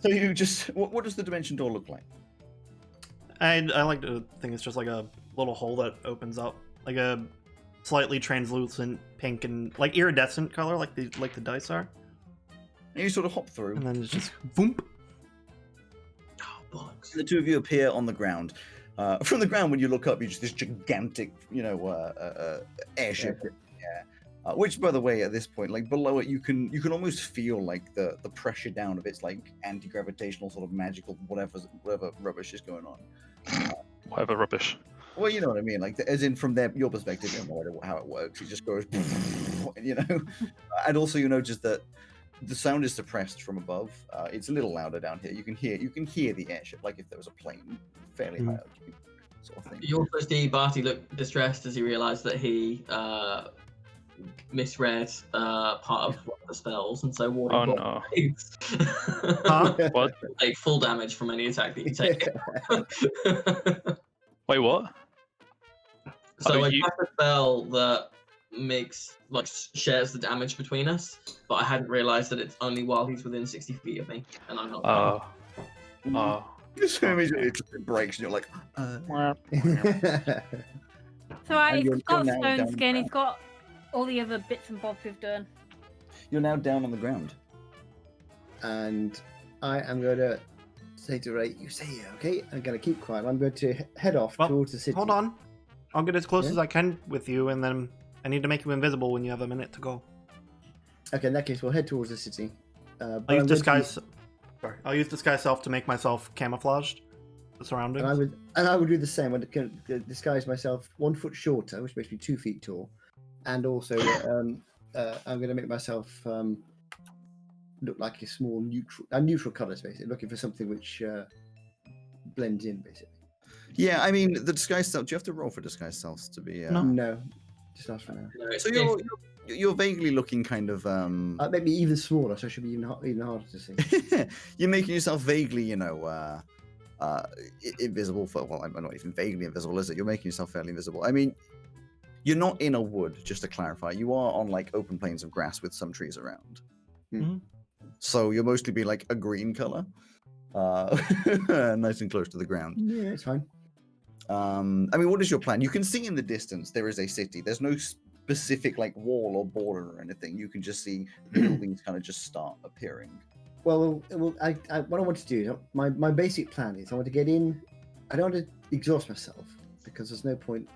So you just what does the dimension door look like? I like to think it's just like a little hole that opens up, like a slightly translucent pink and like iridescent color, like the dice are, And you sort of hop through. and then it's just boom. Oh, bollocks. The two of you appear on the ground. From the ground, when you look up, you're just this gigantic, airship. Yeah. Which, by the way, at this point, like below it, you can almost feel like the pressure down of its like anti-gravitational sort of magical whatever rubbish is going on. Whatever rubbish. Well, you know what I mean, like as in from your perspective, you don't know how it works. It just goes, and also you notice that the sound is suppressed from above. It's a little louder down here. You can hear the airship, like if there was a plane fairly high up, sort of thing. You also see Barty look distressed as he realised that he misread part of one of the spells, and so Oh no. What? Take full damage from any attack that you take. Wait, what? So Oh, I you- cast a spell that makes shares the damage between us, but I hadn't realised that it's only while he's within 60 feet of me, and I'm not. Oh. So immediately it breaks, and you're like, So And he's you're got now down stone the skin. He's ground. got all the other bits and bobs we've done. You're now down on the ground. And I am going to say to Ray, you stay here, okay? I'm going to keep quiet. I'm going to head off Well, towards the city. Hold on, I'll get as close Yeah? as I can with you, and then I need to make you invisible when you have a minute to go. Okay, in that case, we'll head towards the city. But I'll use I'm going to be- disguise. Sorry, I'll use disguise self to make myself camouflaged. The surroundings. And I would do the same. I would disguise myself 1 foot shorter, which makes me 2 feet tall, and also I'm going to make myself look like a small neutral colours, basically, looking for something which blends in, basically. Yeah, I mean the disguise self. Do you have to roll for disguise selves to be? No. No, just ask for now. So you're vaguely looking kind of Make me even smaller, so it should be even harder to see. you're making yourself vaguely, invisible for. Well, I'm not even vaguely invisible, is it? You're making yourself fairly invisible. I mean, you're not in a wood. Just to clarify, you are on like open plains of grass with some trees around. Mhm. So you'll mostly be like a green color, nice and close to the ground. Yeah, it's fine. I mean, what is your plan? You can see in the distance there is a city. There's no specific like wall or border or anything. You can just see buildings kind of just start appearing. Well, what I want to do, my basic plan is I want to get in. I don't want to exhaust myself because there's no point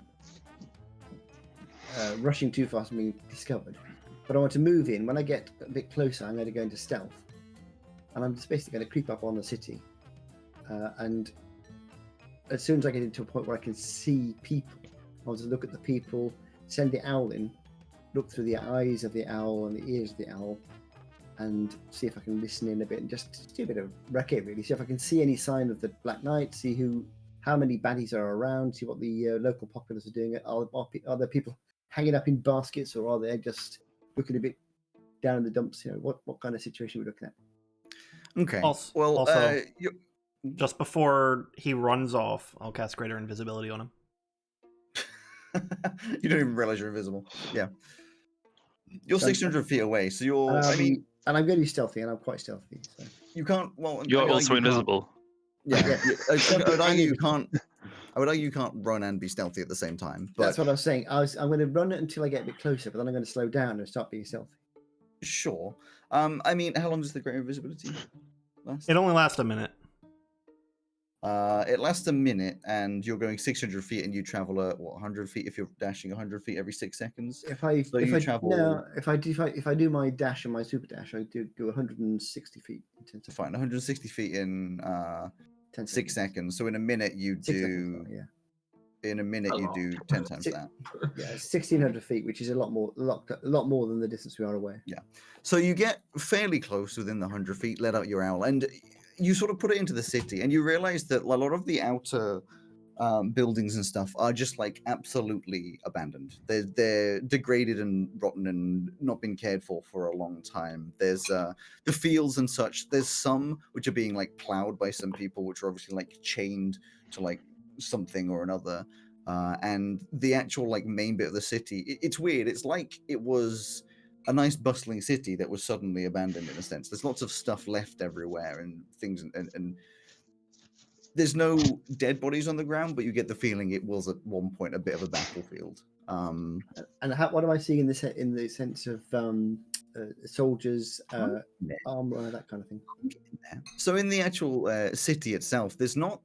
rushing too fast and being discovered. But I want to move in. When I get a bit closer, I'm going to go into stealth, and I'm just basically going to creep up on the city. And as soon as I get into a point where I can see people, I want to look at the people, send the owl in, look through the eyes of the owl and the ears of the owl, and see if I can listen in a bit and just do a bit of recce, really. See if I can see any sign of the Black Knight, see how many baddies are around, see what the local populace are doing. Are there people hanging up in baskets, or are they just looking a bit down in the dumps? What kind of situation are we looking at? Okay. Also, you just before he runs off, I'll cast Greater Invisibility on him. you don't even realize you're invisible. Yeah. You're So- 600 feet away, so you're. I mean, and I'm going to be stealthy, and I'm quite stealthy. So. you can't. Well, You're I would also argue you can't- invisible. Yeah. Yeah. I would argue you can't. I would argue you can't run and be stealthy at the same time. But That's what I was saying. I'm going to run it until I get a bit closer, but then I'm going to slow down and start being stealthy. sure. I mean, how long does the great invisibility last? It only lasts a minute. It lasts a minute, and you're going 600 feet, and you travel 100 feet if you're dashing 100 feet every 6 seconds. If I So if you I travel- no, if I do my dash and my super dash, I do go 160 feet in 10 seconds. Fine, 160 feet in 10 6 seconds. So in a minute you 6 seconds, do. sorry, yeah. In a minute you do 10 times Six- that. Yeah, 1,600 feet, which is a lot more than the distance we are away. So you get fairly close within the 100 feet, let out your owl, and you sort of put it into the city, and you realize that a lot of the outer buildings and stuff are just like absolutely abandoned. They're degraded and rotten and not been cared for a long time. There's the fields and such. There's some which are being like plowed by some people, which are obviously like chained to like something or another. And the actual like main bit of the city, it's weird. It's like it was a nice bustling city that was suddenly abandoned in a sense. There's lots of stuff left everywhere and things, and there's no dead bodies on the ground, but you get the feeling it was at one point a bit of a battlefield. And what am I seeing in the sense of soldiers, armor, that kind of thing? So in the actual city itself, there's not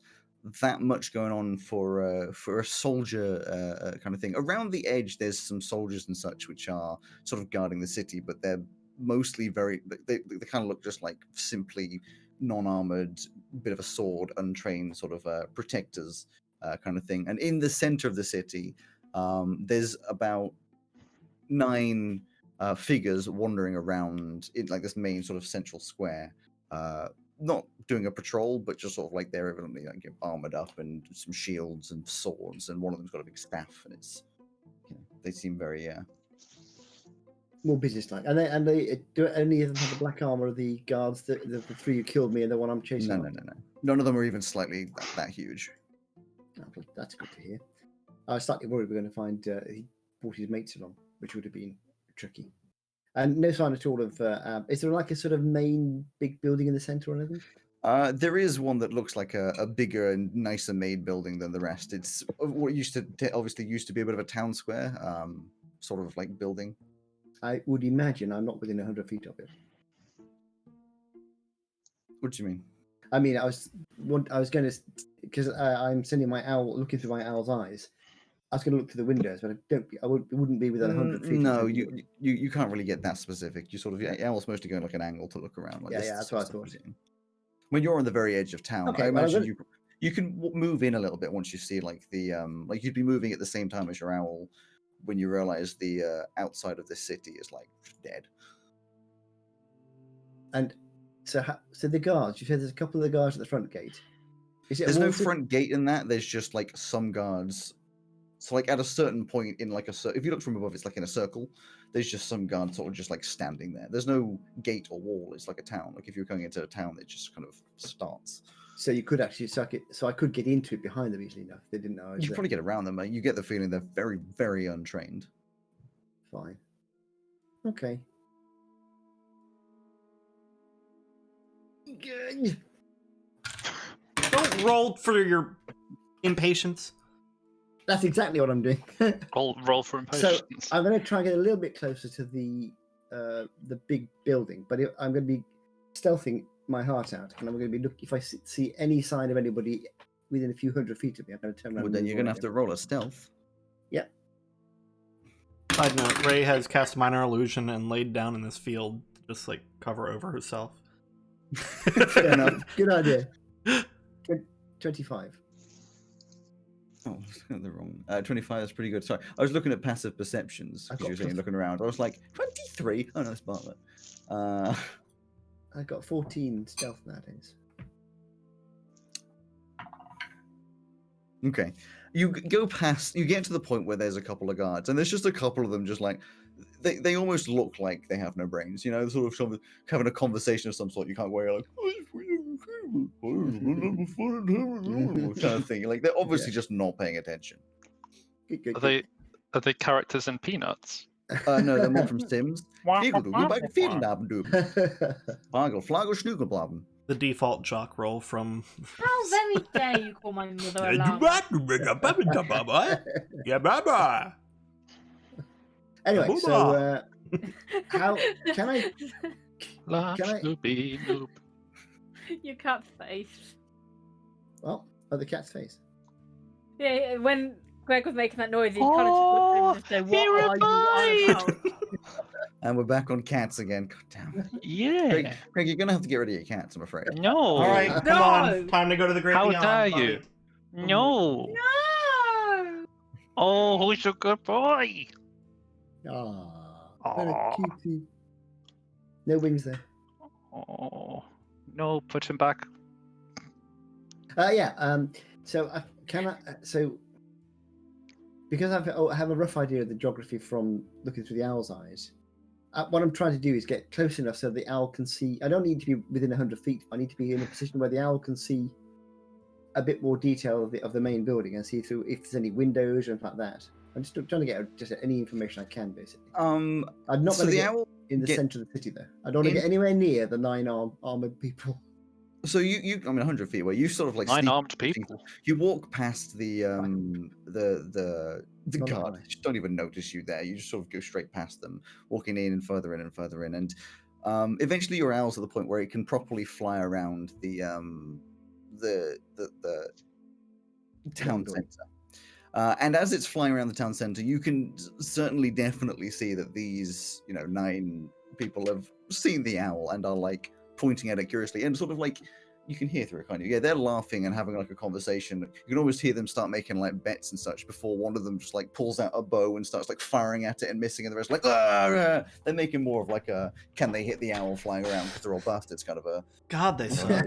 that much going on for a soldier kind of thing. Around the edge, there's some soldiers and such which are sort of guarding the city, but they're mostly they kind of look just like simply non-armored, bit of a sword, untrained sort of protectors kind of thing. And in the center of the city, there's about 9 figures wandering around in like this main sort of central square, not doing a patrol, but just sort of like they're evidently like armored up and some shields and swords, and one of them's got a big staff, and it's they seem very more business-like. And they do any of them have the black armor of the guards, the 3 who killed me and the one I'm chasing? No. None of them are even slightly that huge. Oh, that's good to hear. I was slightly worried we were going to find he brought his mates along, which would have been tricky. And no sign at all of. Is there like a sort of main big building in the center or anything? There is one that looks like a bigger and nicer made building than the rest. It's what obviously used to be a bit of a town square, sort of like building. I would imagine I'm not within 100 feet of it. What do you mean? I mean, I was going to, because I'm sending my owl, looking through my owl's eyes. I was going to look through the windows, but I wouldn't be within 100 feet. No, you can't really get that specific. You sort of owl's mostly going like an angle to look around. Like yeah, that's what I thought. When you're on the very edge of town, okay, I imagine you can move in a little bit once you see like the like you'd be moving at the same time as your owl when you realize the outside of the city is like dead. And so the guards, you said there's a couple of the guards at the front gate. There's no front gate in that. There's just like some guards. So like at a certain point in like if you look from above, it's like in a circle. There's just some guards sort of just like standing there. There's no gate or wall. It's like a town. Like if you're going into a town, it just kind of starts. So you could actually suck it. So I could get into it behind them easily enough. They didn't know. You probably get around them. You get the feeling they're very, very untrained. Fine. Okay. Good. Don't roll for your impatience. That's exactly what I'm doing. roll for impatience. So I'm going to try and get a little bit closer to the big building, but I'm going to be stealthing my heart out, and I'm going to be looking if I see any sign of anybody within a few hundred feet of me. I'm going to turn around. Well, then you're going to have to roll a stealth. Yeah. Side note: Ray has cast minor illusion and laid down in this field to just like cover over herself. Fair enough. Good idea. 25. Oh, the wrong. 25. That's pretty good. Sorry, I was looking at passive perceptions because you were saying looking around. I was like 23. Oh no, it's Bartlett. I got 14 stealth nowadays. Okay, you go past. You get to the point where there's a couple of guards, and there's just a couple of them, just like they almost look like they have no brains. You know, sort of having a conversation of some sort. You can't wear like kind of thing. Like they're obviously just not paying attention. Good. Are they characters in Peanuts? No, they're more from Sims. The default jock roll from. How very dare you call my mother a llama? Anyway, so how can I? Snoopy, Loop. Your cat's face. Well, the cat's face. Yeah, when Greg was making that noise, he kind of just looked at him and said, "What are you on about?" And we're back on cats again. God damn. Yeah. Greg, you're gonna have to get rid of your cats, I'm afraid. No. All right, come No! on, time to go to the great How beyond. dare buddy. you? No. No. Oh, who's a good boy? What a cutie. No wings there. Oh, no, put him back. So can I? So because I have a rough idea of the geography from looking through the owl's eyes. What I'm trying to do is get close enough so the owl can see. I don't need to be within 100 feet. I need to be in a position where the owl can see a bit more detail of the main building and see through if there's any windows or anything like that. I'm just trying to get just any information I can, basically. I'm not So going to the get owl in the center of the city, though. I don't want to get anywhere near the 9 armored people. So you I mean 100 feet away. You sort of like 9 sneak- armed people. You walk past the Not guard. nice. They just don't even notice you there. You just sort of go straight past them, walking in and further in and further in, and eventually your owl's at the point where it can properly fly around the town Building. center. And as it's flying around the town center, you can certainly definitely see that these 9 people have seen the owl and are like pointing at it curiously, and sort of like you can hear through it kind of. Yeah, they're laughing and having like a conversation. You can almost hear them start making like bets and such before one of them just like pulls out a bow and starts like firing at it and missing, and the rest like they're making more of like a can they hit the owl flying around because they're all bastards kind of a. God, they suck.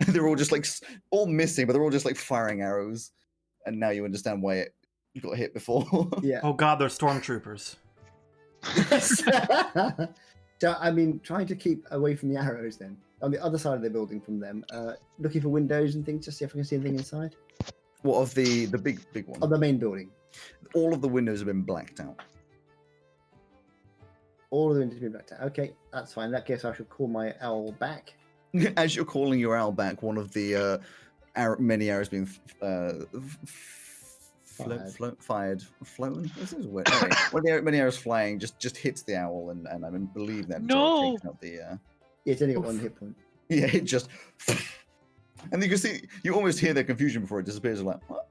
They're all just like all missing, but they're all just like firing arrows, and now you understand why it got hit before. Yeah. Oh God, they're stormtroopers. So I mean, trying to keep away from the arrows. Then on the other side of the building from them, looking for windows and things, just see if I can see anything inside What of the big one? of the main building. All of the windows have been blacked out. All of the windows have been blacked out. Okay, that's fine. In that case, I should call my owl back. As you're calling your owl back, one of the many arrows being fired. Flown? This is weird. Anyway, one of the many arrows flying just hits the owl, and I believe that No! takes out the. Yeah, it's only got one hit point. Yeah, it just. And you can see, you almost hear their confusion before it disappears. Like, what?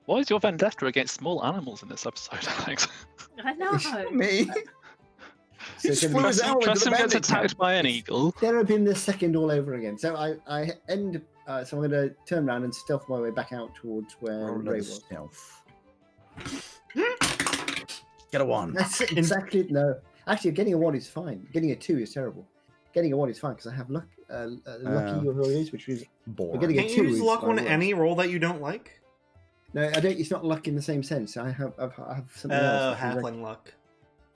Why is your vendetta against small animals in this episode, Alex? I know. Me? So He just can flew we- his owl into Trust the him gets bandit attacked camp. by an eagle. There have been the second all over again. So I end. So I'm going to turn around and stealth my way back out towards where Roll Ray another was. stealth. Get a 1. That's exactly no. Actually, getting a 1 is fine. Getting a 2 is terrible. Getting a 1 is fine because I have luck. Lucky or whatever it is, which is Boring. getting a Can't 2 you use is luck my on worst. any roll that you don't like? No, I don't. It's not luck in the same sense. I have something else. which is like- Halfling luck.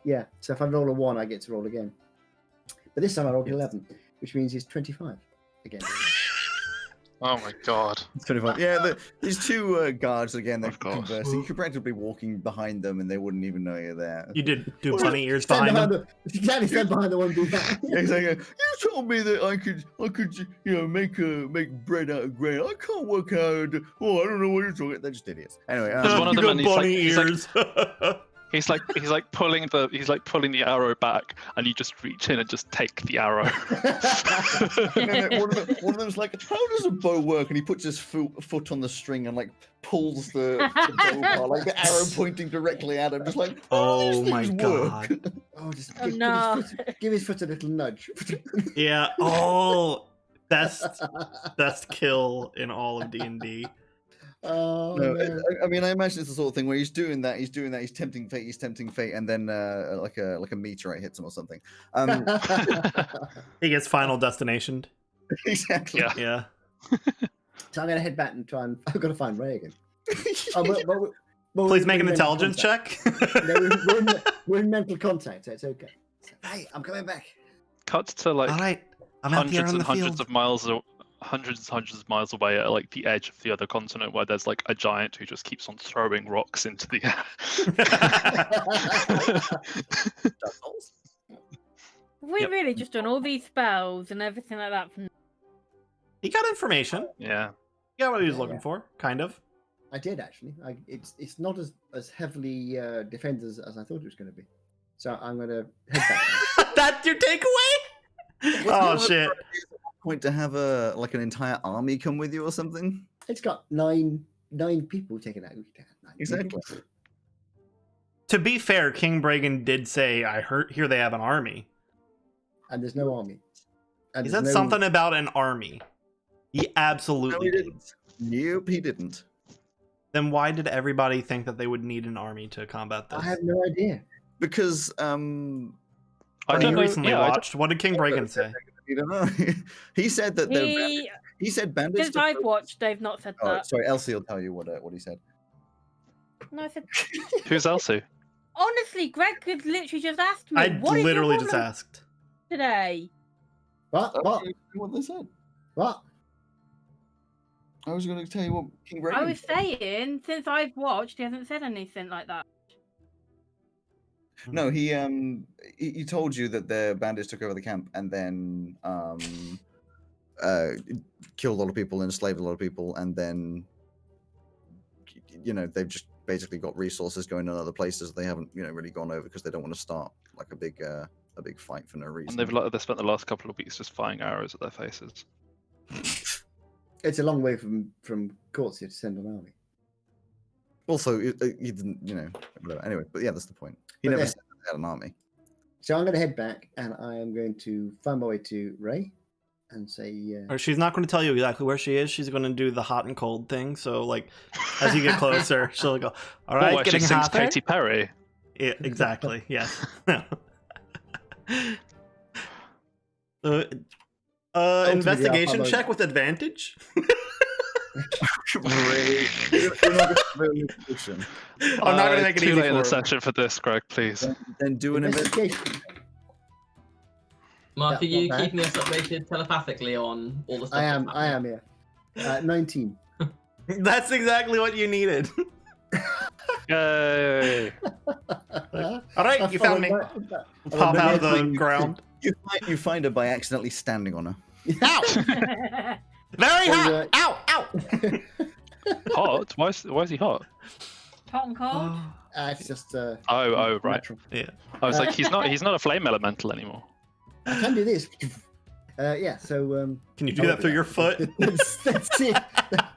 yeah. So if I roll a 1, I get to roll again. But this time I rolled 11, which means it's 25 again. Oh my god. It's 25. Yeah, these 2 guards again. They're Of course. conversing. You could practically be walking behind them, and they wouldn't even know you're there. You did do Well, bunny ears Stand behind them. exactly, stand behind the one doing that. Yeah, exactly. You told me that I could, make bread out of grain. I can't work out. Oh, I don't know what you're talking. They're just idiots. Anyway, There's one of You them got and he's like- bunny he's like- ears. He's like pulling the arrow back, and you just reach in and just take the arrow. one of them's like, "How does a bow work?" And he puts his foot on the string and like pulls the bow bar, like the arrow pointing directly at him, just like, Oh "How do these my things God. work?" Oh, just Oh, give, no. give his foot a little nudge. Yeah. Oh, best kill in all of D&D. Oh, No, no. I mean, I imagine it's the sort of thing where he's doing that, he's tempting fate, and then like a meteorite hits him or something. He gets final destinationed. Exactly. Yeah. Yeah. So I'm going to head back and try and... I've got to find Ray again. Oh, but Please we're make in an mental intelligence contact. check. No, we're in mental contact, so it's okay. So, hey, I'm coming back. Cut to like All right. I'm out here hundreds in and the hundreds field. of miles, hundreds of miles away at like the edge of the other continent, where there's like a giant who just keeps on throwing rocks into the air. We Yep. really just done all these spells and everything like that from He got information. Yeah. He got what he was Yeah, looking yeah. for, kind of. I did, actually. It's not as heavily defended as I thought it was going to be. So I'm going to head back. That's your takeaway? Oh, shit. Point to have an entire army come with you or something. It's got nine people taken out. Exactly. To be fair, King Bragan did say, I hear they have an army. And there's no army. And He there's said no- something about an army. He No, absolutely he did. didn't. Nope, he didn't. Then why did everybody think that they would need an army to combat this? I have no idea. Because I When don't you know. recently Yeah, I don't- watched, what did King Bragan say? you don't know. He said that they're bandits. He said bandits. Since I've watched, they've not said Oh, that. sorry, Elsie will tell you what he said. No, I said. Who's Elsie? Honestly, Greg could literally just asked me. I what is your literally just problem asked. today. What? What they said. What? I was going to tell you what King I Bragan was said. saying, since I've watched, he hasn't said anything like that. No, he told you that the bandits took over the camp and then killed a lot of people, enslaved a lot of people, and then they've just basically got resources going in other places they haven't really gone over because they don't want to start like a big fight for no reason. And they've spent the last couple of weeks just firing arrows at their faces. It's a long way from Courtsia to send an army. Also, he didn't, whatever. Anyway, but yeah, that's the point. He But never yeah. said they had an army. So I'm going to head back, and I am going to find my way to Ray, and say, Or she's not going to tell you exactly where she is. She's going to do the hot and cold thing. So, like, as you get closer, she'll go, "All right, Where she getting sings hotter." Katy Perry. Yeah, exactly. Yes. Investigation I'll check with advantage. Ray, you're not gonna have an investigation. I'm not going to make it Too easy late in the for her. session for this, Greg. Please. Then do an investigation. investigation. Mark, are Yeah, you not bad. keeping us updated telepathically on all the stuff? I that's am happening? here. 19. That's exactly what you needed. Yay! All right, you found me. Pop out of the ground. You find her by accidentally standing on her. Ow! Very hot. And, Ow! Ow! Hot? Why is he hot? Hot and cold. It's just Oh, right. natural. Yeah. I was like, he's not a flame elemental anymore. I can do this. Yeah, so Can you do that through your foot? let's see.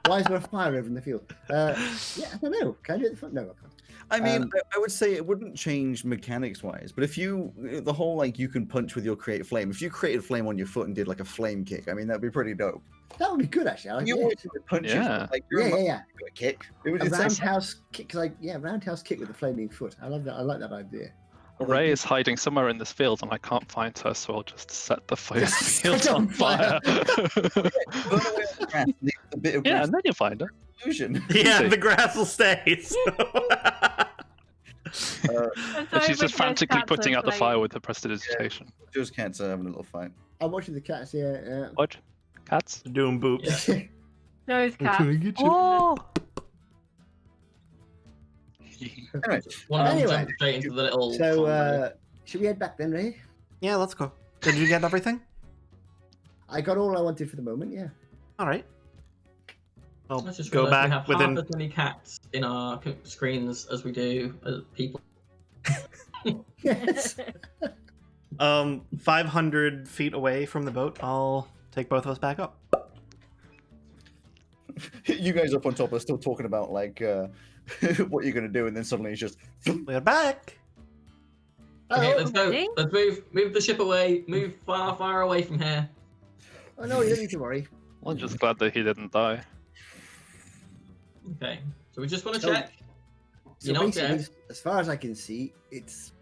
Why is there a fire over in the field? Yeah, I don't know. Can I do it? No, I can't. I mean, I would say it wouldn't change mechanics wise, but if the whole like you can punch with your create flame, if you created flame on your foot and did like a flame kick, I mean that'd be pretty dope. That would be good actually. I like You it. always punch Yeah. like you're Yeah. a kick. It would A it's like- roundhouse kick, roundhouse kick with a flaming foot. I love that. I like that idea. Ray is hiding somewhere in this field, and I can't find her, so I'll just set the Just field set on on fire. burn away the grass, leave the bit of Yeah, grass and then you'll find her. illusion. Yeah, Easy. the grass will stay. And she's just frantically putting out the fire with her prestidigitation. Those cats are having a little fight. I'm watching the cats here. What? Cats? Doing boops. Those cats. Oh! Anyway, One of them Anyway. jumped straight into the little. So, convo. should we head back then, Ray? Yeah, let's go. Did you get everything? I got all I wanted for the moment. Yeah. All right. I'll I just go realised we back have within. half as many cats in our screens as we do people. Yes. 500 feet away from the boat. I'll take both of us back up. you guys up on top are still talking about like what you're gonna do, and then suddenly it's just We're back. Okay, Oh, let's go. ready? Let's move the ship away. Move far away from here. oh no, you don't need to worry. I'm just glad that he didn't die. Okay, so we just want to So- check. So You know, basically, as far as I can see, it's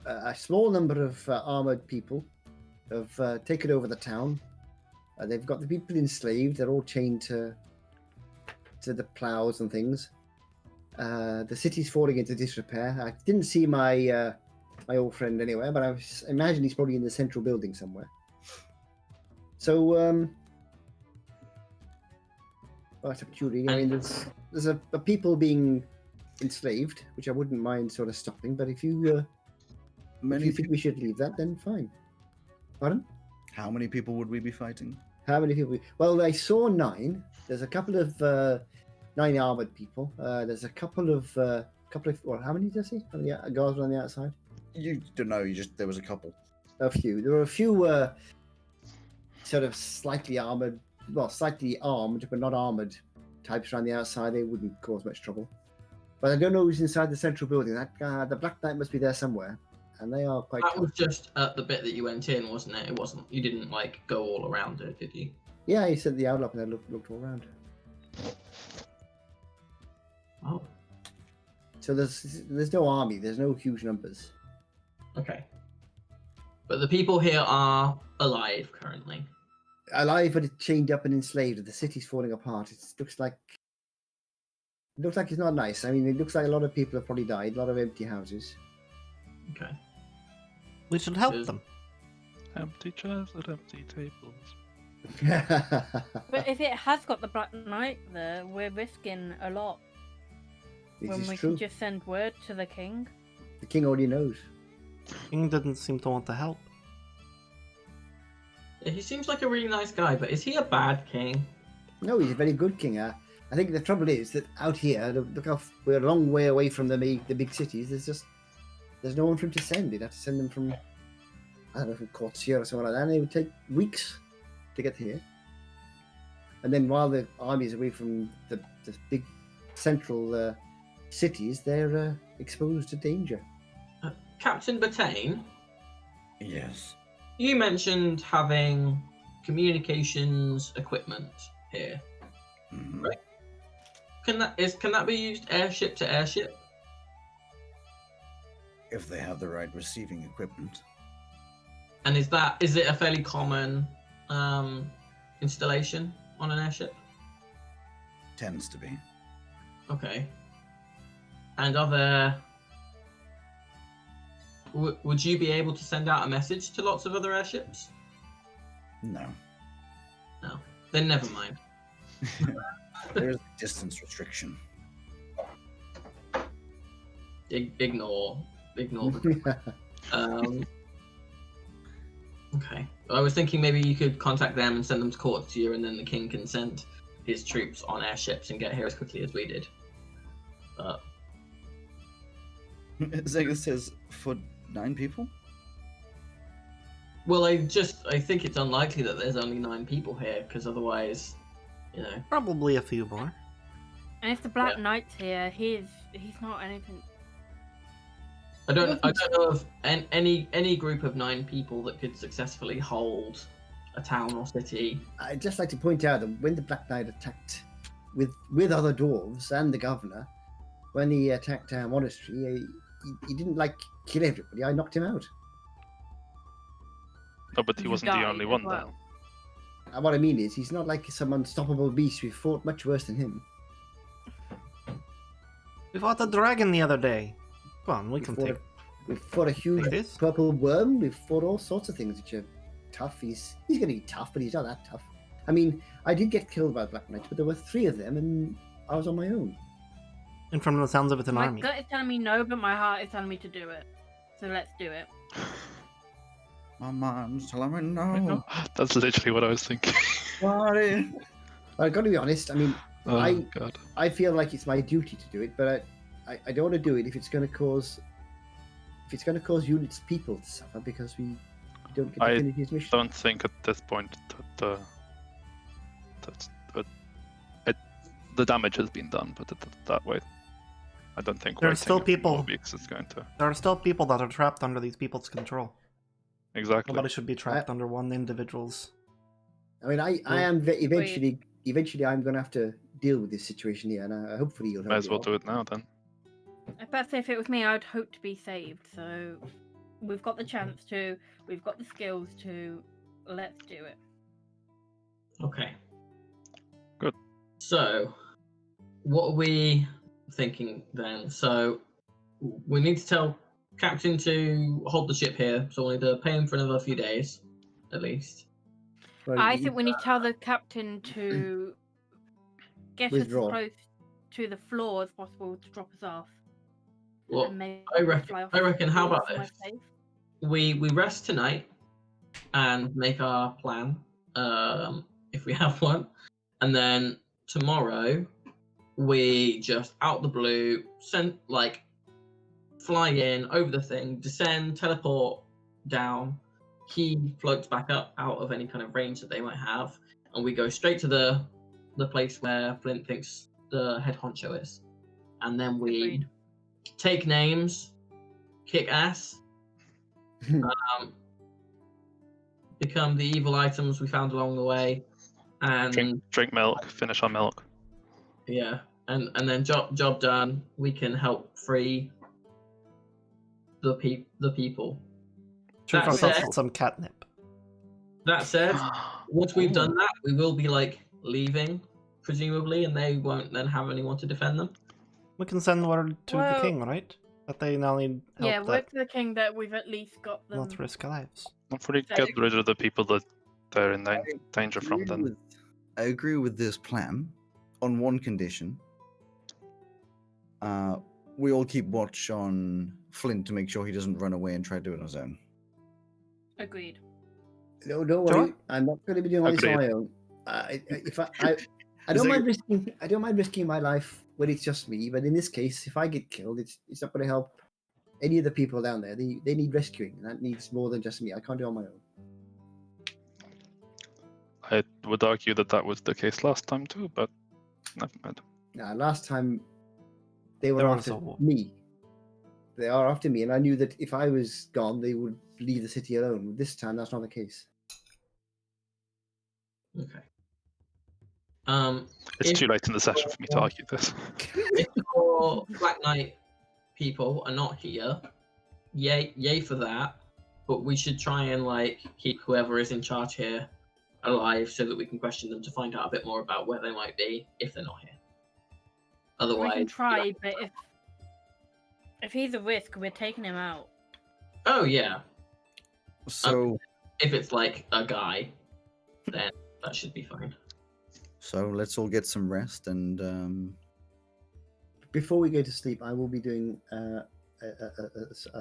a small number of armored people have taken over the town. They've got the people enslaved. They're all chained to the plows and things. The city's falling into disrepair. I didn't see my old friend anywhere, but I imagine he's probably in the central building somewhere. So, well, it's a peculiar. I mean, there's a people being enslaved, which I wouldn't mind sort of stopping. But if you think we should leave that, then fine. Pardon? how many people would we be fighting? How many people? Well, I saw 9. There's a couple of 9 armored people. There's a couple of well, how many does he? How many guards on the outside? You don't know. There was a couple. A few. There were a few sort of slightly armored, well, slightly armed but not armored types around the outside. They wouldn't cause much trouble. But I don't know who's inside the central building. That the Black Knight must be there somewhere, and they are quite. That was just at the bit that you went in, wasn't it? It wasn't. You didn't like go all around it, did you? Yeah, he said the outlook and I looked all around. Oh, So there's no army. There's no huge numbers. okay. But the people here are alive currently. Alive, but it's chained up and enslaved. The city's falling apart. It looks like it's not nice. I mean, it looks like a lot of people have probably died. A lot of empty houses. Okay. We should help Is- them. Empty chairs at empty tables. But if it has got the Black Knight there, we're risking a lot. It when is we true. can just send word to the king. The king already knows. King didn't seem to want to help. Yeah, he seems like a really nice guy, but is he a bad king? No, he's a very good king. I think the trouble is that out here, look how we're a long way away from the big cities. There's no one for him to send. He'd have to send them from, I don't know, from Corsia or something like that. And it would take weeks to get here. And then while the army's away from the big central cities, they're exposed to danger. Captain Botane, Yes. you mentioned having communications equipment here. Mhm. Right. Can that be used airship to airship? If they have the right receiving equipment. And is it a fairly common installation on an airship? Tends to be. Okay. And would you be able to send out a message to lots of other airships? No. No. Then never mind. There's a distance restriction. Ignore. Okay. I was thinking maybe you could contact them and send them to Courtier, and then the king can send his troops on airships and get here as quickly as we did. But Zega says for 9 people? well, I think it's unlikely that there's only 9 people here, because otherwise, Probably a few more. And if the Black Knight's here, he's not anything. I don't know of any group of 9 people that could successfully hold a town or city. I'd just like to point out that when the Black Knight attacked with other dwarves and the governor, when he attacked our monastery, he didn't kill everybody. I knocked him out. No, but he You wasn't the died only as one well. then. What I mean is, he's not like some unstoppable beast. We fought much worse than him. We fought a dragon the other day. Come on, we can take We fought a huge this. purple worm. We fought all sorts of things which are tough. He's going to be tough, but he's not that tough. I mean, I did get killed by Black Knights, but there were 3 of them, and I was on my own. And from the sounds of it, an My army. gut is telling me no, but my heart is telling me to do it. So let's do it. My mind's telling me no. That's literally what I was thinking. Why? I've got to be honest. I mean, Oh I- god. I feel like it's my duty to do it, but I don't want to do it if it's going to cause units people to suffer because we don't get to I finish his mission. Don't think at this point that the damage has been done, but that way, I don't think There are waiting still a few more people- weeks is going to There are still people that are trapped under these people's control. exactly. Nobody should be trapped under one individual's. I mean, I am eventually I'm going to have to deal with this situation here, and hopefully you'll help Might as me well out. do it now then. I bet if it was me, I'd hope to be saved. So we've got the chance to, we've got the skills to. Let's do it. Okay. Good. So, what are we thinking then? So, we need to tell Captain to hold the ship here, so we need to pay him for another few days, at least. Well, I you- think we need to tell the captain to get Withdraw. us as close to the floor as possible to drop us off. Well, and maybe I fly off reckon. How about somewhere this? safe. We rest tonight and make our plan, if we have one, and then tomorrow we just out the blue fly in over the thing, descend, teleport down. He floats back up out of any kind of range that they might have, and we go straight to the place where Flint thinks the head honcho is, and then we Agreed. take names, kick ass, become the evil items we found along the way, and Drink milk, finish our milk. yeah, and then job done. We can help free the people. Treat That ourselves said- with some catnip. That said, once we've done that, we will be leaving, presumably, and they won't then have anyone to defend them. We can send word to the Well- king, right? That they now need help Yeah, that word to the king that we've at least got them. not risk lives. If we So- get rid of the people that they're in danger from, agree then with- I agree with this plan on one condition. we all keep watch on Flint to make sure he doesn't run away and try to do it on his own. Agreed. No, don't Sure. worry. I'm not going to be doing all this on my own. I don't mind risking. I don't mind risking my life when it's just me. But in this case, if I get killed, it's not going to help any of the people down there. They need rescuing, and that needs more than just me. I can't do it on my own. I would argue that was the case last time too, but never mind. Now, last time they were There was after a- me. They are after me, and I knew that if I was gone, they would leave the city alone. This time, that's not the case. Okay. It's If- too late in the session for me to argue this. If your Black Knight people are not here, yay for that. But we should try and like keep whoever is in charge here alive so that we can question them to find out a bit more about where they might be if they're not here. We Otherwise, can try, but if he's a risk, we're taking him out. Oh yeah. So, If it's like a guy, then that should be fine. so let's all get some rest and Before we go to sleep, I will be doing a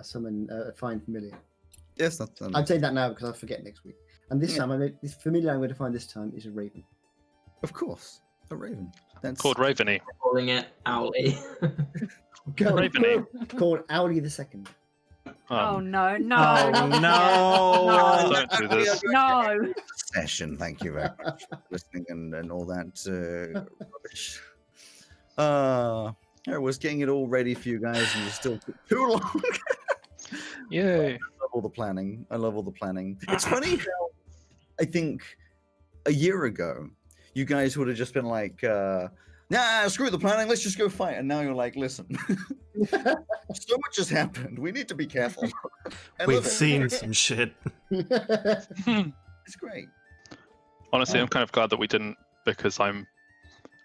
summon find familiar. yes, that's I'm saying that now because I'll forget next week. And this Yeah. time, this familiar I'm going to find this time is a raven. of course a raven. That's Called Raveny. Calling it Owly. Raveny. Called Audi the Second. Oh no, no, Oh, not yet. no. Don't do this. No. session. Thank you very much for listening and all that rubbish. I was getting it all ready for you guys, and you still took too long. Yay. I love all the planning. I love all the planning. It's funny how I think a year ago you guys would have just been like, nah, screw the planning, let's just go fight. And now you're like, listen, so much has happened. We need to be careful. I We've love it. seen some shit. It's great. Honestly, I'm kind of glad that we didn't, because I'm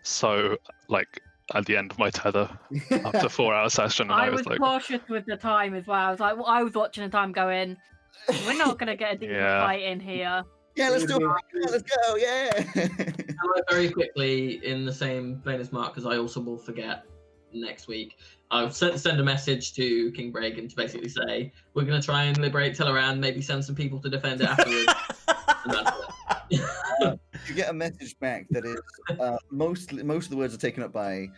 so like at the end of my tether after a 4-hour session, and I I was was like, cautious with the time as well. I was like, I was watching the time going, we're not going to get a decent Yeah. fight in here. Yeah, let's do it. Yeah. Let's go. Yeah. Hello, very quickly, in the same vein as Mark, because I also will forget next week. I'll send a message to King Bragan to basically say we're going to try and liberate Teleran, maybe send some people to defend it afterwards. And that's it. You get a message back that is most of the words are taken up by.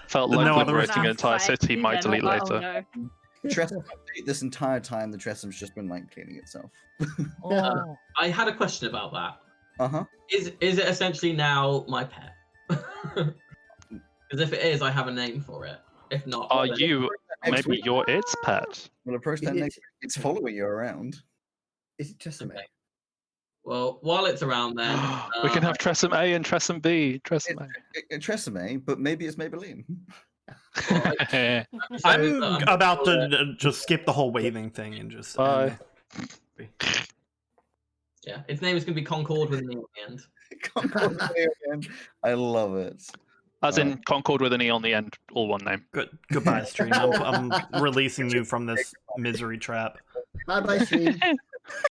felt No like other liberating an entire That's city like, mightily yeah, not- later. oh, no. Tressum update this entire time. The Tressum's just been like cleaning itself. Oh. I had a question about that. Uh-huh. Is it essentially now my pet? Because if it is, I have a name for it. If not, Are then- you Next maybe week. you're its pet? We'll approach that Is next. It's following you around. Is it just a man? Okay. Well, while it's around, then We can have Tressum A and Tressum B. Tressum Tressum, but maybe it's Maybelline. A. I'm I'm about sure to just skip the whole waving thing and just. Bye. Yeah, its name is going to be Concord with an E at the end. Concord again. I love it. As in Concord with an E on the end, all one name. Goodbye, stream. I'm releasing you from this misery trap. Bye bye, stream.